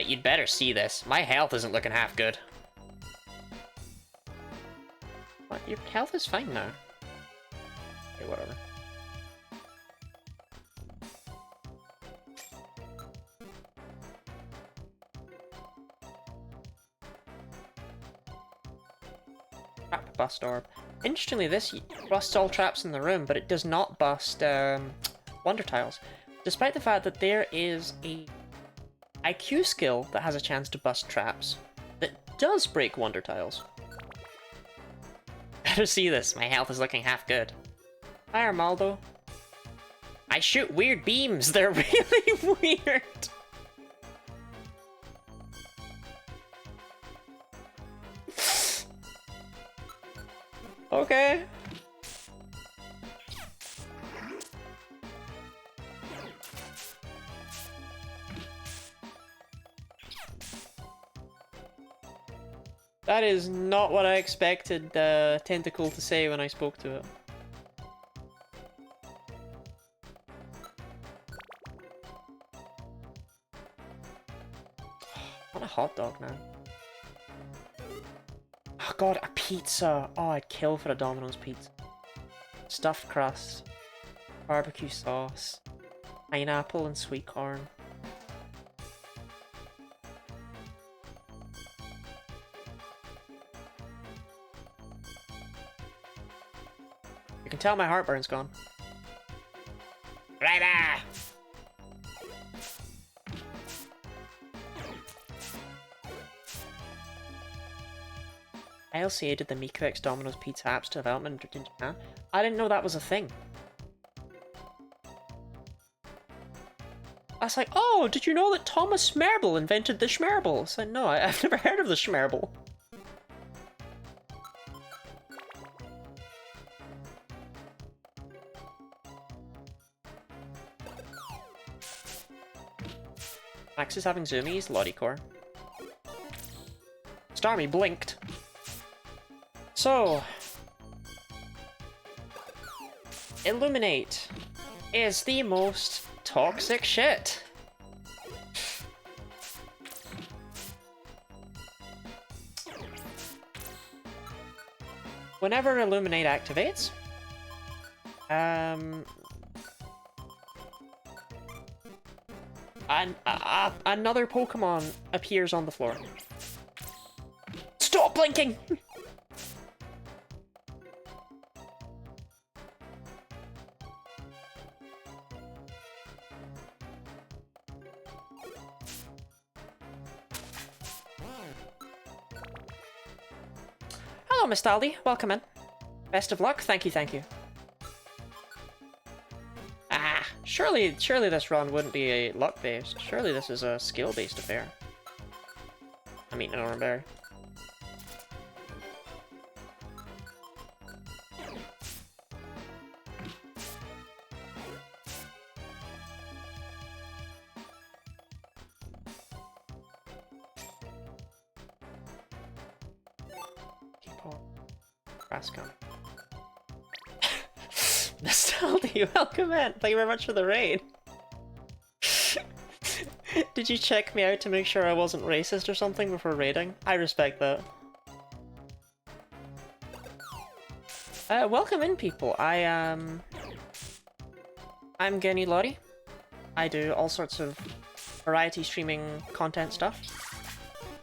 You'd better see this. My health isn't looking half good. What? Your health is fine now. Okay, whatever. Trap bust orb. Interestingly, this busts all traps in the room, but it does not bust Wonder Tiles. Despite the fact that there is a IQ skill that has a chance to bust traps that does break Wonder Tiles. Better see this, my health is looking half good. Hi, Armaldo. I shoot weird beams, they're really weird. Okay. That is not what I expected Tentacle to say when I spoke to it. I want a hot dog now. Oh god, a pizza! Oh, I'd kill for a Domino's pizza. Stuffed crust, barbecue sauce, pineapple and sweet corn. You can tell my heartburn's gone. Right ILC aided the Miku X Domino's Pizza app's development in Japan. I didn't know that was a thing. I was like, oh, did you know that Thomas Schmerble invented the Schmerble? I said, no, I've never heard of the Schmerble. Max is having zoomies, Lottie-core. Starmie blinked. So, Illuminate. is the most toxic shit. Whenever Illuminate activates, another Pokemon appears on the floor. Stop blinking! Hello, Miss Daldy. Welcome in. Best of luck. Thank you, thank you. Ah, surely this run wouldn't be a luck-based. Surely this is a skill-based affair. I'm eating an orange berry. Rascal. Nostalgia, welcome in! Thank you very much for the raid! Did you check me out to make sure I wasn't racist or something before raiding? I respect that. Welcome in, people. I'm Genny Lottie. I do all sorts of variety streaming content stuff.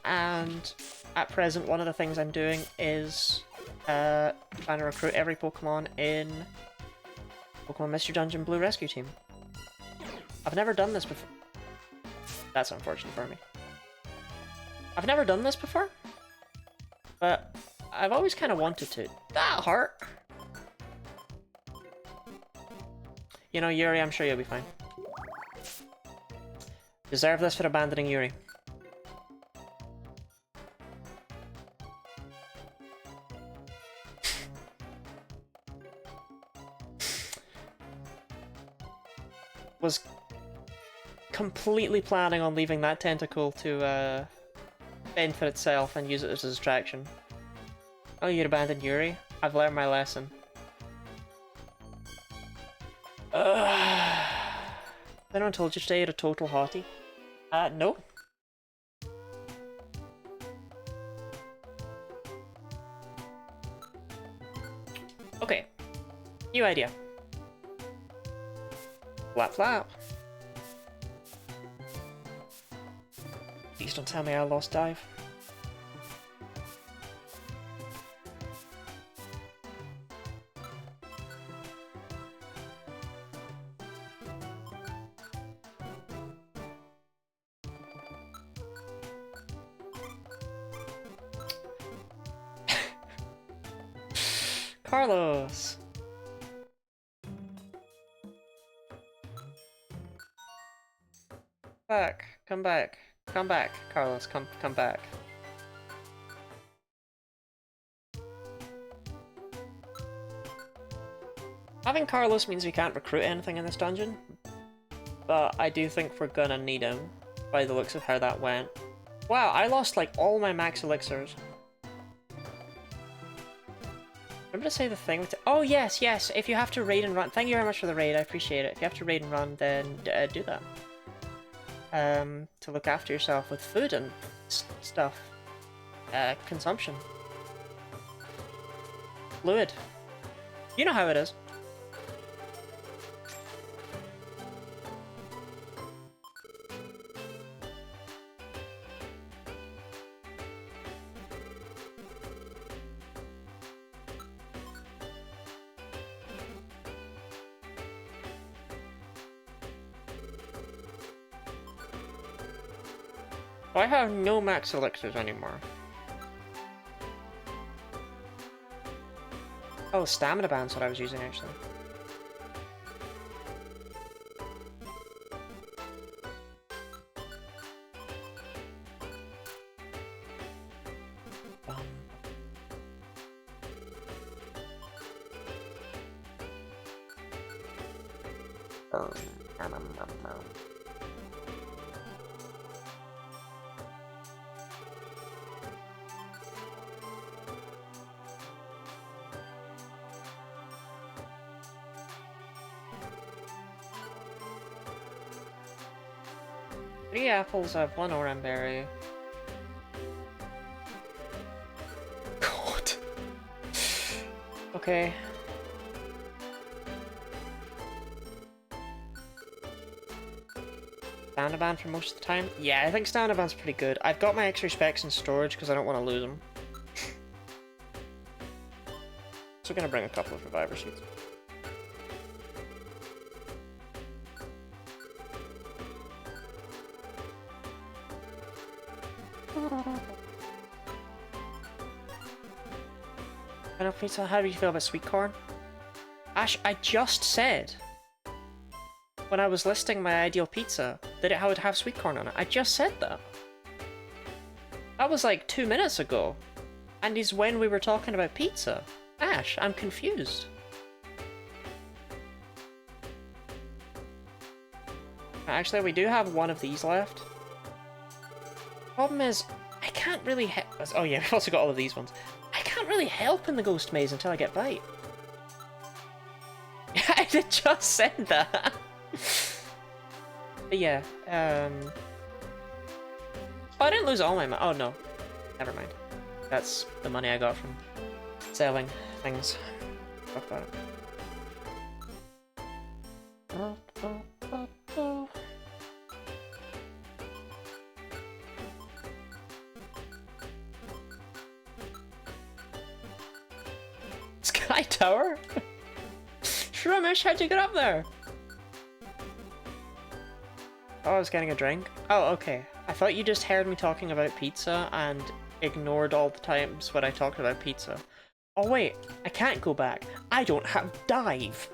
And at present, one of the things I'm doing is trying to recruit every Pokemon in Pokemon Mystery Dungeon Blue Rescue Team. I've never done this before. That's unfortunate for me. I've never done this before, but I've always kind of wanted to. That hurt! You know, Yuri, I'm sure you'll be fine. Deserve this for abandoning Yuri. Was completely planning on leaving that tentacle to fend for itself and use it as a distraction. Oh, you'd abandon Yuri? I've learned my lesson. Anyone told you today you're a total hottie? No. Okay. New idea. Flap flap. Please don't tell me I lost dive. Carlos! Come back. Come back, Carlos. Come back. Having Carlos means we can't recruit anything in this dungeon, but I do think we're gonna need him, by the looks of how that went. Wow, I lost like all my max elixirs. Remember to say the thing with oh yes, if you have to raid and run, thank you very much for the raid, I appreciate it. If you have to raid and run, then do that. To look after yourself with food and stuff. Consumption. Fluid. You know how it is. I have no max elixirs anymore. Oh, stamina band's what I was using actually. 3 apples, I have 1 oran berry. God. Okay. Stamina band for most of the time? Yeah, I think stamina band's pretty good. I've got my extra specs in storage because I don't want to lose them. So we're gonna bring a couple of reviver seeds. Pizza, how do you feel about sweet corn? Ash, I just said when I was listing my ideal pizza that it would have sweet corn on it. I just said that. That was like 2 minutes ago. And is when we were talking about pizza. Ash, I'm confused. Actually, we do have one of these left. Problem is, I can't really oh yeah, we've also got all of these ones. I can't really help in the ghost maze until I get bite. I just said that. But yeah, oh, I didn't lose all my money. Oh no, never mind. That's the money I got from selling things. Fuck that. Sky Tower? Shroomish, how'd you get up there? Oh, I was getting a drink? Oh, okay. I thought you just heard me talking about pizza and ignored all the times when I talked about pizza. Oh wait, I can't go back. I don't have dive.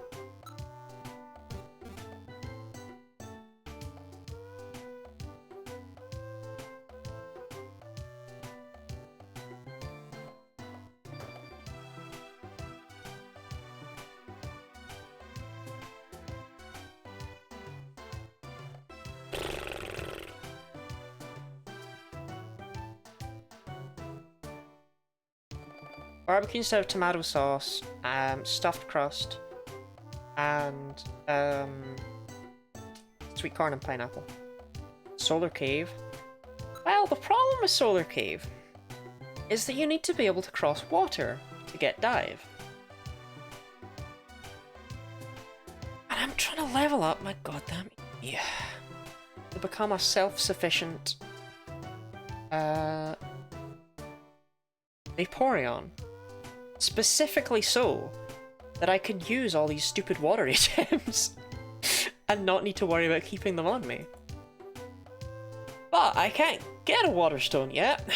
Barbecue instead of tomato sauce, stuffed crust, and sweet corn and pineapple. Solar Cave. Well, the problem with Solar Cave is that you need to be able to cross water to get dive. And I'm trying to level up my goddamn to become a self-sufficient Vaporeon. Specifically so that I could use all these stupid water items and not need to worry about keeping them on me. But I can't get a water stone yet.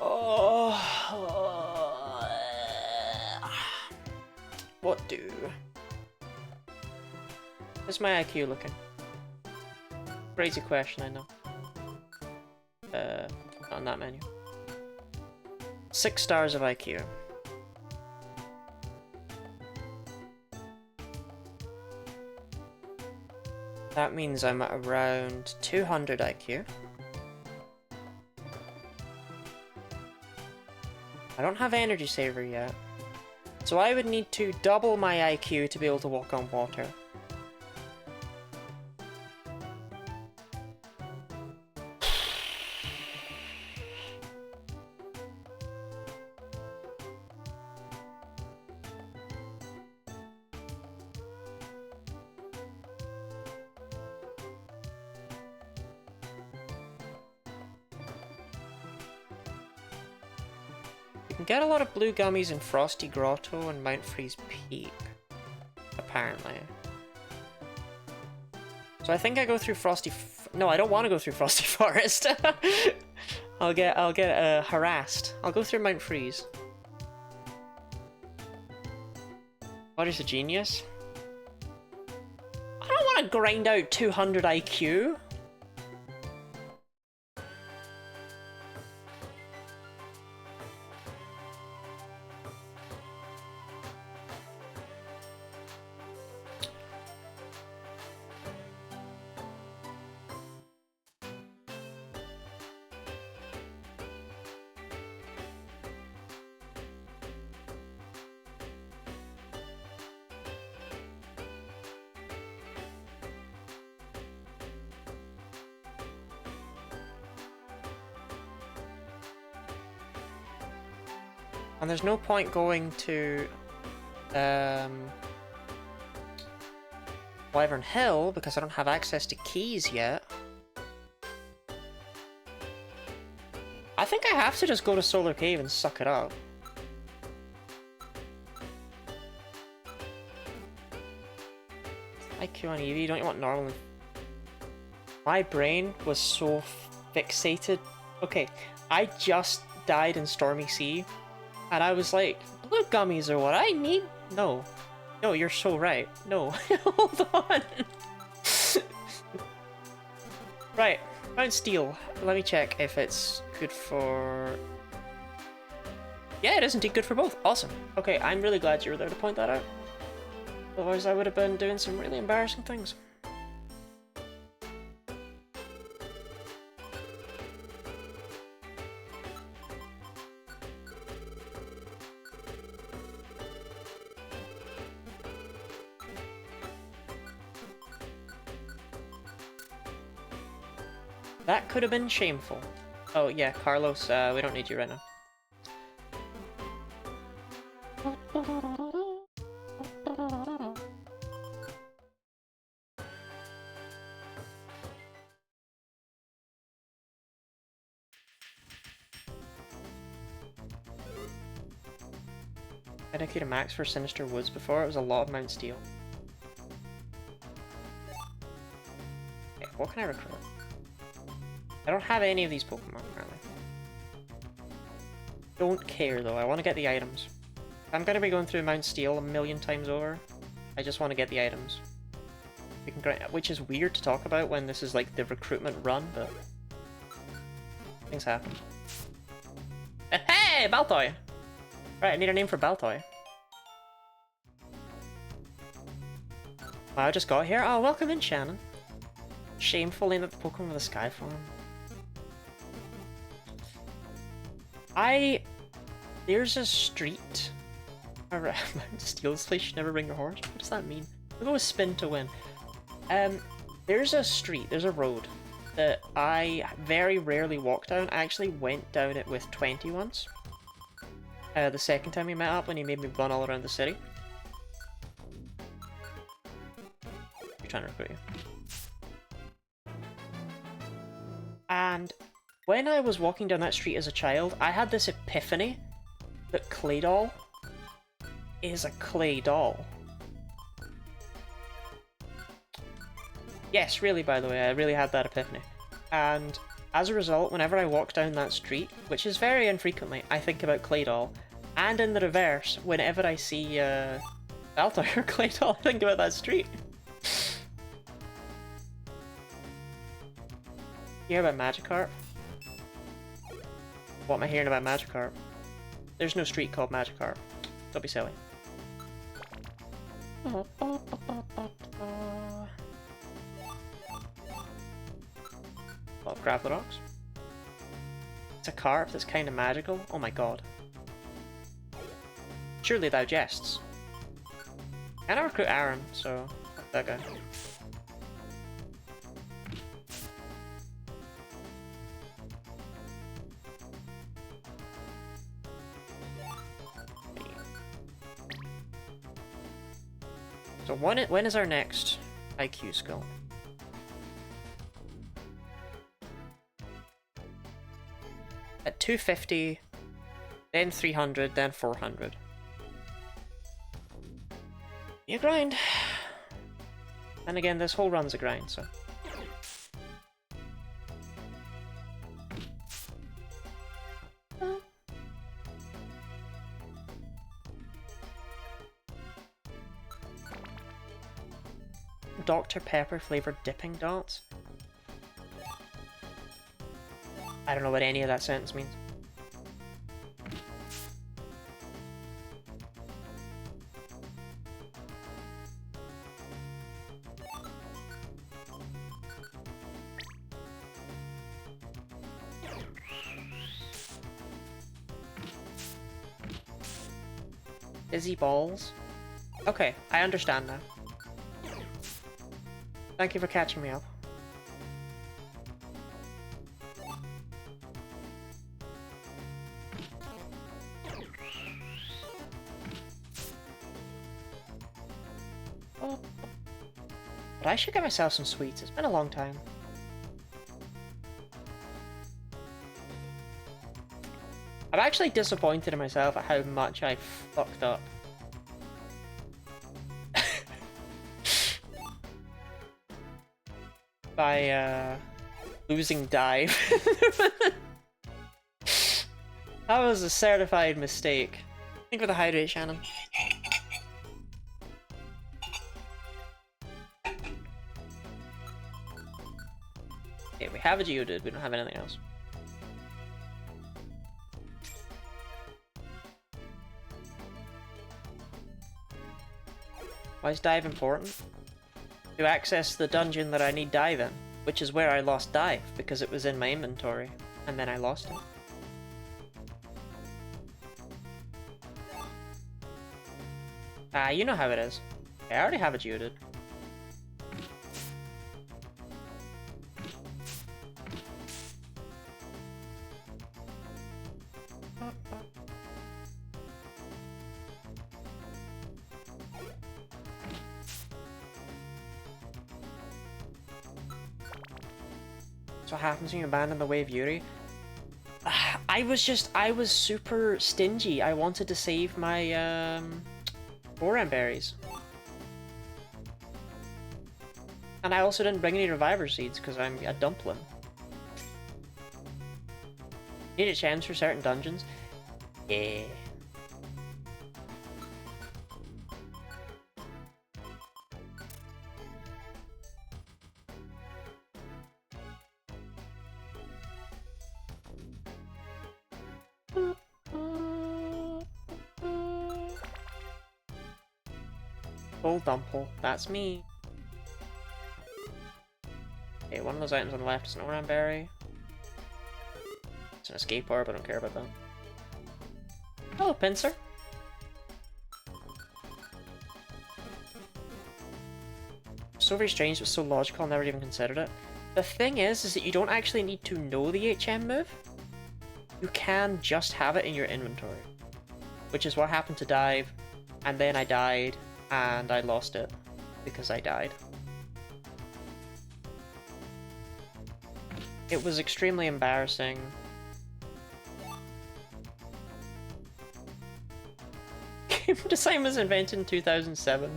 Oh. What do? How's my IQ looking? Crazy question, I know. Not on that menu. 6 stars of IQ. That means I'm at around 200 IQ. I don't have energy saver yet, so I would need to double my IQ to be able to walk on water. You can get a lot of blue gummies in Frosty Grotto and Mount Freeze Peak, apparently. So I think I go through no, I don't want to go through Frosty Forest. I'll get harassed. I'll go through Mount Freeze. What is a genius? I don't want to grind out 200 IQ. And there's no point going to Wyvern Hill because I don't have access to keys yet. I think I have to just go to Solar Cave and suck it up. IQ on Eevee, don't you want normal? My brain was so fixated. Okay, I just died in Stormy Sea, and I was like, blue gummies are what I need. No. No, you're so right. No. Hold on. Right. Mount Steel. Let me check if it's good for... Yeah, it is indeed good for both. Awesome. Okay, I'm really glad you were there to point that out. Otherwise I would have been doing some really embarrassing things. That could have been shameful. Oh yeah, Carlos, we don't need you right now. I dedicated a max for Sinister Woods before, it was a lot of Mount Steel. Okay, what can I recruit? I don't have any of these Pokemon currently. Don't care though, I want to get the items. I'm going to be going through Mount Steel a million times over. I just want to get the items. We can grind, which is weird to talk about when this is like the recruitment run, but things happen. Hey, Baltoy! Right, I need a name for Baltoy. I just got here. Oh, welcome in, Shannon. Shameful name of the Pokemon of the Sky form. There's a street around Steel this place. You never bring your horse. What does that mean? We'll go with spin to win. There's a street, there's a road that I very rarely walk down. I actually went down it with 20 once. The second time we met up when he made me run all around the city. You're trying to recruit you. And when I was walking down that street as a child, I had this epiphany that Claydol is a clay doll. Yes, really, by the way, I really had that epiphany. And as a result, whenever I walk down that street, which is very infrequently, I think about Claydol. And in the reverse, whenever I see Baltoy or Claydol, I think about that street. You hear about Magikarp? What am I hearing about Magikarp? There's no street called Magikarp. Don't be silly. A lot of gravel rocks. It's a carp that's kind of magical. Oh my god. Surely thou jests. Can I recruit Aaron, so fuck that guy. So when is our next IQ skill? At 250, then 300, then 400. You grind. And again, this whole run's a grind, so. Dr. Pepper flavored dipping dots? I don't know what any of that sentence means. Dizzy balls? Okay, I understand now. Thank you for catching me up. But I should get myself some sweets. It's been a long time. I'm actually disappointed in myself at how much I fucked up. By, losing dive. That was a certified mistake. Think with a hydrate, Shannon. Okay, we have a Geodude, we don't have anything else. Why is dive important? To access the dungeon that I need dive in, which is where I lost dive, because it was in my inventory, and then I lost it. Ah, you know how it is. I already have a Geodude. That's what happens when you abandon the way of Yuri. I was super stingy. I wanted to save my, Boran berries. And I also didn't bring any reviver seeds because I'm a dumpling. Need a chance for certain dungeons? Yeah. Full dumple, that's me. Okay, one of those items on the left is an Oran berry. It's an escape orb, I don't care about that. Hello, Pinsir. So very strange, but so logical, I never even considered it. The thing is that you don't actually need to know the HM move. You can just have it in your inventory. Which is what happened to Dive, and then I died, and I lost it, because I died. It was extremely embarrassing. Game design was invented in 2007.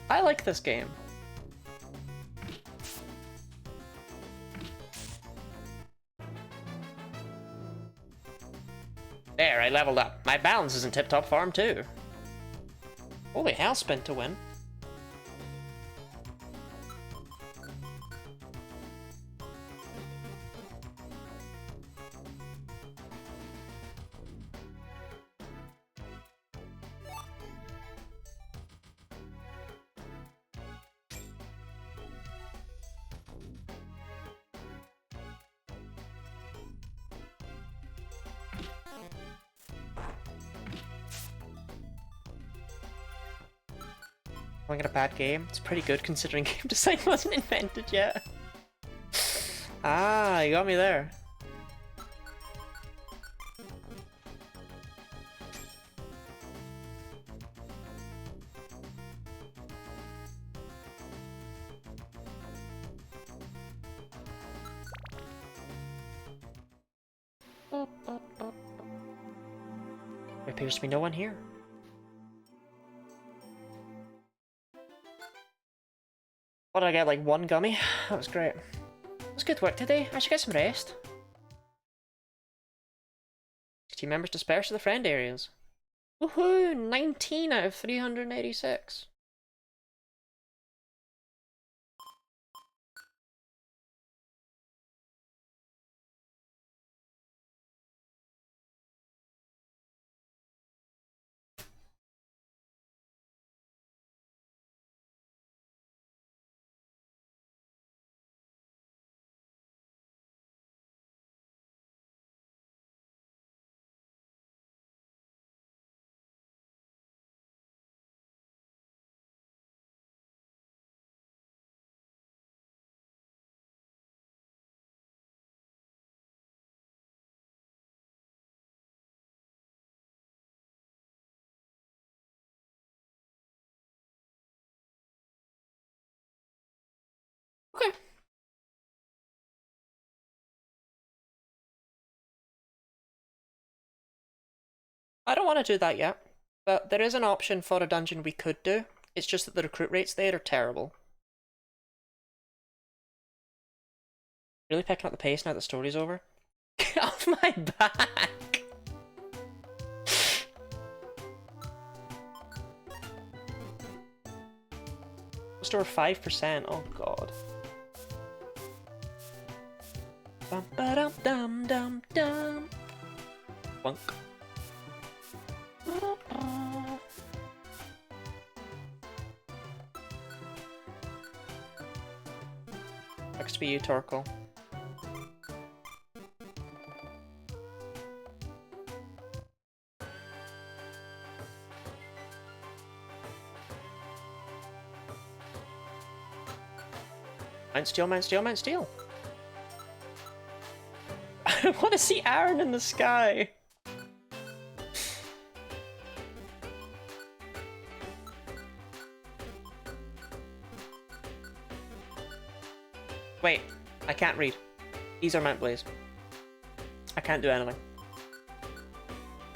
I like this game. There, I leveled up. My balance is in tip-top form too. Holy hell, spin to win. Calling it a bad game? It's pretty good considering game design wasn't invented yet. Ah, you got me there. There appears to be no one here. What did I get, like one gummy? That was great. It was good work today. I should get some rest. Team members dispersed to the friend areas. Woohoo! 19 out of 386. Okay. I don't want to do that yet, but there is an option for a dungeon we could do. It's just that the recruit rates there are terrible. Really picking up the pace now that the story's over. Get off my back! Just over 5%, oh god. Bum ba dum dum dum dum. Bunk. Next to be you, Torkoal. Mount Steel, Mount Steel, Mount Steel! I want to see Aaron in the sky! Wait, I can't read. These are Mount Blaze. I can't do anything.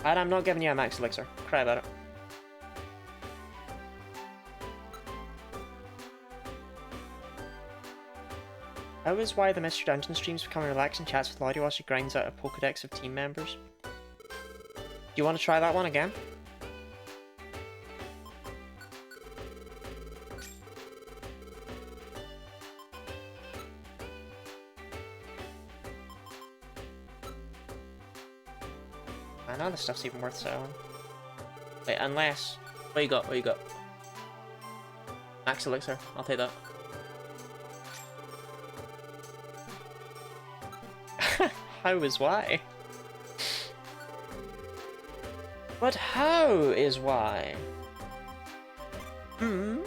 And I'm not giving you a max elixir. Cry about it. That was why the Mr. Dungeon streams become relaxing chats with Lottie while she grinds out a Pokedex of team members. Do you want to try that one again? I know this stuff's even worth selling. Wait, unless... What you got? What you got? Max elixir. I'll take that. How is why? But how is why? Hmm?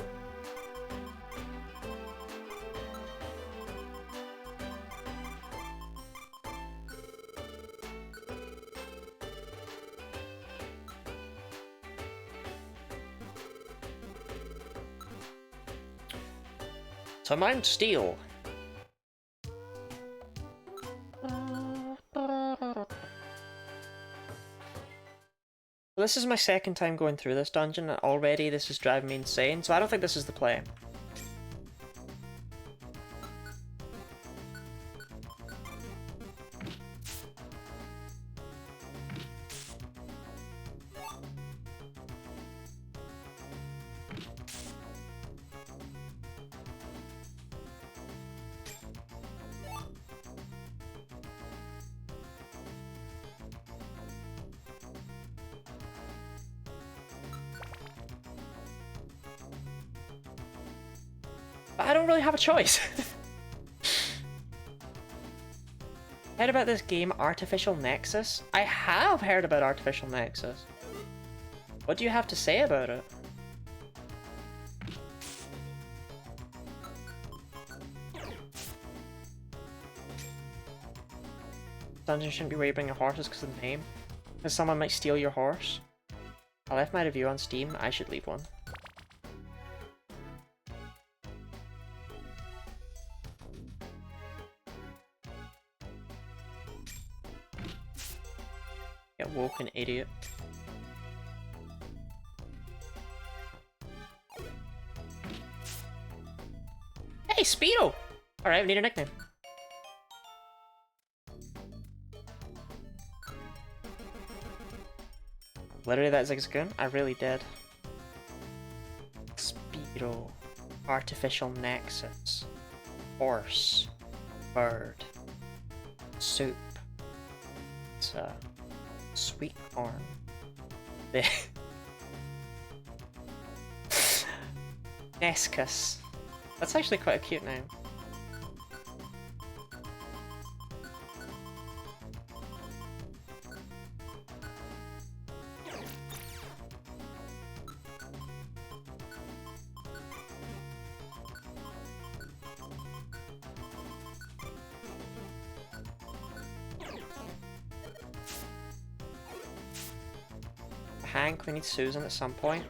To Mount Steel. This is my second time going through this dungeon, and already this is driving me insane, so I don't think this is the play. I don't really have a choice. Heard about this game, Artificial Nexus? I have heard about Artificial Nexus. What do you have to say about it? Dungeon shouldn't be where you bring your horses because of the name. Because someone might steal your horse. I left my review on Steam, I should leave one. Get woken, idiot. Hey, Speedo! Alright, we need a nickname. Literally that Zigzagoon? I really did. Speedo. Artificial Nexus. Horse. Bird. Soup. It's sweet corn. Nescus. That's actually quite a cute name. Hank, we need Susan at some point.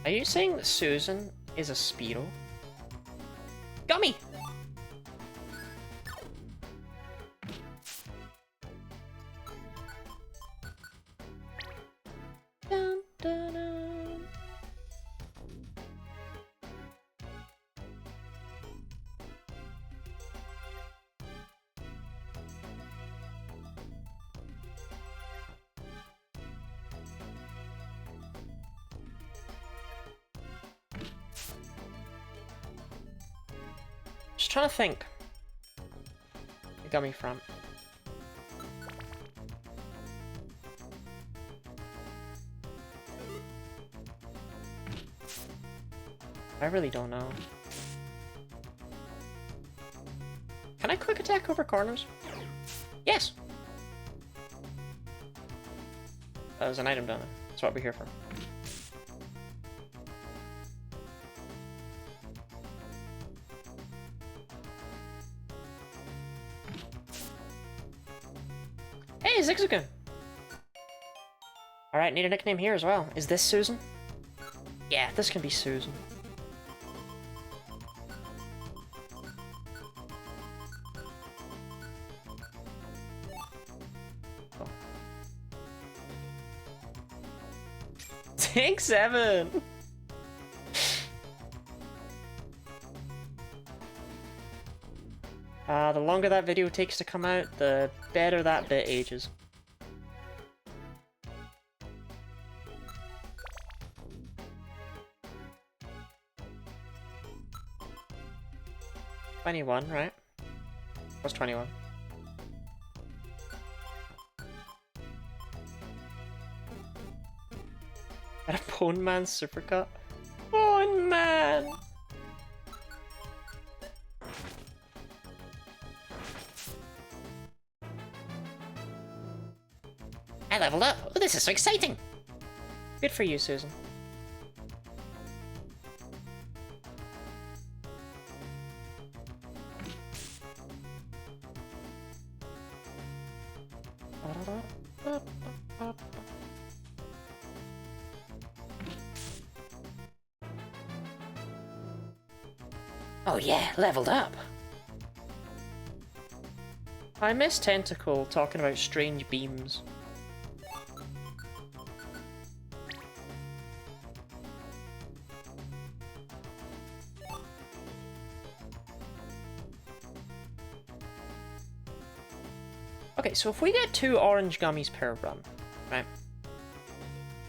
Are you saying that Susan is a Spearow. Gummy! Dun, dun, dun. Just trying to think. The gummy front. I really don't know. Can I quick attack over corners? Yes! That was an item down there. That's what we're here for. Hey, Zigzagoon! Alright, need a nickname here as well. Is this Susan? Yeah, this can be Susan. Oh. Tank 7! The longer that video takes to come out, the better that bit ages. $21, right? What's 21? At a Bone Man supercut? Bone Man! I leveled up. Oh, this is so exciting. Good for you, Susan. Oh yeah, leveled up. I miss Tentacle talking about strange beams. Okay, so if we get 2 orange gummies per run, right?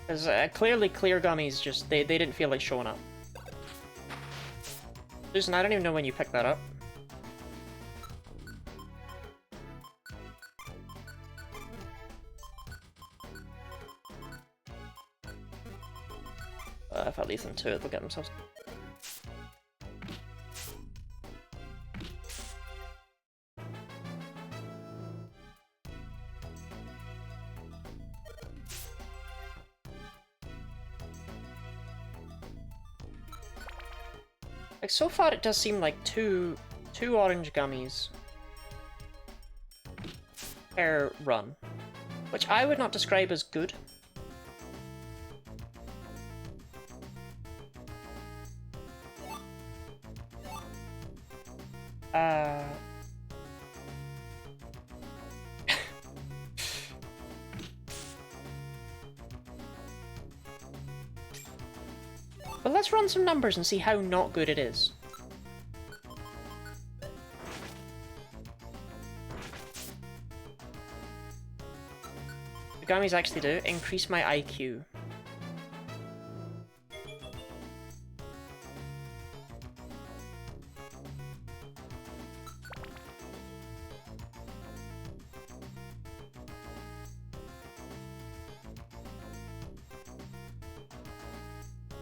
Because clearly clear gummies just, they didn't feel like showing up. Susan, I don't even know when you picked that up. If I leave them to it, they'll get themselves. Like, so far it does seem like two orange gummies per run, which I would not describe as good. But let's run some numbers and see how not good it is. The gummies actually do increase my IQ.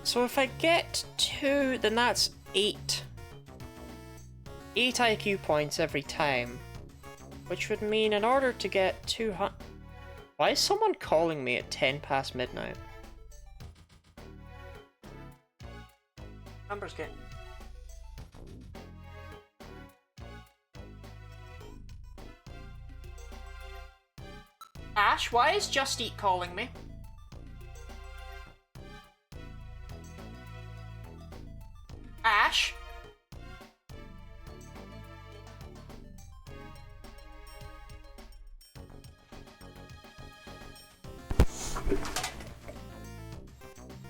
So if I get 2, then that's 8. 8 IQ points every time. Which would mean in order to get 200... Why is someone calling me at 10 past midnight? Numbers game. Ash, why is Just Eat calling me? Ash!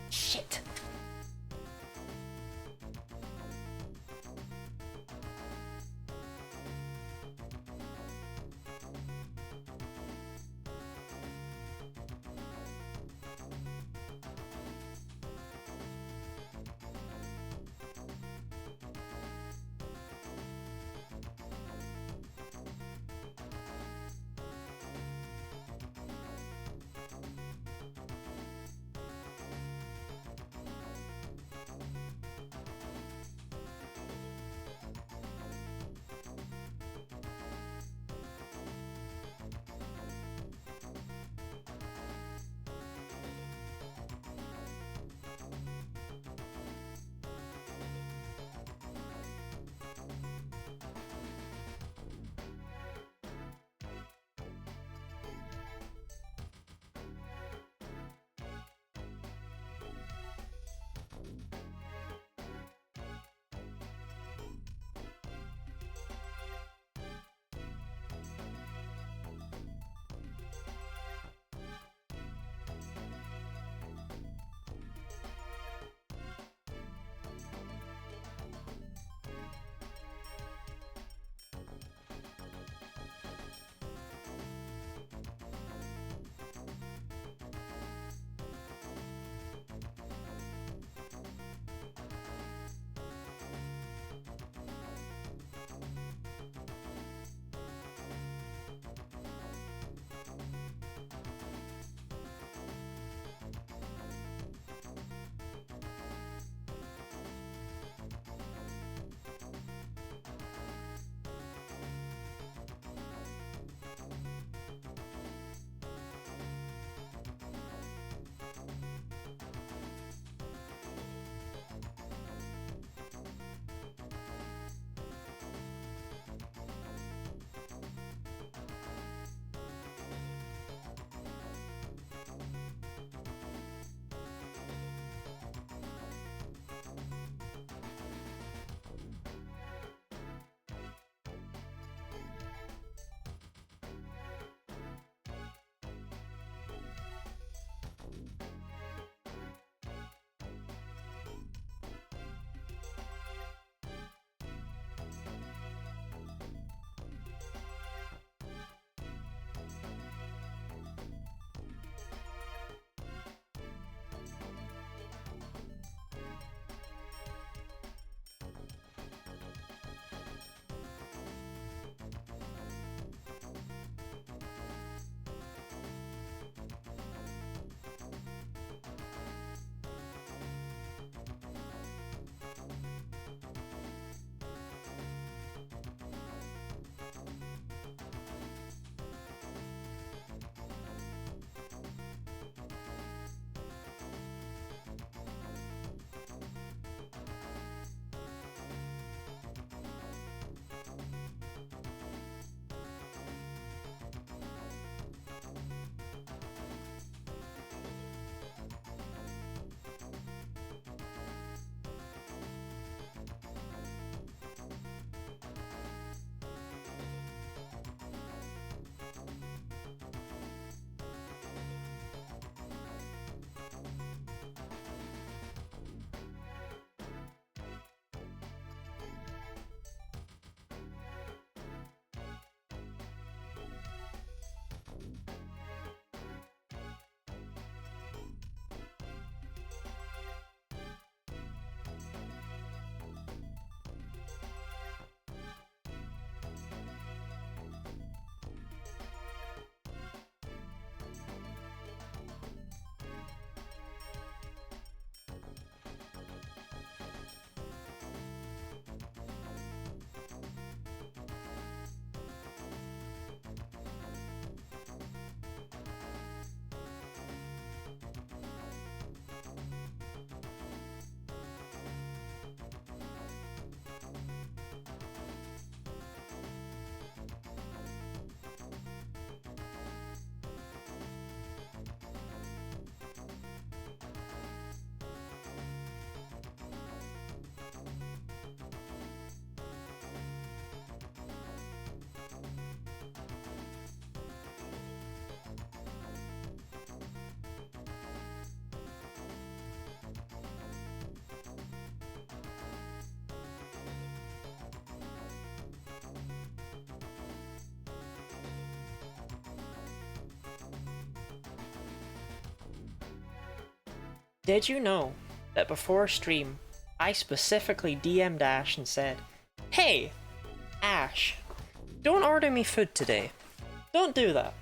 Shit. Did you know that before stream, I specifically DM'd Ash and said, "Hey, Ash, don't order me food today. Don't do that."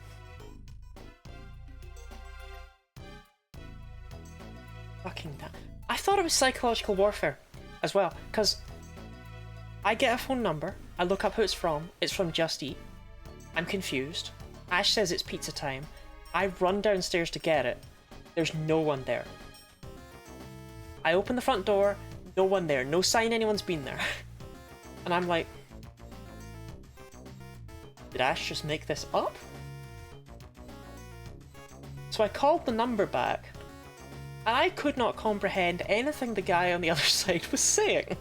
Fucking that. I thought it was psychological warfare as well, because I get a phone number, I look up who it's from Just Eat. I'm confused. Ash says it's pizza time. I run downstairs to get it. There's no one there. I open the front door, no one there, no sign anyone's been there. And I'm like, did Ash just make this up? So I called the number back, and I could not comprehend anything the guy on the other side was saying.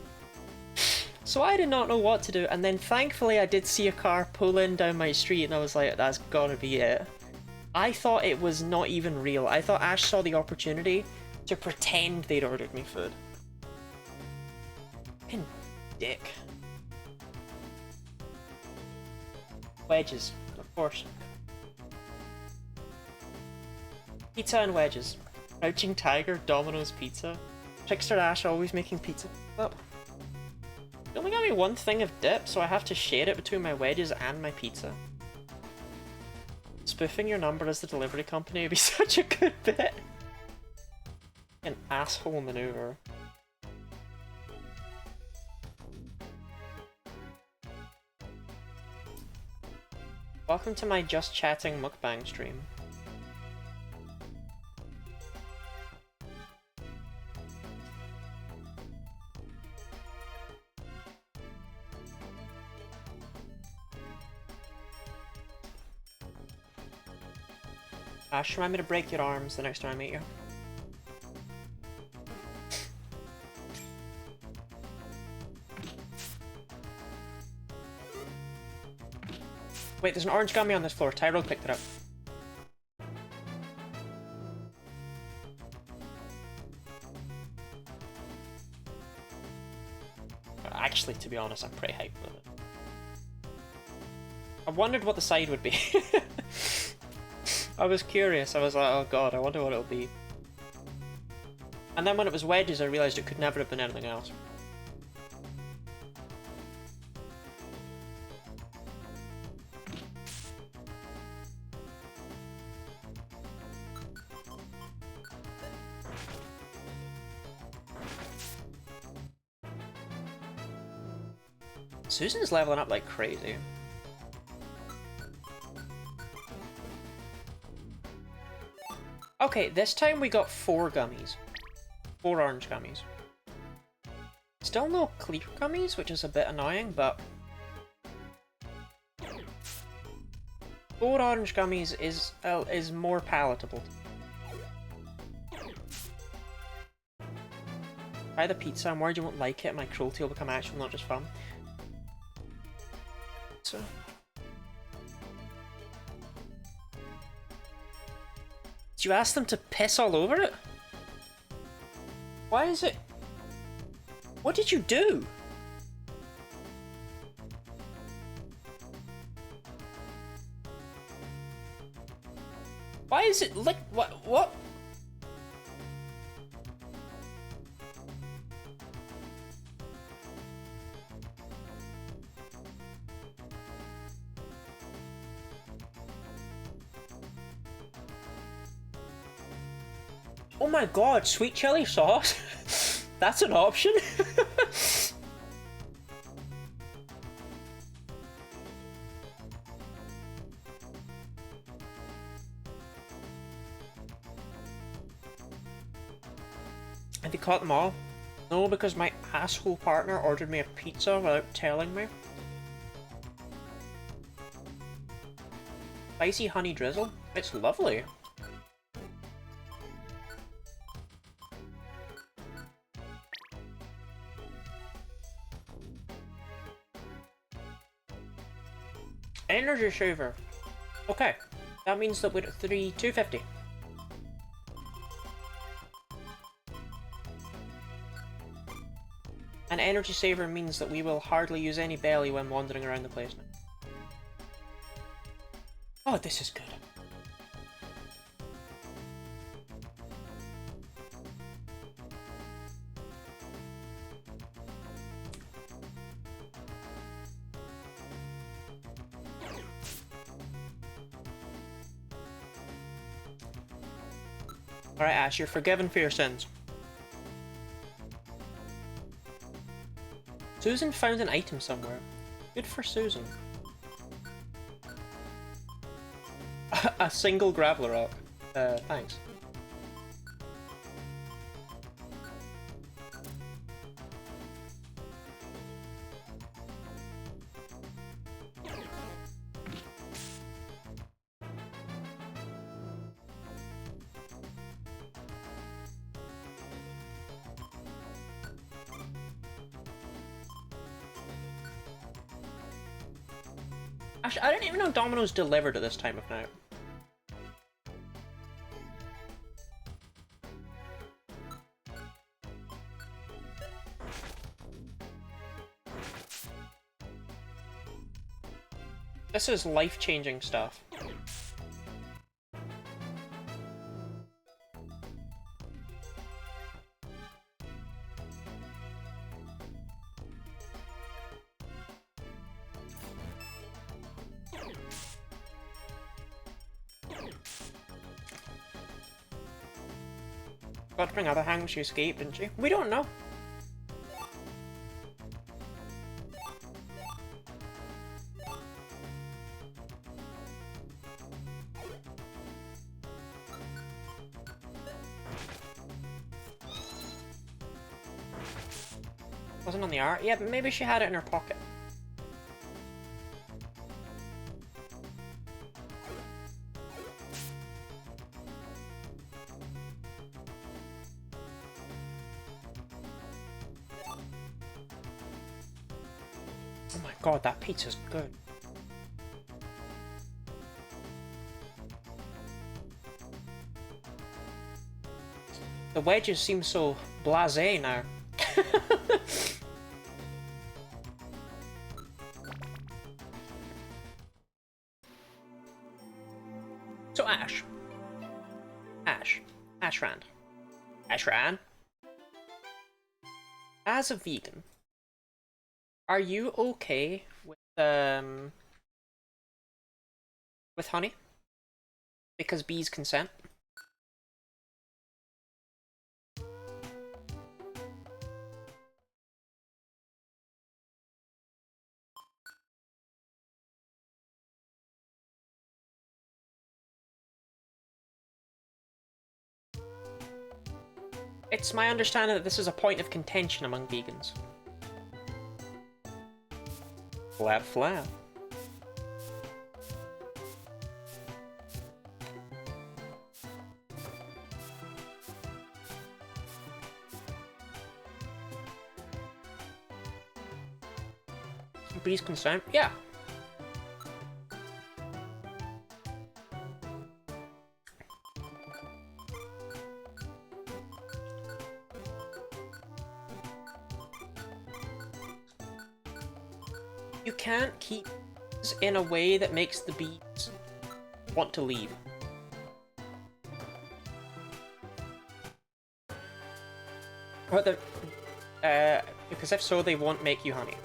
So I did not know what to do, and then thankfully I did see a car pull in down my street, and I was like, that's gotta be it. I thought it was not even real. I thought Ash saw the opportunity to pretend they'd ordered me food. Fucking dick. Wedges, of course. Pizza and wedges. Crouching Tiger, Domino's Pizza. Trickster Ash always making pizza up. You only got me one thing of dip, so I have to share it between my wedges and my pizza. Spoofing your number as the delivery company would be such a good bit. An asshole maneuver. Welcome to my just chatting mukbang stream. Ash, remind me to break your arms the next time I meet you. Wait, there's an orange gummy on this floor. Tyrell picked it up. Actually, to be honest, I'm pretty hyped with it. I wondered what the side would be. I was curious. I was like, oh god, I wonder what it'll be. And then when it was wedges, I realised it could never have been anything else. Susan's leveling up like crazy. Okay, this time we got 4 gummies. 4 orange gummies. Still no clear gummies, which is a bit annoying, but... 4 orange gummies is more palatable. Try the pizza, I'm worried you won't like it, my cruelty will become actual, not just fun. So... Did you ask them to piss all over it? Why is it... What did you do? Why is it like... What? Oh my god, sweet chili sauce? That's an option? Have you caught them all? No, because my asshole partner ordered me a pizza without telling me. Spicy honey drizzle? It's lovely. Energy saver. Okay, that means that we're at 250. An energy saver means that we will hardly use any belly when wandering around the place now. Oh, this is good. Alright, Ash, you're forgiven for your sins. Susan found an item somewhere. Good for Susan. A single gravel rock. Thanks. Actually, I didn't even know Domino's delivered at this time of night. This is life-changing stuff. Got to bring other hang, she escaped, didn't she? We don't know. Wasn't on the art? Yeah, but maybe she had it in her pocket. Oh my god, that pizza's good. The wedges seem so blasé now. So Ashran, as a vegan, are you okay with honey? Because bees consent? It's my understanding that this is a point of contention among vegans. Flap flap. Bees consent? Yeah. You can't keep bees in a way that makes the bees want to leave. Or because if so, they won't make you honey.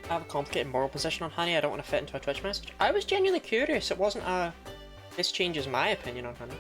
I have a complicated moral position on honey. I don't want to fit into a Twitch message. I was genuinely curious. It wasn't a... This changes my opinion on honey.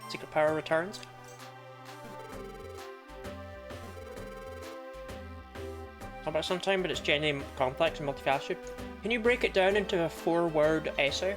Secret power returns. How about sometime, but it's genuinely complex and multifaceted. Can you break it down into a 4-word essay?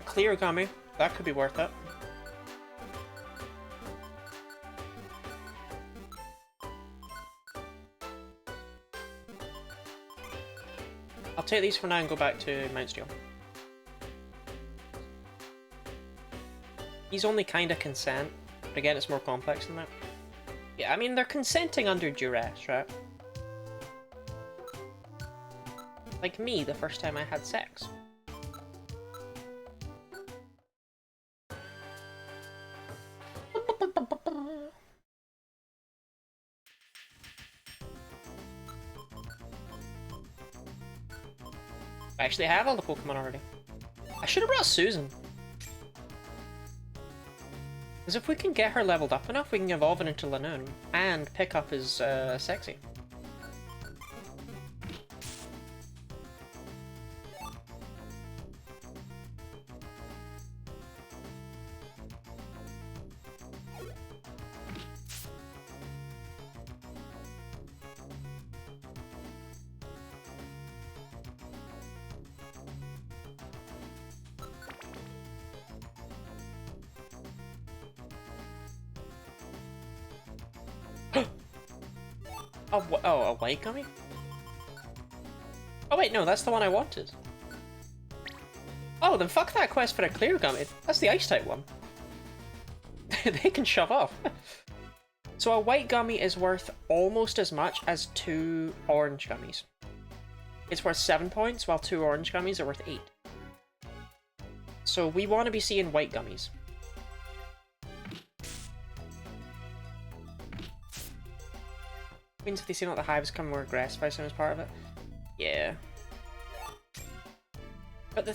Clear gummy. That could be worth it. I'll take these for now and go back to Mount Steel. He's only kinda consent, but again it's more complex than that. Yeah, I mean they're consenting under duress, right? Like me the first time I had sex. I actually have all the Pokemon already. I should have brought Susan. Because if we can get her leveled up enough, we can evolve it into Lanoon and pick up his sexy. Oh, a white gummy? Oh wait, no, that's the one I wanted. Oh, then fuck that quest for a clear gummy. That's the ice-type one. They can shove off. So a white gummy is worth almost as much as 2 orange gummies. It's worth 7 points, while 2 orange gummies are worth 8. So we want to be seeing white gummies. Means if they seem like the hives become more aggressive, I assume as part of it. Yeah. But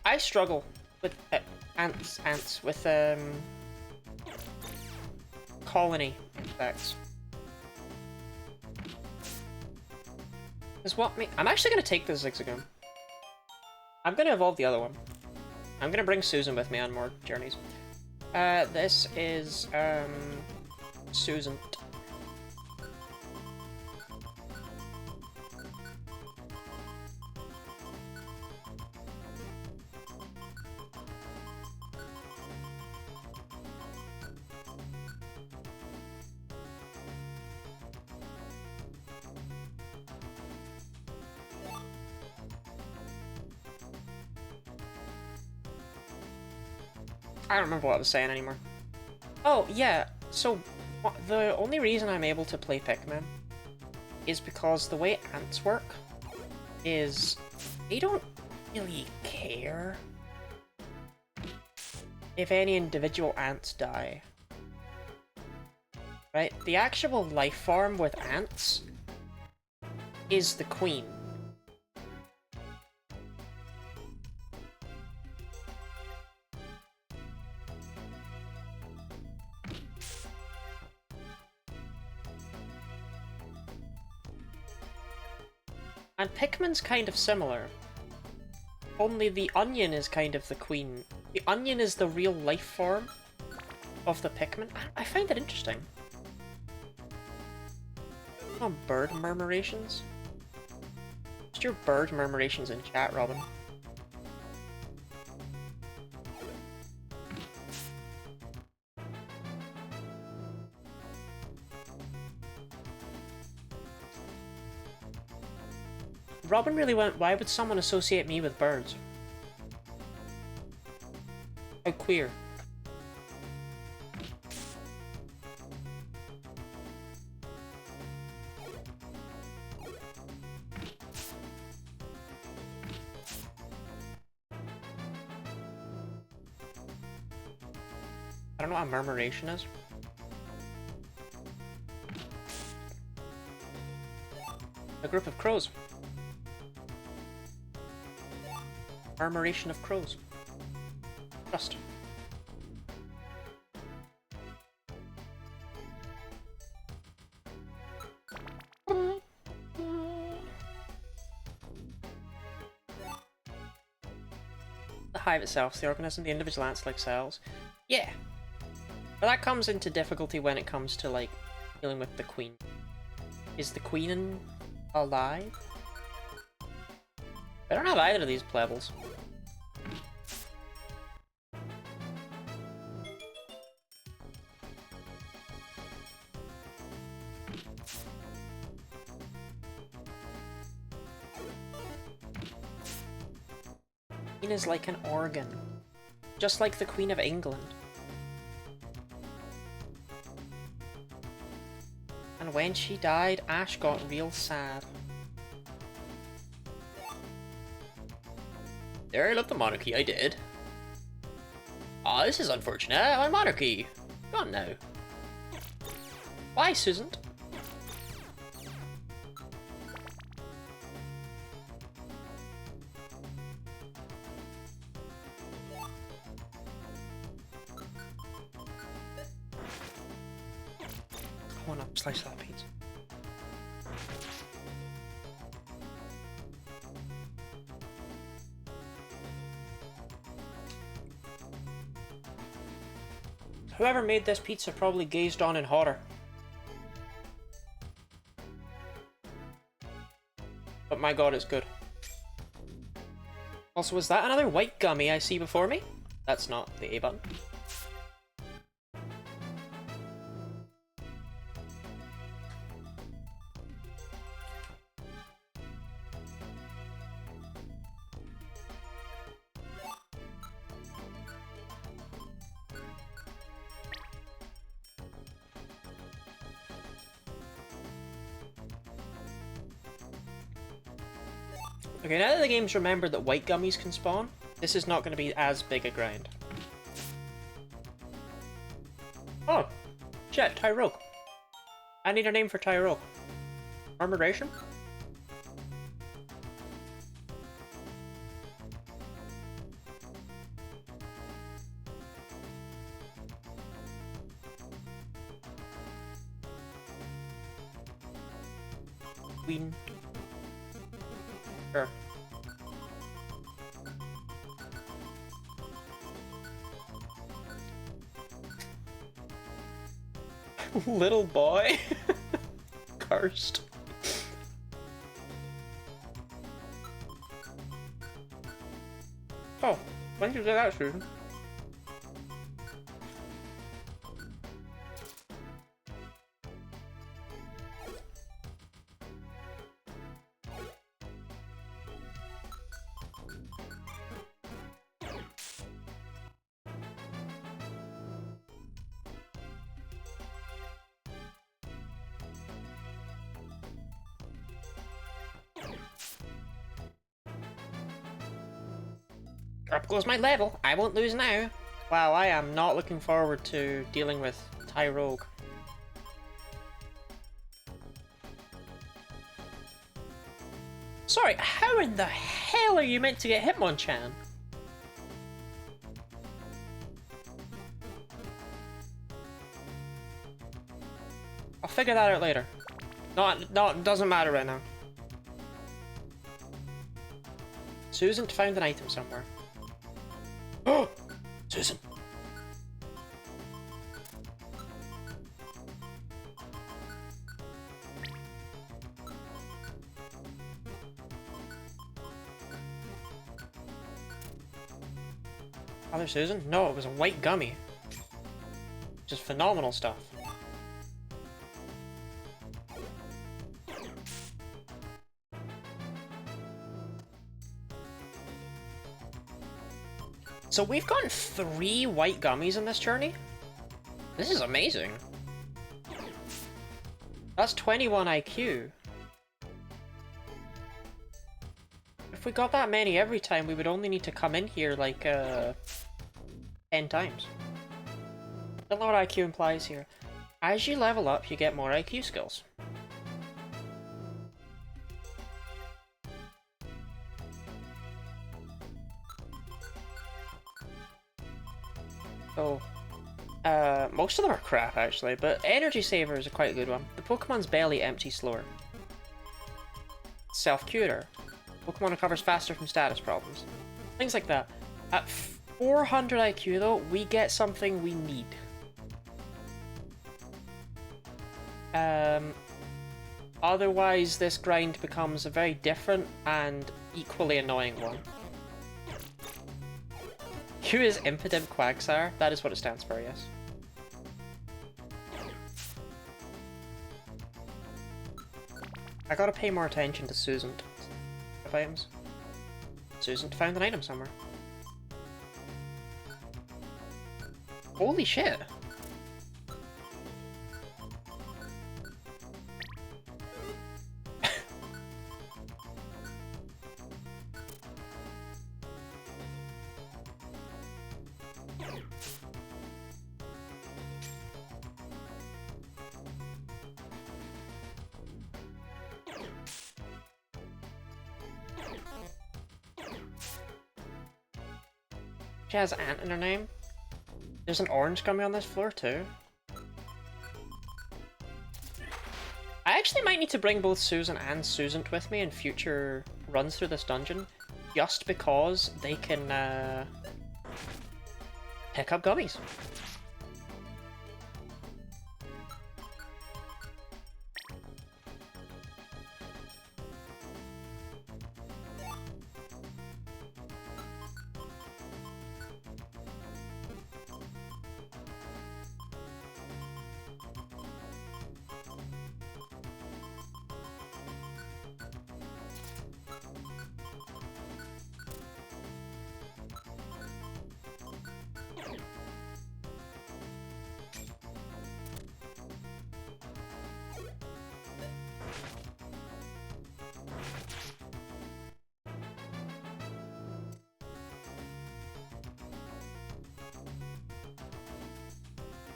I struggle with ants with colony insects. Is what I'm actually gonna take this Zigzagoon. I'm gonna evolve the other one. I'm gonna bring Susan with me on more journeys. This is, Susan. I don't remember what I was saying anymore. Oh, yeah, so the only reason I'm able to play Pikmin is because the way ants work is they don't really care if any individual ants die. Right? The actual life form with ants is the queen. And Pikmin's kind of similar. Only the onion is kind of the queen. The onion is the real life form of the Pikmin. I find it interesting. Oh, bird murmurations? Just your bird murmurations in chat, Robin. Robin really went, why would someone associate me with birds? How queer. I don't know what a murmuration is. A group of crows. Murmuration of crows. Just. The hive itself is the organism, the individual ants like cells. Yeah. But that comes into difficulty when it comes to, like, dealing with the queen. Is the queen alive? I don't have either of these plebbles. Queen is like an organ, just like the Queen of England. And when she died, Ash got real sad. There, I love the monarchy, I did. Ah, this is unfortunate. My monarchy. Gone now. Why, Susan? I want to slice that pizza. Whoever made this pizza probably gazed on in horror. But my god, it's good. Also, is that another white gummy I see before me? That's not the A button. Okay, now that the game's remembered that white gummies can spawn, this is not going to be as big a grind. Oh! Shit, Tyrogue. I need a name for Tyrogue. Armoration? Queen. Sure. Little boy. Cursed. Oh, when did you do that, Susan? Up goes my level. I won't lose now. Wow, I am not looking forward to dealing with Tyrogue. Sorry, how in the hell are you meant to get Hitmonchan? I'll figure that out later. It doesn't matter right now. Susan found an item somewhere. Oh! Susan! Other Susan? No, it was a white gummy. Just phenomenal stuff. So we've gotten 3 white gummies in this journey? This is amazing. That's 21 IQ. If we got that many every time, we would only need to come in here like, 10 times. I don't know what IQ implies here. As you level up, you get more IQ skills. So, most of them are crap actually, but Energy Saver is a quite good one. The Pokemon's belly empties slower. Self-Cuter. Pokemon recovers faster from status problems. Things like that. At 400 IQ though, we get something we need. Otherwise, this grind becomes a very different and equally annoying one. Q is Impotent Quagsire. That is what it stands for, yes. I gotta pay more attention to Susan. Items. Susan found an item somewhere. Holy shit! She has Ant in her name. There's an orange gummy on this floor too. I actually might need to bring both Susan and Susan with me in future runs through this dungeon, just because they can pick up gummies.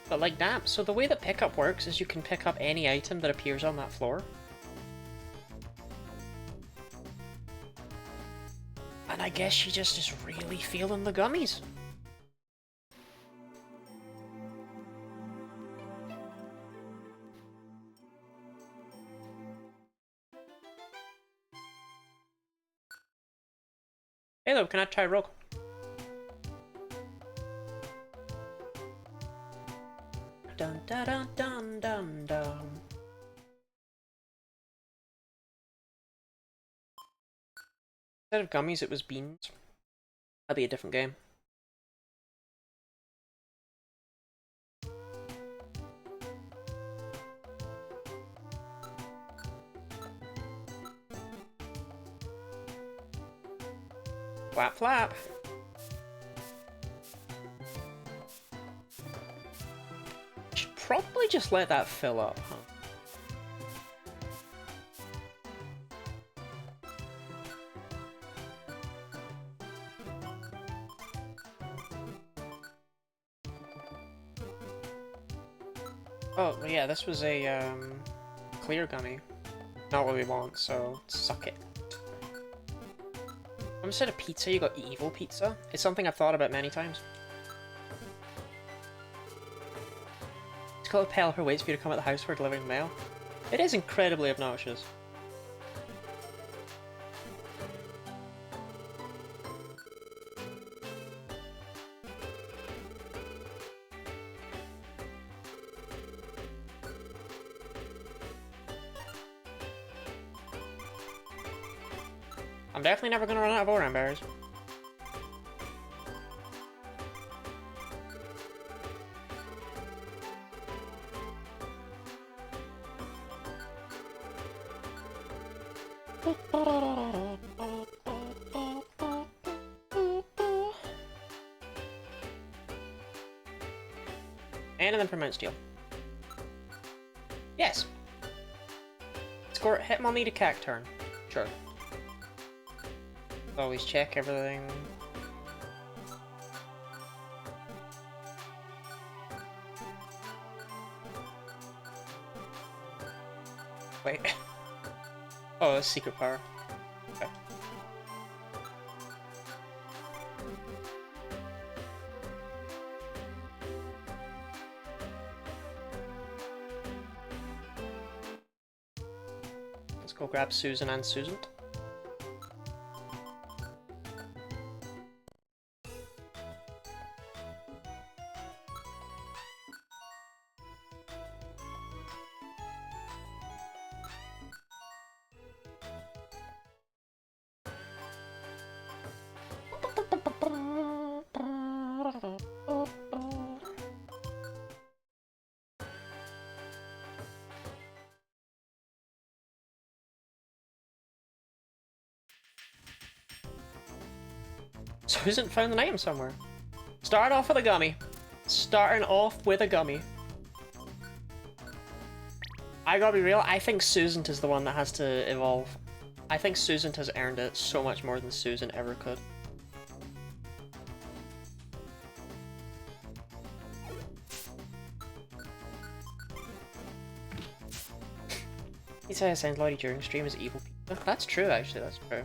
But like that, so the way that pickup works is you can pick up any item that appears on that floor. And I guess she just is really feeling the gummies. Hey though, can I try rogue? Dun dun dun dun dun dun. Instead of gummies, it was beans. That'd be a different game. Flap flap. Should probably just let that fill up, huh? Oh, yeah, this was a, clear gummy. Not what we want, so suck it. Instead of pizza, you got evil pizza. It's something I've thought about many times. It's called a pal who waits for you to come at the house for delivering mail. It is incredibly obnoxious. I'm definitely never gonna run out of Oran berries. And then promote steal. Yes. Score hit him, I'll need a cack turn. Sure. Always check everything. Wait. Oh, that's secret power. Okay. Let's go grab Susan and Susan. Susan found an item somewhere. Start off with a gummy. Starting off with a gummy. I gotta be real, I think Susan is the one that has to evolve. I think Susan has earned it so much more than Susan ever could. He said I sound loudly during stream as evil pizza. That's true, actually, that's true.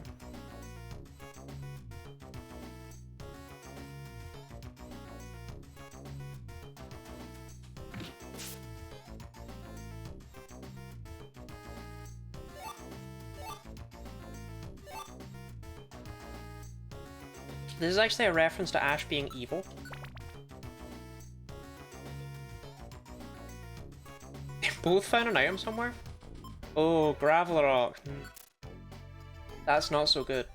This is actually a reference to Ash being evil. They both found an item somewhere? Oh, gravel rock. That's not so good.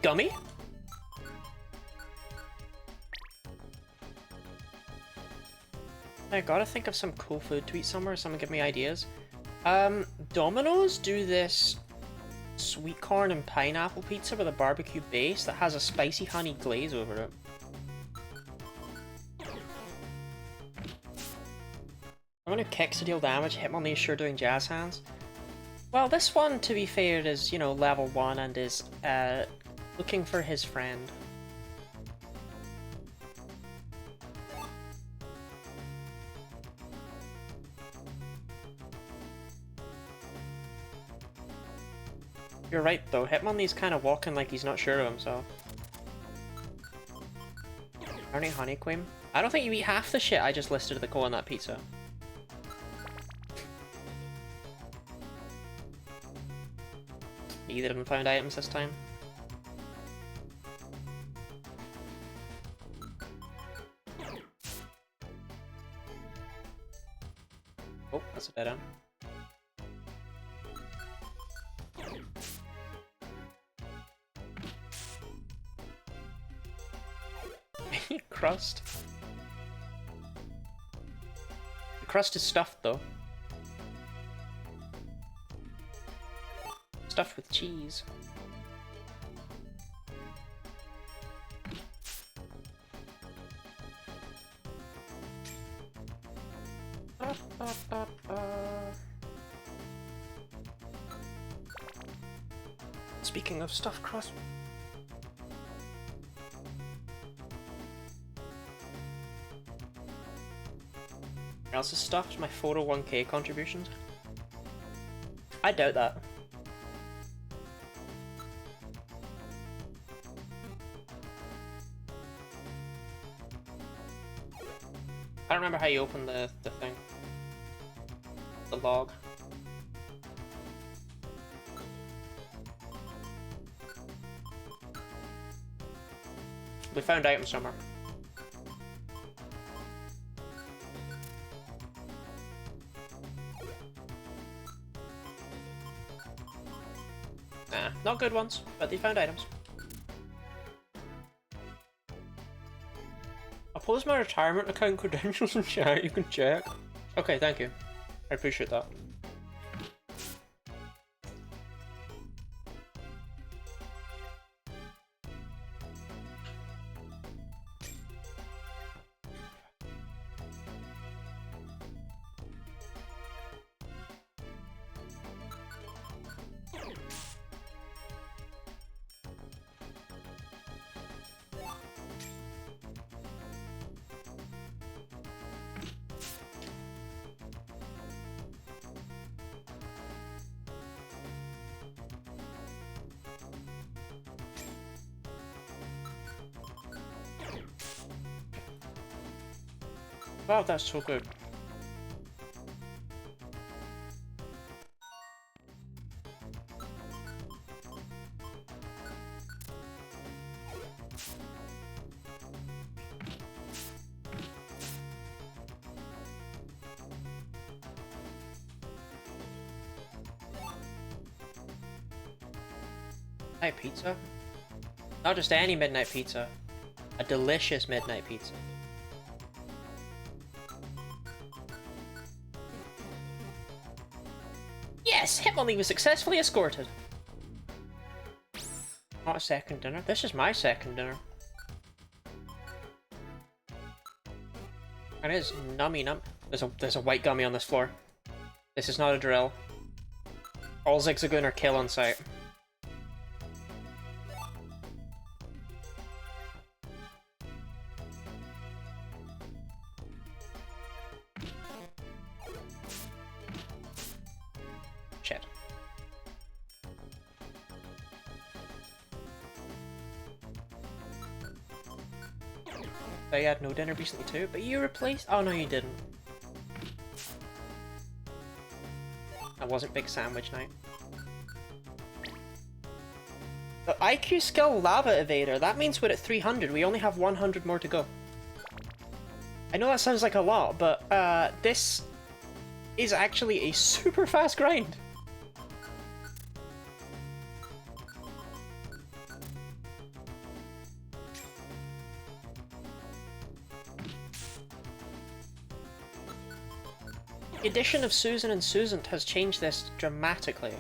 Gummy? I gotta think of some cool food to eat somewhere. Someone give me ideas. Domino's do this sweet corn and pineapple pizza with a barbecue base that has a spicy honey glaze over it. I'm gonna kicks to deal damage, Hitmonlee is sure doing jazz hands. Well, this one, to be fair, is, you know, level 1 and is, looking for his friend. You're right, though. Hitmonlee's kind of walking like he's not sure of himself. Aren't you honeycomb? I don't think you eat half the shit I just listed at the core on that pizza. Neither of them found items this time. Oh, that's a dead end. Crust. The crust is stuffed though. Stuffed with cheese. Speaking of stuffed crust. What else is stuffed? My 401k contributions? I doubt that. I don't remember how you open the thing. The log. We found items somewhere. Nah, not good ones, but they found items. I'll post my retirement account credentials in chat, you can check. Okay, thank you. I appreciate that. Wow, that's so good. Midnight pizza? Not just any midnight pizza. A delicious midnight pizza. Yes! Hitmonlee was successfully escorted! Not a second dinner. This is my second dinner. And it is nummy num. There's a white gummy on this floor. This is not a drill. All Zigzagoon are kill on sight. Shit. I had no dinner recently too, but you replaced— oh no you didn't. That wasn't Big Sandwich Night. The IQ skill Lava Evader, that means we're at 300, we only have 100 more to go. I know that sounds like a lot, but this is actually a super fast grind. The addition of Susan and Susan has changed this dramatically.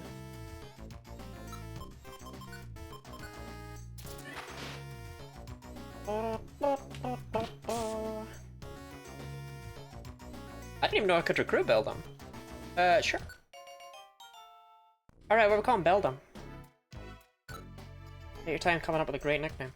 I didn't even know I could recruit Beldum. Sure. Alright, what are we calling Beldum? Take your time coming up with a great nickname.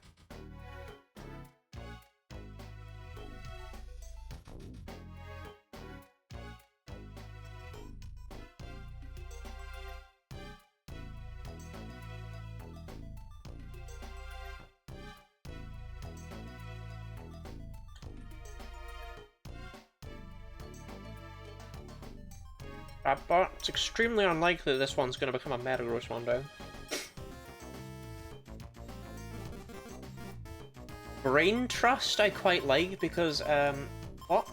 But it's extremely unlikely this one's going to become a Metagross one day. Brain Trust I quite like because, what?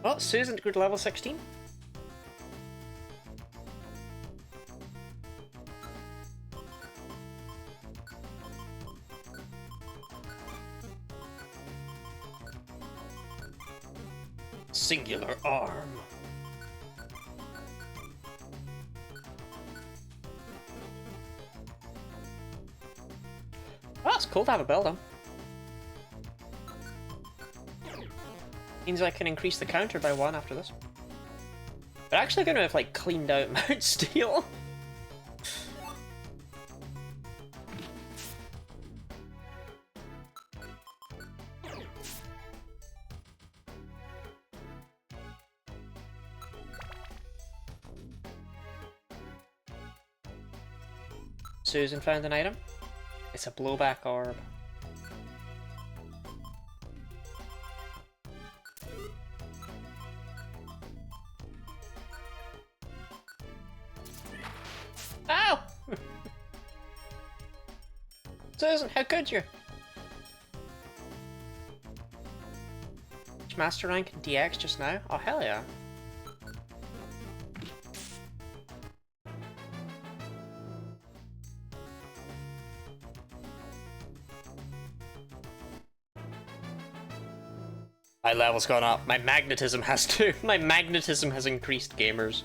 Well, Susan grew to level 16. Singular arm. Well, it's cool to have a Beldum. Means I can increase the counter by 1 after this. They're actually going to have, like, cleaned out Mount Steel. Susan found an item. It's a blowback orb. Ow! Susan, how could you? Master rank DX just now? Oh hell yeah. My level's gone up. My magnetism has too. My magnetism has increased, gamers.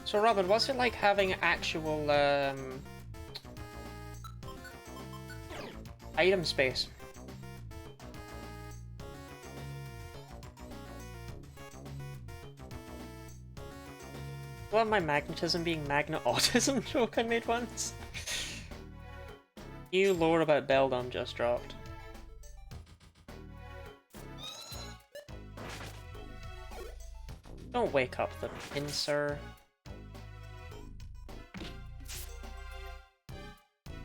So Robin, what's it like having actual item space? I love my magnetism being magnet autism joke I made once. New lore about Beldum just dropped. Don't wake up the pincer.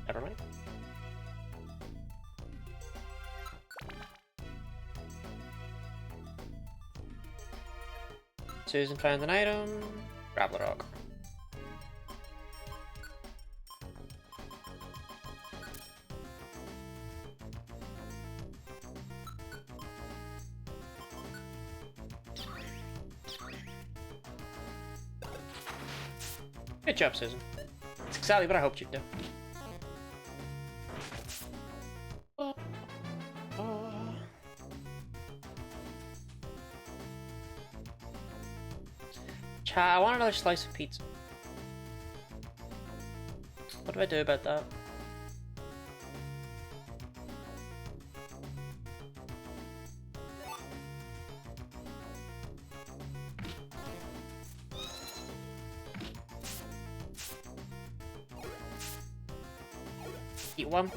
Never mind. Susan found an item. Grappler Rock. Good job, Susan. That's exactly what I hoped you'd do. Chat, I want another slice of pizza. What do I do about that? Eat one.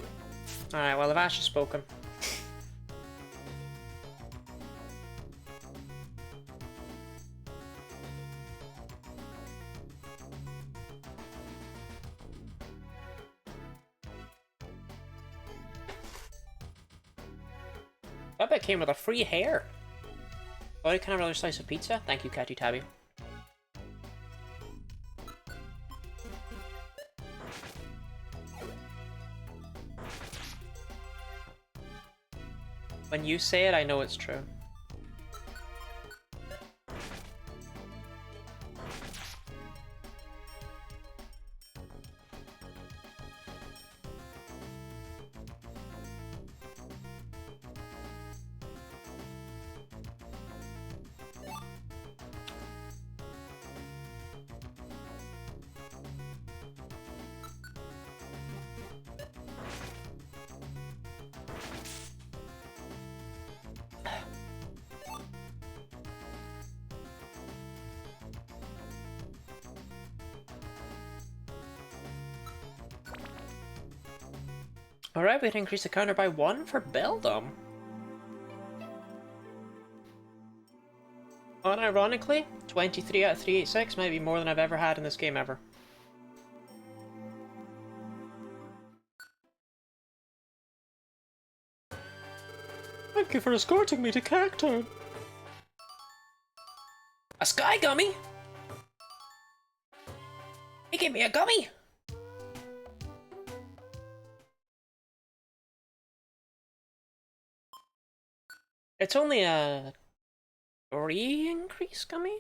Alright, well, I've actually spoken. I bet it came with a free hair. Oh, can I have another slice of pizza? Thank you, Catty Tabby. When you say it, I know it's true. Alright, we can increase the counter by 1 for Beldum. Unironically, 23 out of 386 might be more than I've ever had in this game ever. Thank you for escorting me to Cacturn. A sky gummy? He gave me a gummy! It's only a 3 increase gummy?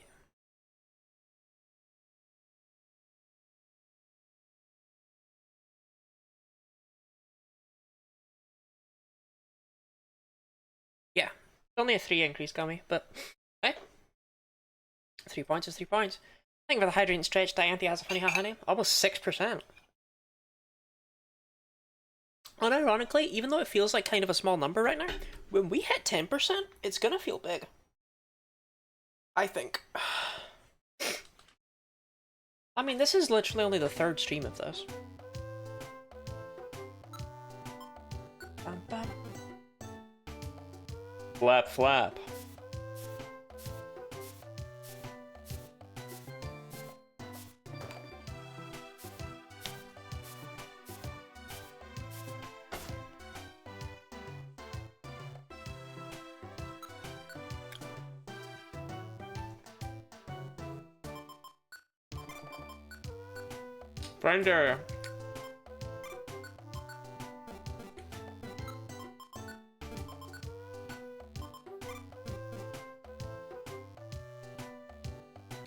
Yeah, it's only a 3 increase gummy, but hey, 3 points is 3 points. Thank you for the hydrating stretch, Dianthe has a funny hot honey. Almost 6%. Unironically, even though it feels like kind of a small number right now, when we hit 10%, it's gonna feel big. I think. I mean, this is literally only the 3rd stream of this. Bum, bum. Flap, flap. Friender.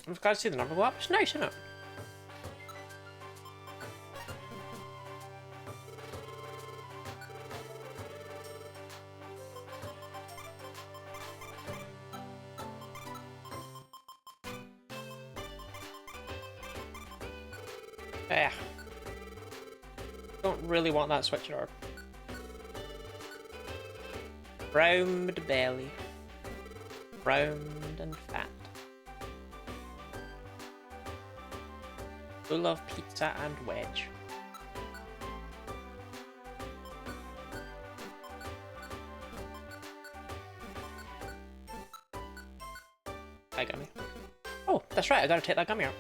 I've got to see the number go up. It's nice, isn't it? Yeah. Don't really want that switch orb. Round belly. Round and fat. Full of pizza and wedge. Hi, gummy. Oh, that's right, I gotta take that gummy out.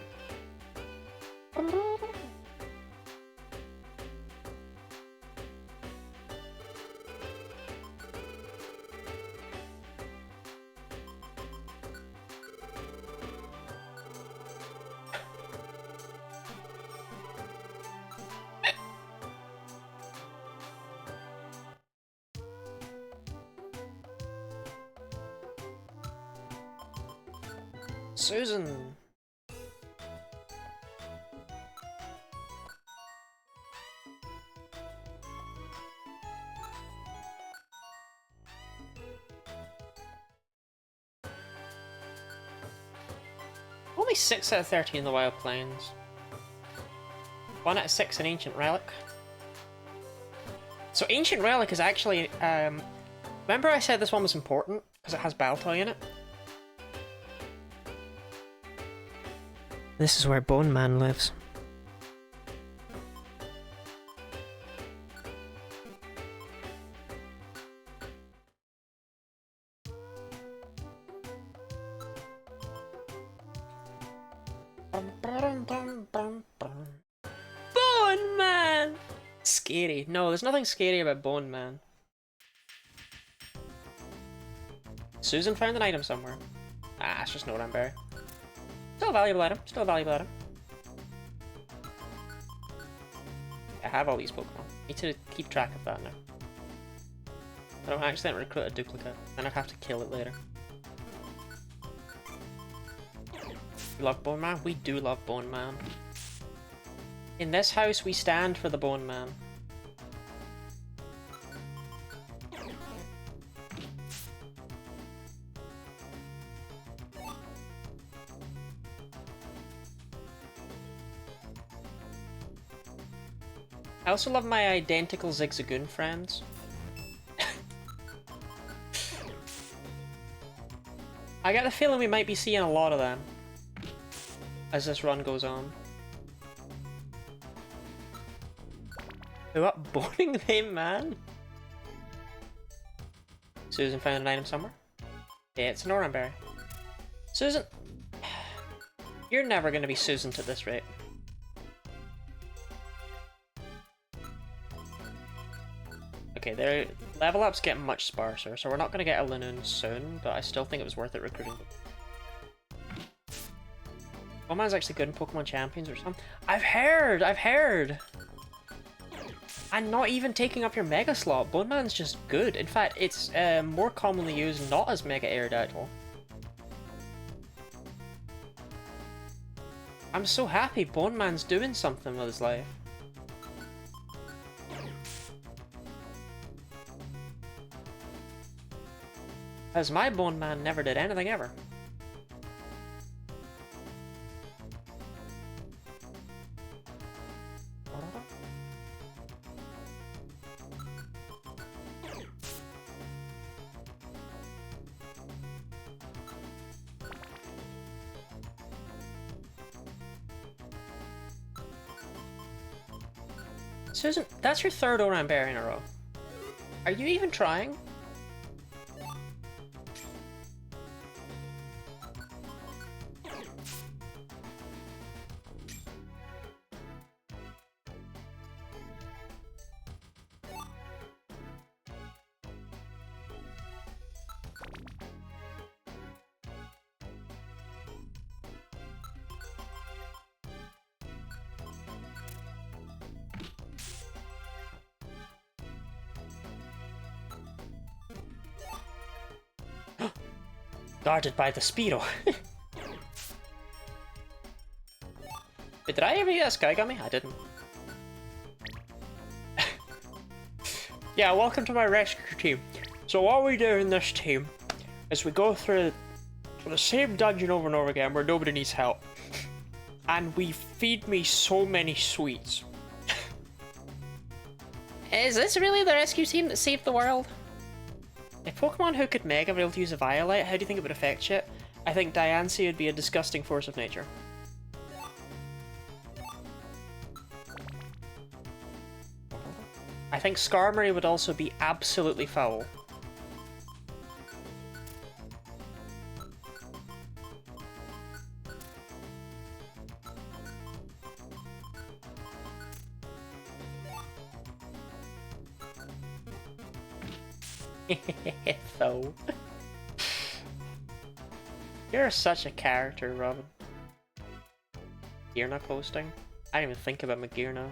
Susan! Only 6 out of 13 in the Wild Plains. 1 out of 6 in Ancient Relic. So Ancient Relic is actually, remember I said this one was important? Because it has Baltoy in it? This is where Bone Man lives. Bone Man! Scary. No, there's nothing scary about Bone Man. Susan found an item somewhere. Ah, it's just no Berry. Still a valuable item. Still a valuable item. I have all these Pokemon. Need to keep track of that now. I don't accidentally recruit a duplicate, then I'd have to kill it later. You love Bone Man? We do love Bone Man. In this house, we stand for the Bone Man. I also love my identical Zigzagoon friends. I get the feeling we might be seeing a lot of them as this run goes on. Who up boning them, man? Susan found an item somewhere. Yeah, it's an Oranberry. Susan, you're never gonna be Susan at this rate. Okay, their level up's getting much sparser, so we're not gonna get a Linoon soon, but I still think it was worth it recruiting them. Boneman's actually good in Pokemon Champions or something. I've heard! And not even taking up your Mega slot. Boneman's just good. In fact, it's more commonly used not as Mega Aerodactyl. I'm so happy Boneman's doing something with his life. As my Bone Man never did anything ever. Susan, that's your third Oranberry in a row. Are you even trying? Guarded by the Speedo. Wait, did I ever get a Skygummy? I didn't. Yeah, welcome to my rescue team. So what we do in this team is we go through the same dungeon over and over again where nobody needs help. And we feed me so many sweets. Is this really the rescue team that saved the world? If Pokemon who could Mega were able to use a Violite, how do you think it would affect shit? I think Diancie would be a disgusting force of nature. I think Skarmory would also be absolutely foul. So. You're such a character, Robin. Magirna posting? I didn't even think about Magirna.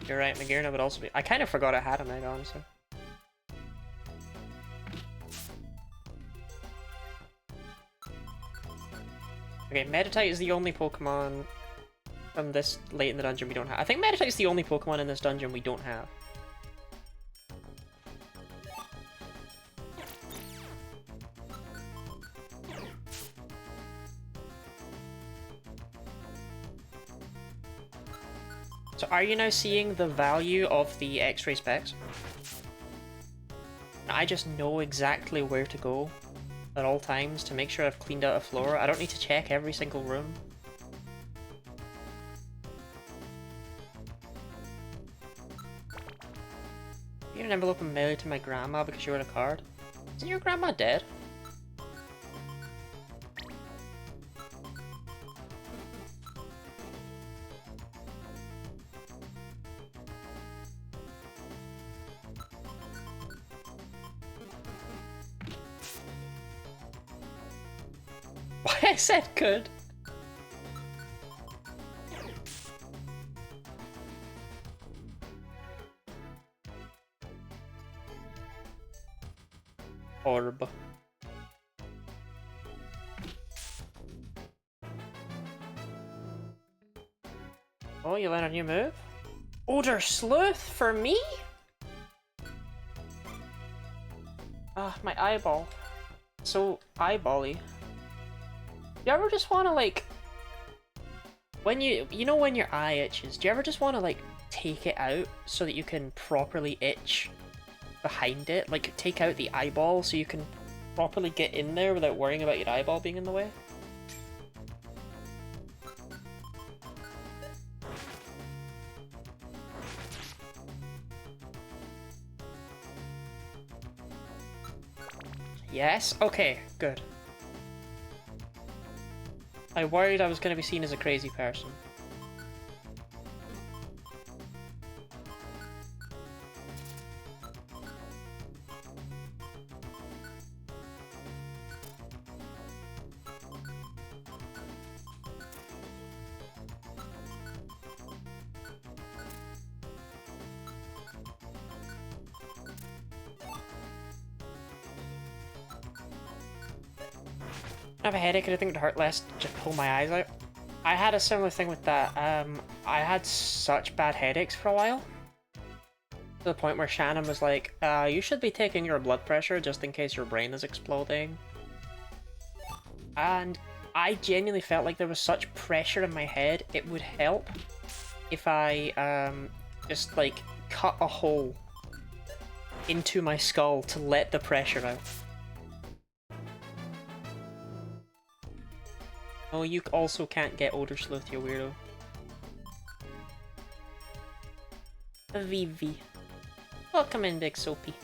You're right, Magirna would also be. I kind of forgot I had a Mega, honestly. Okay, Meditite is the only Pokemon from this late in the dungeon we don't have. I think Meditite is the only Pokemon in this dungeon we don't have. So are you now seeing the value of the X-ray specs? I just know exactly where to go at all times to make sure I've cleaned out a floor. I don't need to check every single room. You're an envelope and mail it to my grandma because you wrote a card. Isn't your grandma dead? Why I said good? Orb. Oh, you learn a new move? Odor Sleuth for me? Ah, my eyeball. So eyebally. Do you ever just want to, like, when you know when your eye itches, do you ever just want to, like, take it out so that you can properly itch behind it? Like, take out the eyeball so you can properly get in there without worrying about your eyeball being in the way? Yes? Okay, good. I worried I was going to be seen as a crazy person. I have a headache and I think it would hurt less to just pull my eyes out. I had a similar thing with that. I had such bad headaches for a while. To the point where Shannon was like, you should be taking your blood pressure just in case your brain is exploding. And I genuinely felt like there was such pressure in my head, it would help if I just like cut a hole into my skull to let the pressure out. Oh, you also can't get Odor Sleuth, you weirdo. Vivi. Welcome in, Big Soapy.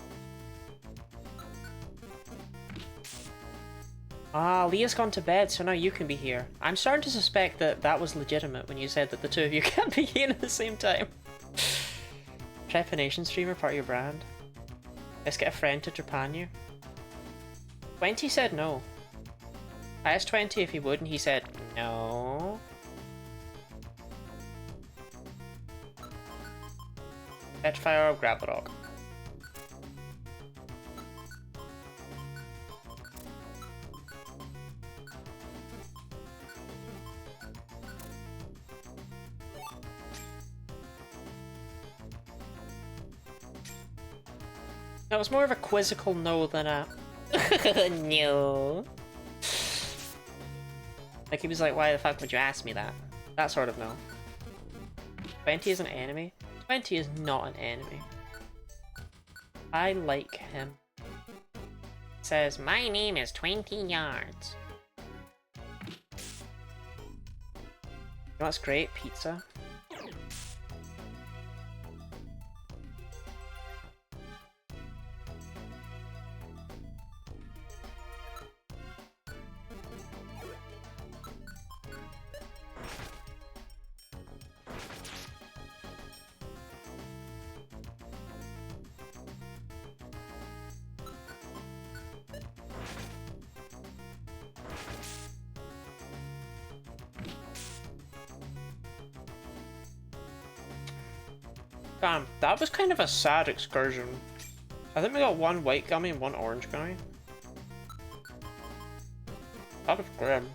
Ah, Leah's gone to bed, so now you can be here. I'm starting to suspect that that was legitimate when you said that the two of you can't be here at the same time. Trepanation streamer, part of your brand. Let's get a friend to trepan you. 20 said no. I asked 20 if he would, and he said no. Petrify or grab the dog. That was more of a quizzical no than a no. Like, he was like, why the fuck would you ask me that? That sort of no. 20 is an enemy? 20 is not an enemy. I like him. It says, my name is 20 yards. You know what's great? Pizza. Damn, that was kind of a sad excursion. I think we got one white gummy and one orange gummy. That was grim.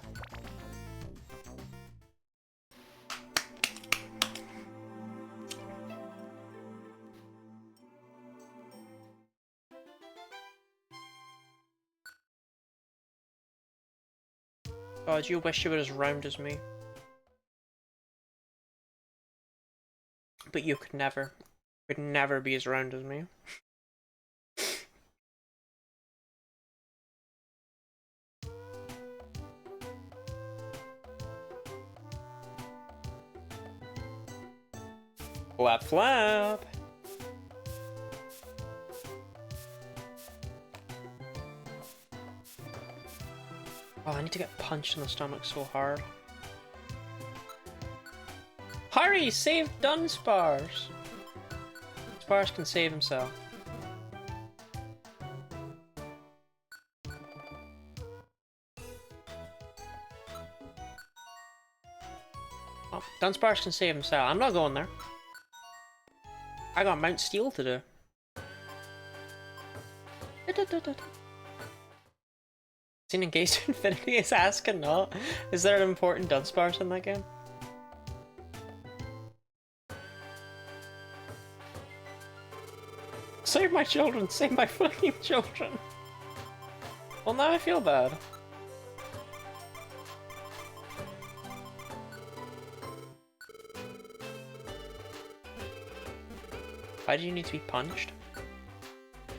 God, you wish you were as round as me. But you could never. Could never be as round as me. Flap flap! Oh, I need to get punched in the stomach so hard. Hurry! Save Dunsparce! Dunsparce can save himself. Oh, Dunsparce can save himself. I'm not going there. I got Mount Steel to do. Seen engaged to Infinity is asking not. Is there an important Dunsparce in that game? Save my children! Save my fucking children! Well, now I feel bad. Why do you need to be punched?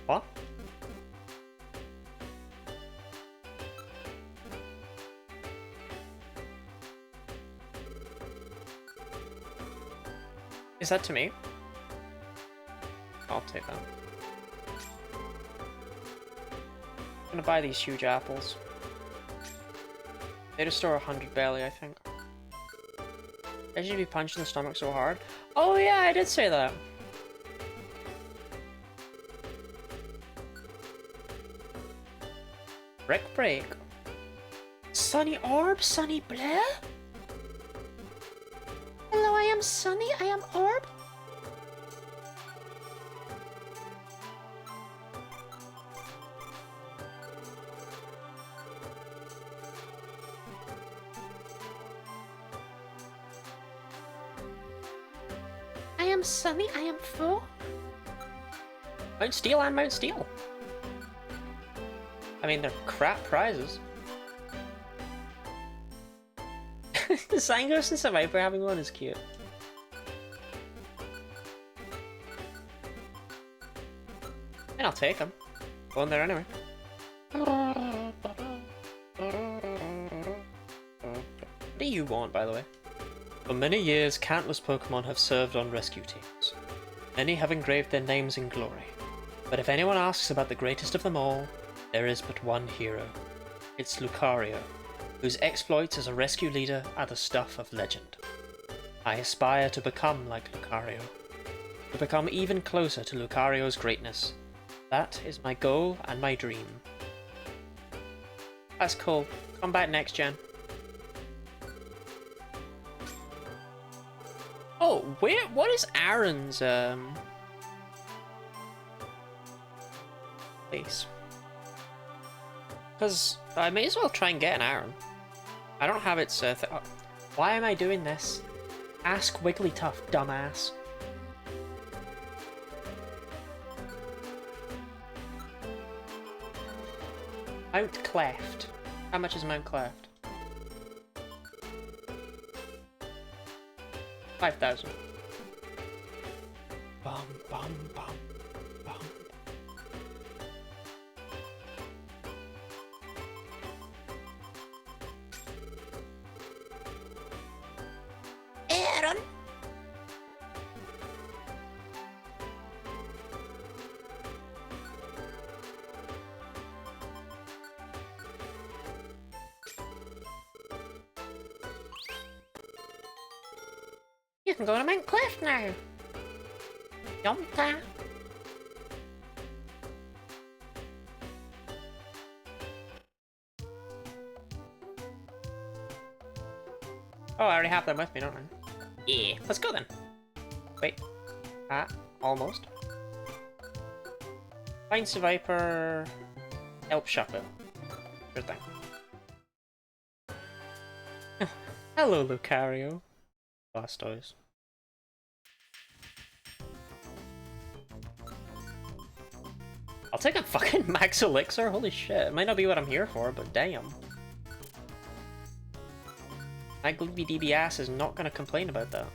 What? Is that to me? I'll take that. I'm gonna buy these huge apples. They restore 100 belly, I think. I should be punched in the stomach so hard. Oh yeah, I did say that. Brick break. Sunny Orb, Sunny Blair? Hello, I am Sunny, I am Orb. I am Sunny, I am Foe. Mount Steel and Mount Steel. I mean, they're crap prizes. The Sangos and Survivor having one is cute. And I'll take them. Go in there anyway. What do you want, by the way? For many years, countless Pokemon have served on rescue teams. Many have engraved their names in glory. But if anyone asks about the greatest of them all, there is but one hero. It's Lucario, whose exploits as a rescue leader are the stuff of legend. I aspire to become like Lucario, to become even closer to Lucario's greatness. That is my goal and my dream. That's cool. Come back next gen. Oh, what is Aaron's, place? Because I may as well try and get an Aaron. I don't have its, why am I doing this? Ask Wigglytuff, dumbass. Mount Cleft. How much is Mount Cleft? 5,000. Bum bum bum bum. Aaron. You can go to Mount Cleft now. Yumta. Oh, I already have them with me, don't I? Yeah. Let's go then. Wait. Ah, almost. Find Viper. Help Shuckle. Sure thing. Hello, Lucario. Blastoise. I'll take a fucking max elixir. Holy shit. It might not be what I'm here for, but damn. My Glooby DB ass is not gonna complain about that.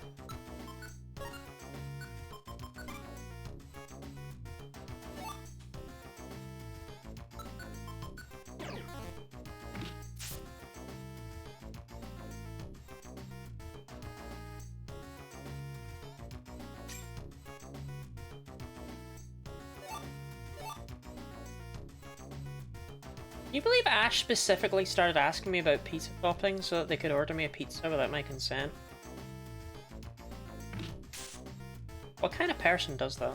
Can you believe Ash specifically started asking me about pizza toppings so that they could order me a pizza without my consent? What kind of person does that?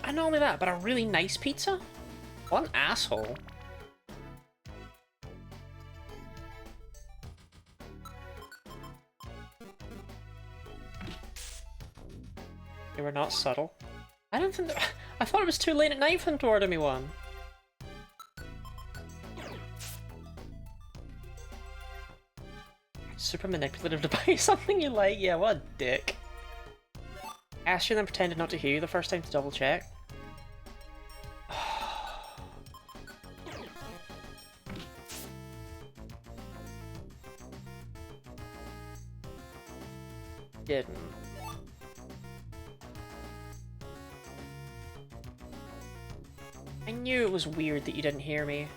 And not only that, but a really nice pizza? What an asshole. They were not subtle. I don't think I thought it was too late at night for them to order me one. Super manipulative to buy something you like. Yeah, what a dick. Asked you and then pretended not to hear you the first time to double check. Didn't. I knew it was weird that you didn't hear me.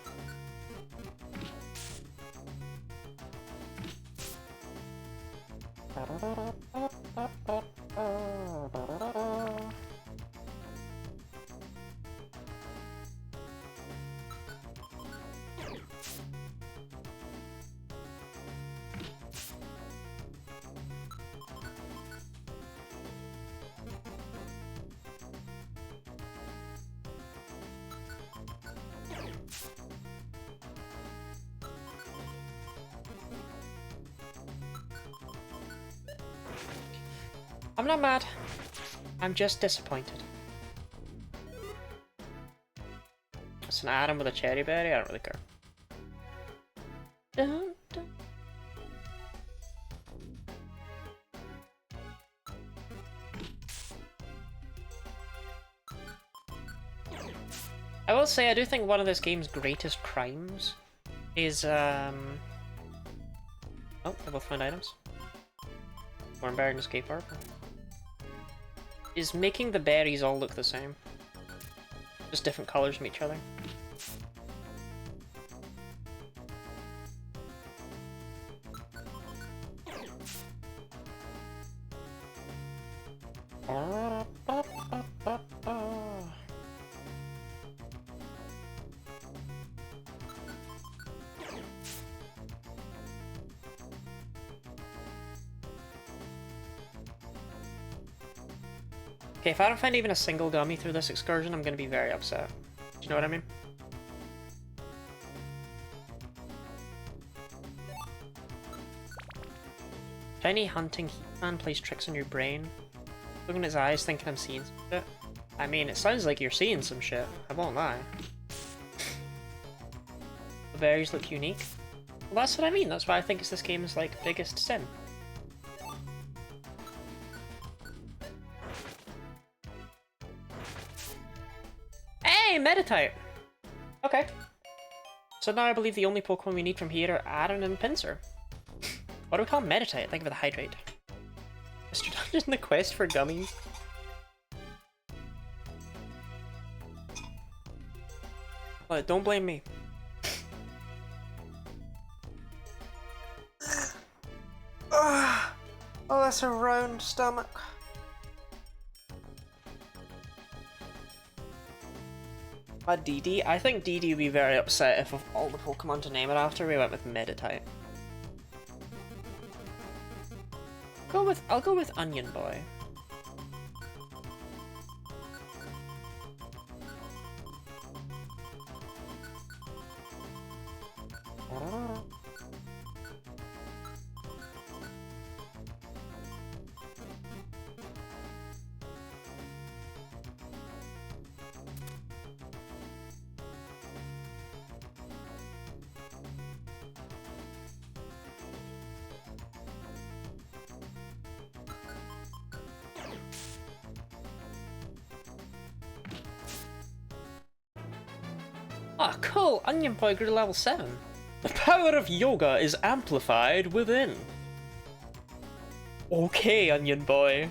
I'm not mad. I'm just disappointed. It's an Adam with a cherry berry, I don't really care. Dun, dun. I will say, I do think one of this game's greatest crimes is, Oh, I both found items. Worm berry and escape orb. Is making the berries all look the same. Just different colors from each other. Okay, if I don't find even a single gummy through this excursion, I'm gonna be very upset. Do you know what I mean? Tiny hunting heatman plays tricks on your brain. Looking at his eyes, thinking I'm seeing some shit. I mean, it sounds like you're seeing some shit. I won't lie. The berries look unique. Well, that's what I mean. That's why I think it's this game's, like, biggest sin. Hey, Meditite! Okay. So now I believe the only Pokemon we need from here are Aron and Pinsir. What do we call Meditite? Think of the Hydrate. Mr. Dungeon, the quest for gummies. But don't blame me. Oh, that's a round stomach. A DD? I think DD would be very upset if of all the Pokemon to name it after, we went with Meditite. I'll go with Onion Boy. Ah, cool! Onion Boy grew to level 7. The power of yoga is amplified within. Okay, Onion Boy.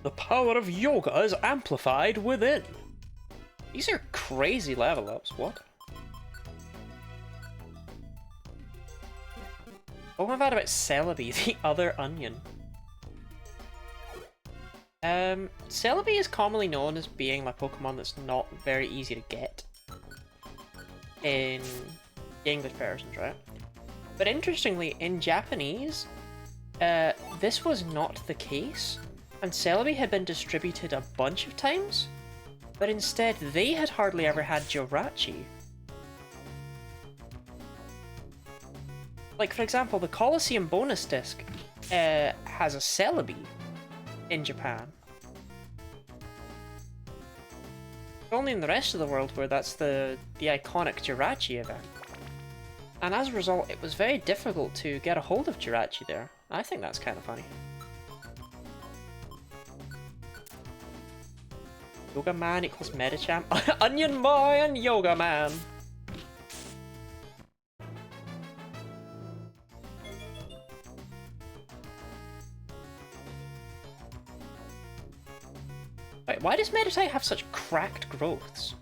The power of yoga is amplified within. These are crazy level ups, what? What have I had about Celebi, the other onion? Celebi is commonly known as being my Pokemon that's not very easy to get in English versions, right? But interestingly, in Japanese, this was not the case, and Celebi had been distributed a bunch of times, but instead they had hardly ever had Jirachi. Like, for example, the Colosseum bonus disc has a Celebi in Japan. Only in the rest of the world where that's the iconic Jirachi event. And as a result, it was very difficult to get a hold of Jirachi there. I think that's kind of funny. Yoga Man equals Medicham. Onion Boy and Yoga Man! Wait, why does Meditite have such cracked growths?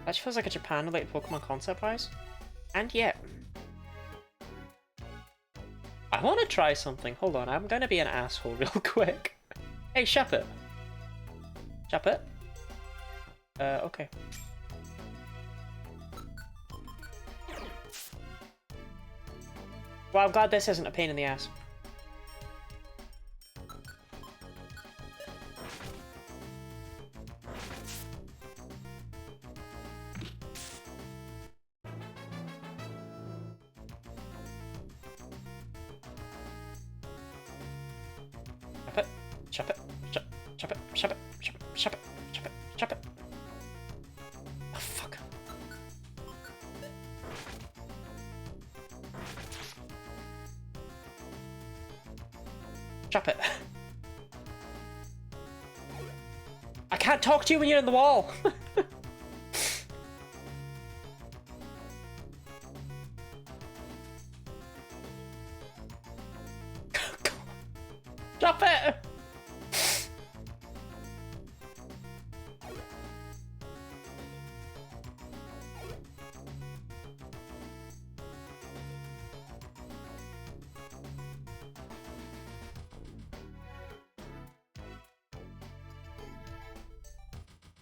That just feels like a Japan-related Pokemon concept-wise. And yet... I want to try something. Hold on, I'm gonna be an asshole real quick. Hey, Shuppet. Shuppet? Okay. Well, I'm glad this isn't a pain in the ass. Chop it, chop it, chop it, chop it, chop it, chop it, chop it, chop it. Oh, fuck. Chop it. I can't talk to you when you're in the wall. Chop it.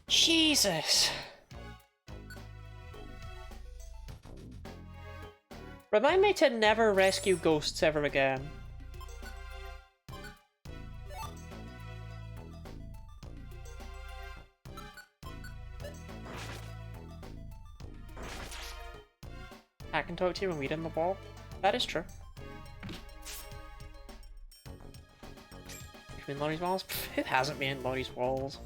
Jesus. Remind me to never rescue ghosts ever again. I can talk to you when we're in the wall. That is true. You've been in Laurie's walls? Pfft, who hasn't been in Laurie's walls?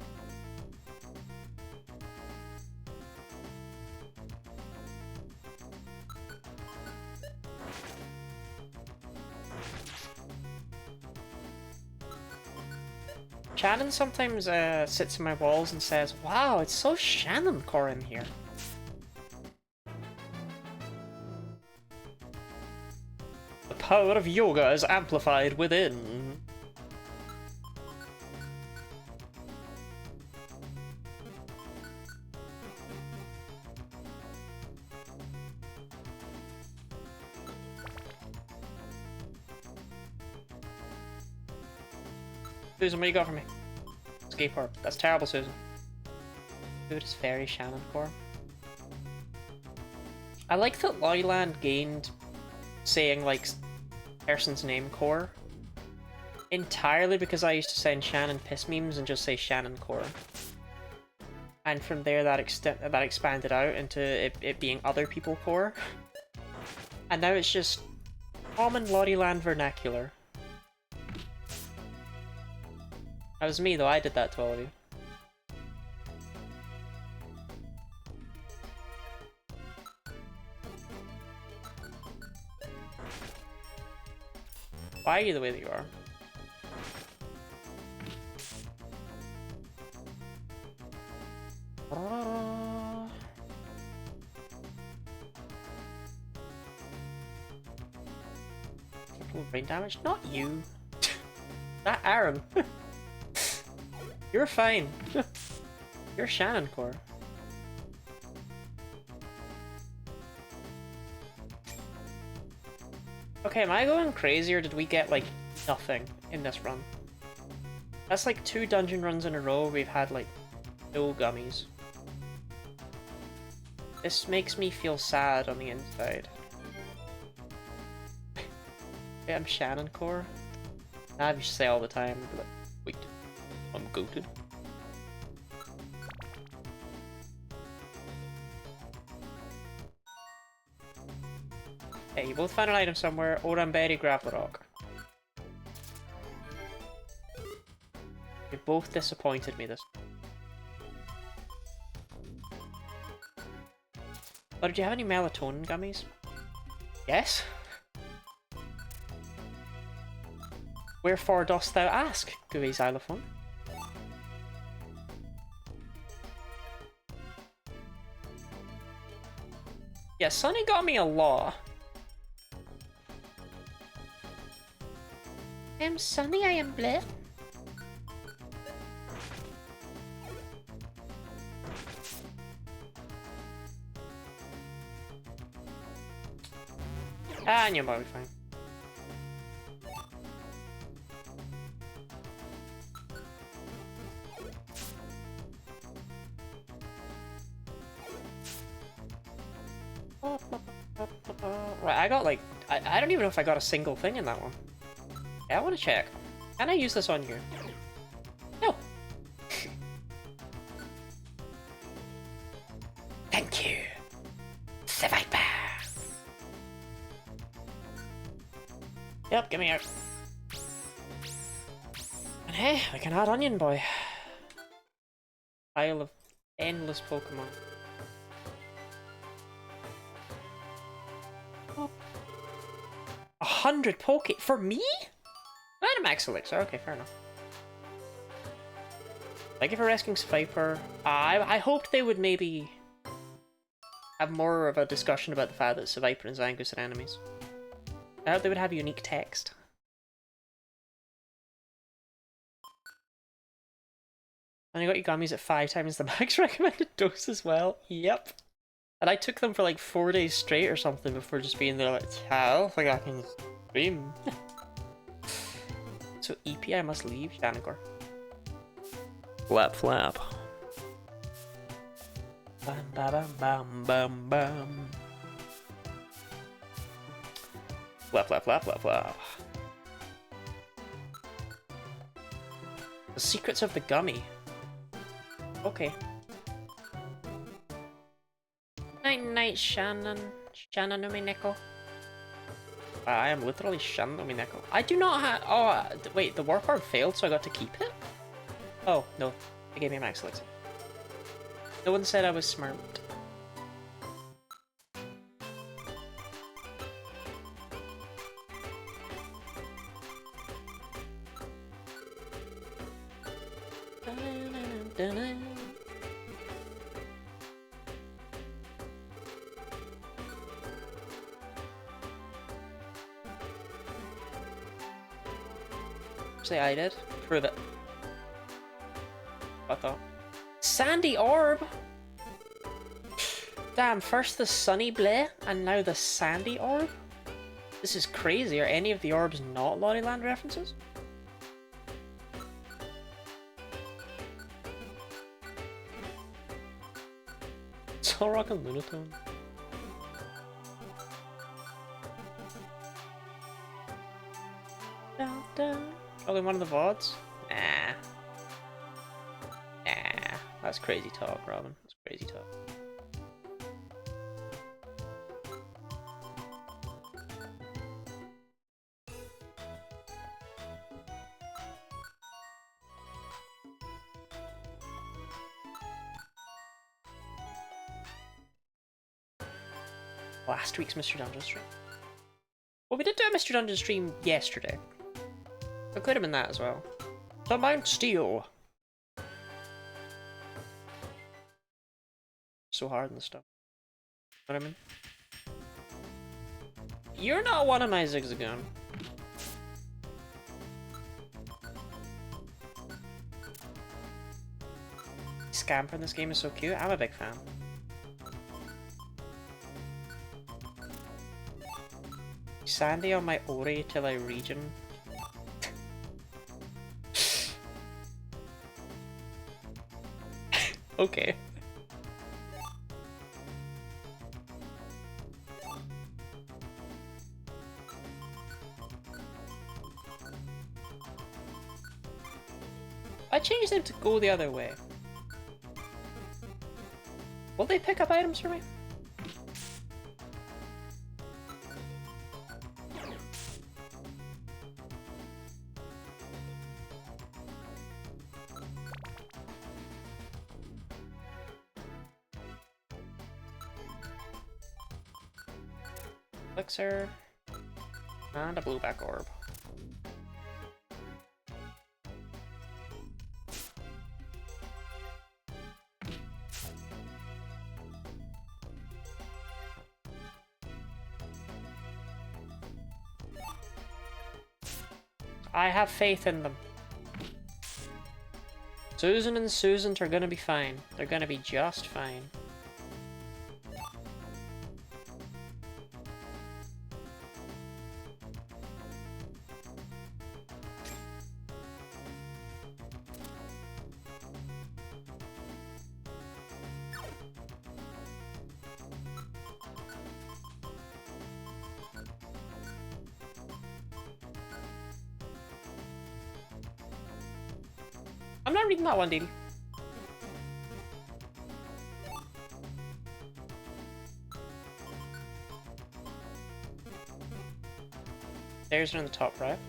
Shannon sometimes sits in my walls and says, "Wow, it's so Shannon-core in here." The power of yoga is amplified within. Susan, what you got for me? Escape Orb. That's terrible, Susan. Dude, it's very Shannon core. I like that Lollyland gained saying, like, person's name core entirely because I used to send Shannon piss memes and just say Shannon core. And from there, that expanded out into it being other people core. And now it's just common Lollyland vernacular. That was me though, I did that to all of you. Why are you the way that you are? Brain damage? Not you. That Aaron. You're fine. You're Shannon Core. Okay, am I going crazy or did we get like nothing in this run? That's like 2 dungeon runs in a row we've had like no gummies. This makes me feel sad on the inside. Yeah, I'm Shannon Core. I just say all the time, like, wait, I'm goated. Hey, you both found an item somewhere. Oramberry, grab the rock. You both disappointed me this. Oh, did you have any melatonin gummies? Yes? Wherefore dost thou ask, gooey xylophone? Yeah, Sonny got me a law. I am Sunny, I am bleh. Ah, and you'll be fine. Right, I got like, I don't even know if I got a single thing in that one. Yeah, I want to check. Can I use this on you? No. Thank you, the Viper. Yep, get me out. And hey, we can add Onion Boy. Pile of endless Pokemon. 100 Poke for me? I had a max elixir. Okay, fair enough. Thank you for rescuing Viper. I hoped they would maybe have more of a discussion about the fact that Viper and Zangoose are enemies. I hope they would have unique text. And I got you gummies at 5 times the max recommended dose as well. Yep. And I took them for like 4 days straight or something before just being there like, I don't think I can stream. So EP, I must leave, Shanagor. Flap flap. Bam bam bam bam bam. Flap flap flap flap flap. The secrets of the gummy. Okay. Night night, Shannon. Shannon no Neko. I am literally Shannon no Neko. I do not have. Oh, wait, the warp orb failed, so I got to keep it? Oh, no. They gave me a max elixir. No one said I was smart. Say I did. Prove it. I thought. Sandy Orb! Damn, first the Sunny Bleh, and now the Sandy Orb? This is crazy. Are any of the orbs not Lollyland references? Solrock and Lunatone. Down, down. Oh, in one of the VODs? Nah. Nah. That's crazy talk, Robin. That's crazy talk. last week's Mr. Dungeon stream. Well, we did do a Mr. Dungeon stream yesterday. It could have been that as well. The Mount Steel. So hard in the stuff. Know what I mean? You're not one of my Zigzagoon. Scamper in this game is so cute. I'm a big fan. Sandy on my Ori till I regen. Okay. I changed them to go the other way. Will they pick up items for me? Elixir and a blueback orb. I have faith in them. Susan and Susan are gonna be fine. They're gonna be just fine. I'm not reading that one, Dee. Stairs are in the top right.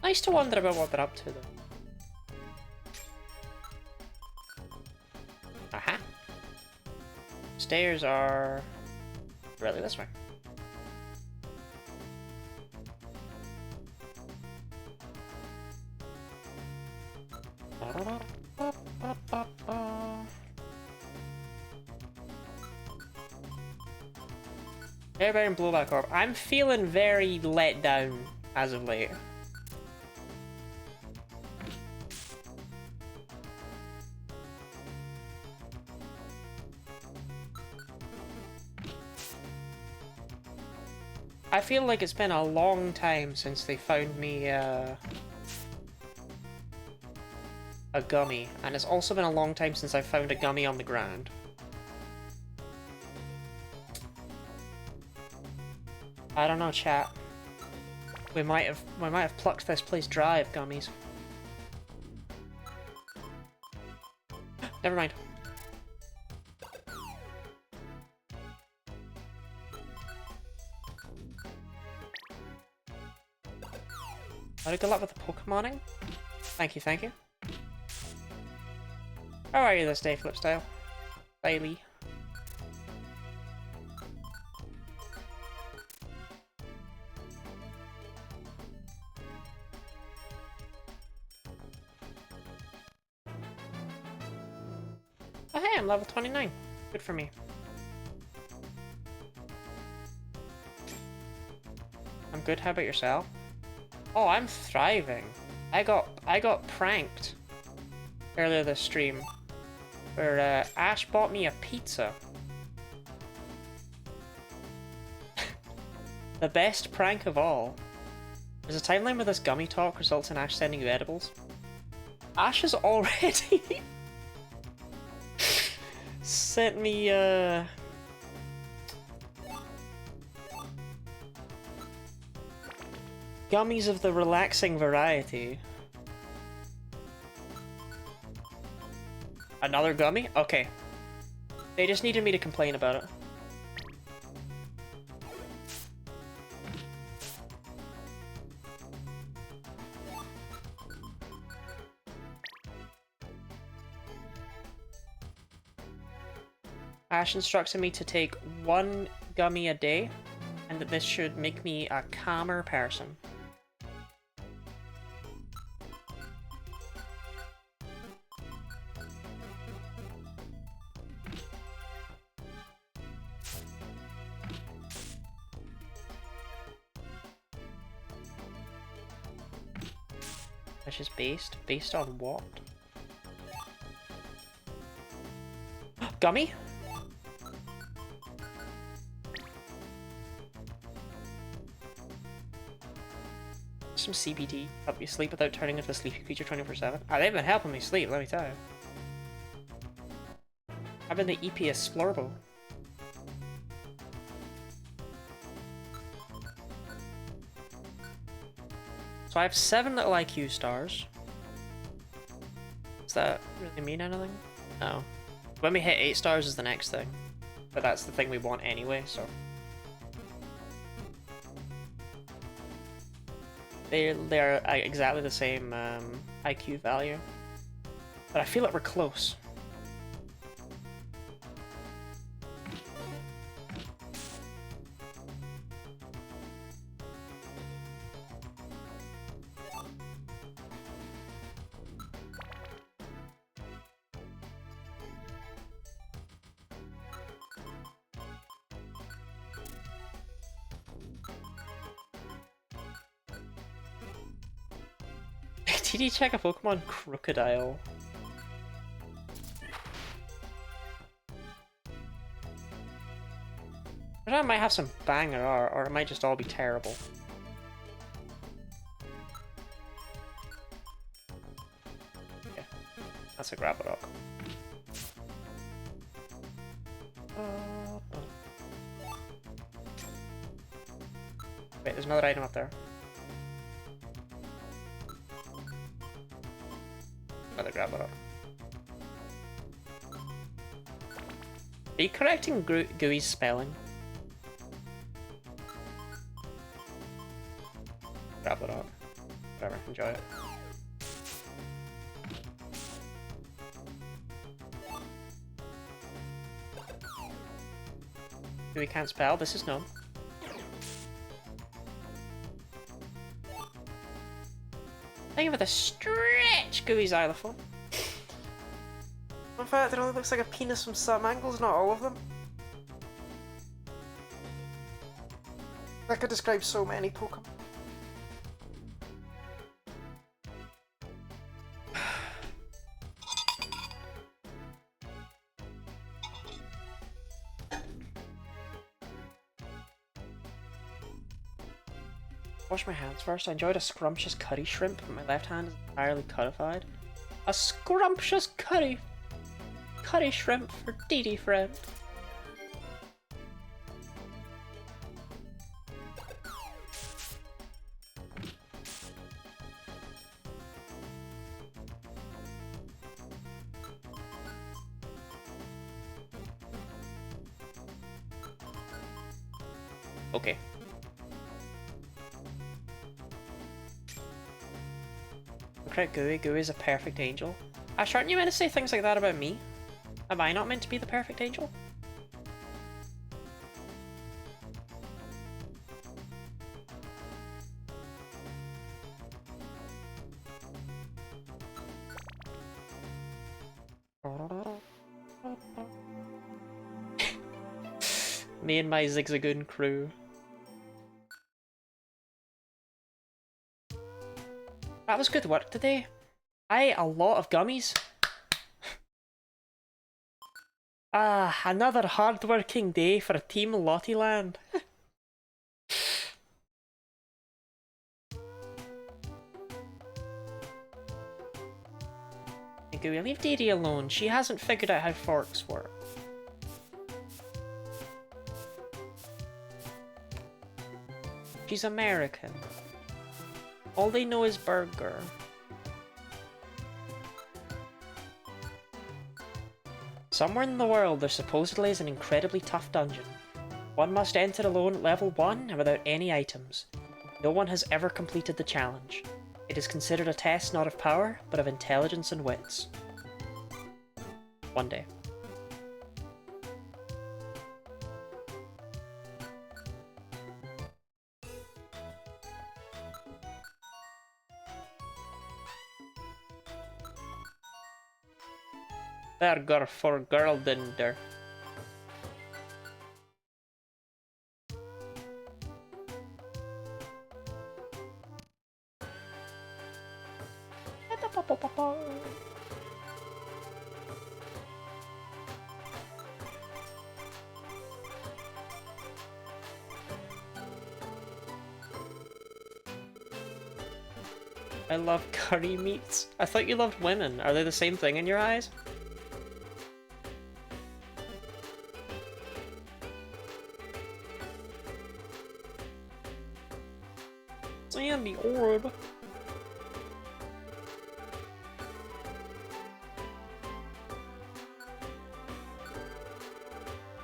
Nice to wonder about what they're up to, though. Aha! Stairs are really this way. Airbear and blowback orb. I'm feeling very let down as of late. I feel like it's been a long time since they found me a gummy, and it's also been a long time since I found a gummy on the ground. I don't know, chat. We might have plucked this place dry of gummies. Never mind. Good luck with the Pokemoning. Thank you, thank you. How are you this day, Flipstyle? Bailey. Oh hey, I'm level 29. Good for me. I'm good, how about yourself? Oh, I'm thriving. I got pranked earlier this stream where Ash bought me a pizza. The best prank of all. There's a timeline where this gummy talk results in Ash sending you edibles. Ash has already sent me, gummies of the relaxing variety. Another gummy? Okay. They just needed me to complain about it. Ash instructed me to take 1 gummy a day, and that this should make me a calmer person. Which is based? Based on what? Gummy? Some CBD. Help you sleep without turning into a sleepy creature 24/7. Ah, they've been helping me sleep, let me tell you. I've been the EPS Splurbo. So I have 7 little IQ stars. Does that really mean anything? No. When we hit 8 stars is the next thing. But that's the thing we want anyway, so. They're exactly the same IQ value. But I feel like we're close. Did you check a Pokemon Crocodile? I might have some banger art, or it might just all be terrible. Okay, that's a Grabodock. Wait, there's another item up there. Another Grabodock. Are you correcting Gooey's spelling? Grabodock. Whatever, enjoy it. Gooey can't spell, this is known. Think of it a stretch Gooey's xylophone. In fact, it only looks like a penis from some angles, not all of them. That could describe so many Pokemon. Wash my hands first. I enjoyed a scrumptious curry shrimp, but my left hand is entirely cutified. A scrumptious curry shrimp for Dee friend. Okay. Correct, Gooey. Gooey's a perfect angel. Ash, aren't you meant to say things like that about me? Am I not meant to be the perfect angel? Me and my Zigzagoon crew. That was good work today. I ate a lot of gummies. Ah, another hard-working day for Team Lottie Land. Okay, we leave Dee Dee alone. She hasn't figured out how forks work. She's American. All they know is burger. Somewhere in the world there supposedly is an incredibly tough dungeon. One must enter alone at level 1 and without any items. No one has ever completed the challenge. It is considered a test not of power, but of intelligence and wits. One day. Burger for girl dinder. I love curry meats. I thought you loved women. Are they the same thing in your eyes? And the orb.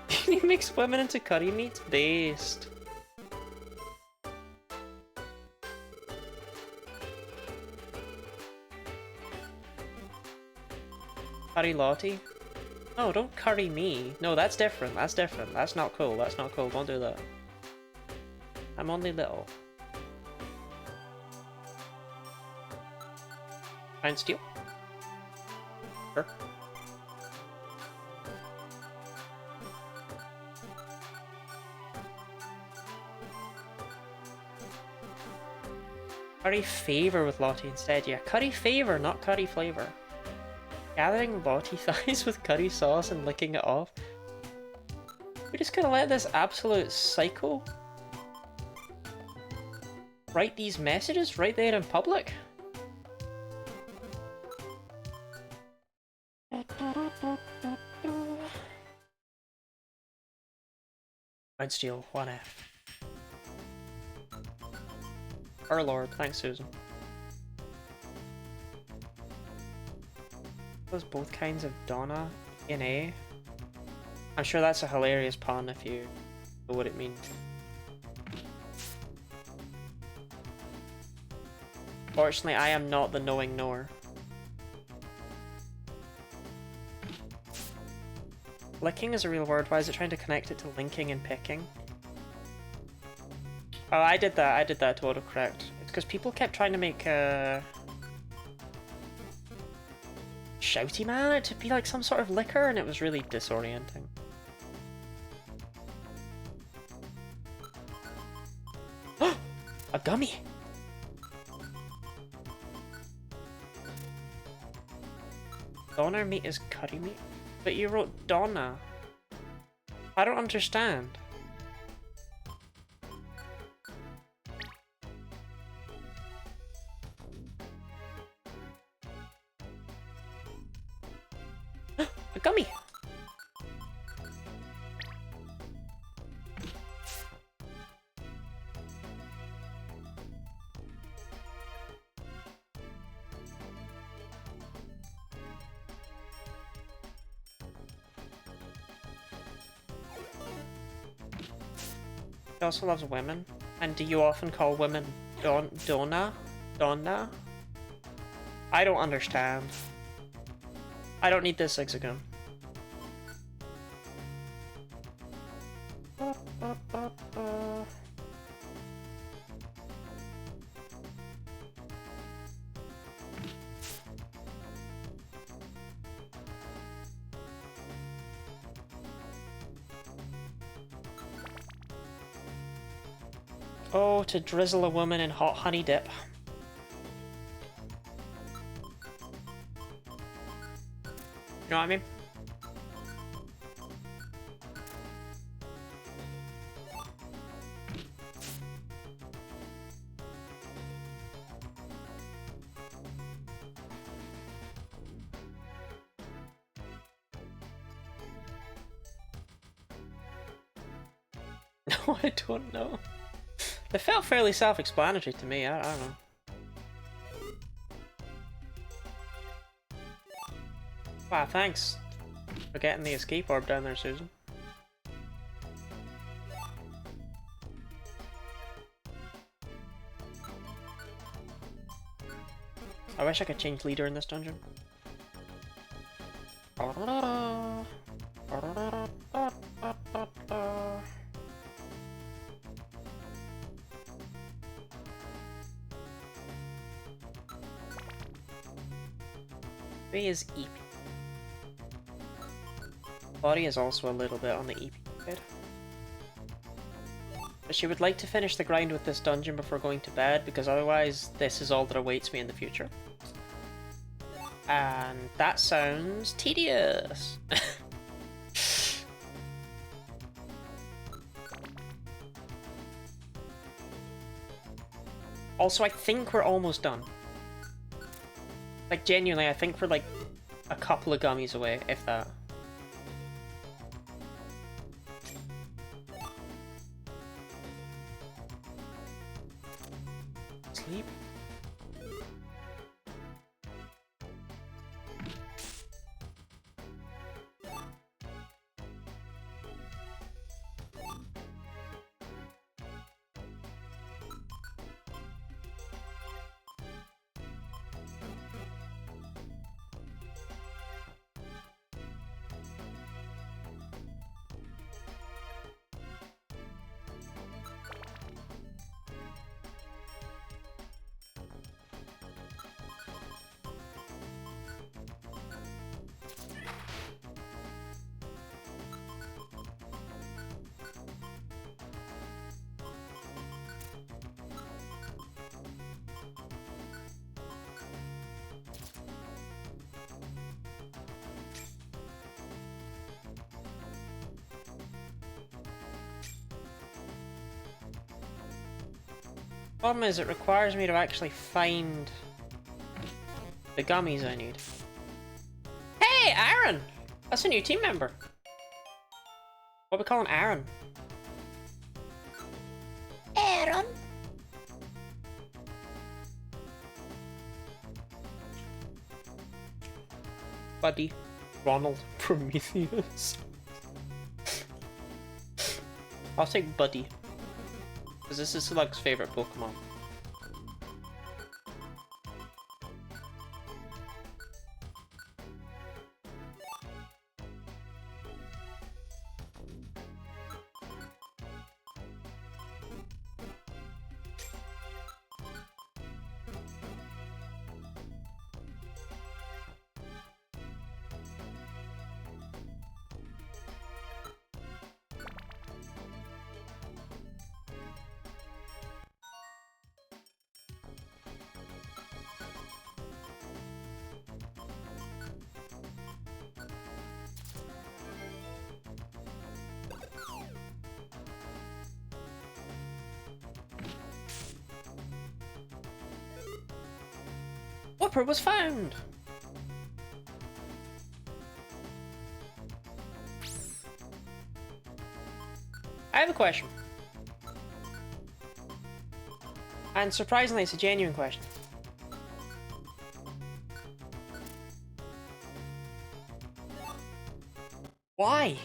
He makes women into curry meats? Based. Curry Lottie? No, don't curry me. No, that's different. That's different. That's not cool. That's not cool. Don't do that. I'm only little. Try and steal? Sure. Curry favor with Lottie instead, yeah. Curry favor, not curry flavor. Gathering Lottie thighs with curry sauce and licking it off. We're just gonna let this absolute psycho write these messages right there in public? I'd steal 1F. Our lord, thanks Susan. Those both kinds of Donna in A. I'm sure that's a hilarious pun if you know what it means. Fortunately, I am not the knowing knower. Licking is a real word. Why is it trying to connect it to linking and picking? Oh, I did that to autocorrect. It's because people kept trying to make Shouty Man to be like some sort of liquor, and it was really disorienting. A gummy! Donner meat is curry meat? But you wrote Donna. I don't understand. A gummy! He also loves women. And do you often call women Donna? Donna? I don't understand. I don't need this hexagon. Oh, to drizzle a woman in hot honey dip. You know what I mean? I don't know. They felt fairly self-explanatory to me, I don't know. Wow, thanks for getting the escape orb down there, Susan. I wish I could change leader in this dungeon. Three is EP. Body is also a little bit on the EP side. But she would like to finish the grind with this dungeon before going to bed, because otherwise this is all that awaits me in the future. And that sounds tedious. Also, I think we're almost done. Like, genuinely, I think we're like a couple of gummies away, if that. Sleep. Problem is, it requires me to actually find the gummies I need. Hey, Aaron! That's a new team member. What are we calling Aaron? Aaron? Buddy. Ronald Prometheus. I'll take Buddy. Because this is Slug's favorite Pokemon. Whooper was found! I have a question. And surprisingly, it's a genuine question. Why?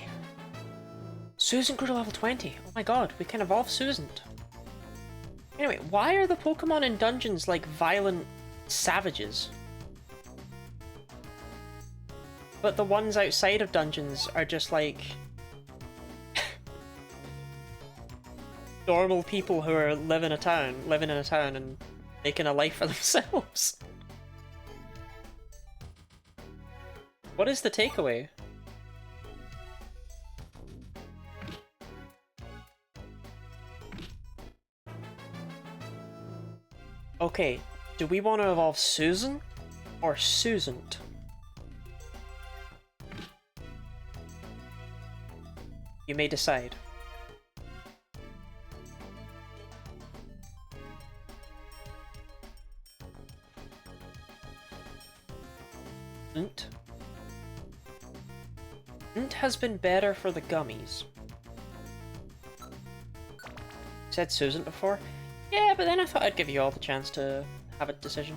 Susan grew to level 20. Oh my god, we can evolve Susan. Anyway, why are the Pokemon in dungeons like violent savages? But the ones outside of dungeons are just like normal people who are living in a town and making a life for themselves. What is the takeaway? Okay, do we want to evolve Susan or Susan? You may decide. Nt has been better for the gummies. said Susan before. Yeah, but then I thought I'd give you all the chance to have a decision.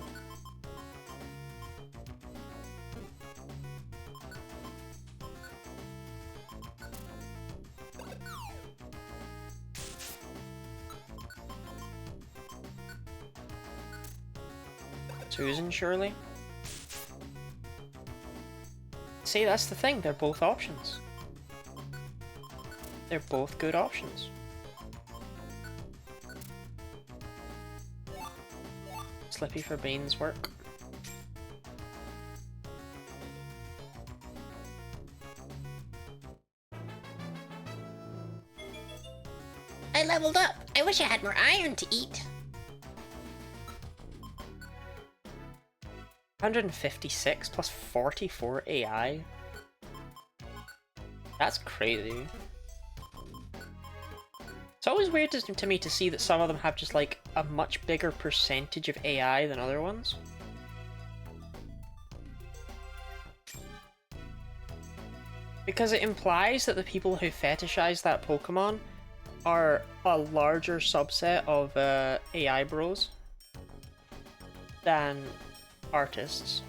Susan, surely? See, that's the thing, they're both options. They're both good options. Slippy for Bane's work. I leveled up. I wish I had more iron to eat. 156 plus 44 AI. That's crazy. It's always weird to me to see that some of them have just like a much bigger percentage of AI than other ones. Because it implies that the people who fetishize that Pokemon are a larger subset of AI bros than artists.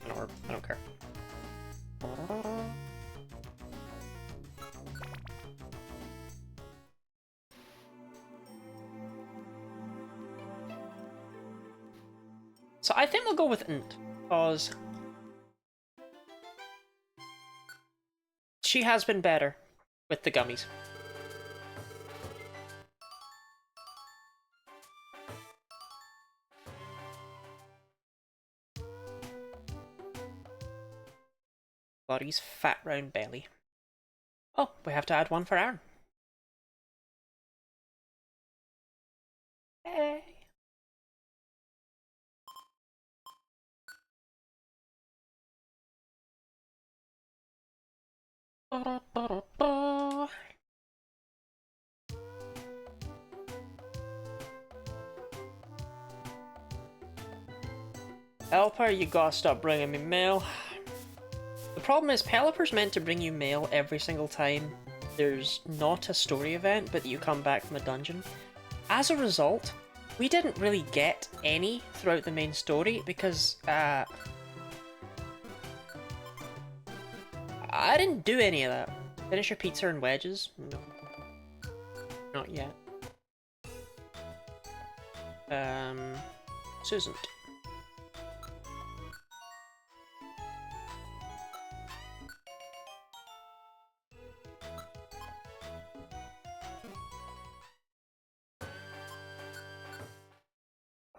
I don't care. So I think we'll go with Int, because she has been better with the gummies. Body's fat round belly. Oh, we have to add one for Aaron. Hey. Pelipper, you gotta stop bringing me mail. The problem is, Pelipper's meant to bring you mail every single time there's not a story event, but you come back from a dungeon. As a result, we didn't really get any throughout the main story because, I didn't do any of that. Finish your pizza and wedges? No. Not yet. Susan.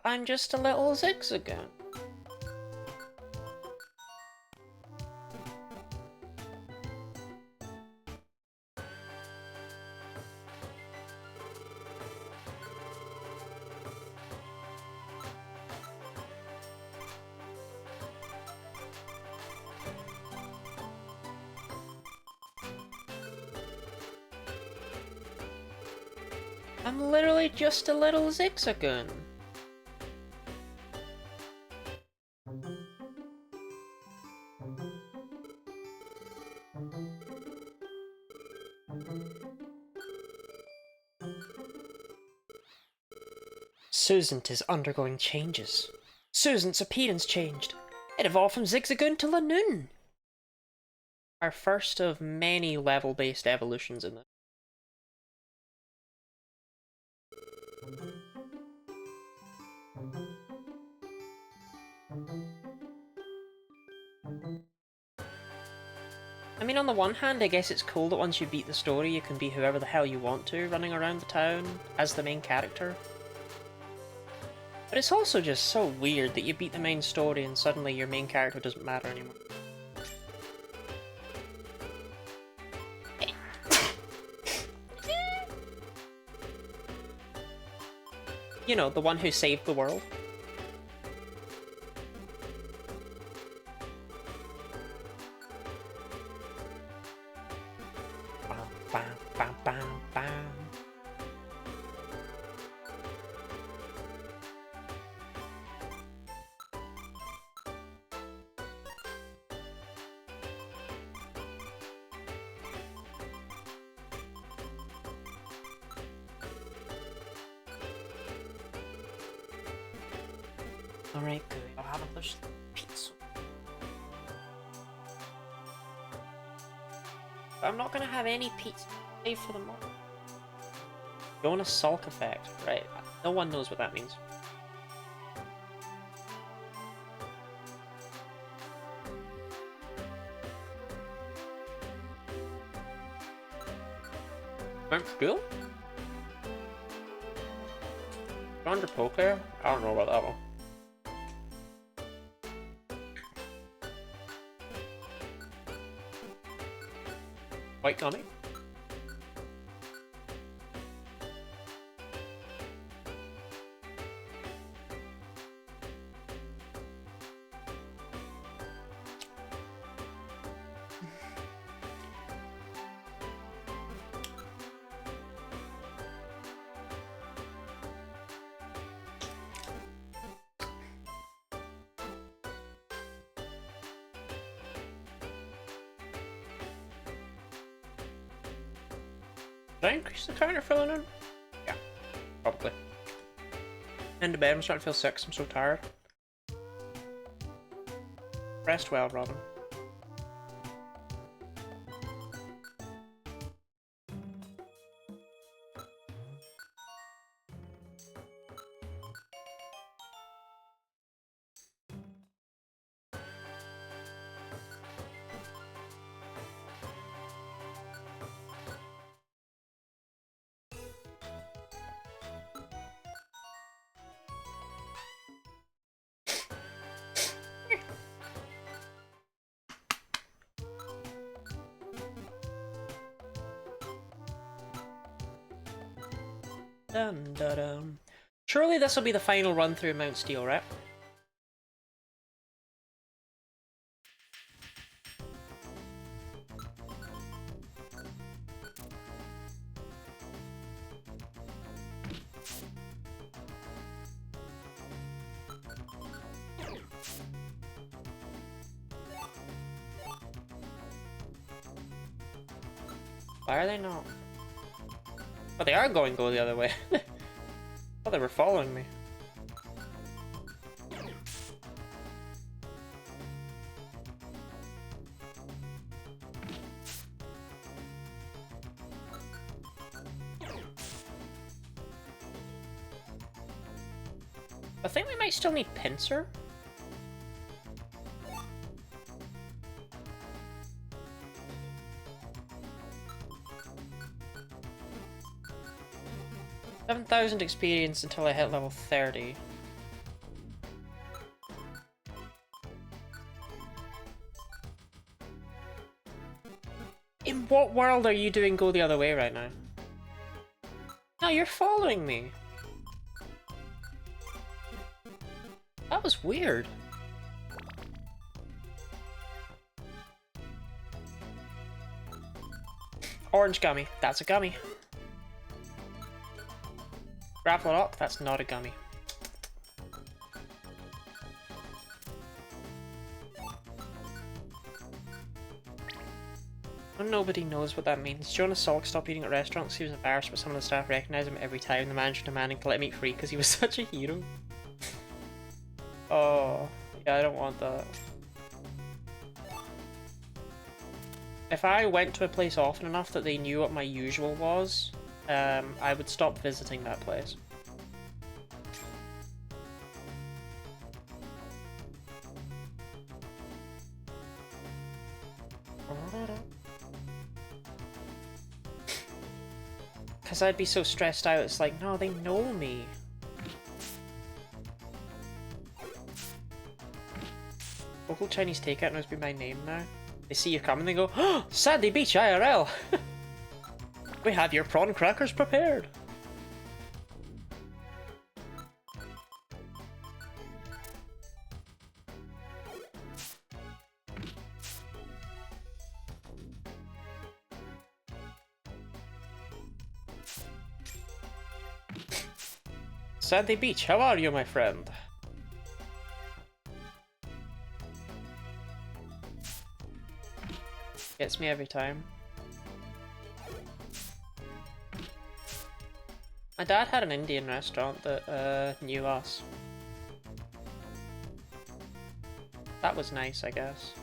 I'm just a little zigzagoon. I'm literally just a little zigzagoon. Susan is undergoing changes. Susan's appearance changed. It evolved from Zigzagoon to Lanoon. Our first of many level-based evolutions in this. I mean, on the one hand, I guess it's cool that once you beat the story, you can be whoever the hell you want to, running around the town as the main character. But it's also just so weird that you beat the main story and suddenly your main character doesn't matter anymore. You know, the one who saved the world. Bam, bam, bam, bam. Alright, good. I'll have another pizza. But I'm not gonna have any pizza save for the moment. Jonas Salk effect. Right. No one knows what that means. Mount School? Under Poké? I don't know about that one. White gummy? Did I increase the counter filling in? Yeah, probably. Into bed, I'm starting to feel sick, I'm so tired. Rest well, Robin. Dun dun dun. Surely this will be the final run through Mount Steel, right? Why are they not? Oh, they are going to go the other way. Oh, they were following me. I think we might still need Pincer. $7,000 experience until I hit level 30. In what world are you doing go the other way right now? No, you're following me. That was weird. Orange gummy. That's a gummy. Grapple Rock, that's not a gummy. Nobody knows what that means. Jonas Salk stopped eating at restaurants. He was embarrassed, but some of the staff recognized him every time. The manager demanding to let him eat free because he was such a hero. Oh, yeah, I don't want that. If I went to a place often enough that they knew what my usual was, I would stop visiting that place. Because I'd be so stressed out, it's like, no, they know me. Local Chinese takeout knows be my name now. They see you coming, they go, oh, Sandy Beach IRL! We have your prawn crackers prepared! Sandy Beach, how are you, my friend? Gets me every time. My dad had an Indian restaurant that knew us. That was nice, I guess.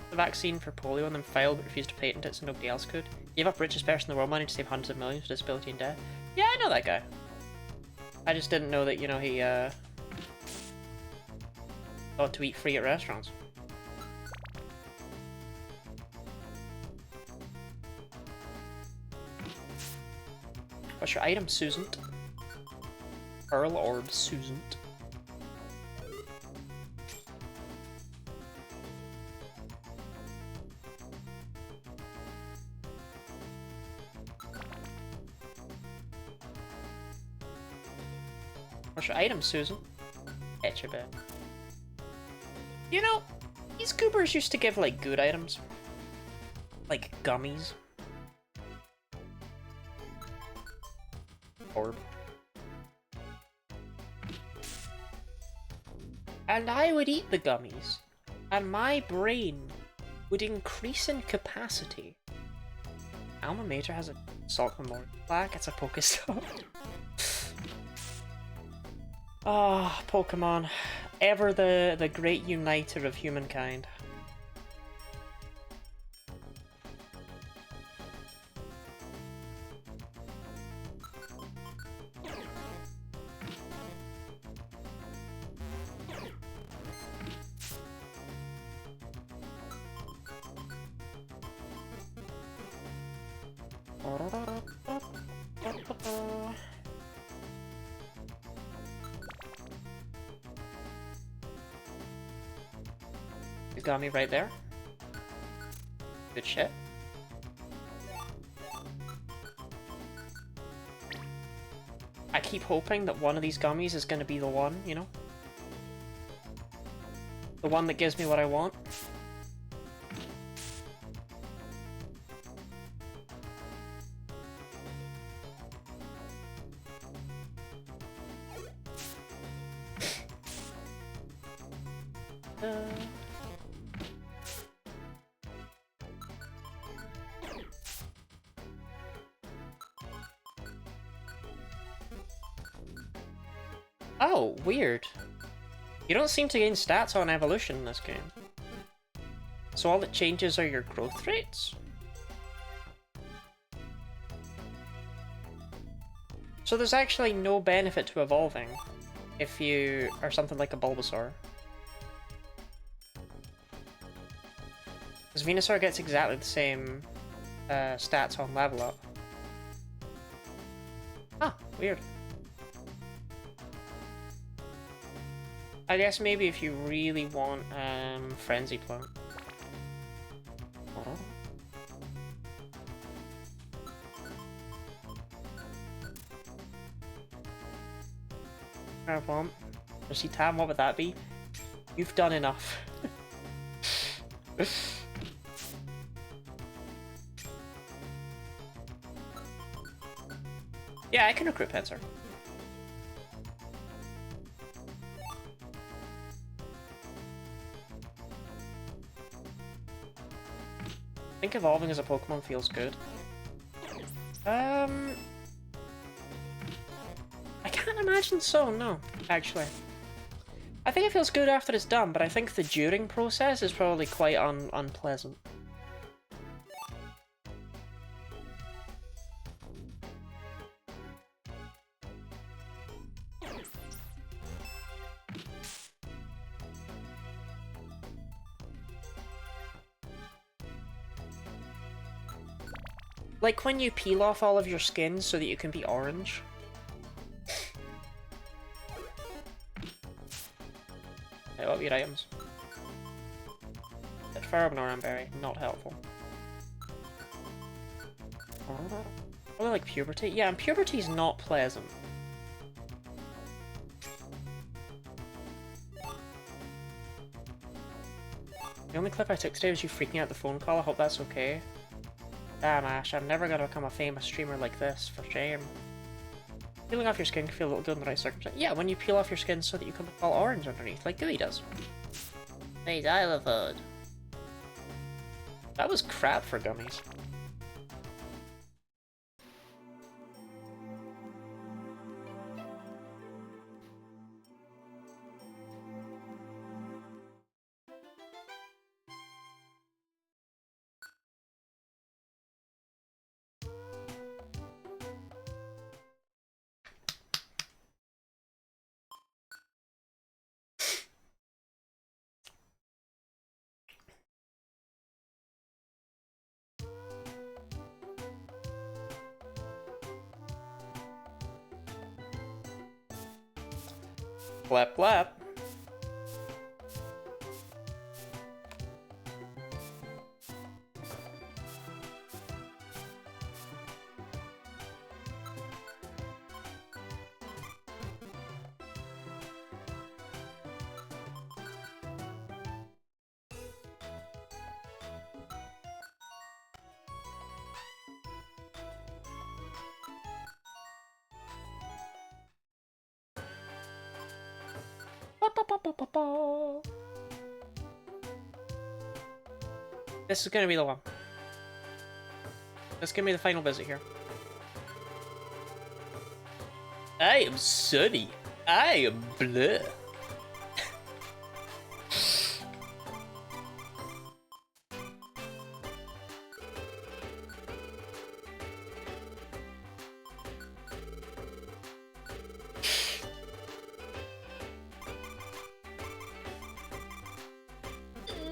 The vaccine for polio and then filed but refused to patent it so nobody else could. Gave up richest person in the world money to save hundreds of millions for disability and death. Yeah, I know that guy. I just didn't know that, you know, he, thought to eat free at restaurants. What's your item, Susan? Pearl Orb, Susan. What's your item, Susan? Etchabit. You know, these goobers used to give, like, good items. Like gummies. Orb. And I would eat the gummies, and my brain would increase in capacity. Alma Mater has a Salt Memorial plaque, it's a Pokestop. Ah, Pokemon. Ever the great uniter of humankind. You got me right there. Good shit. I keep hoping that one of these gummies is gonna be the one, you know? The one that gives me what I want. Oh, weird. You don't seem to gain stats on evolution in this game. So all that changes are your growth rates? So there's actually no benefit to evolving if you are something like a Bulbasaur. Because Venusaur gets exactly the same stats on level up. Ah, weird. I guess maybe if you really want Frenzy Plant. Plant. Receipt time, what would that be? You've done enough. Yeah, I can recruit Pinsir. I think evolving as a Pokemon feels good. I can't imagine so, no, actually. I think it feels good after it's done, but I think the during process is probably quite unpleasant. Like when you peel off all of your skin so that you can be orange. Hey, what are your items? That Ferromanor Berry, not helpful. Probably like puberty. Yeah, and puberty's not pleasant. The only clip I took today was you freaking out the phone call. I hope that's okay. Damn, Ash, I'm never gonna become a famous streamer like this, for shame. Peeling off your skin can feel a little good in the right circumstance. Yeah, when you peel off your skin so that you can look all orange underneath, like Gooey does. Hey, Xylophone. That was crap for gummies. Clap, clap. Ba-ba-ba-ba-ba. This is gonna be the one. Let's give me the final visit here. I am Sunny. I am Blur.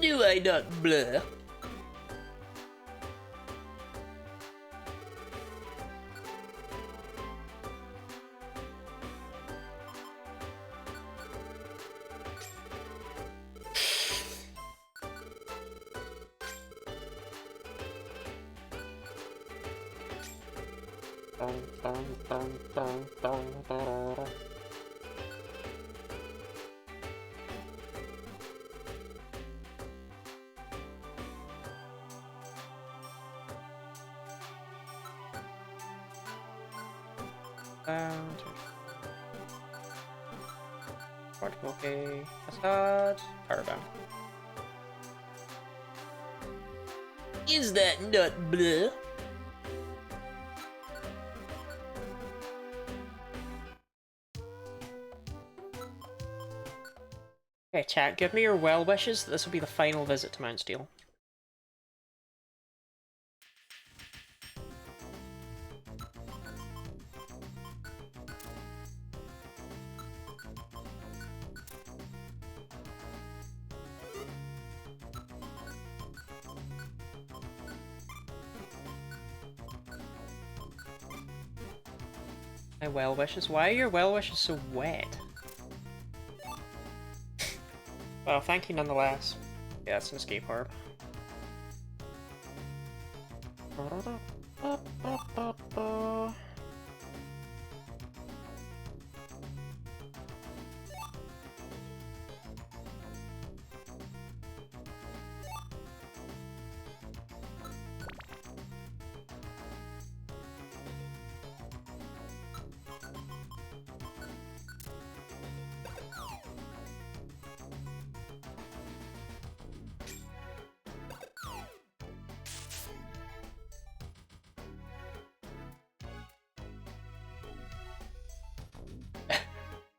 Do I not blur? Okay, Cascade, Powerbound. Is that not blue? Okay, chat, give me your well wishes that this will be the final visit to Mount Steel. My well wishes? Why are your well wishes so wet? Well, thank you nonetheless. Yeah, it's an escape harp.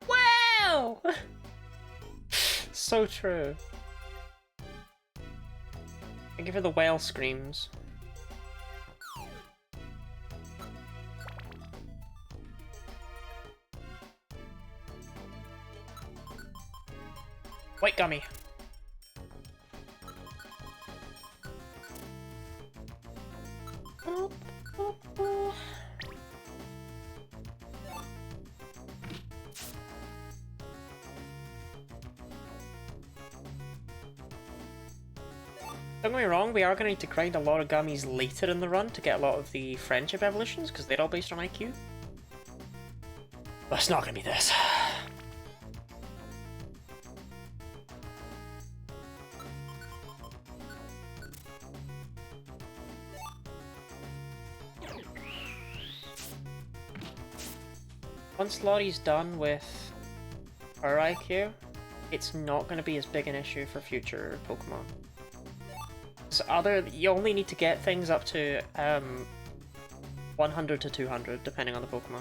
Wow! So true. Thank you for the whale screams. White gummy. Don't get me wrong, we are going to need to grind a lot of gummies later in the run to get a lot of the friendship evolutions, because they're all based on IQ. But it's not going to be this. Once Lottie's done with her IQ, it's not going to be as big an issue for future Pokemon. So you only need to get things up to 100 to 200, depending on the Pokemon.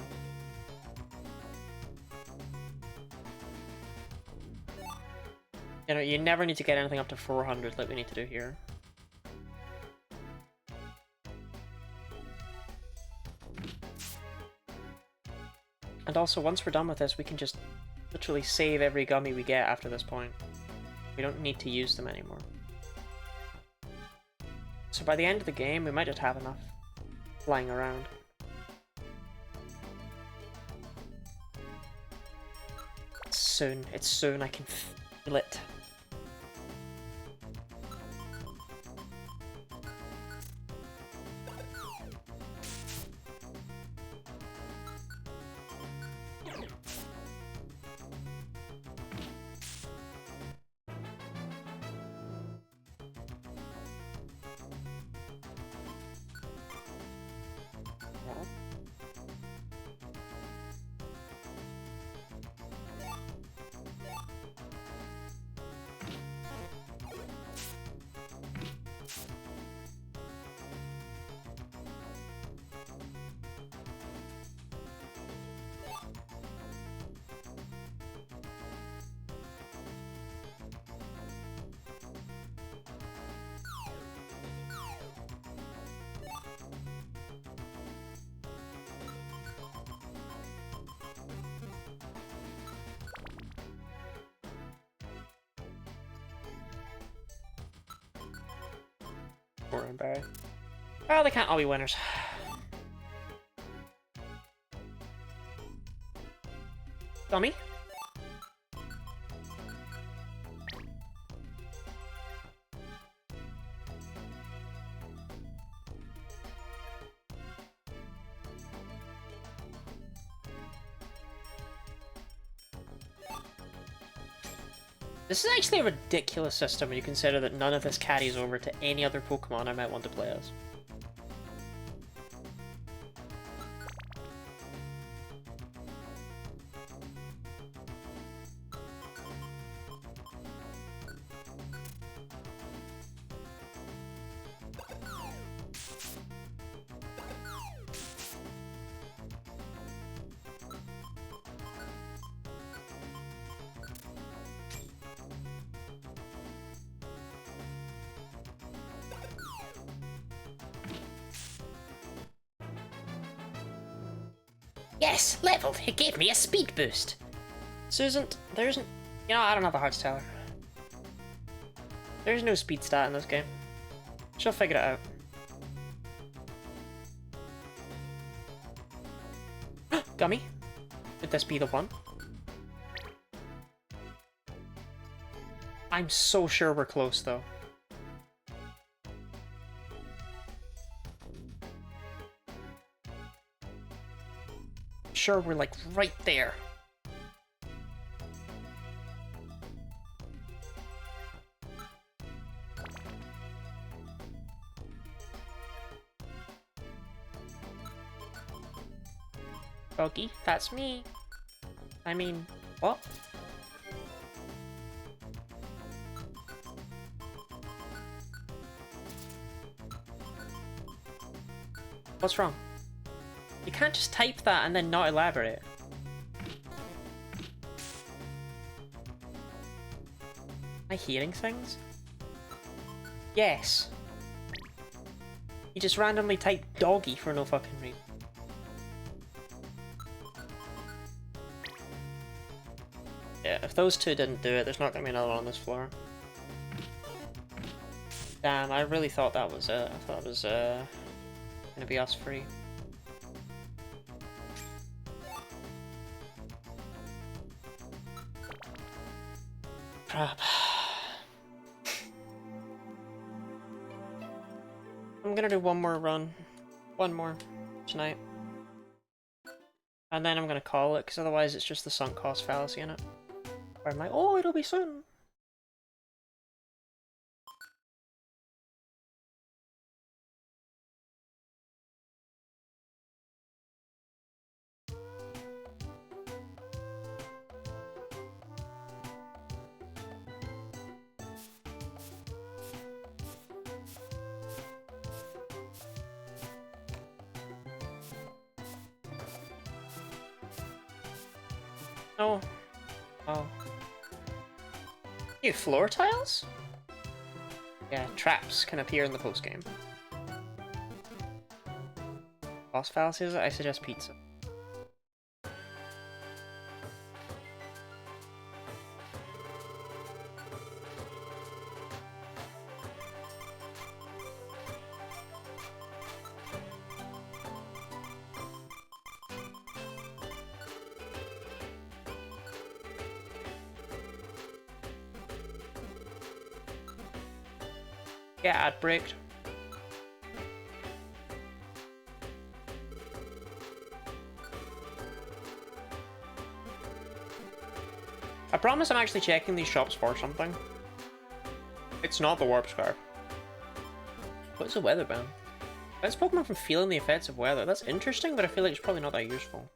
You know, you never need to get anything up to 400 like we need to do here. And also, once we're done with this, we can just literally save every gummy we get after this point. We don't need to use them anymore. So by the end of the game, we might just have enough flying around. soon. It's soon. I can feel it. Barry. Oh, they can't all be winners. Dummy. This is actually a ridiculous system when you consider that none of this carries over to any other Pokemon I might want to play as. Yes, leveled. It gave me a speed boost. Susan, there's... You know, I don't have a heart teller. There's no speed stat in this game. She'll figure it out. Gummy? Would this be the one? I'm so sure we're close, though. Sure, we're like right there. Doggy, that's me. I mean, what? What's wrong? You can't just type that and then not elaborate. Am I hearing things? Yes. You just randomly typed doggy for no fucking reason. Yeah, if those two didn't do it, there's not gonna be another one on this floor. Damn, I really thought that was it. I thought it was gonna be us free. Crap. I'm gonna do one more run. One more tonight. And then I'm gonna call it, because otherwise it's just the sunk cost fallacy in it. Where I'm like, oh, it'll be soon. Oh. Oh. New floor tiles? Yeah, traps can appear in the postgame. Boss fallacies, I suggest pizza. Get ad breaked. I promise I'm actually checking these shops for something. It's not the warp scarf. What's a weather band? Prevents Pokemon from feeling the effects of weather. That's interesting, but I feel like it's probably not that useful.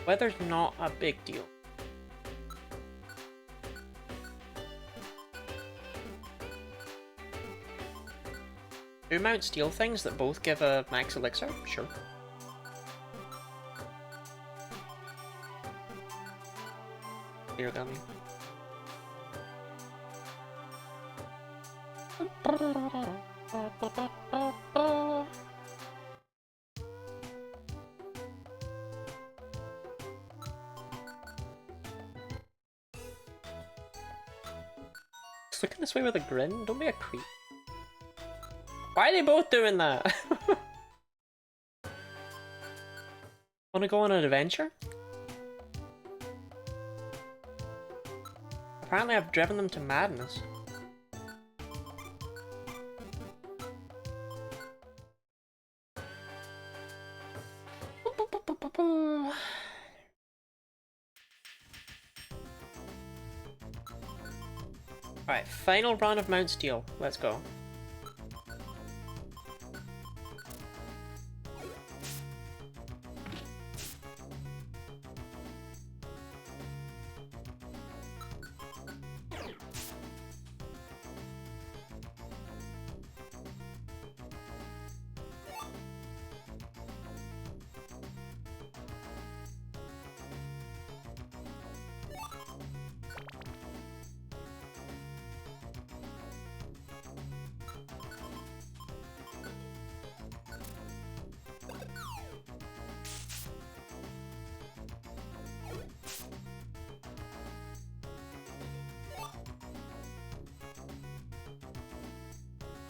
Weather's not a big deal. Do Mount Steel things that both give a max elixir? Sure. Here, Gummy. Just looking this way with a grin. Don't be a creep. Why are they both doing that? Wanna go on an adventure? Apparently I've driven them to madness. Alright, final run of Mount Steel. Let's go.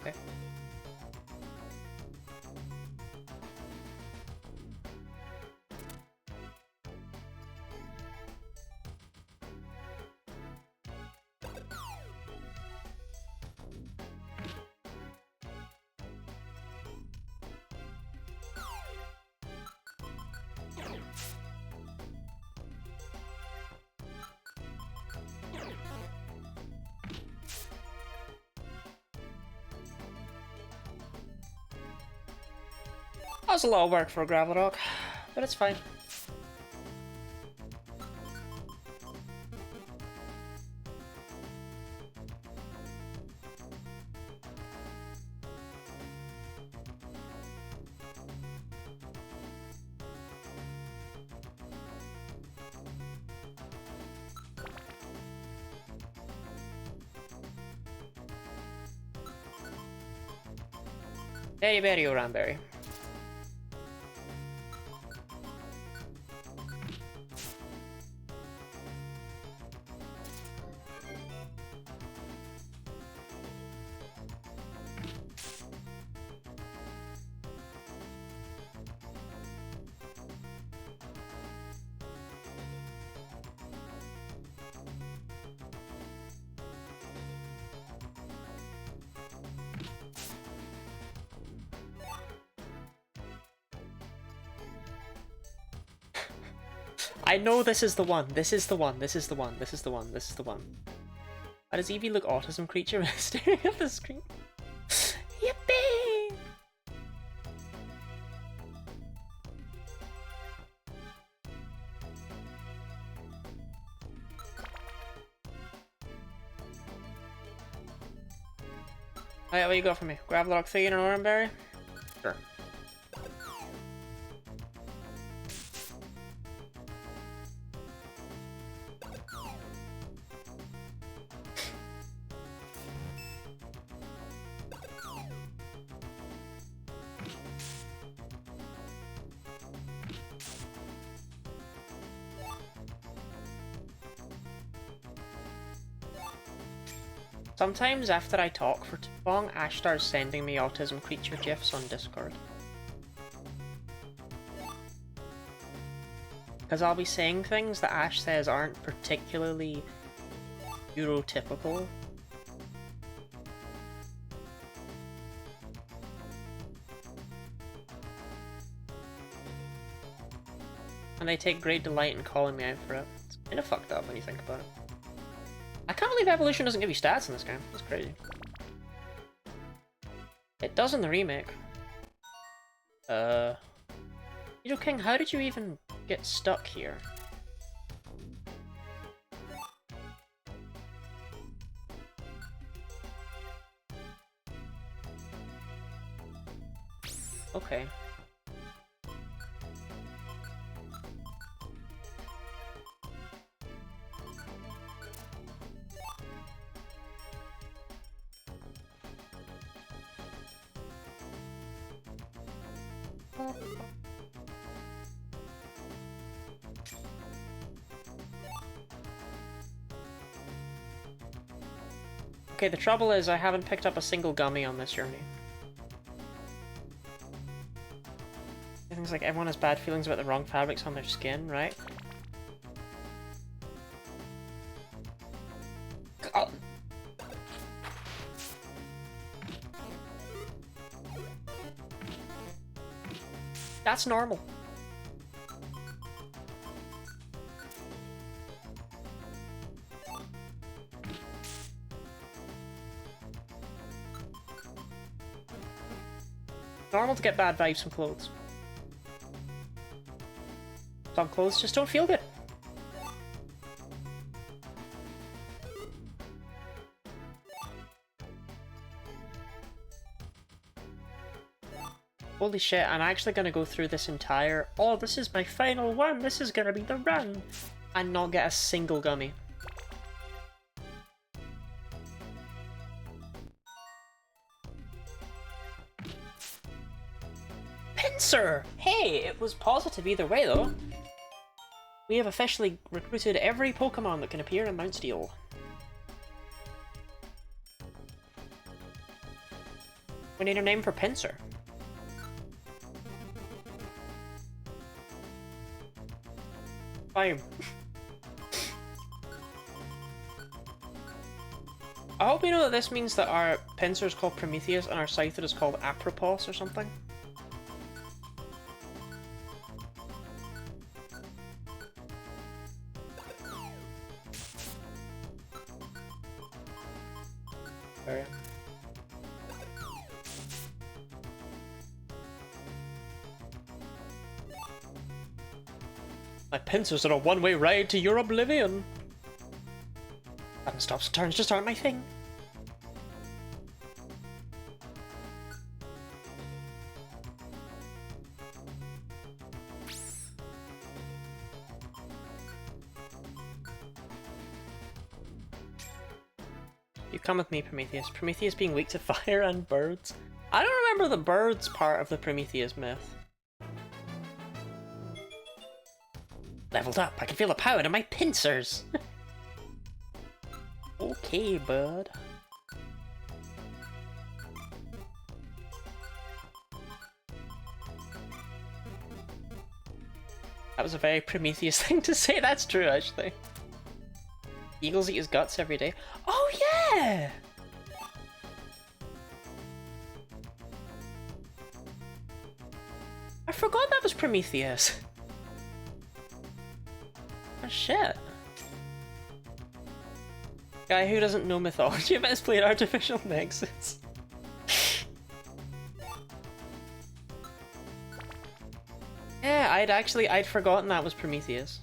Okay. That was a lot of work for a gravel rock, but it's fine. Berry berry or Ranberry. I know this is the one. This is the one. This is the one. This is the one. This is the one. Why does Eevee look autism creature staring at the screen? Yippee! Alright, what you got for me? Gravelock 3 and an Oranberry? Sure. Sometimes after I talk for too long, Ash starts sending me autism creature gifs on Discord. Because I'll be saying things that Ash says aren't particularly Eurotypical. and they take great delight in calling me out for it. It's kind of fucked up when you think about it. I can't believe evolution doesn't give you stats in this game. That's crazy. It does in the remake. King, how did you even get stuck here? Okay. Okay, the trouble is I haven't picked up a single gummy on this journey. Things like everyone has bad feelings about the wrong fabrics on their skin, right? Oh. That's normal. Normal to get bad vibes from clothes. Some clothes just don't feel good. Holy shit, I'm actually gonna go through this entire... Oh, this is my final one! This is gonna be the run! And not get a single gummy. Pincer! Hey, it was positive either way though. We have officially recruited every Pokemon that can appear in Mount Steel. We need a name for Pincer. Fine. I hope you know that this means that our Pincer is called Prometheus and our Scyther is called Apropos or something. Area. My pincers are a one-way ride to your oblivion. Button stops and turns just aren't my thing. You come with me, Prometheus. Prometheus being weak to fire and birds. I don't remember the birds part of the Prometheus myth. Leveled up. I can feel the power in my pincers. Okay, bud. That was a very Prometheus thing to say. That's true, actually. Eagles eat his guts every day. Oh, yeah! I forgot that was Prometheus. Oh, shit. Guy who doesn't know mythology but has played Artificial Nexus. Yeah, I'd forgotten that was Prometheus.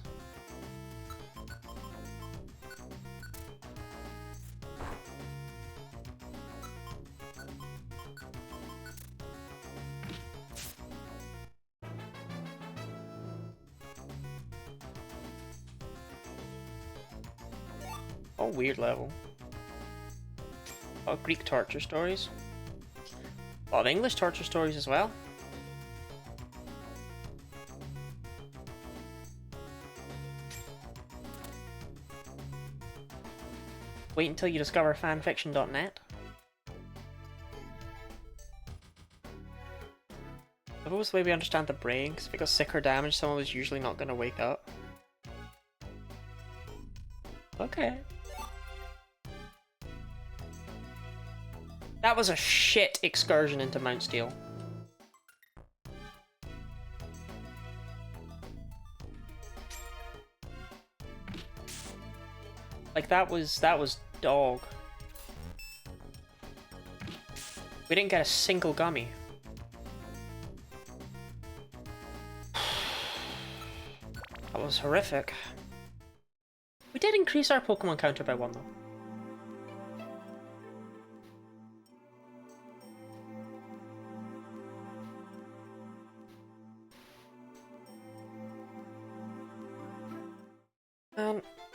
Oh, weird level. Oh, Greek torture stories. A lot of English torture stories as well. Wait until you discover fanfiction.net. I suppose the way we understand the brain, because if it got sick or damaged, someone was usually not going to wake up. Okay. That was a shit excursion into Mount Steel. Like, that was dog. We didn't get a single gummy. That was horrific. We did increase our Pokemon counter by 1, though.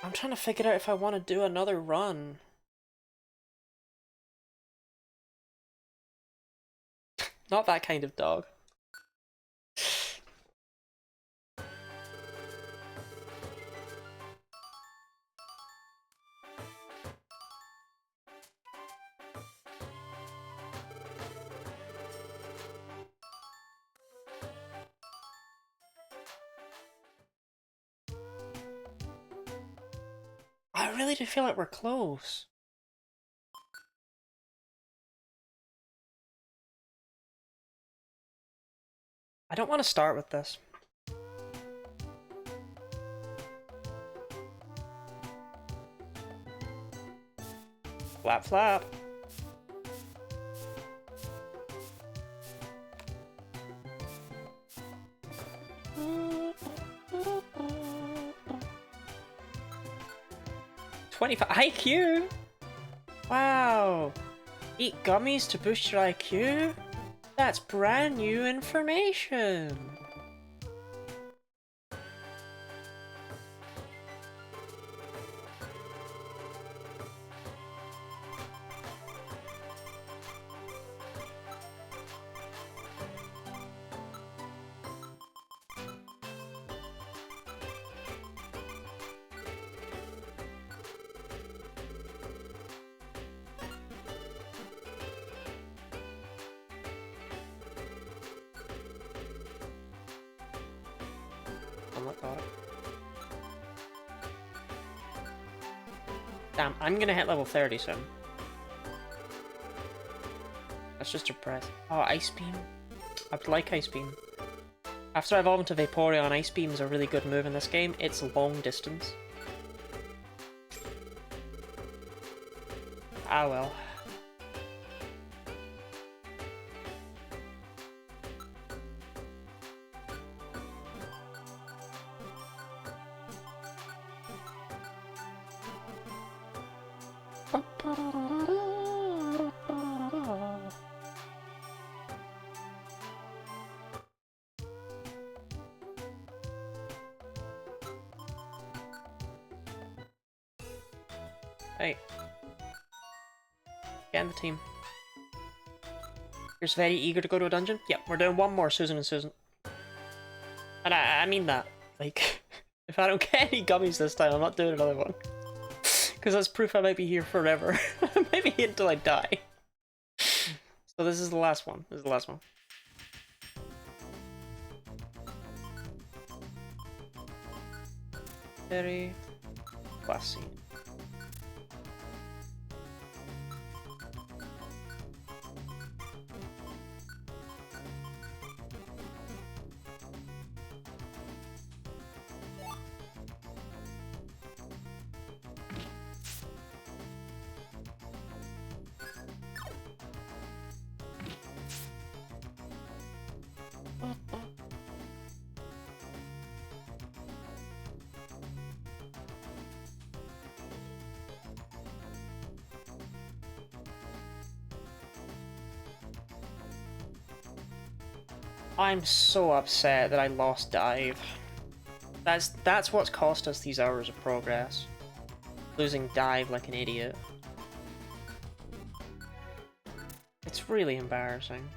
I'm trying to figure out if I want to do another run. Not that kind of dog. I really do feel like we're close. I don't want to start with this. Flap, flap. $25 IQ? Wow. Eat gummies to boost your IQ? That's brand new information. Damn, I'm gonna hit level 30 soon. That's just depressing. Oh, Ice Beam. I would like Ice Beam. After I evolve into Vaporeon, Ice Beam is a really good move in this game. It's long distance. Ah well. Hey. Get in the team. You're very eager to go to a dungeon? Yep, we're doing one more, Susan and Susan. And I mean that. Like, if I don't get any gummies this time, I'm not doing another one. Because that's proof I might be here forever. Maybe until I die. So this is the last one. This is the last one. Very classy. I'm so upset that I lost Dive. That's what's cost us these hours of progress. Losing Dive like an idiot. It's really embarrassing.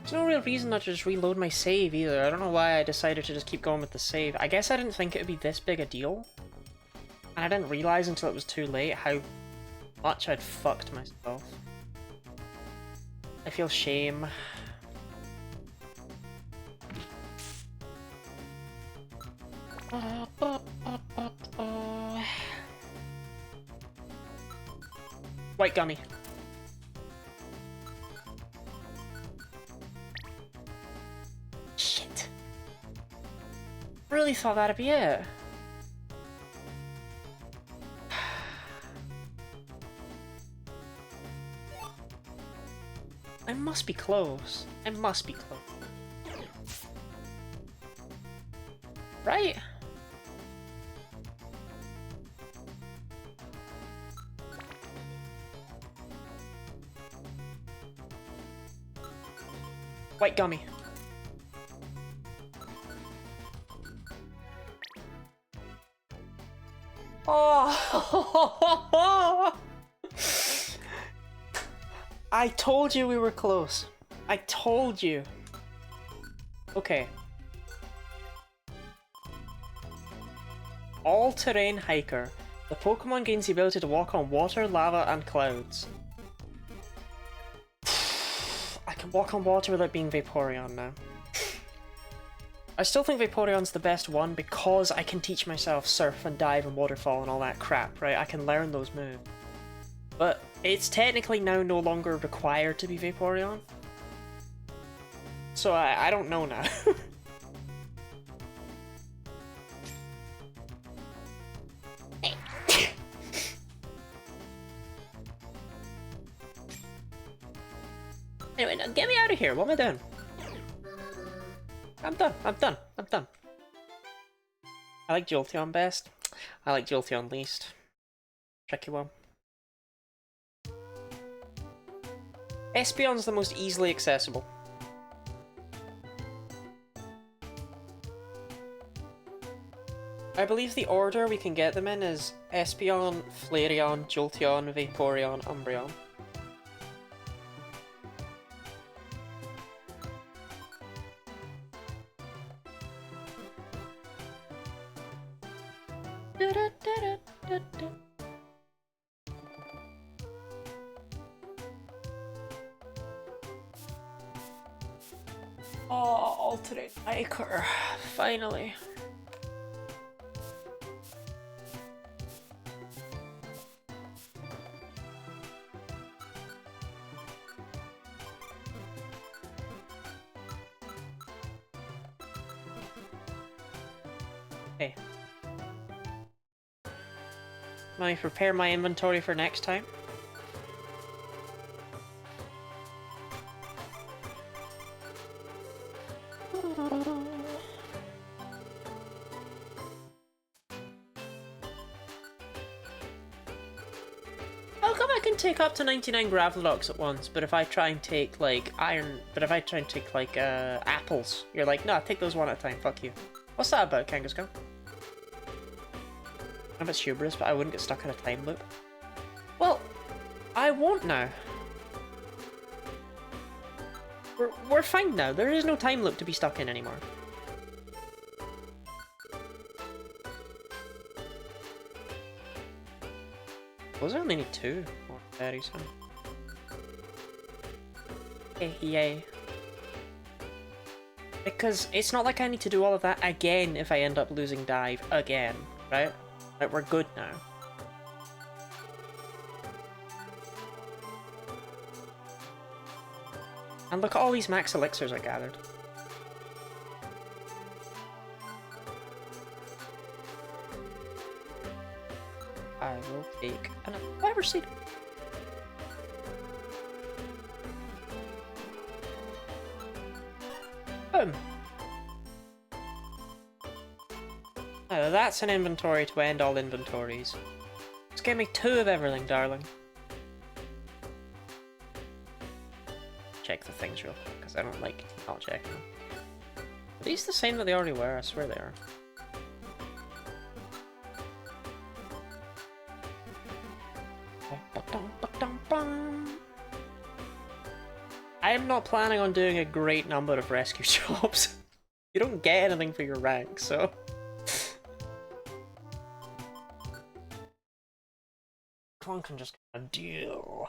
There's no real reason not to just reload my save either. I don't know why I decided to just keep going with the save. I guess I didn't think it would be this big a deal. And I didn't realize until it was too late how much I'd fucked myself. I feel shame. White gummy. Shit. Really thought that'd be it. I must be close. I must be close. Right? White gummy. Oh! I told you we were close. I told you. Okay. All-terrain hiker. The Pokemon gains the ability to walk on water, lava, and clouds. I can walk on water without being Vaporeon now. I still think Vaporeon's the best one because I can teach myself surf and dive and waterfall and all that crap, right? I can learn those moves. But it's technically now no longer required to be Vaporeon. So I don't know now. Anyway, now get me out of here. What am I doing? I'm done. I'm done. I'm done. I like Jolteon best. I like Jolteon least. Tricky one. Espeon's the most easily accessible. I believe the order we can get them in is Espeon, Flareon, Jolteon, Vaporeon, Umbreon. Oh, alternate hiker. Finally. Okay. Let me prepare my inventory for next time. How come I can take up to 99 Graveloks at once, but if I try and take, like, apples, you're like, no, take those one at a time, fuck you. What's that about, Kangaskhan? I know if it's hubris, but I wouldn't get stuck in a time loop. Well, I won't now. We're fine now. There is no time loop to be stuck in anymore. Those I only need 2 more berries, huh? Yay. Because it's not like I need to do all of that again if I end up losing dive again, right? Like, we're good now. And look at all these max elixirs I gathered. I will take another fiber seed. Boom. Now that's an inventory to end all inventories. Just get me 2 of everything, darling. Check the things real quick, because I don't like not checking them. Are these the same that they already were? I swear they are. I am not planning on doing a great number of rescue jobs. You don't get anything for your rank, so... One can just kind of deal.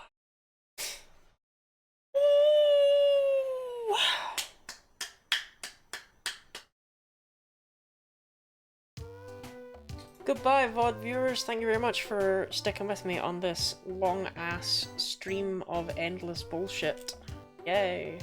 Goodbye, VOD viewers. Thank you very much for sticking with me on this long-ass stream of endless bullshit. Yay.